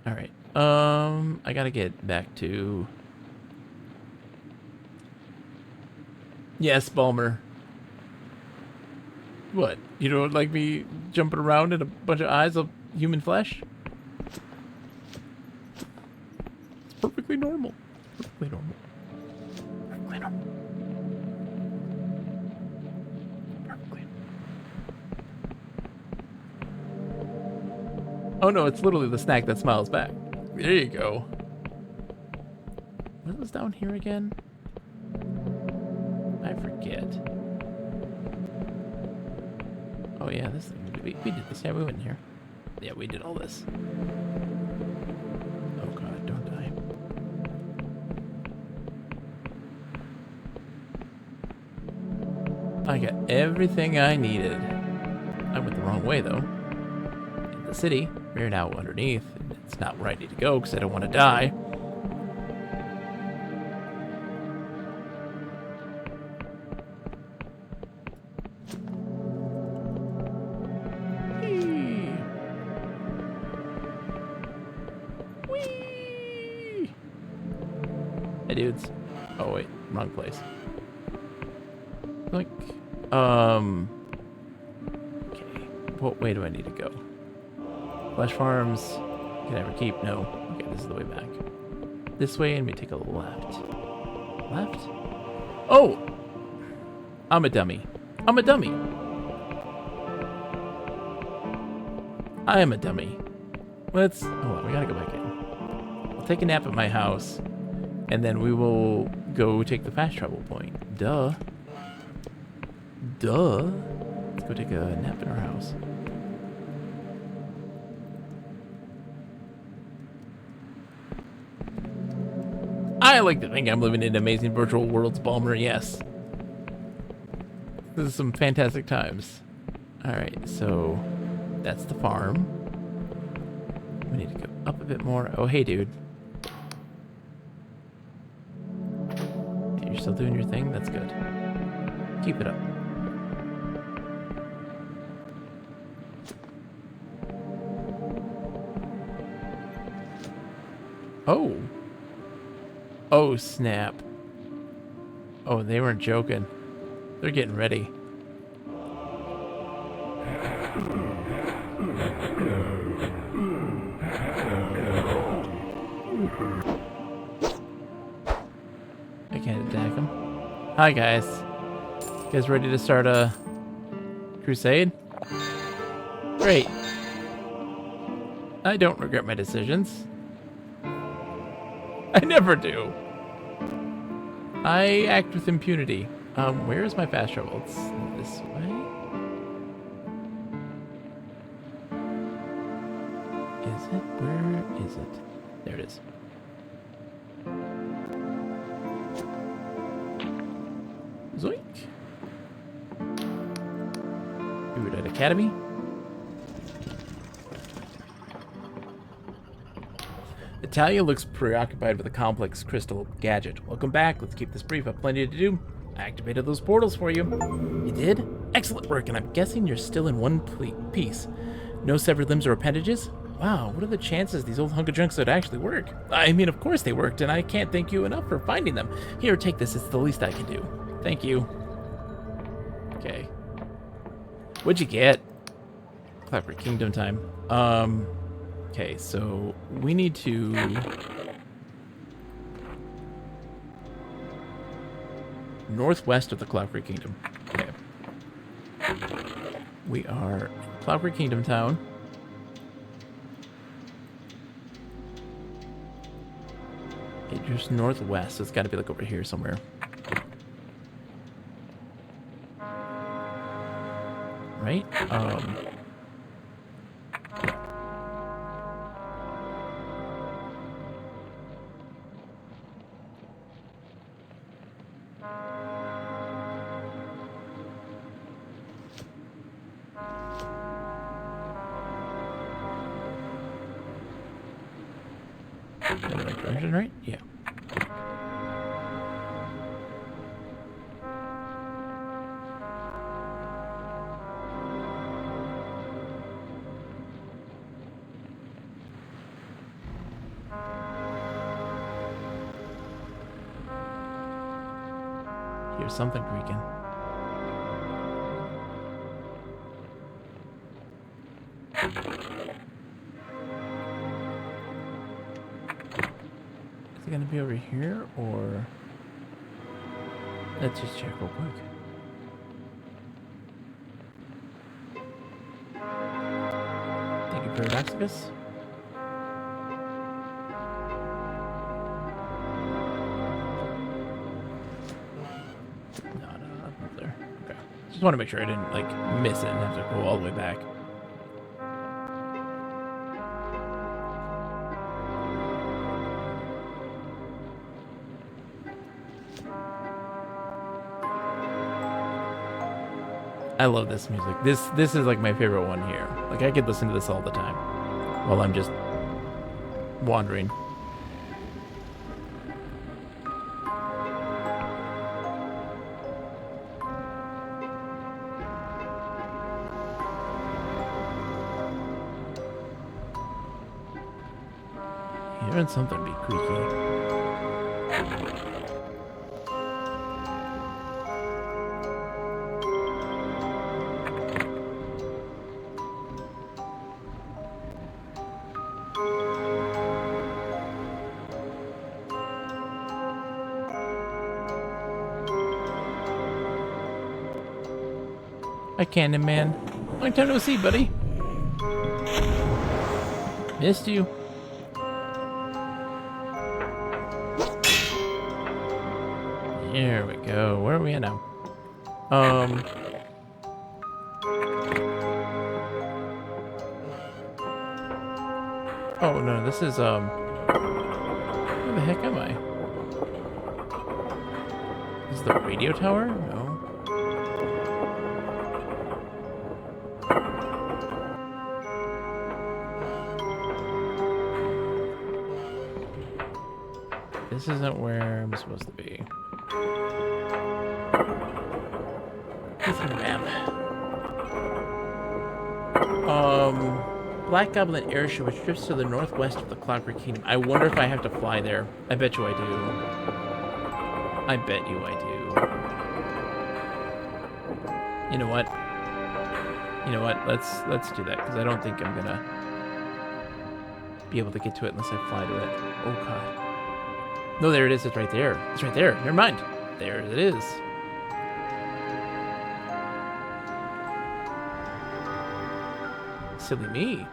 Alright. I gotta get back to... Yes, Balmer. What? You don't like me jumping around in a bunch of eyes of human flesh? It's perfectly normal. Perfectly normal. Perfectly normal. Perfectly normal. Oh no, it's literally the snack that smiles back. There you go. What was down here again? I forget. Oh yeah, this thing. We did this. Yeah, we went in here. Yeah, we did all this. Oh god, don't die. I got everything I needed. I went the wrong way though. In the city, we're now underneath. And it's not where I need to go because I don't want to die. Hey dudes. Oh wait, wrong place. Like, okay. What way do I need to go? Flesh farms. Can I ever keep? No. Okay, this is the way back. This way, and we take a left. Left? Oh! I'm a dummy. I'm a dummy. I am a dummy. Let's... Hold on, we gotta go back in. I'll take a nap at my house. And then we will go take the fast travel point. Duh. Duh. Let's go take a nap in our house. I like to think I'm living in amazing virtual worlds, Balmer, yes. This is some fantastic times. Alright, so that's the farm. We need to go up a bit more. Oh, hey, dude. You're still doing your thing? That's good. Keep it up. Oh. Oh, snap. Oh, they weren't joking. They're getting ready. I can't attack them. Hi, guys. You guys ready to start a crusade? Great. I don't regret my decisions. I never do. I act with impunity. Where is my fast travel? It's this way? Is it? Where is it? There it is. Zoink. Erudite Academy. Natalia looks preoccupied with a complex crystal gadget. Welcome back. Let's keep this brief. I've plenty to do. I activated those portals for you. You did? Excellent work, and I'm guessing you're still in one piece. No severed limbs or appendages? Wow, what are the chances these old hunk of junks would actually work? I mean, of course they worked, and I can't thank you enough for finding them. Here, take this. It's the least I can do. Thank you. Okay. What'd you get? Clapper Kingdom time. Okay, so we need to... northwest of the Cloudfree Kingdom. Okay. We are in Cloudfree Kingdom town. Okay, just northwest, so it's got to be like over here somewhere. Right? In the right direction, right? Yeah. Here's something creaking. Is it gonna be over here, or let's just check real quick. Thank you, Paradoxicus. No, not there. Okay. Just want to make sure I didn't like miss it and have to go all the way back. I love this music. This is like my favorite one here. Like I could listen to this all the time while I'm just wandering. Hearing something be creaky. Hi, Cannon Man. Long time no see, buddy. Missed you. There we go. Where are we at now? Oh no, this is where the heck am I? Is this the radio tower? No. This isn't where I'm supposed to be. This is the map. Black Goblin Airship, which drifts to the northwest of the Clockwork Kingdom. I wonder if I have to fly there. I bet you I do. I bet you I do. You know what? You know what? Let's do that, because I don't think I'm gonna be able to get to it unless I fly to it. Oh god. No, there it is. It's right there. It's right there. Never mind. There it is. Silly me.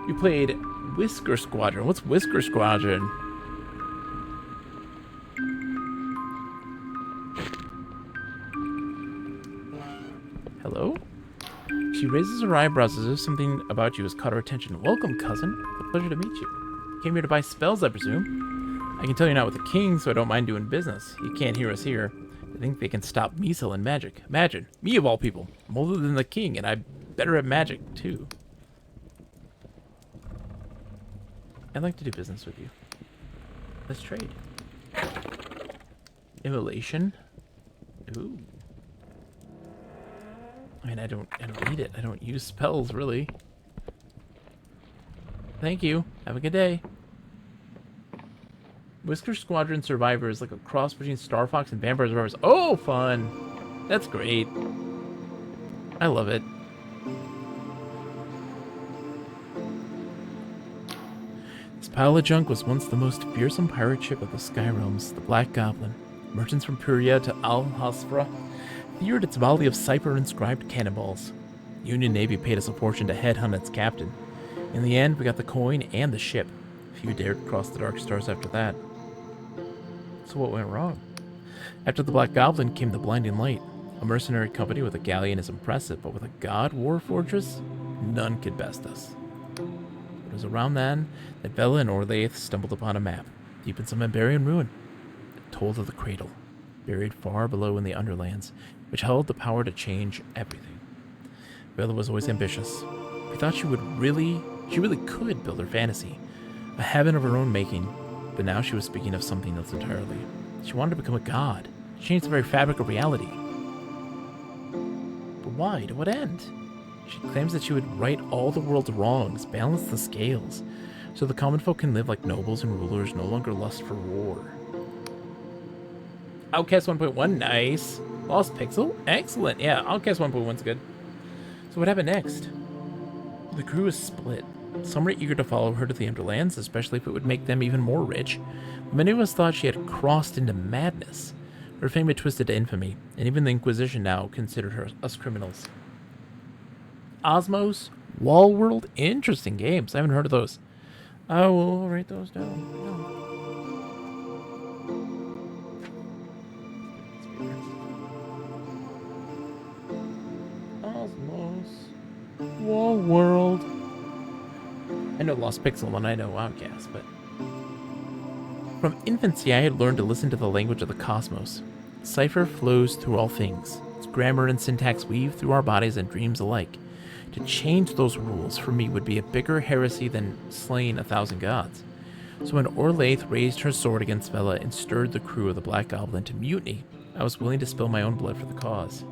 You played Whisker Squadron. What's Whisker Squadron? Hello? She raises her eyebrows as if something about you has caught her attention. Welcome, cousin. It's a pleasure to meet you. Came here to buy spells, I presume. I can tell you're not with the king, so I don't mind doing business. You can't hear us here. They think they can stop me selling magic. Imagine, me of all people. I'm older than the king, and I'm better at magic, too. I'd like to do business with you. Let's trade. Immolation. Ooh. I mean, I don't need it. I don't use spells, really. Thank you. Have a good day. Whisker Squadron Survivor is like a cross between Star Fox and Vampire Survivors. Oh, fun! That's great. I love it. This pile of junk was once the most fearsome pirate ship of the Sky Realms, the Black Goblin. Merchants from Puria to Al-Hasfra feared its volley of cipher-inscribed cannonballs. Union Navy paid us a fortune to headhunt its captain. In the end, we got the coin and the ship. Few dared cross the dark stars after that. So what went wrong? After the Black Goblin came the Blinding Light. A mercenary company with a galleon is impressive, but with a god war fortress, none could best us. It was around then that Bella and Orlaith stumbled upon a map, deep in some Emberian ruin. It told of the cradle, buried far below in the Underlands, which held the power to change everything. Bella was always ambitious. We thought she really could build her fantasy, a heaven of her own making, but now she was speaking of something else entirely. She wanted to become a god, change the very fabric of reality. But why? To what end? She claims that she would right all the world's wrongs, balance the scales, so the common folk can live like nobles and rulers, no longer lust for war. Outcast 1.1, nice. Lost Pixel, excellent. Yeah, Outcast 1.1's good. So what happened next? The crew is split. Some were eager to follow her to the Underlands, especially if it would make them even more rich. Many of us thought she had crossed into madness. Her fame had twisted to infamy, and even the Inquisition now considered us criminals. Osmos, Wallworld, interesting games. I haven't heard of those. I will write those down. Osmos, Wallworld. I know Lost Pixel and I know Outcast, but... From infancy, I had learned to listen to the language of the cosmos. Cipher flows through all things. Its grammar and syntax weave through our bodies and dreams alike. To change those rules, for me, would be a bigger heresy than slaying 1,000 gods. So when Orlaith raised her sword against Vela and stirred the crew of the Black Goblin to mutiny, I was willing to spill my own blood for the cause.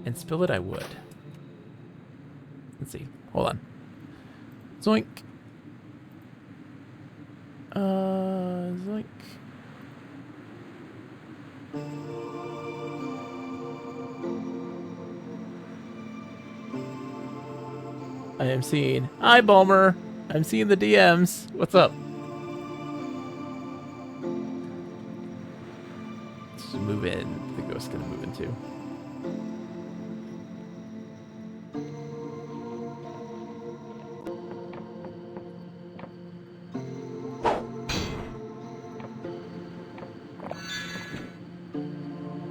And spill it I would. Let's see. Hold on. Zoink. Zoink. I am seeing... Hi, Balmer! I'm seeing the DMs. What's up? Let's move in. The ghost's gonna move in too.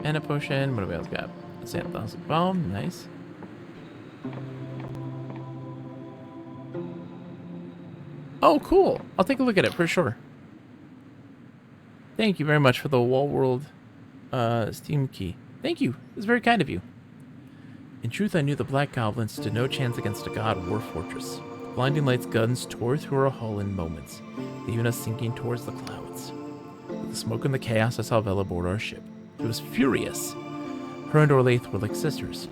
And a potion. What do we else got? Sandblasted Bomb. Nice. Oh, cool. I'll take a look at it for sure. Thank you very much for the Wallworld Steam key. Thank you. It's very kind of you. In truth, I knew the Black Goblin stood no chance against a god war fortress. The Blinding Light's guns tore through our hull in moments, leaving us sinking towards the clouds. With the smoke and the chaos, I saw Vela board our ship. She was furious. Her and Orlaith were like sisters.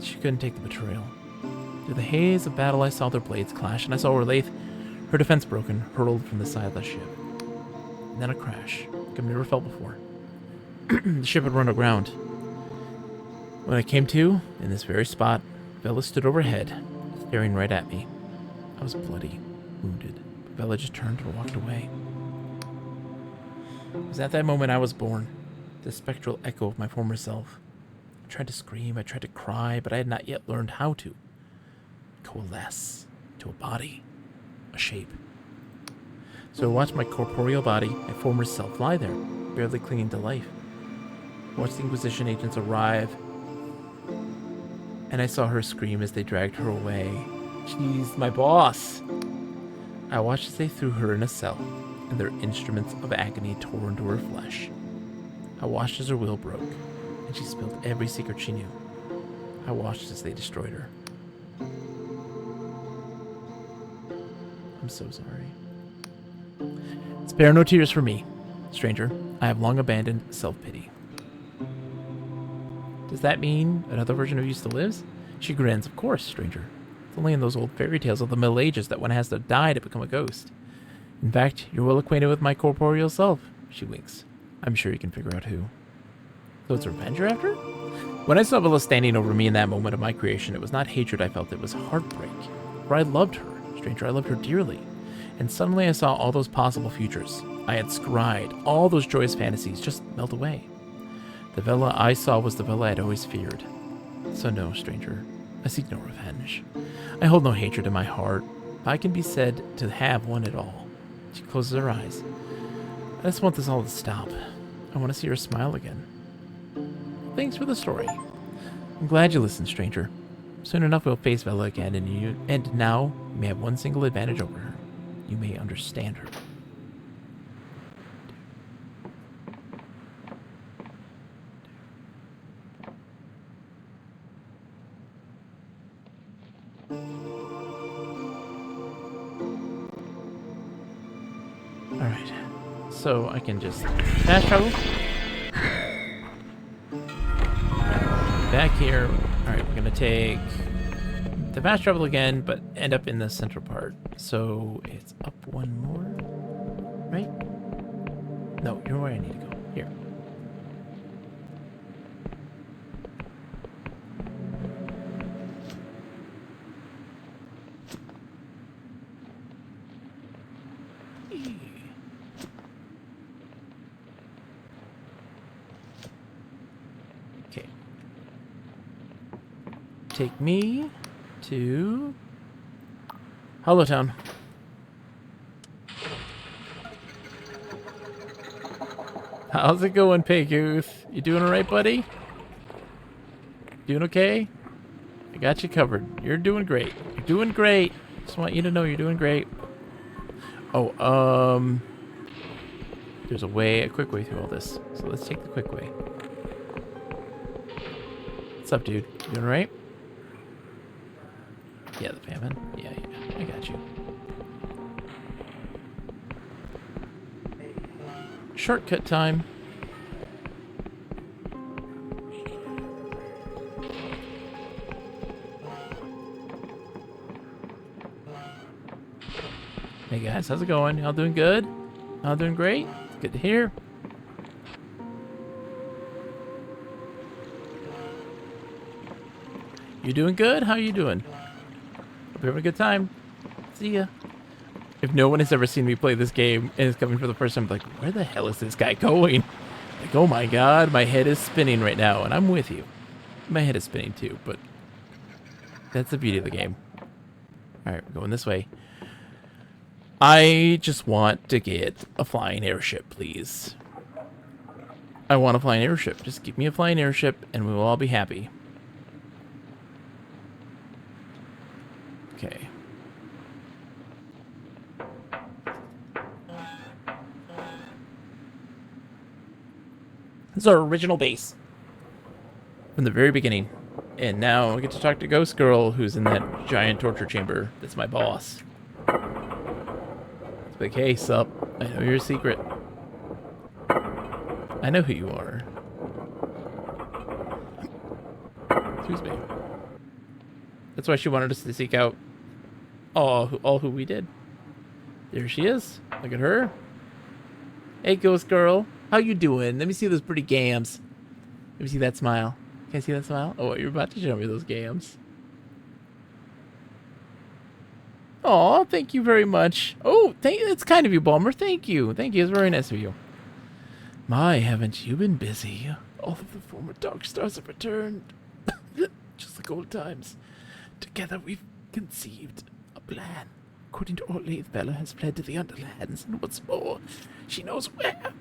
She couldn't take the betrayal. Through the haze of battle, I saw their blades clash, and I saw Orlaith, her defense broken, hurled from the side of the ship. And then a crash, like I've never felt before. The ship had run aground. When I came to, in this very spot, Vela stood overhead, staring right at me. I was bloody, wounded, but Vela just turned and walked away. It was at that moment I was born, the spectral echo of my former self. I tried to scream, I tried to cry, but I had not yet learned how to coalesce to a body, a shape. So I watched my corporeal body, my former self, lie there, barely clinging to life. I watched the Inquisition agents arrive, and I saw her scream as they dragged her away. She's my boss. I watched as they threw her in a cell, and their instruments of agony tore into her flesh. I watched as her will broke, and she spilled every secret she knew. I watched as they destroyed her. I'm so sorry. Spare no tears for me, stranger. I have long abandoned self-pity. Does that mean another version of you still lives? She grins. Of course, stranger. It's only in those old fairy tales of the Middle Ages that one has to die to become a ghost. In fact, you're well acquainted with my corporeal self. She winks. I'm sure you can figure out who. So it's revenge you're after? When I saw Bella standing over me in that moment of my creation, it was not hatred I felt, it was heartbreak. For I loved her, stranger, I loved her dearly. And suddenly I saw all those possible futures I had scried, all those joyous fantasies just melt away. The Bella I saw was the Bella I'd always feared. So no, stranger, I seek no revenge. I hold no hatred in my heart. I can be said to have one at all. She closes her eyes. I just want this all to stop. I want to see her smile again. Thanks for the story. I'm glad you listened, stranger. Soon enough we'll face Bella again, and now you may have one single advantage over her. You may understand her. Alright. So I can just fast travel. Back here. Alright, we're gonna take the fast travel again, but end up in the central part. So it's up one more, right? No, you're where I need to go. Here. Okay. Take me to Hollowtown. How's it going, Payguth? You doing alright, buddy? Doing okay? I got you covered. You're doing great. You're doing great. Just want you to know you're doing great. Oh, there's a quick way through all this. So let's take the quick way. What's up, dude? You doing alright? Yeah, the famine. Yeah, I got you. Shortcut time. Hey guys, how's it going? Y'all doing good? Y'all doing great? It's good to hear. You doing good? How you doing? Hope you're having a good time. See ya. If no one has ever seen me play this game and is coming for the first time, like, where the hell is this guy going? Like, oh my god, my head is spinning right now, and I'm with you. My head is spinning too, but that's the beauty of the game. Alright, we're going this way. I just want to get a flying airship, please. I want a flying airship. Just give me a flying airship, and we will all be happy. Okay. This is our original base from the very beginning. And now I get to talk to Ghost Girl, who's in that giant torture chamber. That's my boss. It's like, hey, sup? I know your secret. I know who you are. Excuse me. That's why she wanted us to seek out all who we did. There she is. Look at her. Hey, Ghost Girl. How you doing? Let me see those pretty gams. Let me see that smile. Can I see that smile? Oh, you're about to show me those gams. Oh, thank you very much. Oh, it's kind of you, Balmer. Thank you. Thank you. It's very nice of you. My, haven't you been busy? All of the former Dark Stars have returned. Just like old times. Together we've conceived a plan. According to Orleith, Bella has fled to the Underlands, and what's more, she knows where.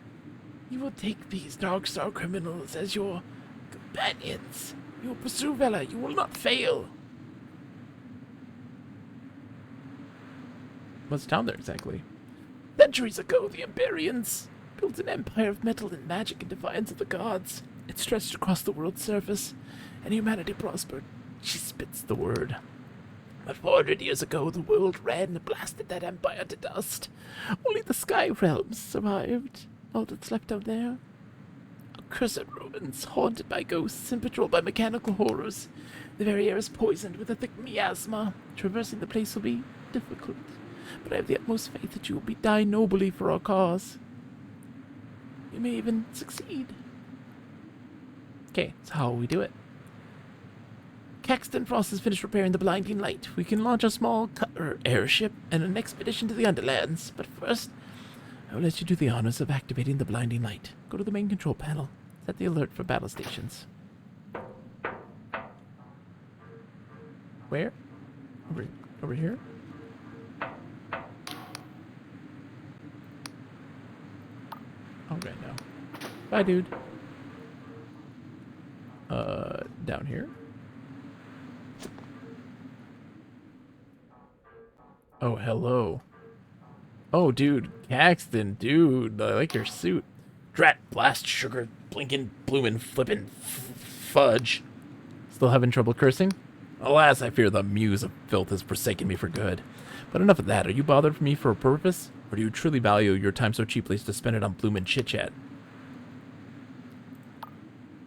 You will take these Dark Star criminals as your companions. You will pursue valor. You will not fail. What's down there exactly? Centuries ago, the Iberians built an empire of metal and magic in defiance of the gods. It stretched across the world's surface, and humanity prospered. She spits the word. But 400 years ago, the world ran and blasted that empire to dust. Only the sky realms survived. All that's left out there. Accursed ruins, haunted by ghosts and patrolled by mechanical horrors. The very air is poisoned with a thick miasma. Traversing the place will be difficult, but I have the utmost faith that you will die nobly for our cause. You may even succeed. Okay, so how will we do it? Caxton Frost has finished repairing the blinding light. We can launch a small cutter airship and an expedition to the Underlands. But first, I will let you do the honors of activating the blinding light. Go to the main control panel. Set the alert for battle stations. Where? Over here? Oh, right now. Bye, dude. Down here? Oh, hello. Oh, dude. Caxton, dude. I like your suit. Drat, blast, sugar, blinkin', bloomin', flippin', fudge. Still having trouble cursing? Alas, I fear the muse of filth has forsaken me for good. But enough of that. Are you bothered for me for a purpose? Or do you truly value your time so cheaply as to spend it on bloomin' chit-chat?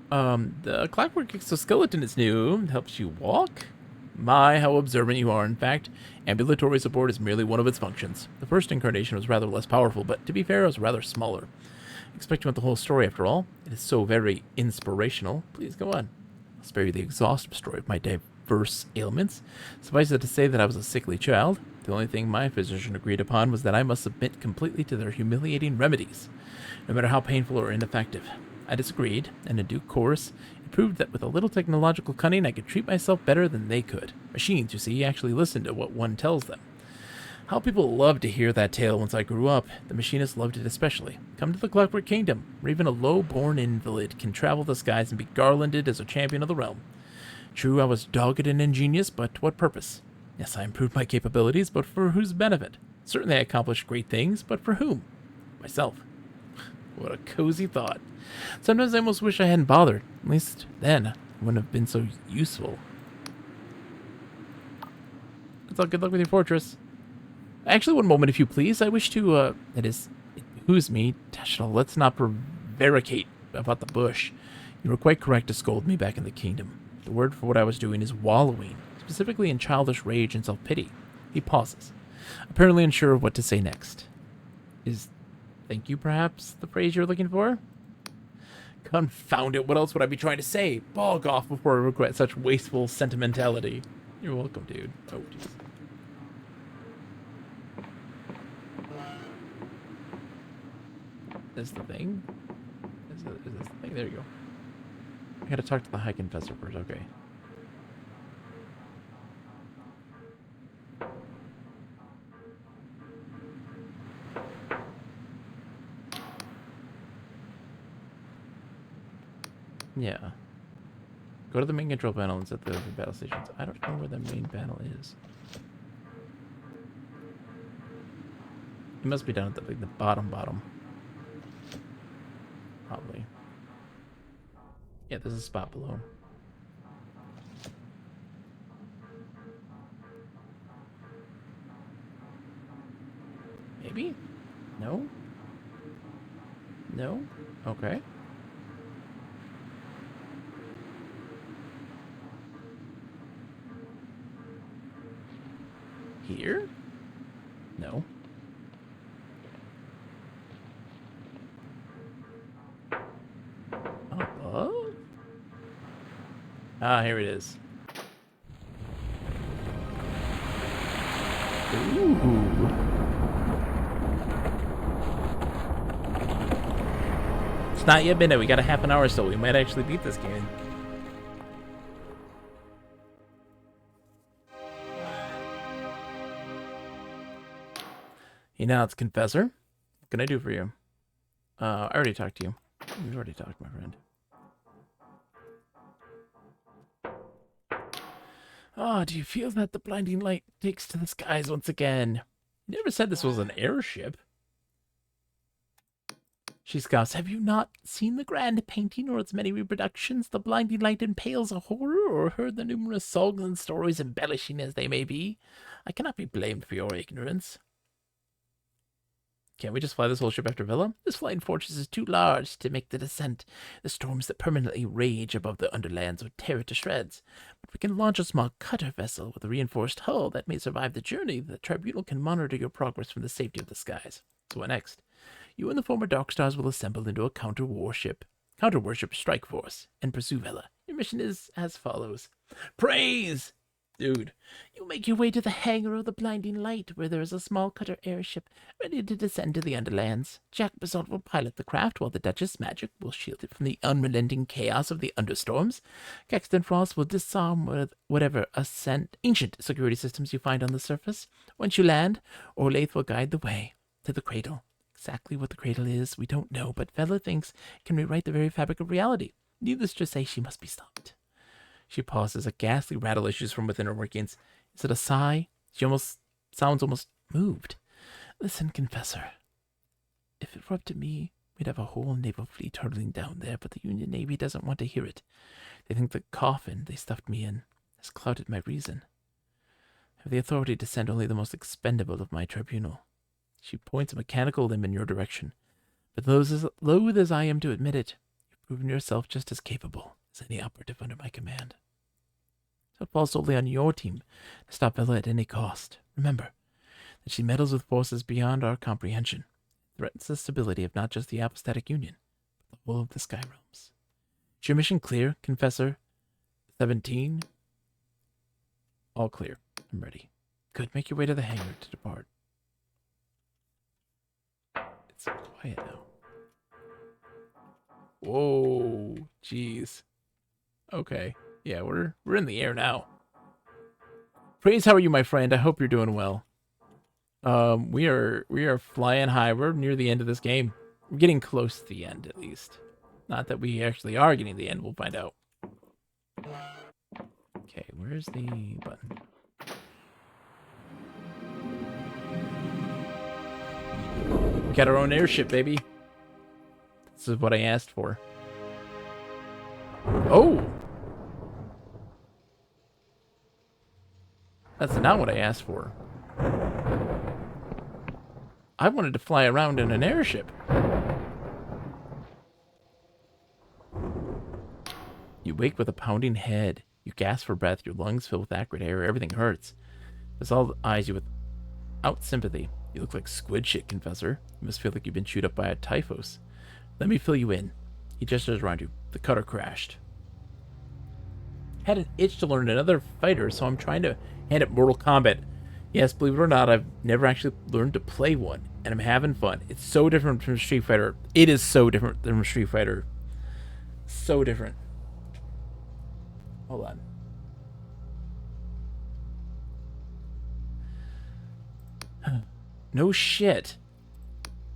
The clockwork exoskeleton is new. Helps you walk? My, how observant you are. In fact, ambulatory support is merely one of its functions. The first incarnation was rather less powerful, but to be fair, it was rather smaller. Expect you want the whole story after all. It is so very inspirational. Please go on. I'll spare you the exhaustive story of my diverse ailments. Suffice it to say that I was a sickly child. The only thing my physician agreed upon was that I must submit completely to their humiliating remedies, no matter how painful or ineffective. I disagreed, and in due course, it proved that with a little technological cunning, I could treat myself better than they could. Machines, you see, actually listen to what one tells them. How people loved to hear that tale once I grew up. The machinists loved it especially. Come to the Clockwork Kingdom, where even a low-born invalid can travel the skies and be garlanded as a champion of the realm. True, I was dogged and ingenious, but what purpose? Yes, I improved my capabilities, but for whose benefit? Certainly I accomplished great things, but for whom? Myself. What a cozy thought. Sometimes I almost wish I hadn't bothered. At least then, I wouldn't have been so useful. That's all. Good luck with your fortress. Actually, one moment, if you please. I wish to, it behooves me. Teshel, let's not prevaricate about the bush. You were quite correct to scold me back in the kingdom. The word for what I was doing is wallowing, specifically in childish rage and self-pity. He pauses, apparently unsure of what to say next. Is thank you, perhaps, the phrase you're looking for? Confound it, what else would I be trying to say? Bog off before I regret such wasteful sentimentality. You're welcome, dude. Oh, jeez. Is this the thing? Is this the thing? There you go. I gotta talk to the High Confessor first, okay. Yeah. Go to the main control panel and set the battle stations. I don't know where the main panel is. It must be down at the, like, the bottom. Probably. Yeah, there's a spot below. Maybe? No? No? Okay. Here? No. Above? Ah, here it is. Ooh. It's not yet midnight. We got a half an hour still. We might actually beat this game. You know, it's Confessor. What can I do for you? I already talked to you. We've already talked, my friend. Oh, do you feel that the blinding light takes to the skies once again? You never said this was an airship. She scoffs. Have you not seen the grand painting or its many reproductions? The blinding light impales a horror, or heard the numerous songs and stories, embellishing as they may be? I cannot be blamed for your ignorance. Can't we just fly this whole ship after Vela? This flying fortress is too large to make the descent. The storms that permanently rage above the underlands would tear it to shreds. But we can launch a small cutter vessel with a reinforced hull that may survive the journey. The tribunal can monitor your progress from the safety of the skies. So what next? You and the former Darkstars will assemble into a counter-warship strike force and pursue Vela. Your mission is as follows. Praise! Dude, you make your way to the hangar of the Blinding Light, where there is a small cutter airship ready to descend to the Underlands. Jack Basalt will pilot the craft, while the Duchess Magic will shield it from the unrelenting chaos of the understorms. Caxton Frost will disarm with whatever ancient security systems you find on the surface. Once you land, Orlaith will guide the way to the cradle. Exactly what the cradle is, we don't know, but Vela thinks it can rewrite the very fabric of reality. Needless to say, she must be stopped. She pauses. A ghastly rattle issues from within her workings. Is it a sigh? She sounds almost moved. Listen, Confessor. If it were up to me, we'd have a whole naval fleet hurtling down there, but the Union Navy doesn't want to hear it. They think the coffin they stuffed me in has clouded my reason. I have the authority to send only the most expendable of my tribunal. She points a mechanical limb in your direction. But loath as I am to admit it, you've proven yourself just as capable as any operative under my command. So it falls solely on your team to stop Vela at any cost. Remember that she meddles with forces beyond our comprehension, threatens the stability of not just the Apostatic Union, but the whole of the Sky Realms. Is your mission clear, Confessor 17? All clear. I'm ready. Good. Make your way to the hangar to depart. It's so quiet now. Whoa, jeez. Okay, yeah, we're in the air now. Praise, how are you, my friend? I hope you're doing well. We are flying high. We're near the end of this game. We're getting close to the end, at least. Not that we actually are getting to the end. We'll find out. Okay, where's the button? We got our own airship, baby. This is what I asked for. Oh! That's not what I asked for. I wanted to fly around in an airship. You wake with a pounding head. You gasp for breath, your lungs fill with acrid air, everything hurts. This all eyes you without sympathy. You look like squid shit, Confessor. You must feel like you've been chewed up by a typhus. Let me fill you in. He gestures around you. The cutter crashed. Had an itch to learn another fighter, so I'm trying to hand it Mortal Kombat. Yes, believe it or not, I've never actually learned to play one, and I'm having fun. It's so different from Street Fighter. It is so different than Street Fighter. So different. Hold on. No shit.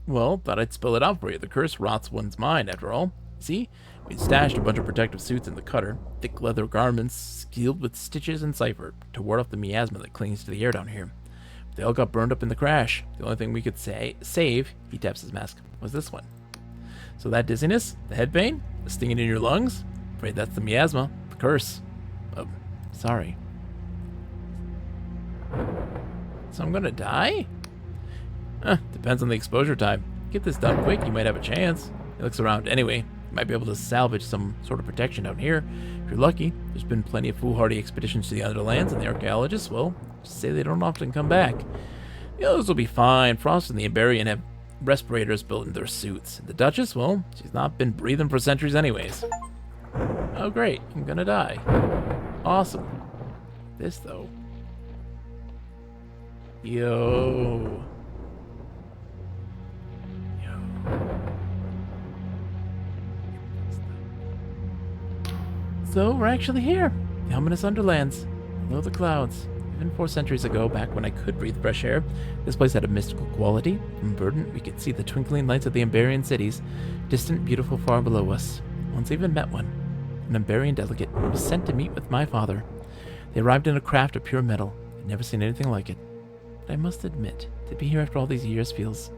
Well, thought I'd spell it out for you. The curse rots one's mind, after all. See? We'd stashed a bunch of protective suits in the cutter, thick leather garments sealed with stitches and cipher to ward off the miasma that clings to the air down here. But they all got burned up in the crash. The only thing we could save, he taps his mask, was this one. So that dizziness, the head pain, the stinging in your lungs, afraid that's the miasma, the curse. Sorry. So I'm gonna die? Depends on the exposure time. Get this done quick, you might have a chance. He looks around. Anyway, you might be able to salvage some sort of protection out here. If you're lucky, there's been plenty of foolhardy expeditions to the Underlands, and the archaeologists, well, just say they don't often come back. The others will be fine. Frost and the Emberian have respirators built into their suits. The Duchess, well, she's not been breathing for centuries anyways. Oh great, I'm gonna die. Awesome. This though. Yo. So we're actually here. The ominous Underlands. Below the clouds. Even 4 centuries ago, back when I could breathe fresh air, this place had a mystical quality. From Verdant, we could see the twinkling lights of the Emberian cities, distant, beautiful, far below us. Once even met one. An Emberian delegate who was sent to meet with my father. They arrived in a craft of pure metal. I'd never seen anything like it. But I must admit, to be here after all these years feels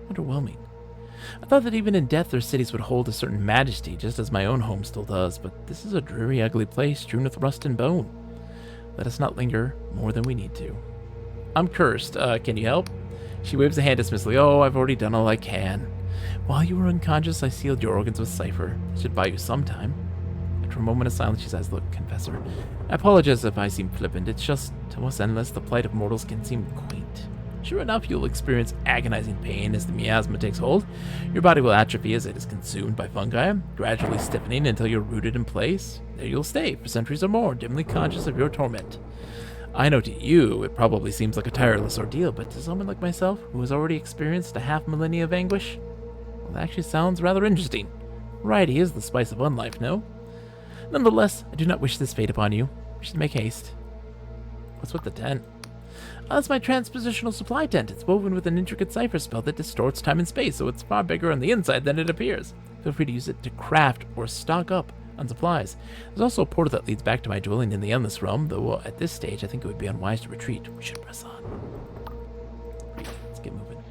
underwhelming. I thought that even in death their cities would hold a certain majesty, just as my own home still does, but this is a dreary, ugly place strewn with rust and bone. Let us not linger more than we need to. I'm cursed. Can you help? She waves a hand dismissively. Oh, I've already done all I can. While you were unconscious, I sealed your organs with cipher. It should buy you some time. After a moment of silence, she says, look, Confessor, I apologize if I seem flippant. It's just, to us endless, the plight of mortals can seem quaint. Sure enough, you'll experience agonizing pain as the miasma takes hold. Your body will atrophy as it is consumed by fungi, gradually stiffening until you're rooted in place. There you'll stay for centuries or more, dimly conscious of your torment. I know to you it probably seems like a tireless ordeal, but to someone like myself, who has already experienced a half millennia of anguish, well, that actually sounds rather interesting. Variety is the spice of unlife, no? Nonetheless, I do not wish this fate upon you. We should make haste. What's with the tent? That's my transpositional supply tent. It's woven with an intricate cipher spell that distorts time and space, so it's far bigger on the inside than it appears. Feel free to use it to craft or stock up on supplies. There's also a portal that leads back to my dwelling in the Endless Realm, though at this stage I think it would be unwise to retreat. We should press on. Let's get moving.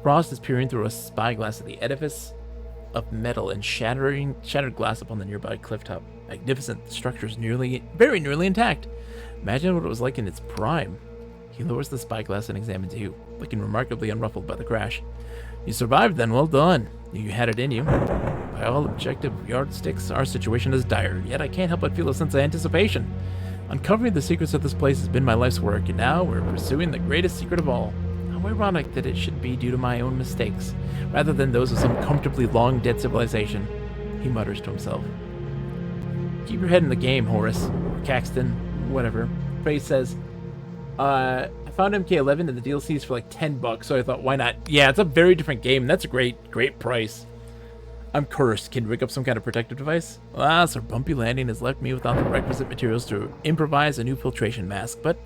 Frost is peering through a spyglass at the edifice of metal and shattered glass upon the nearby clifftop. Magnificent. The structure is very nearly intact. Imagine what it was like in its prime. He lowers the spyglass and examines you, looking remarkably unruffled by the crash. You survived then, well done. You had it in you. By all objective yardsticks, our situation is dire, yet I can't help but feel a sense of anticipation. Uncovering the secrets of this place has been my life's work, and now we're pursuing the greatest secret of all. How ironic that it should be due to my own mistakes, rather than those of some comfortably long-dead civilization, he mutters to himself. Keep your head in the game, Horace. Or Caxton. Whatever. Praise says, I found MK11 and the DLCs for like $10, so I thought, why not? Yeah, it's a very different game. That's a great price. I'm cursed. Can you rig up some kind of protective device? Alas, our bumpy landing has left me without the requisite materials to improvise a new filtration mask, but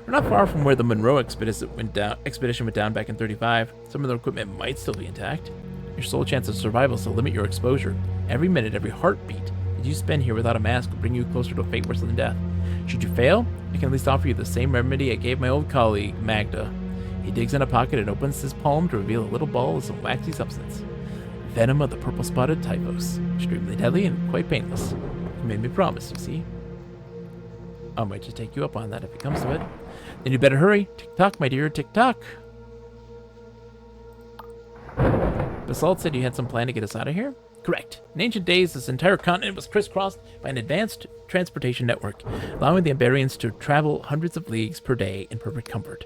we're not far from where the Monroe expedition went down back in 35. Some of the equipment might still be intact. Your sole chance of survival is to limit your exposure. Every minute, every heartbeat that you spend here without a mask will bring you closer to a fate worse than death. Should you fail, I can at least offer you the same remedy I gave my old colleague, Magda. He digs in a pocket and opens his palm to reveal a little ball of some waxy substance. Venom of the purple-spotted typhus. Extremely deadly and quite painless. He made me promise, you see. I might just take you up on that if it comes to it. Then you better hurry. Tick-tock, my dear, tick-tock. Basalt said you had some plan to get us out of here? Correct. In ancient days, this entire continent was crisscrossed by an advanced transportation network, allowing the Amberians to travel hundreds of leagues per day in perfect comfort.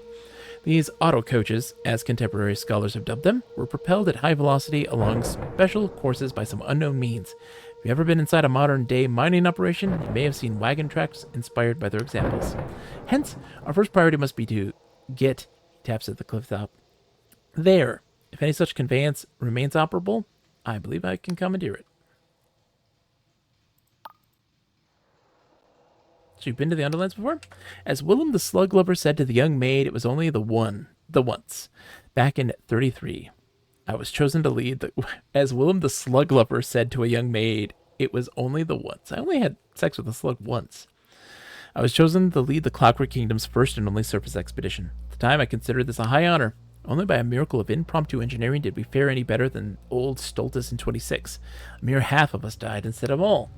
These auto coaches, as contemporary scholars have dubbed them, were propelled at high velocity along special courses by some unknown means. If you've ever been inside a modern-day mining operation, you may have seen wagon tracks inspired by their examples. Hence, our first priority must be to get, he taps at the cliff top, there. If any such conveyance remains operable, I believe I can commandeer it. So you've been to the Underlands before? As Willem the Slug Lover said to the young maid, it was only the once. Back in 33. I was chosen to lead the... As Willem the Slug Lover said to a young maid, it was only the once. I only had sex with a slug once. I was chosen to lead the Clockwork Kingdom's first and only surface expedition. At the time, I considered this a high honor. Only by a miracle of impromptu engineering did we fare any better than old Stultus in 26. A mere half of us died instead of all.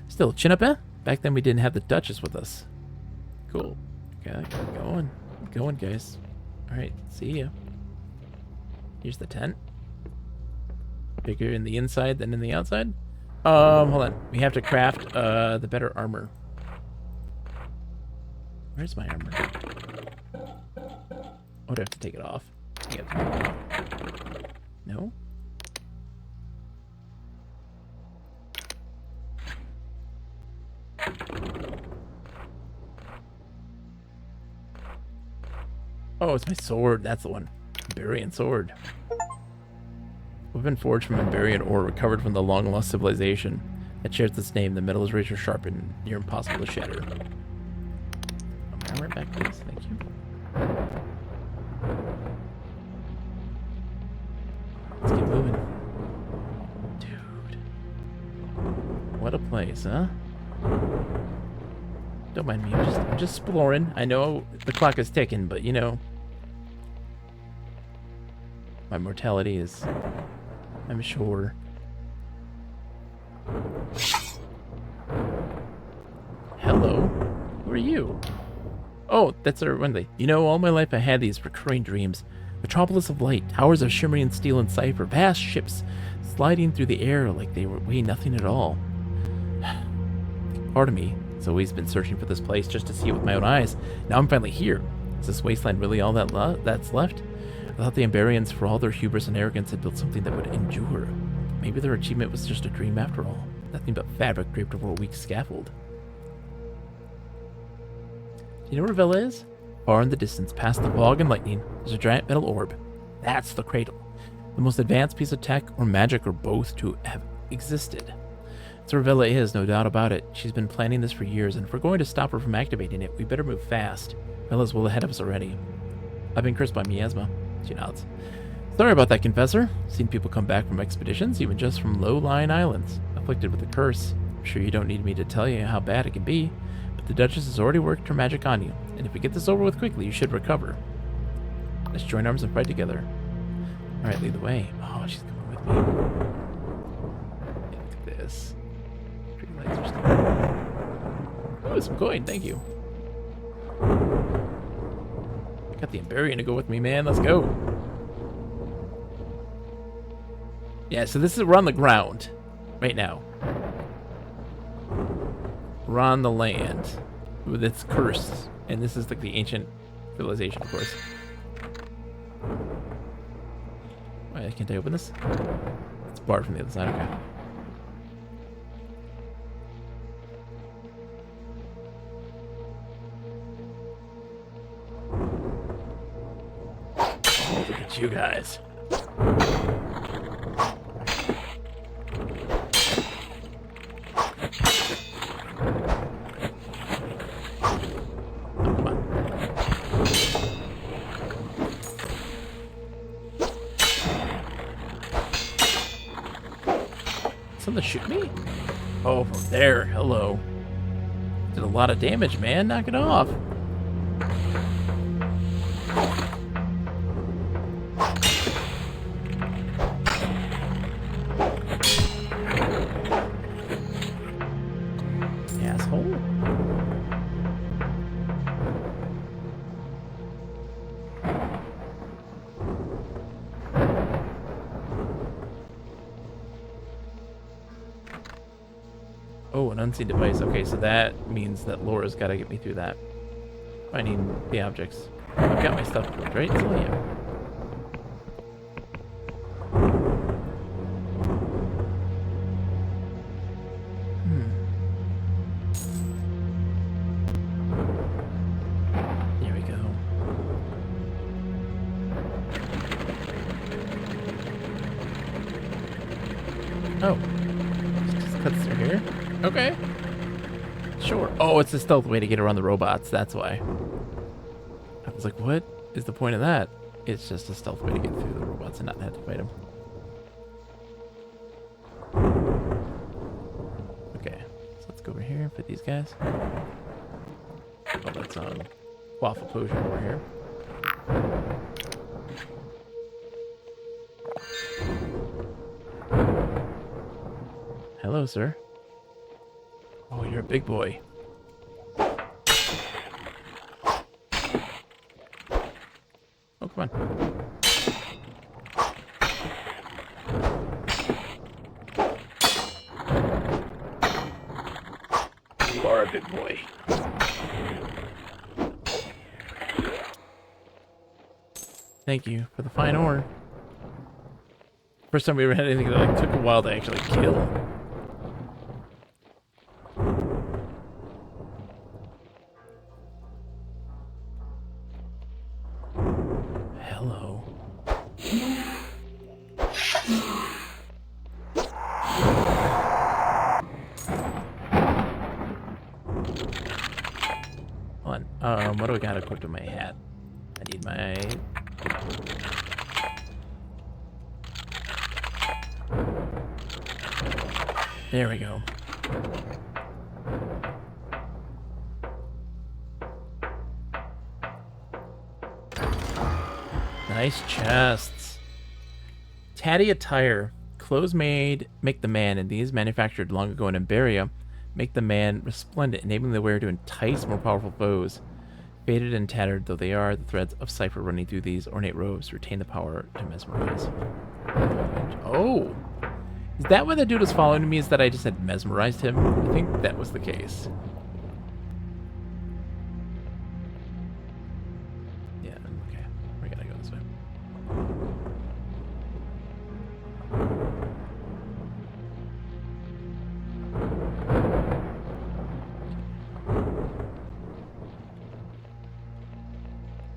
Still, chin up, eh? Back then we didn't have the Duchess with us. Cool. Okay, going, guys. Alright, see ya. Here's the tent. Bigger in the inside than in the outside. Hold on. We have to craft the better armor. Where's my armor? Oh, do I have to take it off? Yep. No? Oh, it's my sword. That's the one. Amberian sword. Weapon forged from Amberian ore recovered from the long-lost civilization that shares its name. The metal is razor sharp and near impossible to shatter. I'm right back, please. Thank you. Let's get moving. Dude. What a place, huh? Don't mind me. I'm just exploring. I know the clock is ticking, but you know, my mortality is, I'm sure. Hello. Who are you? Oh, that's our Wendy. You know, all my life I had these recurring dreams. Metropolis of light, towers of shimmering steel and cipher, vast ships sliding through the air like they weigh nothing at all. Part of me has always been searching for this place just to see it with my own eyes. Now I'm finally here. Is this wasteland really all that's left? I thought the Ambarians, for all their hubris and arrogance, had built something that would endure. Maybe their achievement was just a dream after all. Nothing but fabric draped over a weak scaffold. You know where Villa is? Far in the distance, past the fog and lightning, there's a giant metal orb. That's the cradle. The most advanced piece of tech or magic or both to have existed. That's where Villa is, no doubt about it. She's been planning this for years, and if we're going to stop her from activating it, we better move fast. Villa's well ahead of us already. I've been cursed by miasma. She nods. Sorry about that, Confessor. Seen people come back from expeditions, even just from low-lying islands, afflicted with a curse. I'm sure you don't need me to tell you how bad it can be. The Duchess has already worked her magic on you, and if we get this over with quickly, you should recover. Let's join arms and fight together. Alright, lead the way. Oh, she's coming with me. Yeah, look at this. Street lights are still... Oh, some coin, thank you. I got the Ambarian to go with me, man. Let's go. Yeah, so this is, we're on the ground right now. We're on the land with its curse, and this is like the ancient civilization, of course. Wait, can't I open this? It's barred from the other side. Okay. Oh, look at you guys. Something shoot me? Oh, from there. Hello. Did a lot of damage, man. Knock it off. Asshole. Oh, an unseen device. Okay, so that means that Laura's got to get me through that. Finding the objects. I've got my stuff equipped, right? So, yeah. Here we go. Oh. Just cuts through here. Okay. Sure. Oh, it's a stealth way to get around the robots. That's why. I was like, what is the point of that? It's just a stealth way to get through the robots and not have to fight them. Okay. So let's go over here and fit these guys. Oh, that's waffle potion over here. Hello, sir. Oh, you're a big boy. Oh, come on. You are a big boy. Thank you for the fine ore. First time we ever had anything that like, took a while to actually kill. Hello. Hold on. What do I got equipped in my hat? I need my... There we go. Nice chests. Tatty attire. Clothes made make the man, and these manufactured long ago in Imberia make the man resplendent, enabling the wearer to entice more powerful foes. Faded and tattered though they are, the threads of cipher running through these ornate robes retain the power to mesmerize. Oh! Is that why that dude was following me, is that I just had mesmerized him? I think that was the case. Yeah, okay. We gotta go this way.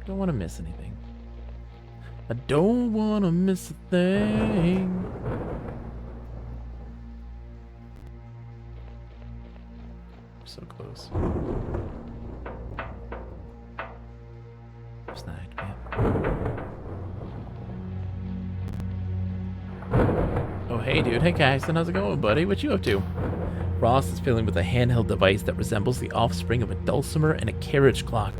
Don't want to miss anything. I don't want to miss a thing. So close. Snagged, yeah. Oh, hey, dude. Hey, Caxton. How's it going, buddy? What you up to? Ross is fiddling with a handheld device that resembles the offspring of a dulcimer and a carriage clock.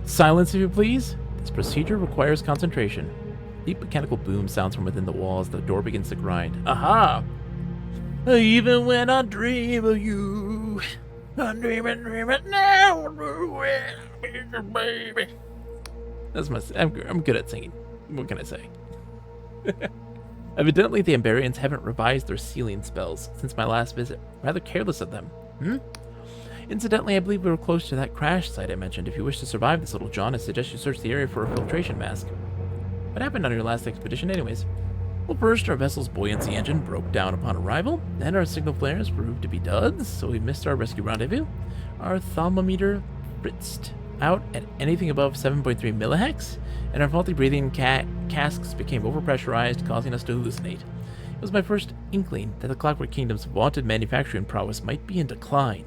Silence, if you please. This procedure requires concentration. Deep mechanical boom sounds from within the wall as the door begins to grind. Aha! Even when I dream of you, I'm dreaming now, baby. That's my. I'm good at singing. What can I say? Evidently, the Ambarians haven't revised their sealing spells since my last visit. Rather careless of them. Hmm? Incidentally, I believe we were close to that crash site I mentioned. If you wish to survive this, little John, I suggest you search the area for a filtration mask. What happened on your last expedition anyways? Well, first, our vessel's buoyancy engine broke down upon arrival. Then our signal flares proved to be duds, so we missed our rescue rendezvous. Our thermometer fritzed out at anything above 7.3 millihex, and our faulty breathing casks became overpressurized, causing us to hallucinate. It was my first inkling that the Clockwork Kingdom's vaunted manufacturing prowess might be in decline.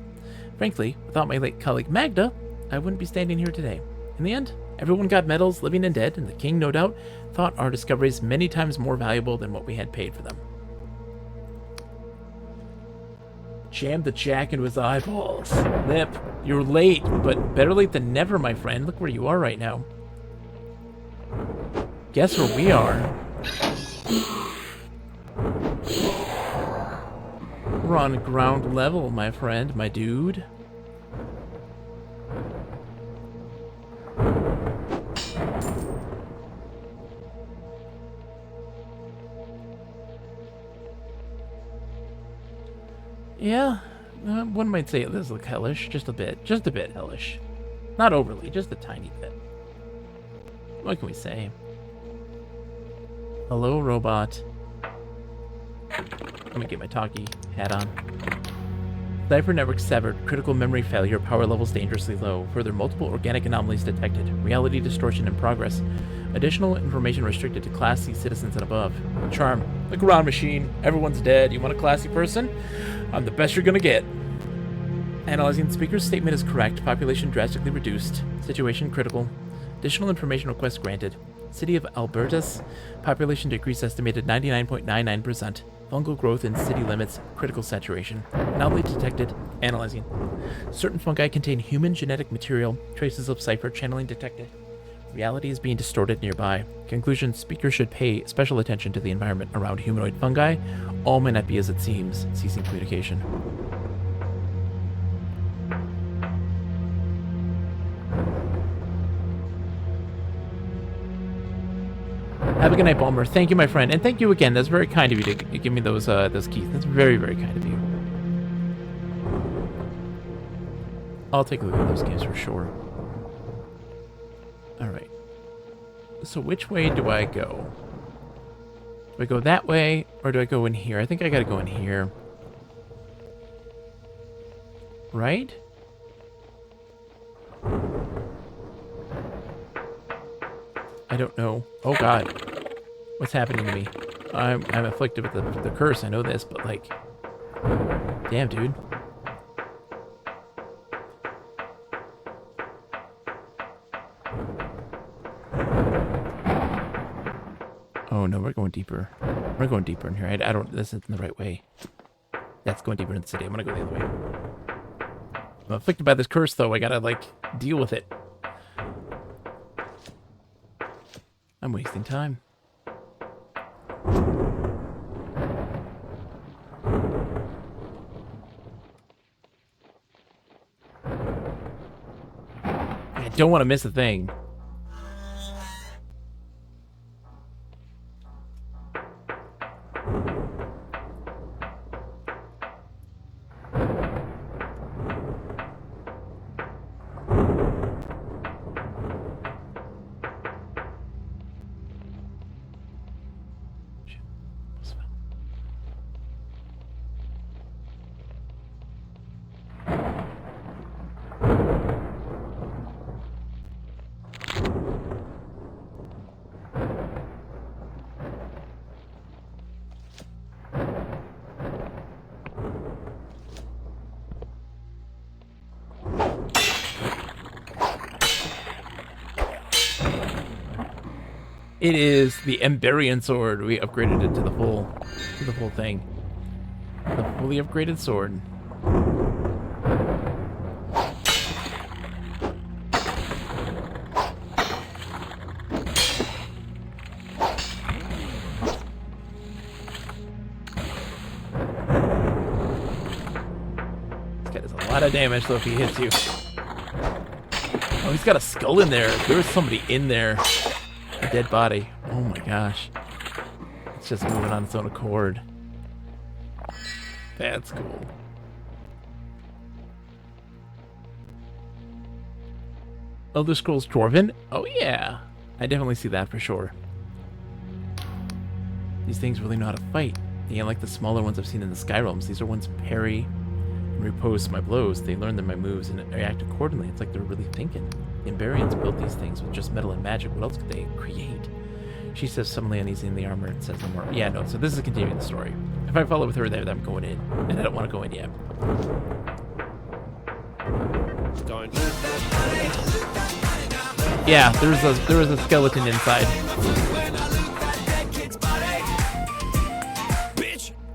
Frankly, without my late colleague Magda, I wouldn't be standing here today. In the end, everyone got medals, living and dead, and the king, no doubt, thought our discoveries many times more valuable than what we had paid for them. Jammed the jack into his eyeballs. Lip, you're late, but better late than never, my friend. Look where you are right now. Guess where we are? We're on ground level, my friend, my dude. Yeah, one might say it does look hellish, just a bit hellish. Not overly, just a tiny bit. What can we say? Hello, robot. Let me get my talkie hat on. Cipher network severed. Critical memory failure. Power levels dangerously low. Further, multiple organic anomalies detected. Reality distortion in progress. Additional information restricted to Class C citizens and above. Charm. Look around, machine. Everyone's dead. You want a classy person? I'm the best you're gonna get. Analyzing the speaker's statement is correct. Population drastically reduced. Situation critical. Additional information request granted. City of Albertus. Population decrease estimated 99.99%. Fungal growth in city limits. Critical saturation. Anomaly detected. Analyzing. Certain fungi contain human genetic material. Traces of cipher channeling detected. Reality is being distorted nearby. Conclusion: speaker should pay special attention to the environment around humanoid fungi. All may not be as it seems. Ceasing communication. Have a good night, Balmer. Thank you, my friend, and thank you again. That's very kind of you to give me those keys. That's very, very kind of you. I'll take a look at those games for sure. All right. So which way do I go? Do I go that way, or do I go in here? I think I gotta go in here. Right? I don't know. Oh God. What's happening to me? I'm afflicted with the curse, I know this, but like... Damn, dude. Oh no, we're going deeper. We're going deeper in here. I don't... This isn't the right way. That's going deeper in the city. I'm gonna go the other way. I'm afflicted by this curse, though. I gotta, like, deal with it. I'm wasting time. I don't want to miss a thing. It is the Emberian sword. We upgraded it to the full thing. The fully upgraded sword. This guy does a lot of damage though if he hits you. Oh, he's got a skull in there. There was somebody in there. A dead body. Oh my gosh. It's just moving on its own accord. That's cool. Elder Scrolls Dwarven? Oh yeah. I definitely see that for sure. These things really know how to fight. They ain't like the smaller ones I've seen in the Skyrealms. These are ones parry and repose my blows. They learn my moves and react accordingly. It's like they're really thinking. The Emberians built these things with just metal and magic. What else could they create? She says suddenly uneasy in the armor. It says no more. Yeah, no. So this is continuing the story. If I follow with her there, then I'm going in, and I don't want to go in yet. Don't. Yeah, there was a skeleton inside.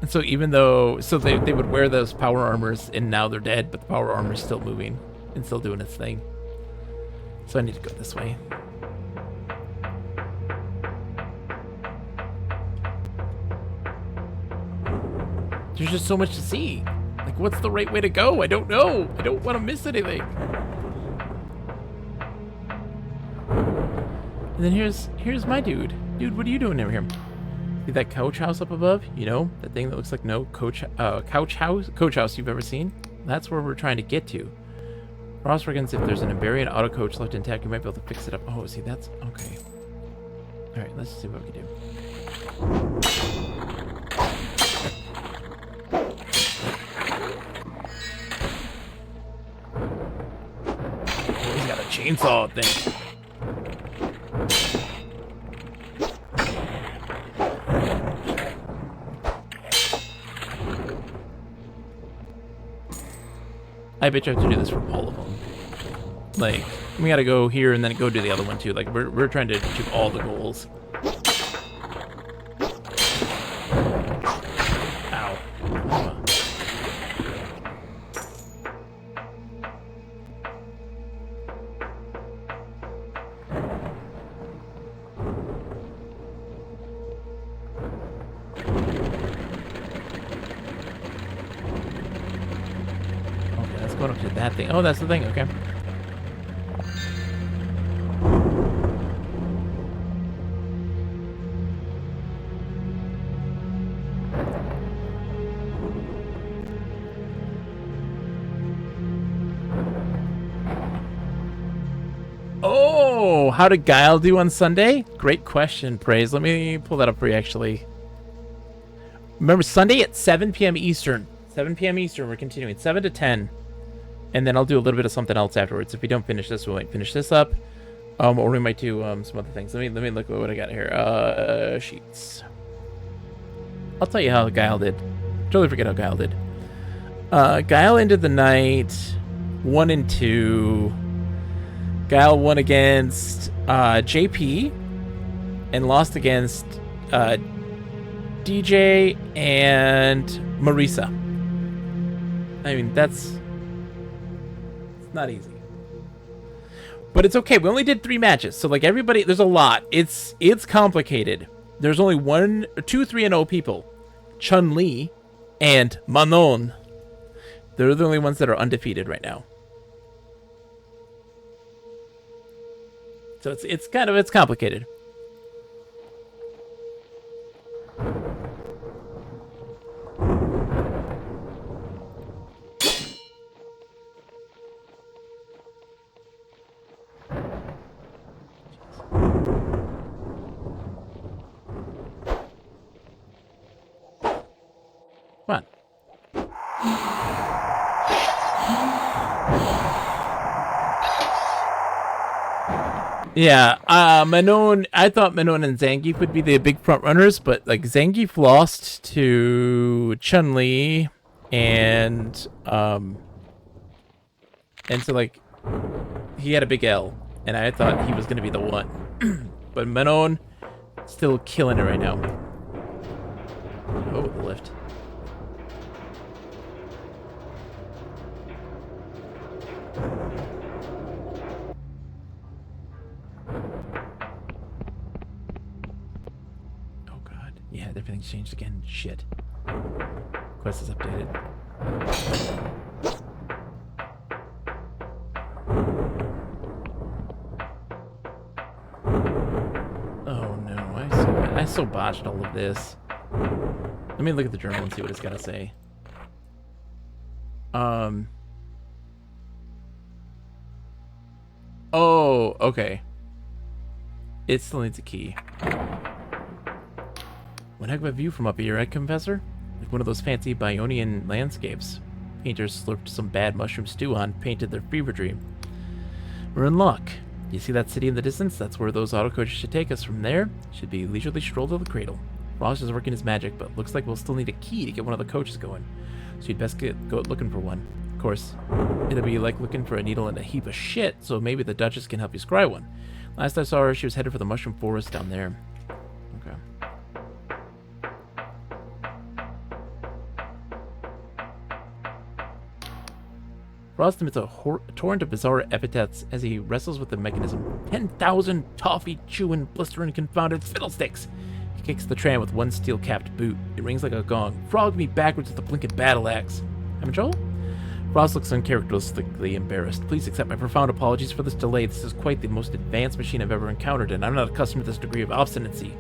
And so even though they would wear those power armors, and now they're dead, but the power armor's still moving and still doing its thing. So I need to go this way. There's just so much to see. Like, what's the right way to go? I don't know. I don't want to miss anything. And then here's my dude. Dude, what are you doing over here? See that couch house up above? You know, that thing that looks like no coach house you've ever seen? That's where we're trying to get to. Ross reckons if there's an Emberian auto coach left intact, you might be able to fix it up. Oh, see, that's okay. All right, let's see what we can do. Oh, he's got a chainsaw thing. I bet you have to do this for all of them. Like, we gotta go here and then go do the other one too. Like, we're trying to achieve all the goals. Ow. Okay, let's go up to that thing. Oh, that's the thing. Okay. Oh, how did Guile do on Sunday? Great question, Praise. Let me pull that up for you, actually. Remember, Sunday at 7 p.m. Eastern. 7 p.m. Eastern, we're continuing. 7 to 10. And then I'll do a little bit of something else afterwards. If we don't finish this, we might finish this up. Or we might do some other things. Let me look at what I got here. Sheets. I'll tell you how Guile did. Totally forget how Guile did. Guile ended the night 1-2. Guile won against JP and lost against DJ and Marisa. I mean, it's not easy. But it's okay. We only did 3 matches. So, like, everybody... There's a lot. It's complicated. There's only 1, 2, 3-0 people. Chun-Li and Manon. They're the only ones that are undefeated right now. So it's complicated. Come on. Yeah, Manon, I thought Manon and Zangief would be the big front runners, but like Zangief lost to Chun-Li and so like he had a big L, and I thought he was gonna be the one. But Manon still killing it right now. Oh, the lift. Yeah, everything's changed again. Shit. Quest is updated. Oh no, I so botched all of this. Let me look at the journal and see what it's got to say. Oh, okay. It still needs a key. One heck of a view from up here, right, Confessor? Like one of those fancy Bionian landscapes. Painters slurped some bad mushroom stew on, painted their fever dream. We're in luck. You see that city in the distance? That's where those auto coaches should take us. From there, should be a leisurely stroll to the cradle. Frost is working his magic, but looks like we'll still need a key to get one of the coaches going. So you'd best go looking for one. Of course, it'll be like looking for a needle in a heap of shit, so maybe the Duchess can help you scry one. Last I saw her, she was headed for the mushroom forest down there. Okay. Frost emits a torrent of bizarre epithets as he wrestles with the mechanism. 10,000 toffee-chewing, blistering, confounded fiddlesticks! He kicks the tram with one steel-capped boot. It rings like a gong. Frog me backwards with a blinking battle axe. Having trouble? Frost looks uncharacteristically embarrassed. Please accept my profound apologies for this delay. This is quite the most advanced machine I've ever encountered, and I'm not accustomed to this degree of obstinacy.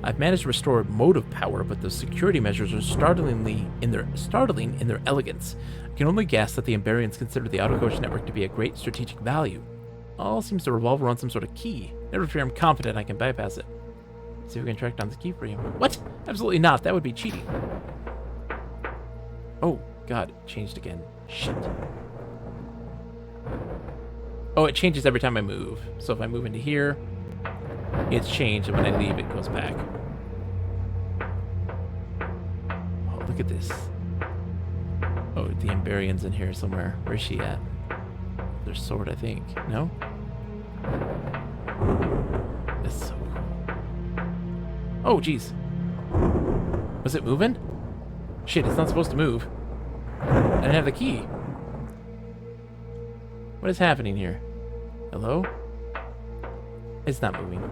I've managed to restore motive power, but the security measures are startling in their elegance. I can only guess that the Ambarians consider the autocoach network to be a great strategic value. All seems to revolve around some sort of key. Never fear, I'm confident I can bypass it. See if we can track down the key for you. What? Absolutely not. That would be cheating. Oh, God. It changed again. Shit. Oh, it changes every time I move. So if I move into here, it's changed, and when I leave, it goes back. Oh, look at this. Oh, the Ambarian's in here somewhere. Where's she at? Their sword, I think. No? That's so cool. Oh, jeez. Was it moving? Shit, it's not supposed to move. I didn't have the key. What is happening here? Hello? It's not moving.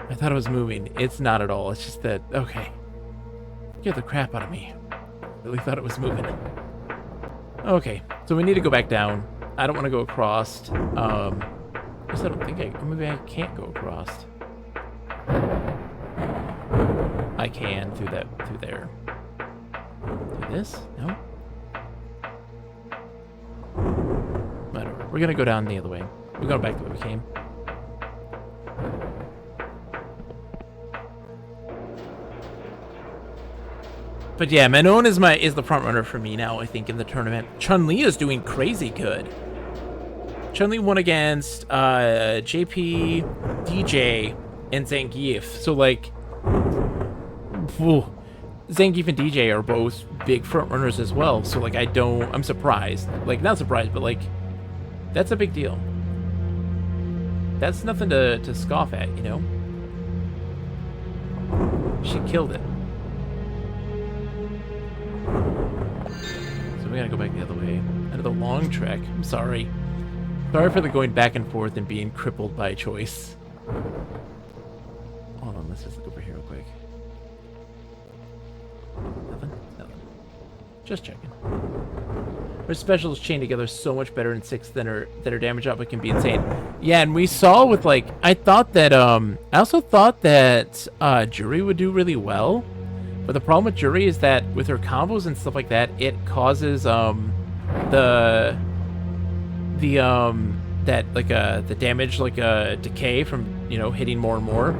I thought it was moving. It's not at all. It's just that... Okay. Scared the crap out of me. Really thought it was moving. Okay. So we need to go back down. I don't want to go across. I guess I don't think I... Maybe I can't go across. I can through that... Through there. Through this? No? Whatever. We're gonna go down the other way. We're going back the way we came. But yeah, Manon is the front runner for me now, I think, in the tournament. Chun-Li is doing crazy good. Chun-Li won against JP, DJ, and Zangief. So like, Zangief and DJ are both big front runners as well. So like, I'm surprised. Like, not surprised, but like, that's a big deal. That's nothing to scoff at, you know? She killed it. So we gotta go back the other way. Another long trek. I'm sorry. Sorry for the going back and forth and being crippled by choice. Hold on, let's just look over here real quick. Nothing? Nothing. Just checking. Her specials chain together so much better in 6 than her damage output can be insane. Yeah, and we saw with like I also thought that Jury would do really well. But the problem with Jury is that with her combos and stuff like that, it causes the damage decay from hitting more and more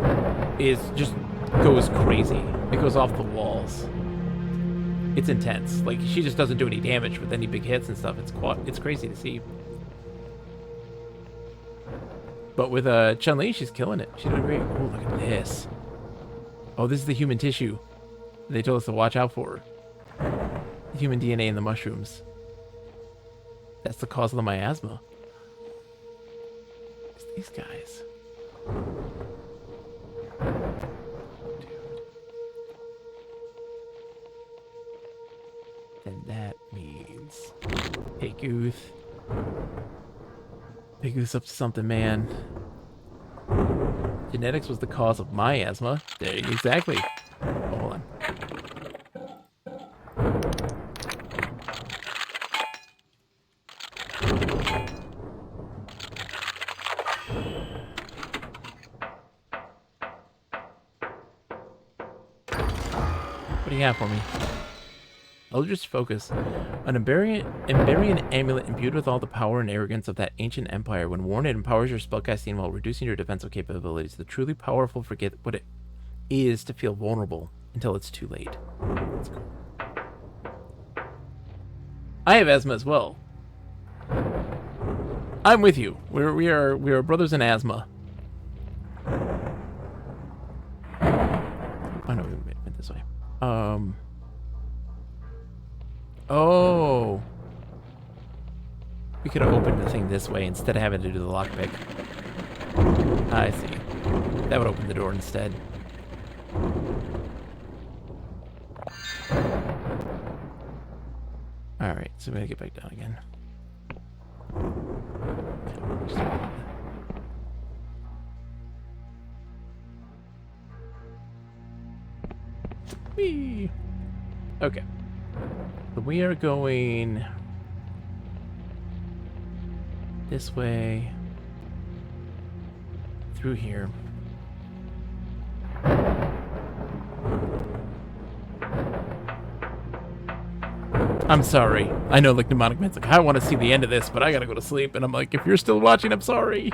is just goes crazy. It goes off the walls. It's intense. Like she just doesn't do any damage with any big hits and stuff. It's crazy to see. But with Chun-Li, she's killing it. She's doing great. Oh, look at this. Oh, this is the human tissue they told us to watch out for. The human DNA in the mushrooms. That's the cause of the miasma. It's these guys. Dude. Then that means... Hey, Gooth. Hey, Gooth's up to something, man. Genetics was the cause of my asthma. There, exactly. Oh, hold on. What do you have for me? Eldritch Focus. An Emberian amulet imbued with all the power and arrogance of that ancient empire. When worn, it empowers your spellcasting while reducing your defensive capabilities. The truly powerful forget what it is to feel vulnerable until it's too late. That's cool. I have asthma as well. I'm with you. We are brothers in asthma. I know we went this way. Oh. We could have opened the thing this way instead of having to do the lockpick. I see. That would open the door instead. Alright, so we gotta get back down again. Whee! Okay. So we are going this way through here. I'm sorry. I know, like, Mnemonic Man's like, I want to see the end of this, but I gotta go to sleep. And I'm like, if you're still watching, I'm sorry.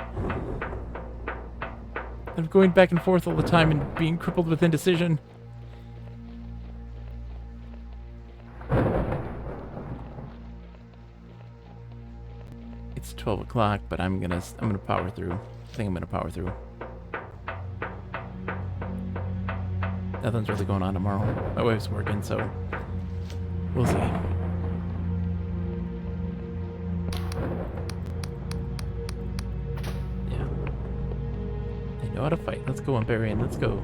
I'm going back and forth all the time and being crippled with indecision. It's 12 o'clock, but I'm gonna power through. I think I'm gonna power through. Nothing's really going on tomorrow. My wife's working, so we'll see. Yeah. They know how to fight. Let's go, Emberian. Let's go.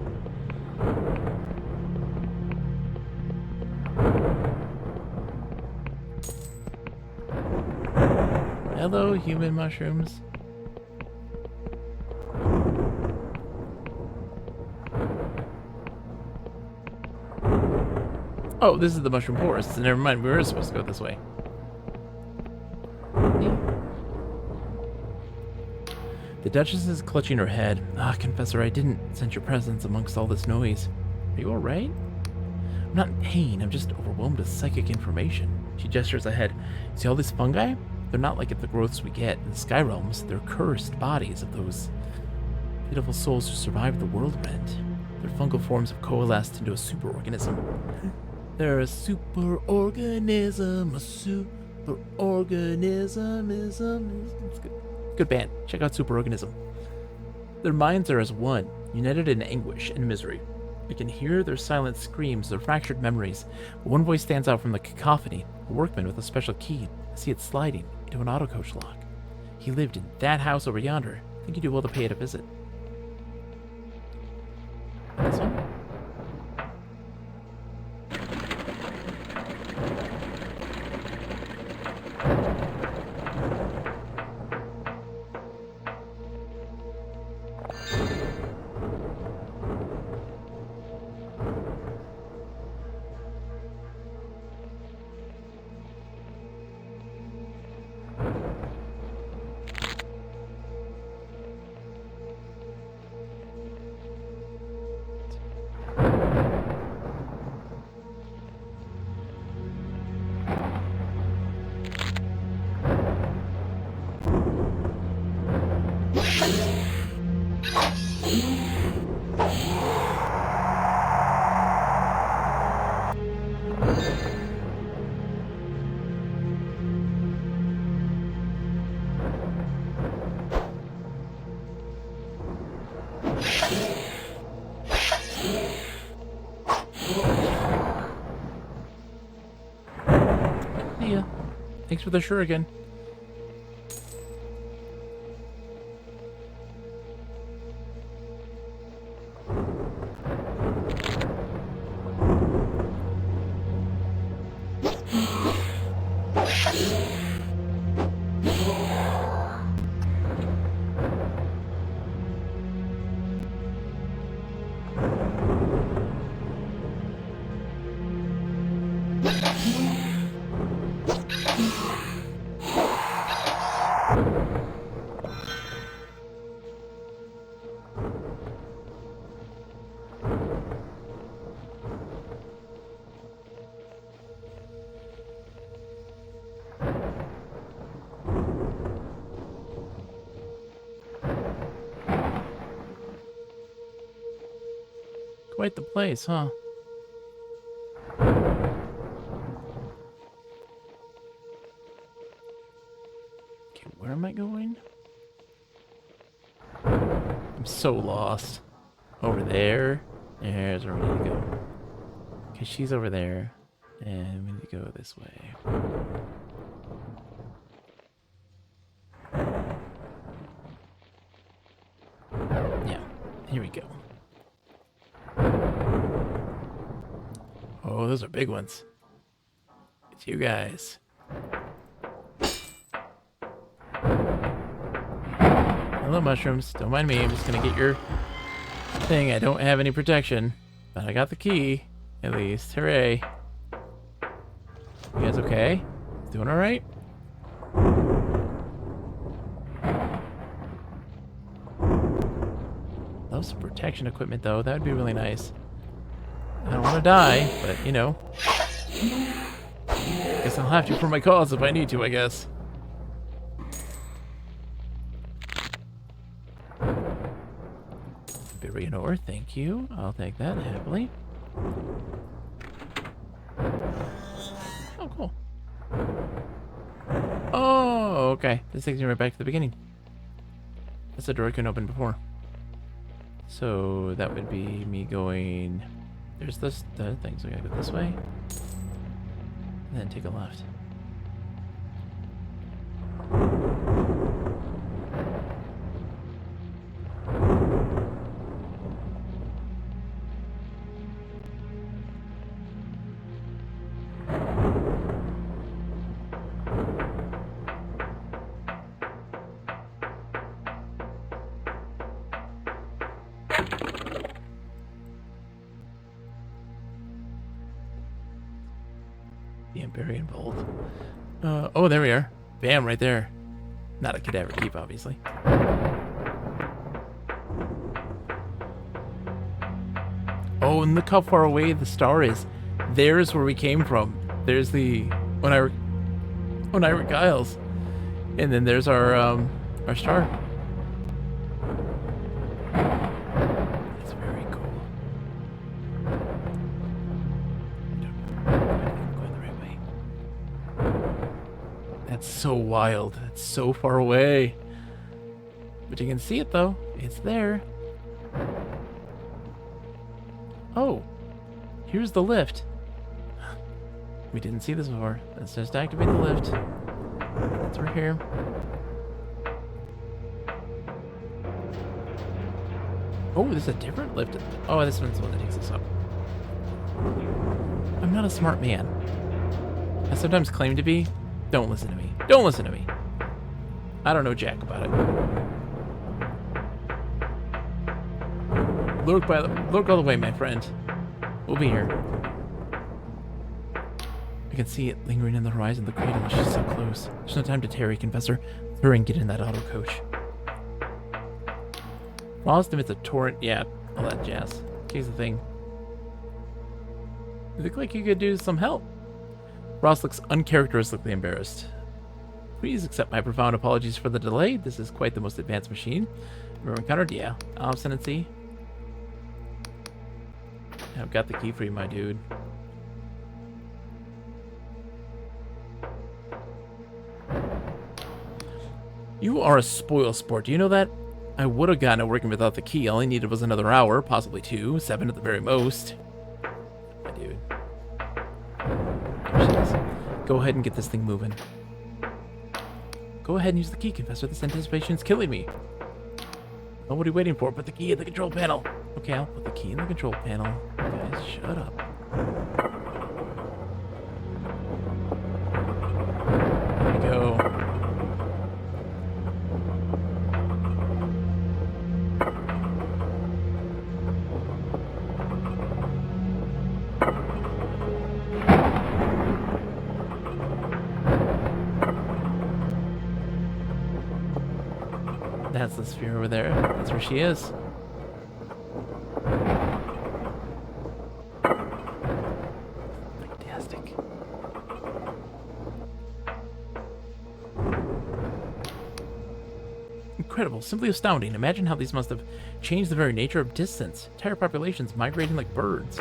Hello, human mushrooms. Oh, this is the mushroom forest. Never mind, we were supposed to go this way. The Duchess is clutching her head. Ah, Confessor, I didn't sense your presence amongst all this noise. Are you alright? I'm not in pain, I'm just overwhelmed with psychic information. She gestures ahead. See all these fungi? They're not like the growths we get in the Sky Realms. They're cursed bodies of those pitiful souls who survived the world rent. Their fungal forms have coalesced into a superorganism. They're a superorganism, a superorganism. It's good. Good band. Check out Superorganism. Their minds are as one, united in anguish and misery. I can hear their silent screams, their fractured memories. But one voice stands out from the cacophony, a workman with a special key. I see it sliding into an auto-coach lock. He lived in that house over yonder. I think you'd do well to pay it a visit. This one? See ya. Thanks for the shuriken. Quite the place, huh? Okay, where am I going? I'm so lost. Over there. There's where we need to go. Okay, she's over there. And we need to go this way. Yeah, here we go. Oh, those are big ones. It's you guys. Hello, mushrooms. Don't mind me. I'm just gonna get your thing. I don't have any protection, but I got the key, at least. Hooray. You guys okay? Doing all right? Love some protection equipment, though. That would be really nice. I don't want to die, but, you know. Guess I'll have to for my cause if I need to, I guess. Berry ore, thank you. I'll take that happily. Oh, cool. Oh, okay. This takes me right back to the beginning. That's a door I couldn't open before. So that would be me going... There's the thing, so I gotta go this way. And then take a left. The Empyrean Vault. Oh, there we are. Bam, right there. Not a cadaver keep, obviously. Oh, and look how far away the star is. There's where we came from. There's the Oniric Isles, and then there's our star. That's very cool. Going the right way. That's so wild. That's so far away. But you can see it though. It's there. Oh, here's the lift. We didn't see this before. Let's just activate the lift. That's right here. Oh, there's a different lift. Oh, this one's the one that takes us up. I'm not a smart man. I sometimes claim to be. Don't listen to me. Don't listen to me. I don't know jack about it. Lurk all the way, my friend. We'll be here. I can see it lingering in the horizon. The cradle is just so close. There's no time to tarry, Confessor. Hurry and get in that auto coach. Frost emits a torrent. Yeah, all that jazz. Here's the thing. You look like you could do some help. Frost looks uncharacteristically embarrassed. Please accept my profound apologies for the delay. This is quite the most advanced machine. Remember encountered? Yeah. Obstinacy. I've got the key for you, my dude. You are a spoil sport. Do you know that? I would have gotten it working without the key. All I needed was another hour, possibly 2, 7 at the very most. My dude. There she is. Go ahead and get this thing moving. Go ahead and use the key, Confessor. This anticipation is killing me. Oh, what are you waiting for? Put the key in the control panel. Okay, I'll put the key in the control panel. Guys, shut up. There we go. That's the sphere over there. That's where she is. Fantastic. Incredible. Simply astounding. Imagine how these must have changed the very nature of distance. Entire populations migrating like birds.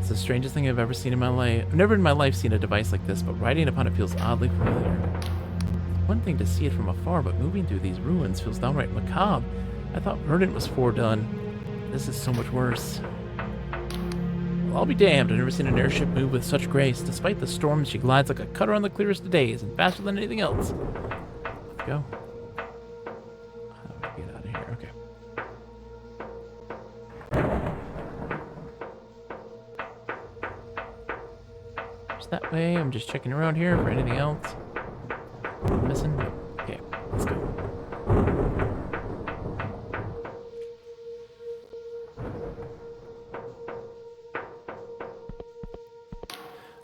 It's the strangest thing I've ever seen in my life. I've never in my life seen a device like this, but riding upon it feels oddly familiar. One thing to see it from afar, but moving through these ruins feels downright macabre. I thought Verdant was foredone. This is so much worse. Well, I'll be damned. I've never seen an airship move with such grace. Despite the storms, she glides like a cutter on the clearest of days, and faster than anything else. Let's go. How do we get out of here? Okay. Just that way. I'm just checking around here for anything else. Missing? Okay, let's go.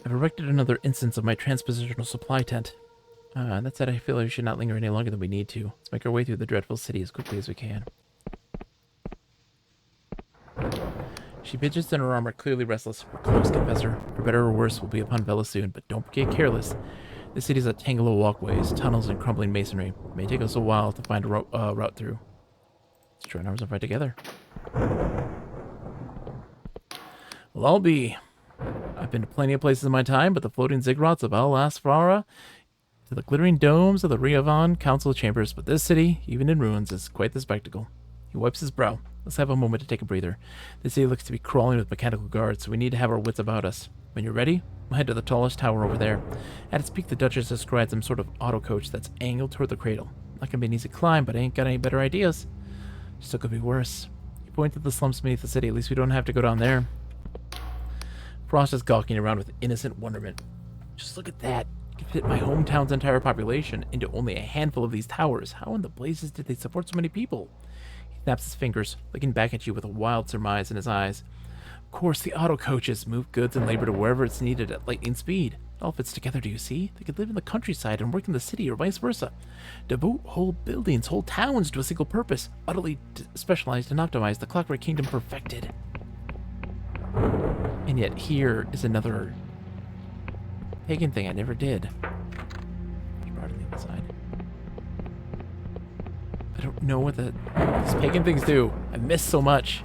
I've erected another instance of my transpositional supply tent. That said, I feel like we should not linger any longer than we need to. Let's make our way through the dreadful city as quickly as we can. She fidgets in her armor, clearly restless. We're close, Confessor. For better or worse, we'll be upon Bella soon, but don't get careless. The city's a tangle of walkways, tunnels, and crumbling masonry. It may take us a while to find a route through. Let's join arms and fight together. Well, I'll be. I've been to plenty of places in my time, but the floating ziggurats of Al Asfara to the glittering domes of the Riavan council chambers, but this city, even in ruins, is quite the spectacle. He wipes his brow. Let's have a moment to take a breather. This city looks to be crawling with mechanical guards, so we need to have our wits about us. When you're ready, we'll head to the tallest tower over there. At its peak, the Duchess describes some sort of auto coach that's angled toward the cradle. Not gonna be an easy climb, but I ain't got any better ideas. Still could be worse. You point to the slums beneath the city. At least we don't have to go down there. Frost is gawking around with innocent wonderment. Just look at that. You can fit my hometown's entire population into only a handful of these towers. How in the blazes did they support so many people? He snaps his fingers, looking back at you with a wild surmise in his eyes. Of course, the auto coaches move goods and labor to wherever it's needed at lightning speed. It all fits together, do you see? They could live in the countryside and work in the city, or vice versa. Devote whole buildings, whole towns to a single purpose. Utterly specialized and optimized, the Clockwork Kingdom perfected. And yet here is another pagan thing I never did. Push bar to the other side. I don't know what these pagan things do. I missed so much.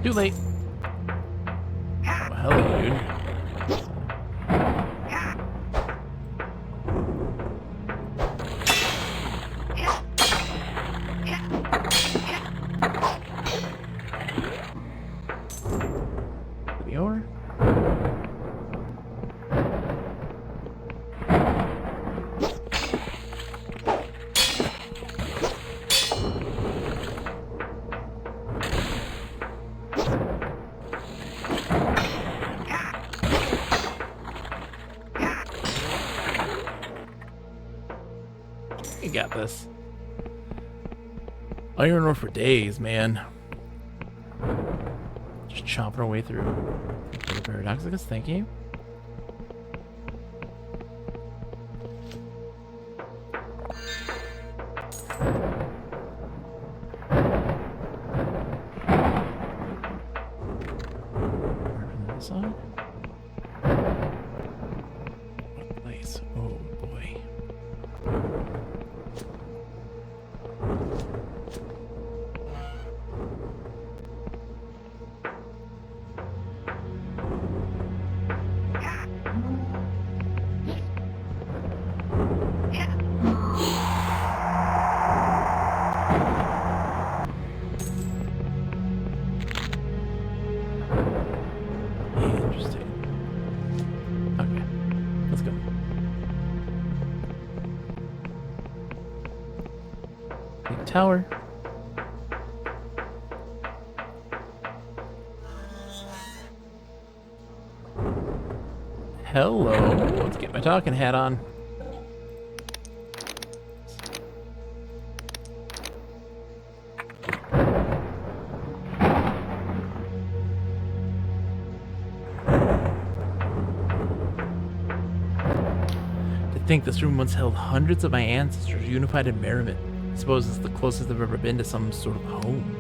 Too late. Well, hello, dude. The ore. You got this. Iron ore for days, man. Just chopping our way through. Paradoxicus, thank you. From the other side. What place? Oh boy. Interesting. Okay, let's go. Big tower. Hello. Let's get my talking hat on. To think this room once held hundreds of my ancestors unified in merriment. I suppose it's the closest I've ever been to some sort of home.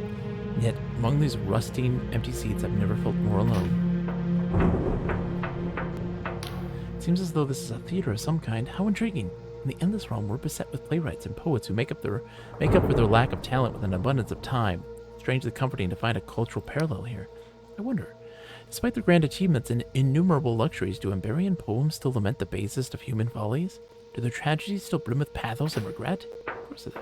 And yet, among these rusting, empty seats, I've never felt more alone. It seems as though this is a theater of some kind. How intriguing. In the endless realm, we're beset with playwrights and poets who make up for their lack of talent with an abundance of time. Strangely comforting to find a cultural parallel here. I wonder, despite their grand achievements and innumerable luxuries, do Emberian poems still lament the basest of human follies? Do their tragedies still brim with pathos and regret? Of course they do.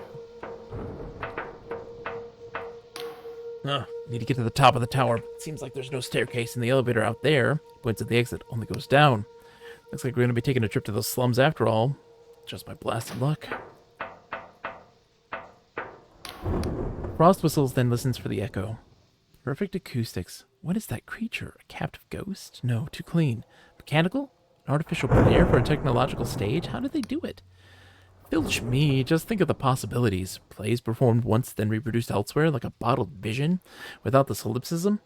Need to get to the top of the tower. Seems like there's no staircase, and the elevator out there, points at the exit, only goes down. Looks like we're going to be taking a trip to those slums after all. Just my blasted luck. Frost whistles, then listens for the echo. Perfect acoustics. What is that creature? A captive ghost? No, too clean. Mechanical? An artificial player for a technological stage? How did they do it? Filch me, just think of the possibilities. Plays performed once, then reproduced elsewhere, like a bottled vision, without the solipsism.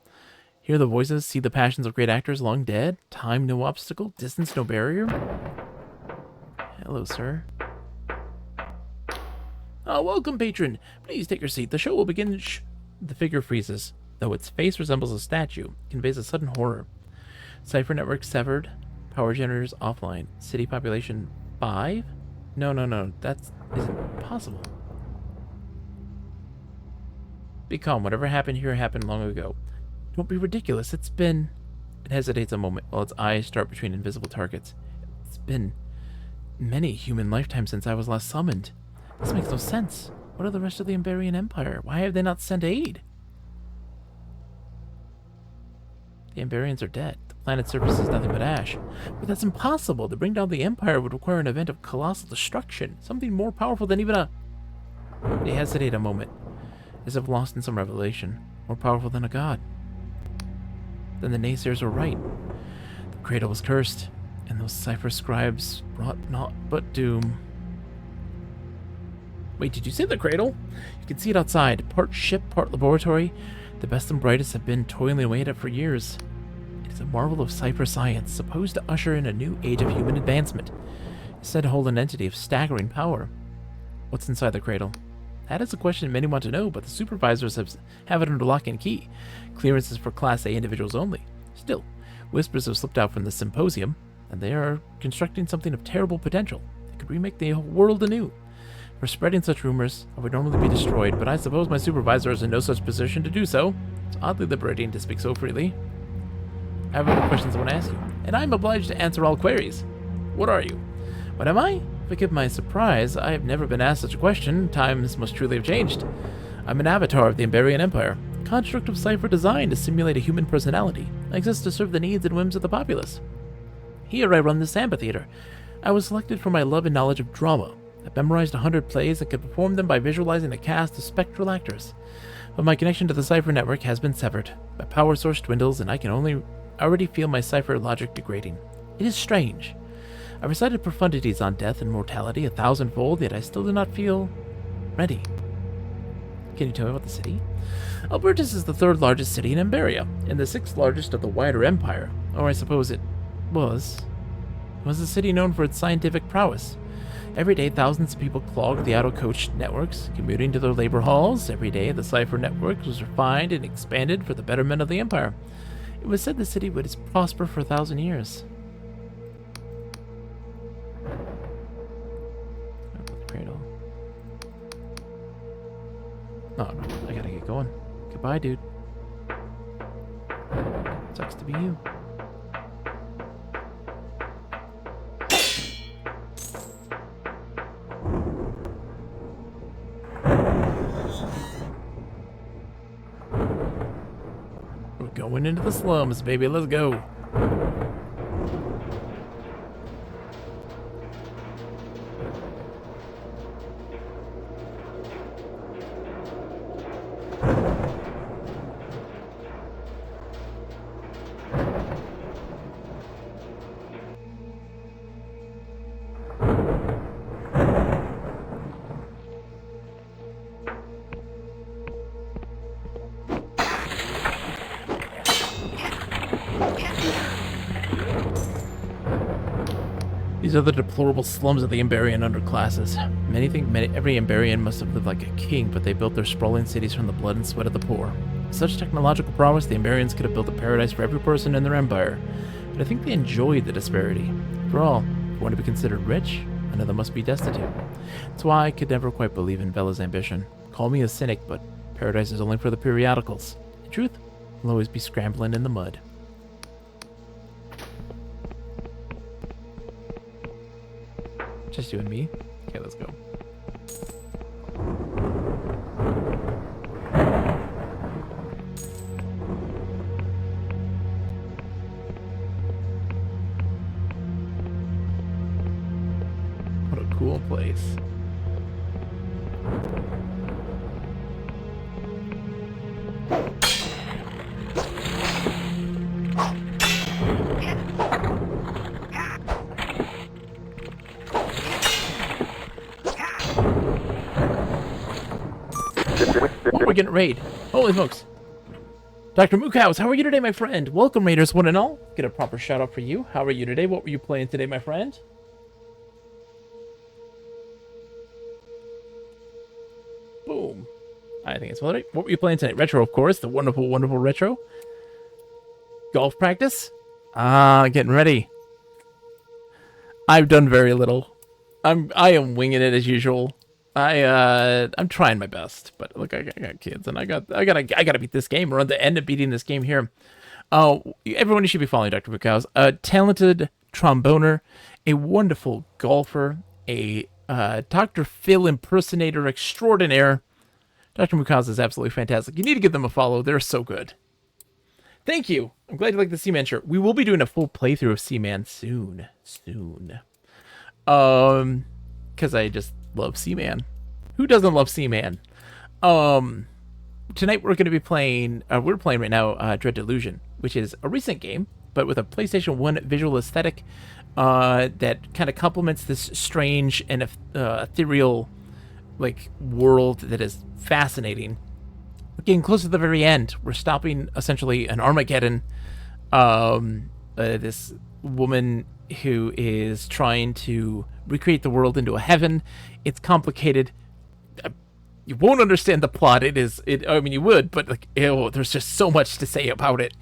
Hear the voices, see the passions of great actors long dead. Time no obstacle, distance no barrier. Hello, sir. Oh, welcome, patron. Please take your seat. The show will begin. Shh. The figure freezes. Though its face resembles a statue, it conveys a sudden horror. Cipher network severed. Power generators offline. City population 5? No. That isn't possible. Be calm. Whatever happened here happened long ago. Don't be ridiculous. It's been... It hesitates a moment while its eyes start between invisible targets. It's been many human lifetimes since I was last summoned. This makes no sense. What are the rest of the Emberian Empire? Why have they not sent aid? The Emberians are dead. The planet's surface is nothing but ash. But that's impossible. To bring down the Empire would require an event of colossal destruction. Something more powerful than even a... They hesitate a moment, as if lost in some revelation. More powerful than a god. Then the naysayers were right. The cradle was cursed, and those cipher scribes brought naught but doom. Wait, did you say the cradle? You can see it outside. Part ship, part laboratory. The best and brightest have been toiling away at it for years. It is a marvel of cipher science, supposed to usher in a new age of human advancement. It's said to hold an entity of staggering power. What's inside the cradle? That is a question many want to know, but the supervisors have it under lock and key. Clearances for Class A individuals only. Still, whispers have slipped out from the symposium, and they are constructing something of terrible potential. They could remake the whole world anew. For spreading such rumors, I would normally be destroyed, but I suppose my supervisor is in no such position to do so. It's oddly liberating to speak so freely. I have other questions I want to ask you, and I'm obliged to answer all queries. What are you? What am I? Forgive my surprise, I have never been asked such a question. Times must truly have changed. I'm an avatar of the Emberian Empire, a construct of cipher designed to simulate a human personality. I exist to serve the needs and whims of the populace. Here I run this amphitheater. I was selected for my love and knowledge of drama. I've memorized 100 plays and could perform them by visualizing a cast of spectral actors. But my connection to the cipher network has been severed. My power source dwindles, and I can already feel my cipher logic degrading. It is strange. I recited profundities on death and mortality 1,000-fold, yet I still do not feel ready. Can you tell me about the city? Albertus is the 3rd largest city in Emberia, and the 6th largest of the wider empire. Or I suppose it was. It was a city known for its scientific prowess. Every day, thousands of people clogged the auto-coach networks, commuting to their labor halls. Every day, the cipher network was refined and expanded for the betterment of the empire. It was said the city would prosper for 1,000 years. Cradle. Oh no, I gotta get going. Goodbye, dude. Sucks to be you. We're going into the slums, baby. Let's go. These are the deplorable slums of the Emberian underclasses. Many think every Emberian must have lived like a king, but they built their sprawling cities from the blood and sweat of the poor. With such technological prowess, the Emberians could have built a paradise for every person in their empire. But I think they enjoyed the disparity. After all, if you want to be considered rich, another must be destitute. That's why I could never quite believe in Vela's ambition. Call me a cynic, but paradise is only for the periodicals. In truth, we'll always be scrambling in the mud. Just you and me? Okay, let's go. What a cool place. We're getting raid. Holy smokes. Dr. Mookhouse, how are you today, my friend? Welcome, Raiders, one and all. Get a proper shout out for you. How are you today? What were you playing today, my friend? Boom. I think it's well right. What were you playing tonight? Retro, of course. The wonderful, wonderful retro. Golf practice? Getting ready. I've done very little. I am winging it as usual. I'm trying my best, but look, I got kids, and I gotta beat this game. We're on the end of beating this game here. Everyone, you should be following Dr. Bukows, a talented tromboner, a wonderful golfer, a Dr. Phil impersonator extraordinaire. Dr. Bukows is absolutely fantastic. You need to give them a follow. They're so good. Thank you. I'm glad you like the Seaman shirt. We will be doing a full playthrough of Seaman soon. Because I just love Seaman. Who doesn't love Seaman? Tonight we're going to be playing, we're playing right now Dread Delusion, which is a recent game, but with a PlayStation 1 visual aesthetic that kind of complements this strange and ethereal like world that is fascinating. We're getting close to the very end. We're stopping essentially an Armageddon. This woman who is trying to recreate the world into a heaven. It's complicated. You won't understand the plot. I mean, you would, but like, there's just so much to say about it.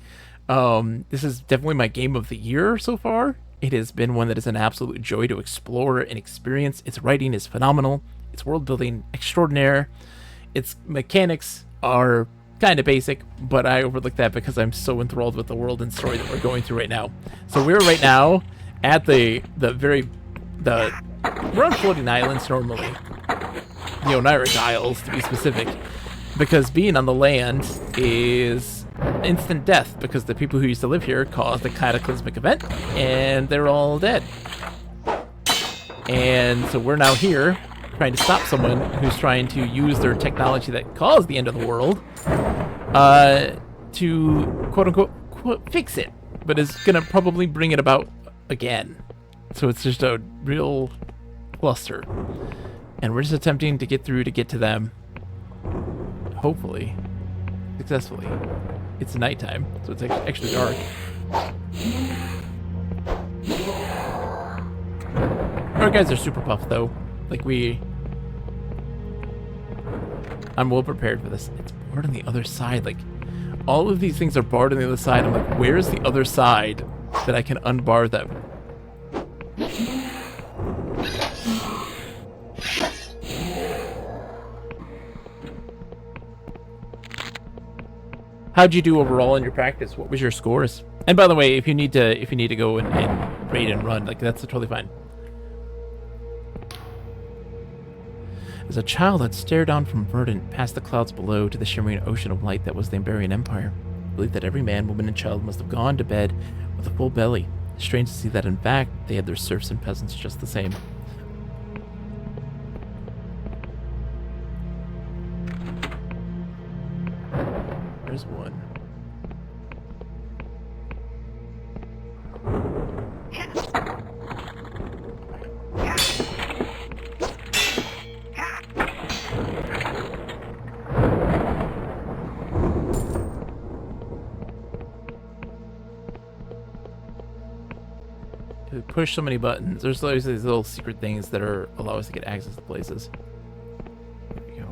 This is definitely my game of the year so far. It has been one that is an absolute joy to explore and experience. Its writing is phenomenal. It's world building extraordinaire. Its mechanics are kind of basic, but I overlook that because I'm so enthralled with the world and story that we're going through right now. So we're right now at we're on floating islands normally, the Oniric Isles to be specific, because being on the land is instant death because the people who used to live here caused a cataclysmic event and they're all dead. And so we're now here trying to stop someone who's trying to use their technology that caused the end of the world to quote-unquote fix it, but is gonna probably bring it about again. So it's just a real cluster, and we're just attempting to get through to get to them, hopefully successfully. It's nighttime, so it's actually dark. Our guys are super puffed though. Like I'm well prepared for this. It's barred on the other side. Like, all of these things are barred on the other side. I'm like, where's the other side that I can unbar them? How'd you do overall in your practice? What was your scores? And by the way, if you need to go and raid and run, like, that's totally fine. As a child, I'd stare down from verdant past the clouds below to the shimmering ocean of light that was the Emberian Empire. I believed that every man, woman, and child must have gone to bed with a full belly. Strange to see that, in fact, they had their serfs and peasants just the same. There's one. We push so many buttons. There's always these little secret things that allow us to get access to places. There we go.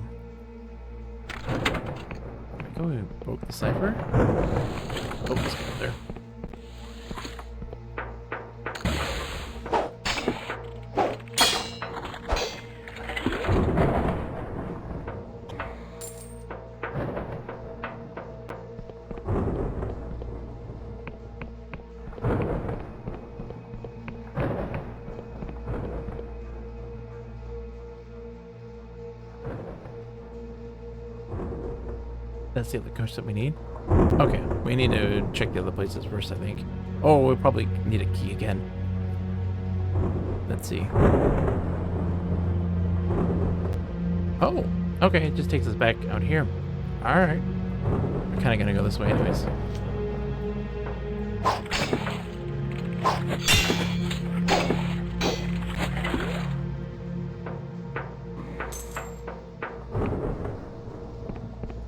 There we go. We broke the cipher. Oh, let's go there. That's the other coach that we need. Okay, we need to check the other places first, I think. Oh, we probably need a key again. Let's see. Oh, okay, it just takes us back out here. Alright. We're kind of going to go this way anyways.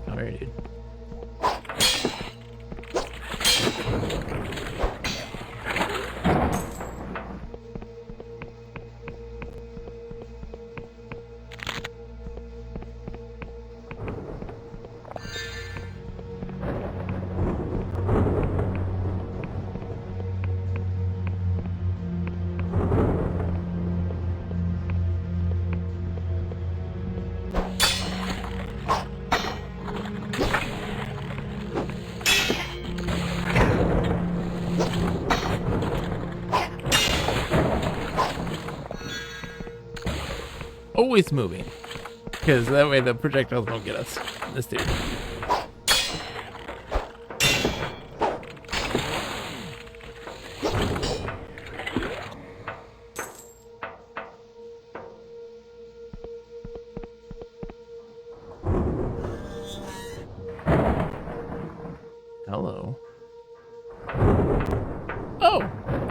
Alright, dude. Always moving, because that way the projectiles don't get us. This dude. Hello. Oh,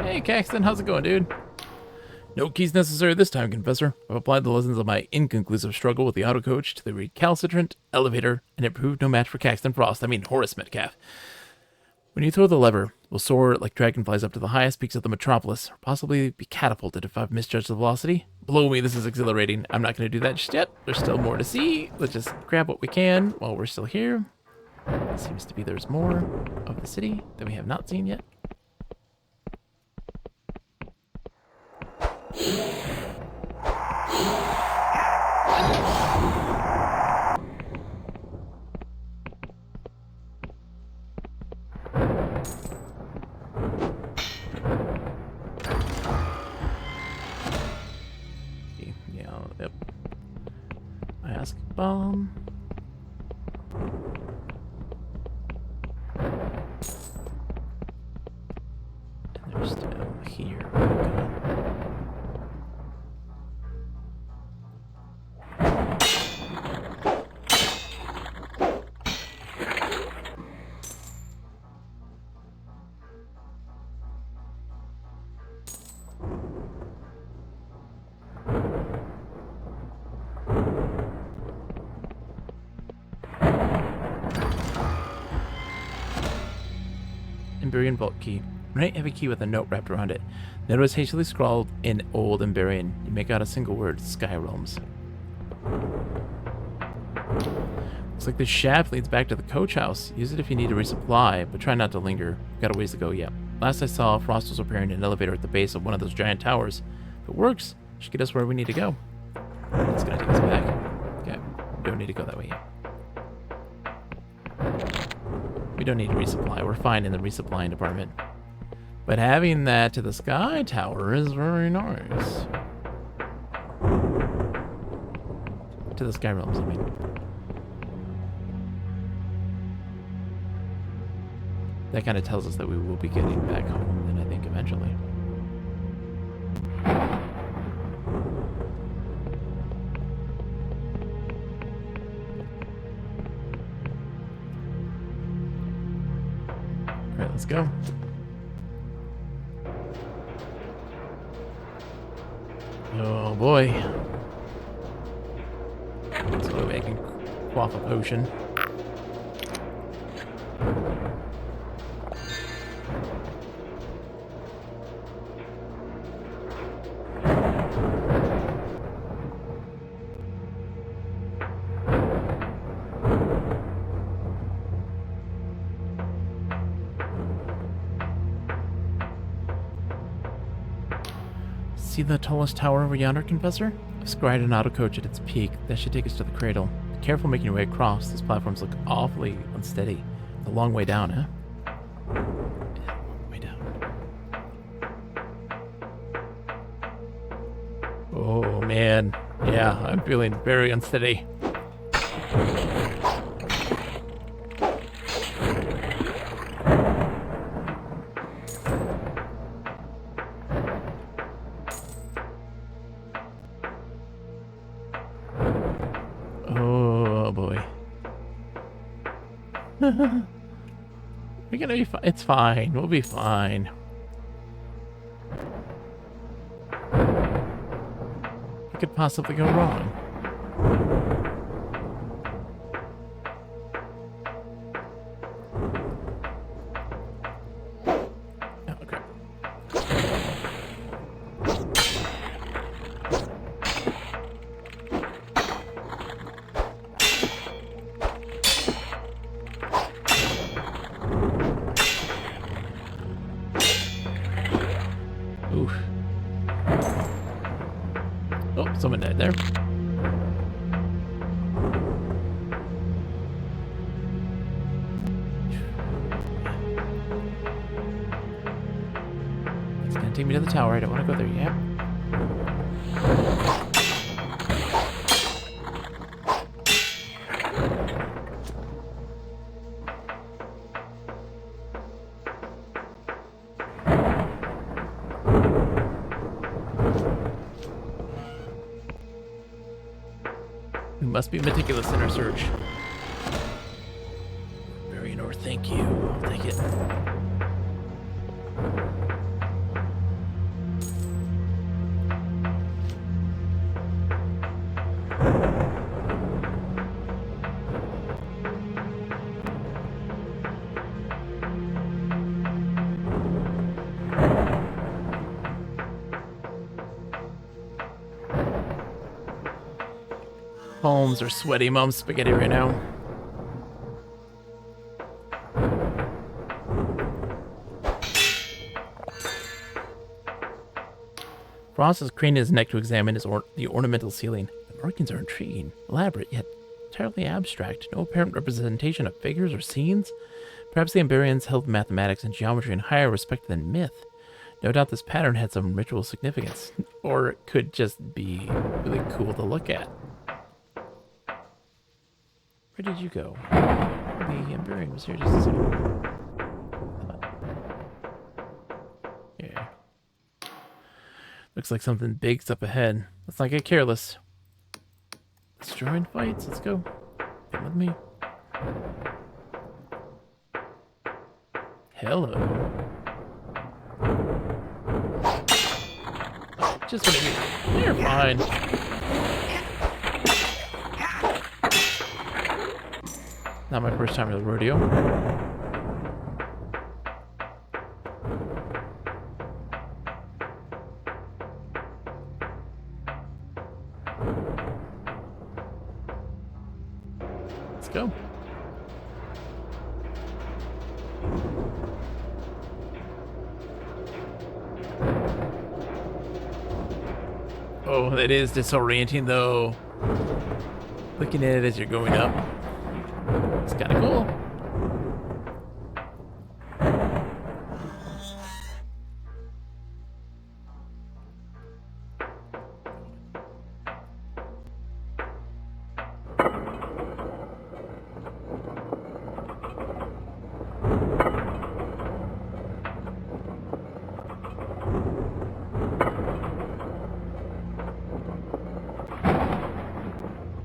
hey Caxton, how's it going, dude? No keys necessary this time, Confessor. I've applied the lessons of my inconclusive struggle with the auto coach to the recalcitrant elevator, and it proved no match for Caxton Frost. I mean, Horace Metcalf. When you throw the lever, we'll soar like dragonflies up to the highest peaks of the metropolis, or possibly be catapulted if I've misjudged the velocity. Blow me, this is exhilarating. I'm not going to do that just yet. There's still more to see. Let's just grab what we can while we're still here. It seems to be there's more of the city that we have not seen yet. bomb. And they're still here. Emberian vault key. Write heavy key with a note wrapped around it. The note was hastily scrawled in Old Emberian. You make out a single word, Sky Realms. Looks like the shaft leads back to the coach house. Use it if you need to resupply, but try not to linger. Got a ways to go yet. Last I saw, Frost was repairing an elevator at the base of one of those giant towers. If it works, it should get us where we need to go. It's gonna take us back. Okay, we don't need to go that way yet. We don't need to resupply. We're fine in the resupplying department. But having that to the sky tower is very nice. To the sky realms, I mean. That kind of tells us that we will be getting back home, then I think, eventually. Alright, let's go. Oh boy. So I can quaff a potion. See the tallest tower over yonder, Confessor? I've scried an auto coach at its peak. That should take us to the cradle. Be careful making your way across. These platforms look awfully unsteady. It's a long way down, huh? Yeah, long way down. Oh, man. Yeah, I'm feeling very unsteady. Oh boy. We're gonna be fine. It's fine. We'll be fine. What could possibly go wrong? Oh, crap. Oof. Oh, someone died there. It's gonna take me to the tower. I don't want to go there yet. We must be meticulous in our search. Very north, thank you. I'll take it. Palms are sweaty, mom's spaghetti right now. Frost has craned his neck to examine the ornamental ceiling. The markings are intriguing, elaborate, yet entirely abstract. No apparent representation of figures or scenes. Perhaps the Emberians held mathematics and geometry in higher respect than myth. No doubt this pattern had some ritual significance. Or it could just be really cool to look at. Where did you go? The Emberian was here just a second. Yeah. Looks like something big's up ahead. Let's not get careless. Destroying fights, let's go. Come with me. Hello. Just gonna be. You're fine. Not my first time at the rodeo. Let's go. Oh, that is disorienting though. Looking at it as you're going up. It's kind of cool.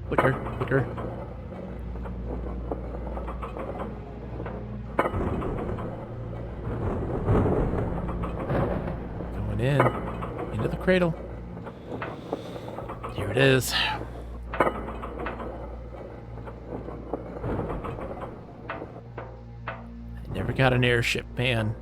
Clicker. Going into the cradle. Here it is. I never got an airship, man.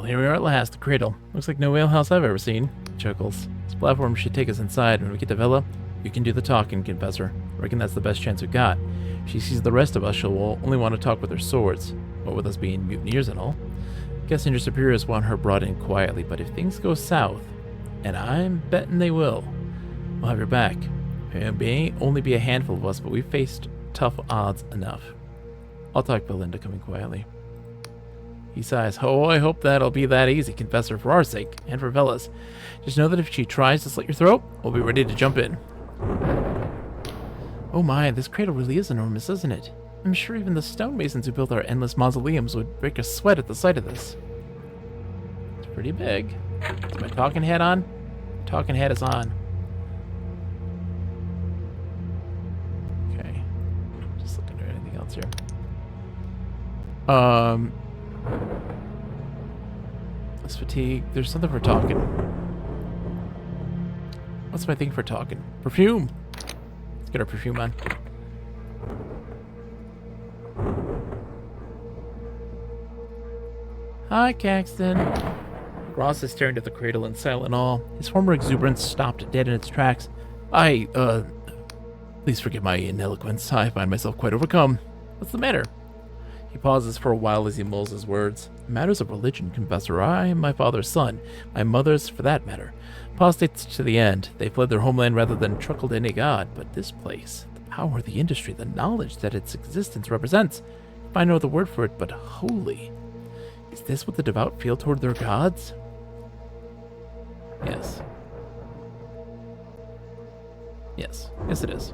Here we are at last, the cradle. Looks like no whalehouse I've ever seen. Chuckles. This platform should take us inside. When we get to Vela, you can do the talking, Confessor. I reckon that's the best chance we've got. If she sees the rest of us, she'll only want to talk with her swords. What with us being mutineers and all. Guessing your superiors want her brought in quietly, but if things go south, and I'm betting they will, we'll have your back. There may only be a handful of us, but we've faced tough odds enough. I'll talk Belinda coming quietly. He sighs. Oh, I hope that'll be that easy, Confessor, for our sake, and for Vela's. Just know that if she tries to slit your throat, we'll be ready to jump in. Oh my, this cradle really is enormous, isn't it? I'm sure even the stonemasons who built our endless mausoleums would break a sweat at the sight of this. It's pretty big. Is my talking head on? Talking head is on. Okay. Just looking at anything else here. Less fatigue. There's something for talking. What's my thing for talking? Perfume! Let's get our perfume on. Hi, Caxton. Ross is staring at the cradle in silent awe. His former exuberance stopped dead in its tracks. Please forgive my ineloquence. I find myself quite overcome. What's the matter? He pauses for a while as he mulls his words. Matters of religion, Confessor. I am my father's son. My mother's, for that matter. Apostates to the end. They fled their homeland rather than truckle to any god. But this place, the power, the industry, the knowledge that its existence represents, I find no other word for it but holy. Is this what the devout feel toward their gods? Yes. Yes, it is.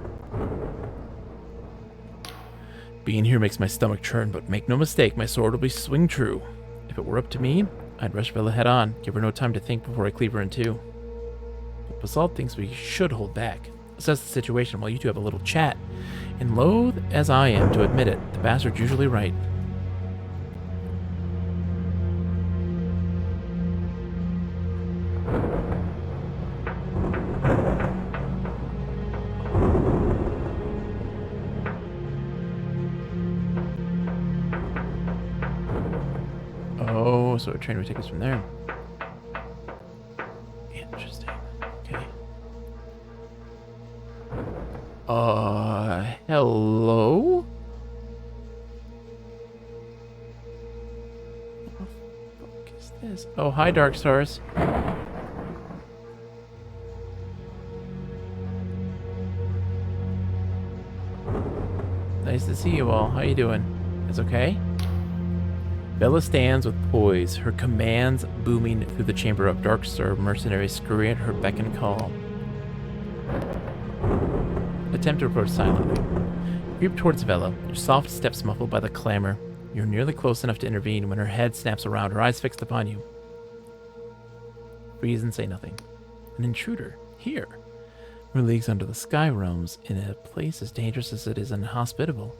Being here makes my stomach churn, but make no mistake, my sword will be swing true. If it were up to me, I'd rush Vela head on, give her no time to think before I cleave her in two. But Basalt thinks we should hold back, assess the situation while you two have a little chat. And loath as I am to admit it, the bastard's usually right. Oh, so a train would take us from there. Interesting. Okay. Hello? What the fuck is this? Oh, hi, Dark Stars. Nice to see you all. How you doing? It's okay? Bella stands with poise, her commands booming through the chamber of dark star mercenaries scurrying at her beck and call. Attempt to approach silently. Creep towards Vela, your soft steps muffled by the clamor. You're nearly close enough to intervene when her head snaps around, her eyes fixed upon you. Freeze and say nothing. An intruder, here. We're leagues under the sky realms, in a place as dangerous as it is inhospitable.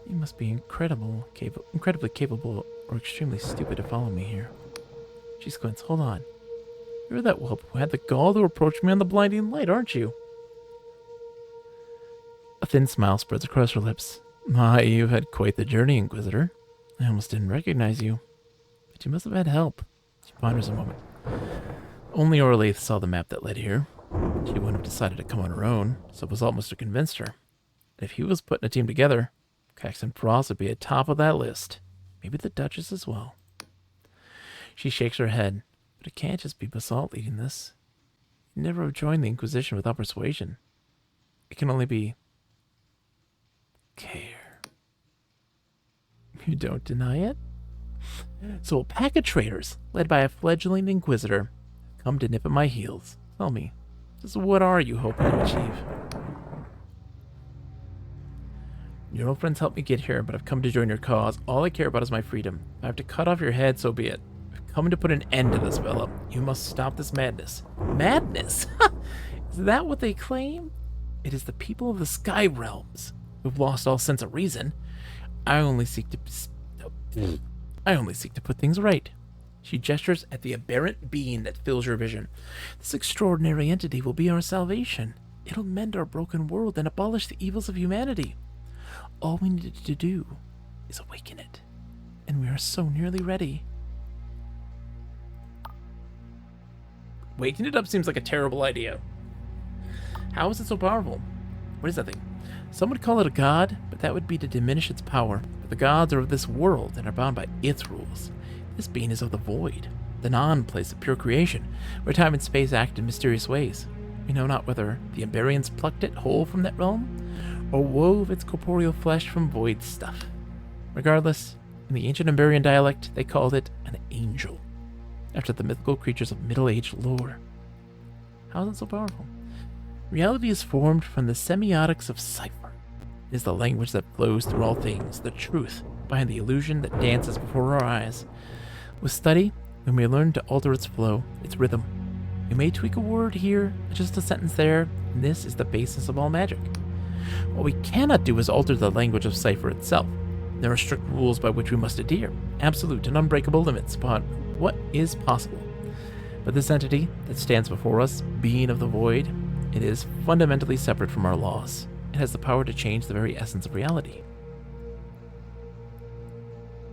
You must be incredibly capable or extremely stupid to follow me here. She squints. Hold on. You're that whelp who had the gall to approach me on the blinding light, aren't you? A thin smile spreads across her lips. My, you've had quite the journey, Inquisitor. I almost didn't recognize you. But you must have had help. She ponders a moment. Only Orlaith saw the map that led here. She wouldn't have decided to come on her own, so Basalt must have convinced her. If he was putting a team together, Caxton Frost would be at top of that list. Maybe the Duchess as well. She shakes her head, but it can't just be Basalt leading this. He'd never have joined the Inquisition without persuasion. It can only be care. You don't deny it? So a pack of traitors, led by a fledgling Inquisitor, come to nip at my heels. Tell me, just what are you hoping to achieve? Your old friends helped me get here, but I've come to join your cause. All I care about is my freedom. If I have to cut off your head, so be it. I've come to put an end to this, Philip. You must stop this madness. Madness? Is that what they claim? It is the people of the Sky Realms who've lost all sense of reason. I only seek to put things right. She gestures at the aberrant being that fills your vision. This extraordinary entity will be our salvation. It'll mend our broken world and abolish the evils of humanity. All we need to do is awaken it. And we are so nearly ready. Waking it up seems like a terrible idea. How is it so powerful? What is that thing? Some would call it a god, but that would be to diminish its power. But the gods are of this world and are bound by its rules. This being is of the void, the non-place of pure creation, where time and space act in mysterious ways. We know not whether the Emberians plucked it whole from that realm, or wove its corporeal flesh from void stuff. Regardless, in the ancient Emberian dialect, they called it an angel, after the mythical creatures of middle-aged lore. How is it so powerful? Reality is formed from the semiotics of cipher. It is the language that flows through all things, the truth behind the illusion that dances before our eyes. With study, we may learn to alter its flow, its rhythm. We may tweak a word here, just a sentence there, and this is the basis of all magic. What we cannot do is alter the language of cipher itself. There are strict rules by which we must adhere, absolute and unbreakable limits upon what is possible. But this entity that stands before us, being of the void, it is fundamentally separate from our laws. It has the power to change the very essence of reality.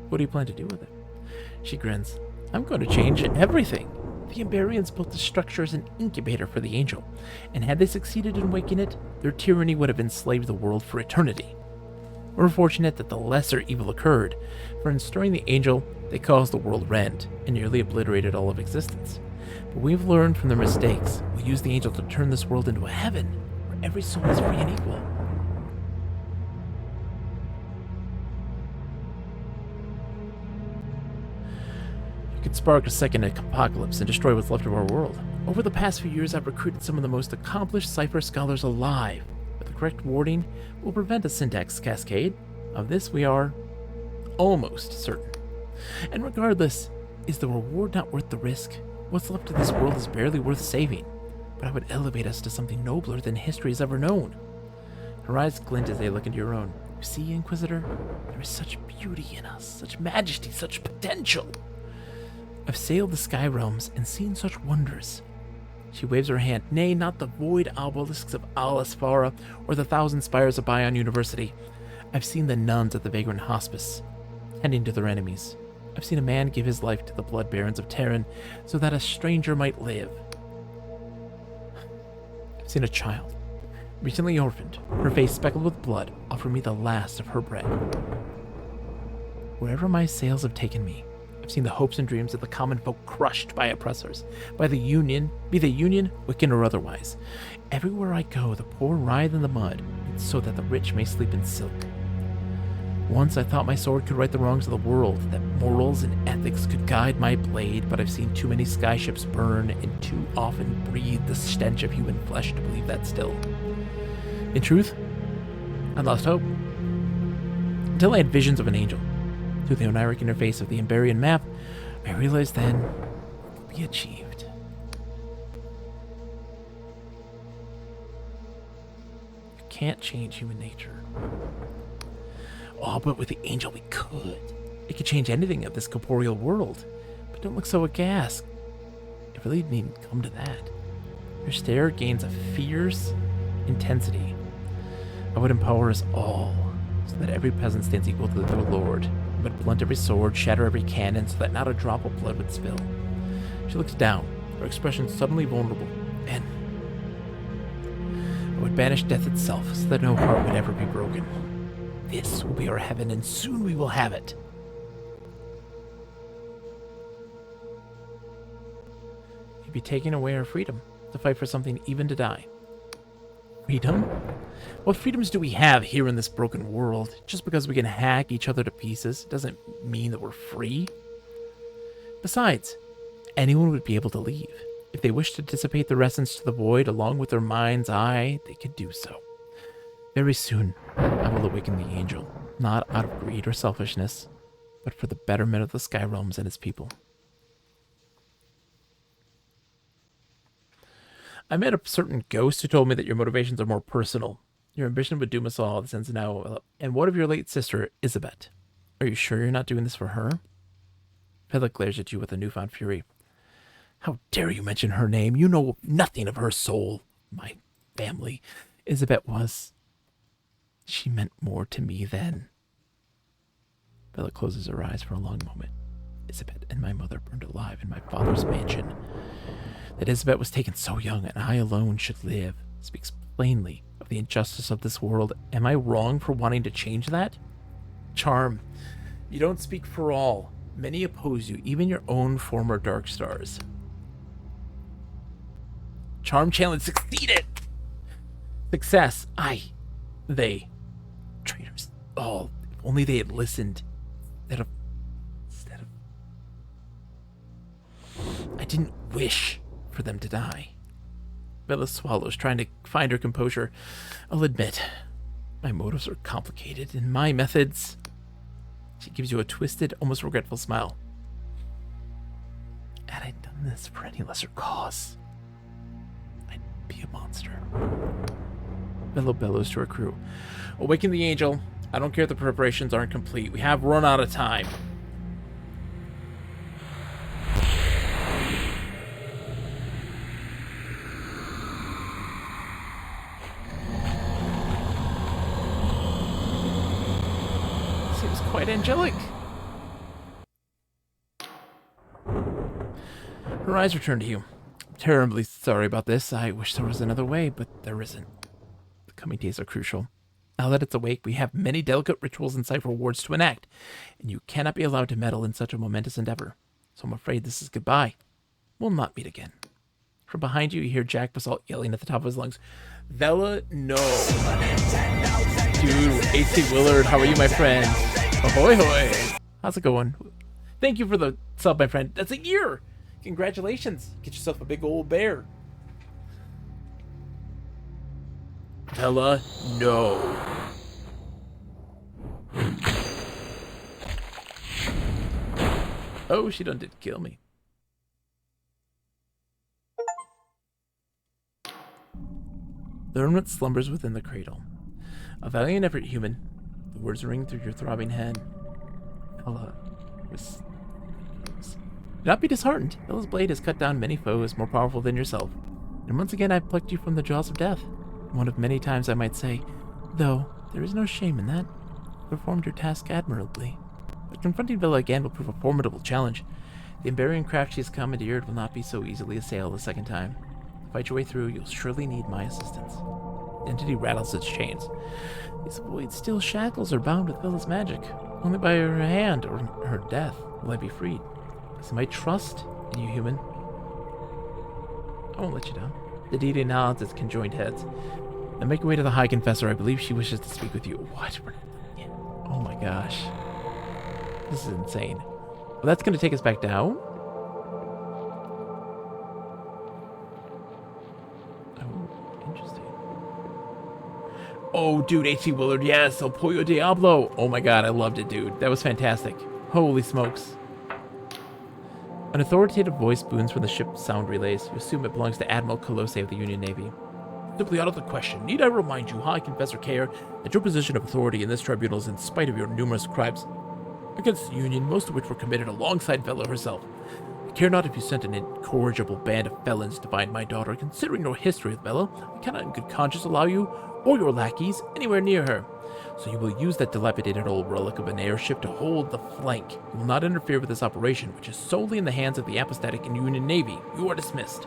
What do you plan to do with it? She grins. I'm going to change everything. The Emberians built the structure as an incubator for the angel, and had they succeeded in waking it, their tyranny would have enslaved the world for eternity. We're fortunate that the lesser evil occurred, for in stirring the angel, they caused the world rent and nearly obliterated all of existence. But we've learned from their mistakes. We'll use the angel to turn this world into a heaven, where every soul is free and equal. You could spark a second apocalypse and destroy what's left of our world. Over the past few years, I've recruited some of the most accomplished cipher scholars alive. With the correct wording, will prevent a syntax cascade. Of this, we are almost certain. And regardless, is the reward not worth the risk? What's left of this world is barely worth saving, but I would elevate us to something nobler than history has ever known. Her eyes glint as they look into your own. You see, Inquisitor, there is such beauty in us, such majesty, such potential. I've sailed the sky realms and seen such wonders. She waves her hand. Nay, not the void obelisks of Al-Asfara or the thousand spires of Bion University. I've seen the nuns at the Vagrant Hospice, tending to their enemies. I've seen a man give his life to the blood barons of Terran so that a stranger might live. I've seen a child, recently orphaned, her face speckled with blood, offer me the last of her bread. Wherever my sails have taken me, I've seen the hopes and dreams of the common folk crushed by oppressors, by the Union, be the Union, Wiccan or otherwise. Everywhere I go, the poor writhe in the mud, so that the rich may sleep in silk. Once I thought my sword could right the wrongs of the world, that morals and ethics could guide my blade, but I've seen too many skyships burn and too often breathed the stench of human flesh to believe that still. In truth, I lost hope. Until I had visions of an angel. Through the oniric interface of the Emberian map, I realized then it could be achieved. You can't change human nature. Oh, but with the angel we could. It could change anything of this corporeal world. But don't look so aghast. It really needn't come to that. Your stare gains a fierce intensity. I would empower us all, so that every peasant stands equal to their lord. I would blunt every sword, shatter every cannon, so that not a drop of blood would spill. She looks down, her expression suddenly vulnerable, and I would banish death itself, so that no heart would ever be broken. This will be our heaven, and soon we will have it. You'd be taking away our freedom to fight for something, even to die. Freedom? What freedoms do we have here in this broken world? Just because we can hack each other to pieces doesn't mean that we're free. Besides, anyone would be able to leave. If they wish to dissipate their essence to the void along with their mind's eye, they could do so. Very soon, I will awaken the angel, not out of greed or selfishness, but for the betterment of the Sky Realms and its people. I met a certain ghost who told me that your motivations are more personal. Your ambition would doom us all, the sense now. And what of your late sister, Isabet? Are you sure you're not doing this for her? Philip glares at you with a newfound fury. How dare you mention her name? You know nothing of her soul. My family. Isabet was... She meant more to me then. Bella closes her eyes for a long moment. Isabet and my mother burned alive in my father's mansion. That Isabet was taken so young and I alone should live speaks plainly of the injustice of this world. Am I wrong for wanting to change that? Charm, you don't speak for all. Many oppose you, even your own former Dark Stars. Charm challenge succeeded! Success. They. Traitors. Oh, if only they had listened. Instead of... I didn't wish for them to die. Bella swallows, trying to find her composure. I'll admit, my motives are complicated, and my methods... She gives you a twisted, almost regretful smile. Had I done this for any lesser cause, I'd be a monster. Bella bellows to her crew. Awaken the angel. I don't care if the preparations aren't complete. We have run out of time. Seems quite angelic. Her eyes return to you. I'm terribly sorry about this. I wish there was another way, but there isn't. The coming days are crucial. Now that it's awake, we have many delicate rituals and cipher wards to enact, and you cannot be allowed to meddle in such a momentous endeavor. So I'm afraid this is goodbye. We'll not meet again. From behind you, you hear Jack Basalt yelling at the top of his lungs, Vela, no. Dude, AC Willard, how are you, my friend? Ahoy, hoy. How's it going? Thank you for the sub, my friend. That's a year. Congratulations. Get yourself a big old bear. Vela, no. Oh, she done did kill me. The hermit slumbers within the cradle. A valiant effort, human. The words ring through your throbbing head. Vela was... Do not be disheartened. Vela's blade has cut down many foes more powerful than yourself. And once again I've plucked you from the jaws of death. One of many times I might say, though there is no shame in that. You performed your task admirably. But confronting Vela again will prove a formidable challenge. The Emberian craft she has commandeered will not be so easily assailed a second time. To fight your way through, you'll surely need my assistance. The entity rattles its chains. These void steel shackles are bound with Vela's magic. Only by her hand or her death will I be freed. So my trust in you, human. I won't let you down. The deity nods its conjoined heads. Now make your way to the High Confessor. I believe she wishes to speak with you. What? Oh my gosh. This is insane. Well, that's going to take us back down. Oh, interesting. Oh, dude, H.C. Willard, yes, El Pollo Diablo. Oh my god, I loved it, dude. That was fantastic. Holy smokes. An authoritative voice booms from the ship's sound relays. You assume it belongs to Admiral Colossi of the Union Navy. Simply out of the question, need I remind you, High Confessor Care, that your position of authority in this tribunal is in spite of your numerous crimes against the Union, most of which were committed alongside Vela herself. I care not if you sent an incorrigible band of felons to find my daughter. Considering your history with Vela, I cannot in good conscience allow you or your lackeys anywhere near her. So you will use that dilapidated old relic of an airship to hold the flank. You will not interfere with this operation, which is solely in the hands of the Apostatic and Union Navy. You are dismissed.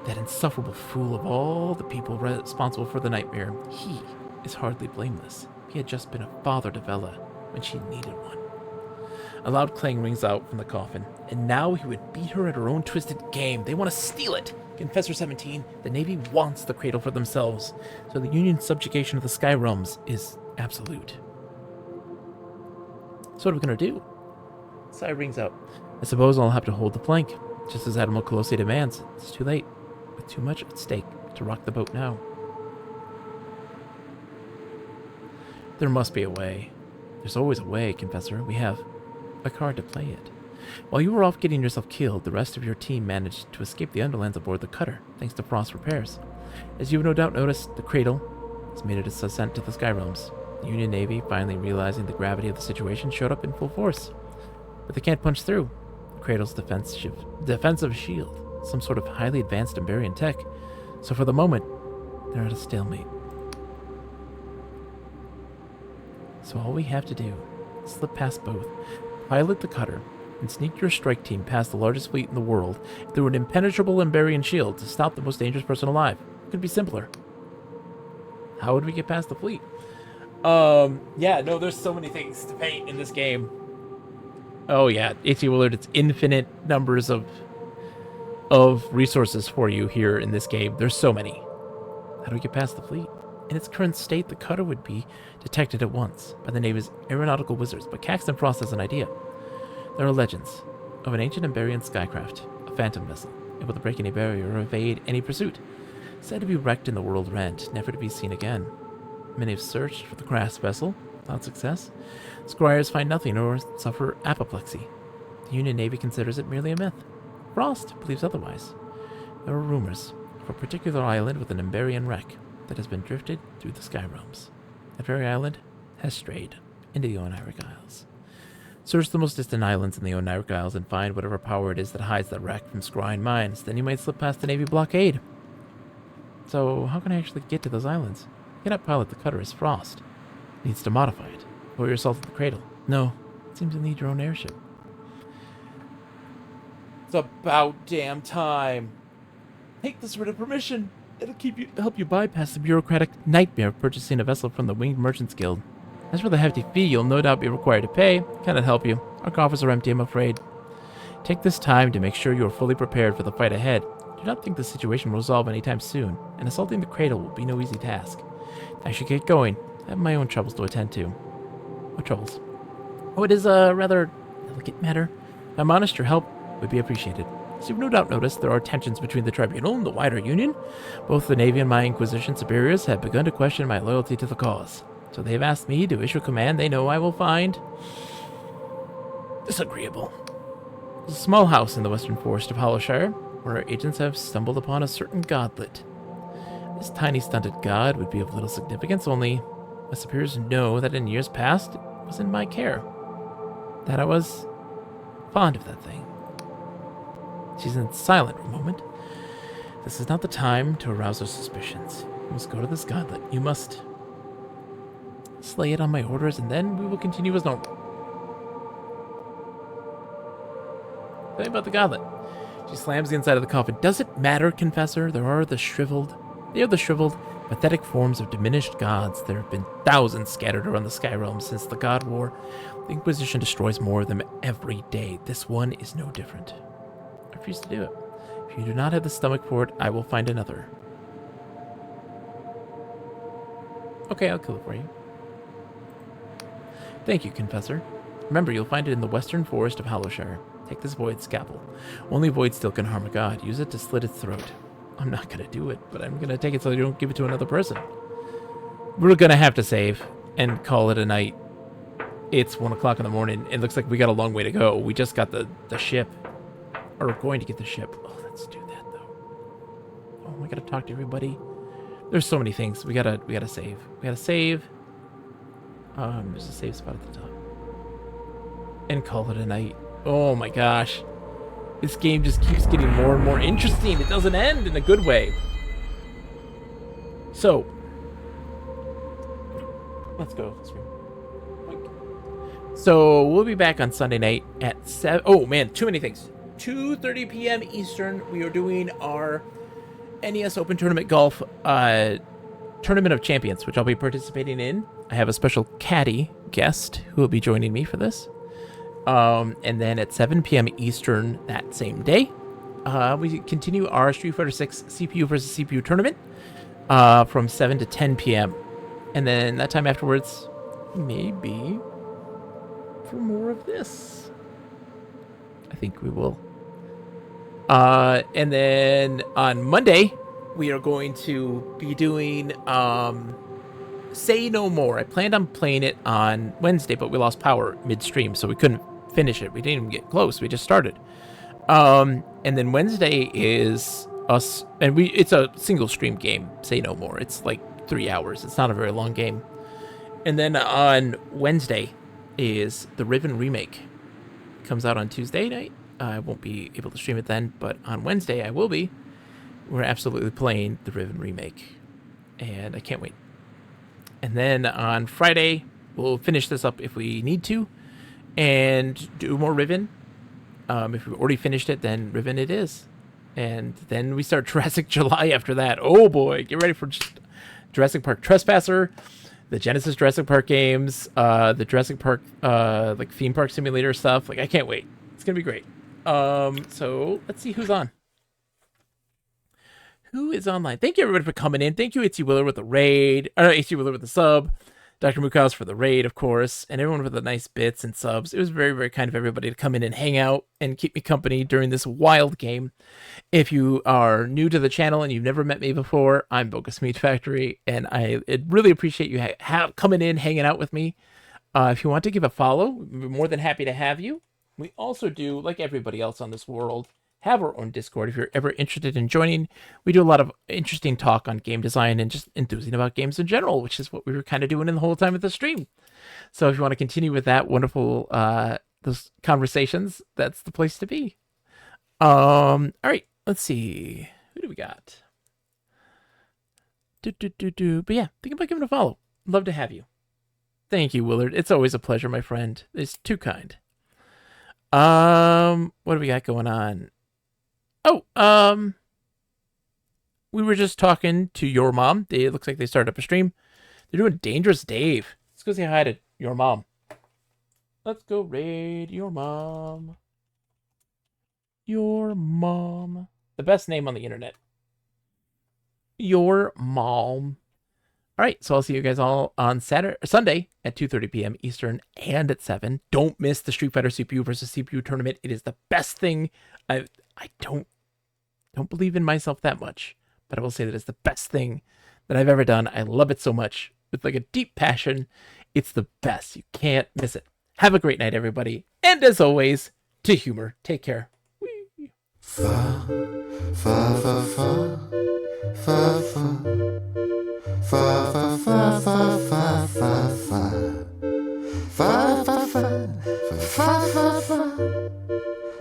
That insufferable fool of all the people responsible for the nightmare, he is hardly blameless. He had just been a father to Vela when she needed one. A loud clang rings out from the coffin, and now he would beat her at her own twisted game. They want to steal it. Confessor 17, the Navy wants the cradle for themselves, so the Union's subjugation of the Sky Realms is absolute. So what are we going to do? Sigh rings out. I suppose I'll have to hold the flank, just as Admiral Colossi demands. It's too late, with too much at stake to rock the boat now. There must be a way. There's always a way, Confessor. We have a card to play it. While you were off getting yourself killed, the rest of your team managed to escape the Underlands aboard the cutter, thanks to Frost repairs. As you have no doubt noticed, the cradle has made its ascent to the Sky Realms. The Union Navy, finally realizing the gravity of the situation, showed up in full force. But they can't punch through. The cradle's defensive shield, some sort of highly advanced Emberian tech. So for the moment, they're at a stalemate. So all we have to do is slip past both, pilot the cutter, and sneak your strike team past the largest fleet in the world through an impenetrable Emberian shield to stop the most dangerous person alive. It could be simpler. How would we get past the fleet? Yeah, no, there's so many things to paint in this game. Oh yeah, H.C. Willard, it's infinite numbers of resources for you here in this game. There's so many. How do we get past the fleet? In its current state, the cutter would be detected at once by the Navy's aeronautical wizards, but Caxton Frost has an idea. There are legends of an ancient Emberian skycraft, a phantom vessel, able to break any barrier or evade any pursuit, said to be wrecked in the world rent, never to be seen again. Many have searched for the crash vessel, without success. Squires find nothing or suffer apoplexy. The Union Navy considers it merely a myth. Frost believes otherwise. There are rumors of a particular island with an Emberian wreck that has been drifted through the Sky Realms. That very island has strayed into the Oniric Isles. Search the most distant islands in the Oniric Isles and find whatever power it is that hides the wreck from scrying minds. Then you might slip past the Navy blockade. So how can I actually get to those islands? You cannot pilot the cutter as Frost. It needs to modify it. Or yourself at the cradle. No, it seems to need your own airship. It's about damn time. Take this written permission. It'll help you bypass the bureaucratic nightmare of purchasing a vessel from the Winged Merchants Guild. As for the hefty fee you'll no doubt be required to pay, cannot help you. Our coffers are empty, I'm afraid. Take this time to make sure you are fully prepared for the fight ahead. Do not think the situation will resolve anytime soon, and assaulting the cradle will be no easy task. I should get going. I have my own troubles to attend to. What troubles? Oh, it is a rather delicate matter. If I'm honest, your help would be appreciated. As you've no doubt noticed, there are tensions between the Tribunal and the wider Union. Both the Navy and my Inquisition superiors have begun to question my loyalty to the cause. So they have asked me to issue a command they know I will find disagreeable. There's a small house in the western forest of Hollowshire, where our agents have stumbled upon a certain godlet. This tiny stunted god would be of little significance, only my superiors know that in years past it was in my care. That I was fond of that thing. She's silent for a moment. This is not the time to arouse her suspicions. You must go to this godlet. You must slay it on my orders, and then we will continue as normal. Tell me about the godlet. She slams the inside of the coffin. Does it matter, Confessor? They are the shriveled, pathetic forms of diminished gods. There have been thousands scattered around the Sky Realm since the God War. The Inquisition destroys more of them every day. This one is no different. I refuse to do it. If you do not have the stomach for it, I will find another. Okay, I'll kill it for you. Thank you, Confessor. Remember, you'll find it in the western forest of Hollowshire. Take this void scalpel. Only void steel can harm a god. Use it to slit its throat. I'm not gonna do it, but I'm gonna take it so you don't give it to another person. We're gonna have to save and call it a night. It's 1 o'clock in the morning. It looks like we got a long way to go. We just got the ship. Or we're going to get the ship. Oh, let's do that, though. Oh, we gotta talk to everybody. There's so many things. We gotta save. We gotta save. There's a save spot at the top. And call it a night. Oh my gosh. This game just keeps getting more and more interesting. It doesn't end in a good way. So, let's go. So, we'll be back on Sunday night at 7. Oh man, too many things. 2:30 p.m. Eastern, we are doing our NES Open Tournament Golf Tournament of Champions, which I'll be participating in. I have a special caddy guest who will be joining me for this. And then at 7 p.m. Eastern that same day, we continue our Street Fighter 6 CPU versus CPU tournament from 7 to 10 p.m. And then that time afterwards, maybe for more of this. I think we will. And then on Monday, we are going to be doing Say No More. I planned on playing it on Wednesday, but we lost power midstream, so we couldn't finish it. We didn't even get close. We just started. And then Wednesday is us, and it's a single stream game, Say No More. It's like 3 hours. It's not a very long game. And then on Wednesday is the Riven remake. It comes out on Tuesday night. I won't be able to stream it then, but on Wednesday I will be. We're absolutely playing the Riven remake, and I can't wait. And then on Friday, we'll finish this up if we need to, and do more Riven. If we've already finished it, then Riven it is. And then we start Jurassic July after that. Oh boy, get ready for Jurassic Park Trespasser, the Genesis Jurassic Park games, the Jurassic Park like theme park simulator stuff. Like, I can't wait. It's gonna be great. So let's see who's on. Who is online? Thank you everybody for coming in. Thank you, Itzy Willer with the raid. Itzy Willer with the sub. Dr. Mukaus for the raid, of course, and everyone for the nice bits and subs. It was very, very kind of everybody to come in and hang out and keep me company during this wild game. If you are new to the channel and you've never met me before, I'm Bogus Meat Factory, and I really appreciate you coming in, hanging out with me. If you want to give a follow, we're more than happy to have you. We also do, like everybody else on this world, have our own Discord if you're ever interested in joining. We do a lot of interesting talk on game design and just enthusing about games in general, which is what we were kind of doing in the whole time of the stream. So if you want to continue with that wonderful those conversations, that's the place to be. All right, let's see. Who do we got? But yeah, think about giving a follow. Love to have you. Thank you, Willard. It's always a pleasure, my friend. It's too kind. What do we got going on? Oh, we were just talking to your mom. It looks like they started up a stream. They're doing Dangerous Dave. Let's go say hi to your mom. Let's go raid your mom. Your mom. The best name on the internet. Your mom. All right, so I'll see you guys all on Sunday at 2:30 p.m. Eastern and at 7. Don't miss the Street Fighter CPU versus CPU tournament. It is the best thing. I don't believe in myself that much, but I will say that it's the best thing that I've ever done. I love it so much with like a deep passion. It's the best. You can't miss it. Have a great night, everybody. And as always, to humor. Take care. Whee! Fa, fa, fa, fa, fa, fa. Fa fa fa fa fa fa fa fa fa fa fa fa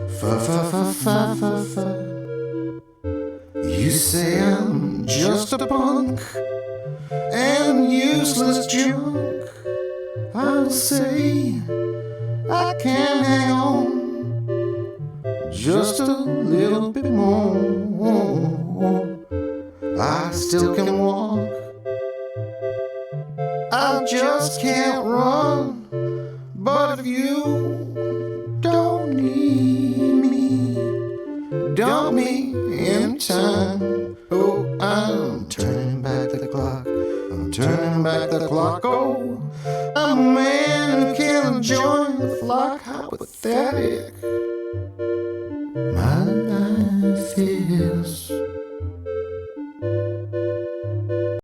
fa fa fa fa fa. You say I'm just a punk and useless junk. I'll say I can hang on just a little bit more. I still can walk. I just can't run, but if you don't need me, dump me in time. Oh, I'm turning back the clock. I'm turning back the clock. Oh, I'm a man who can't join the flock? How pathetic.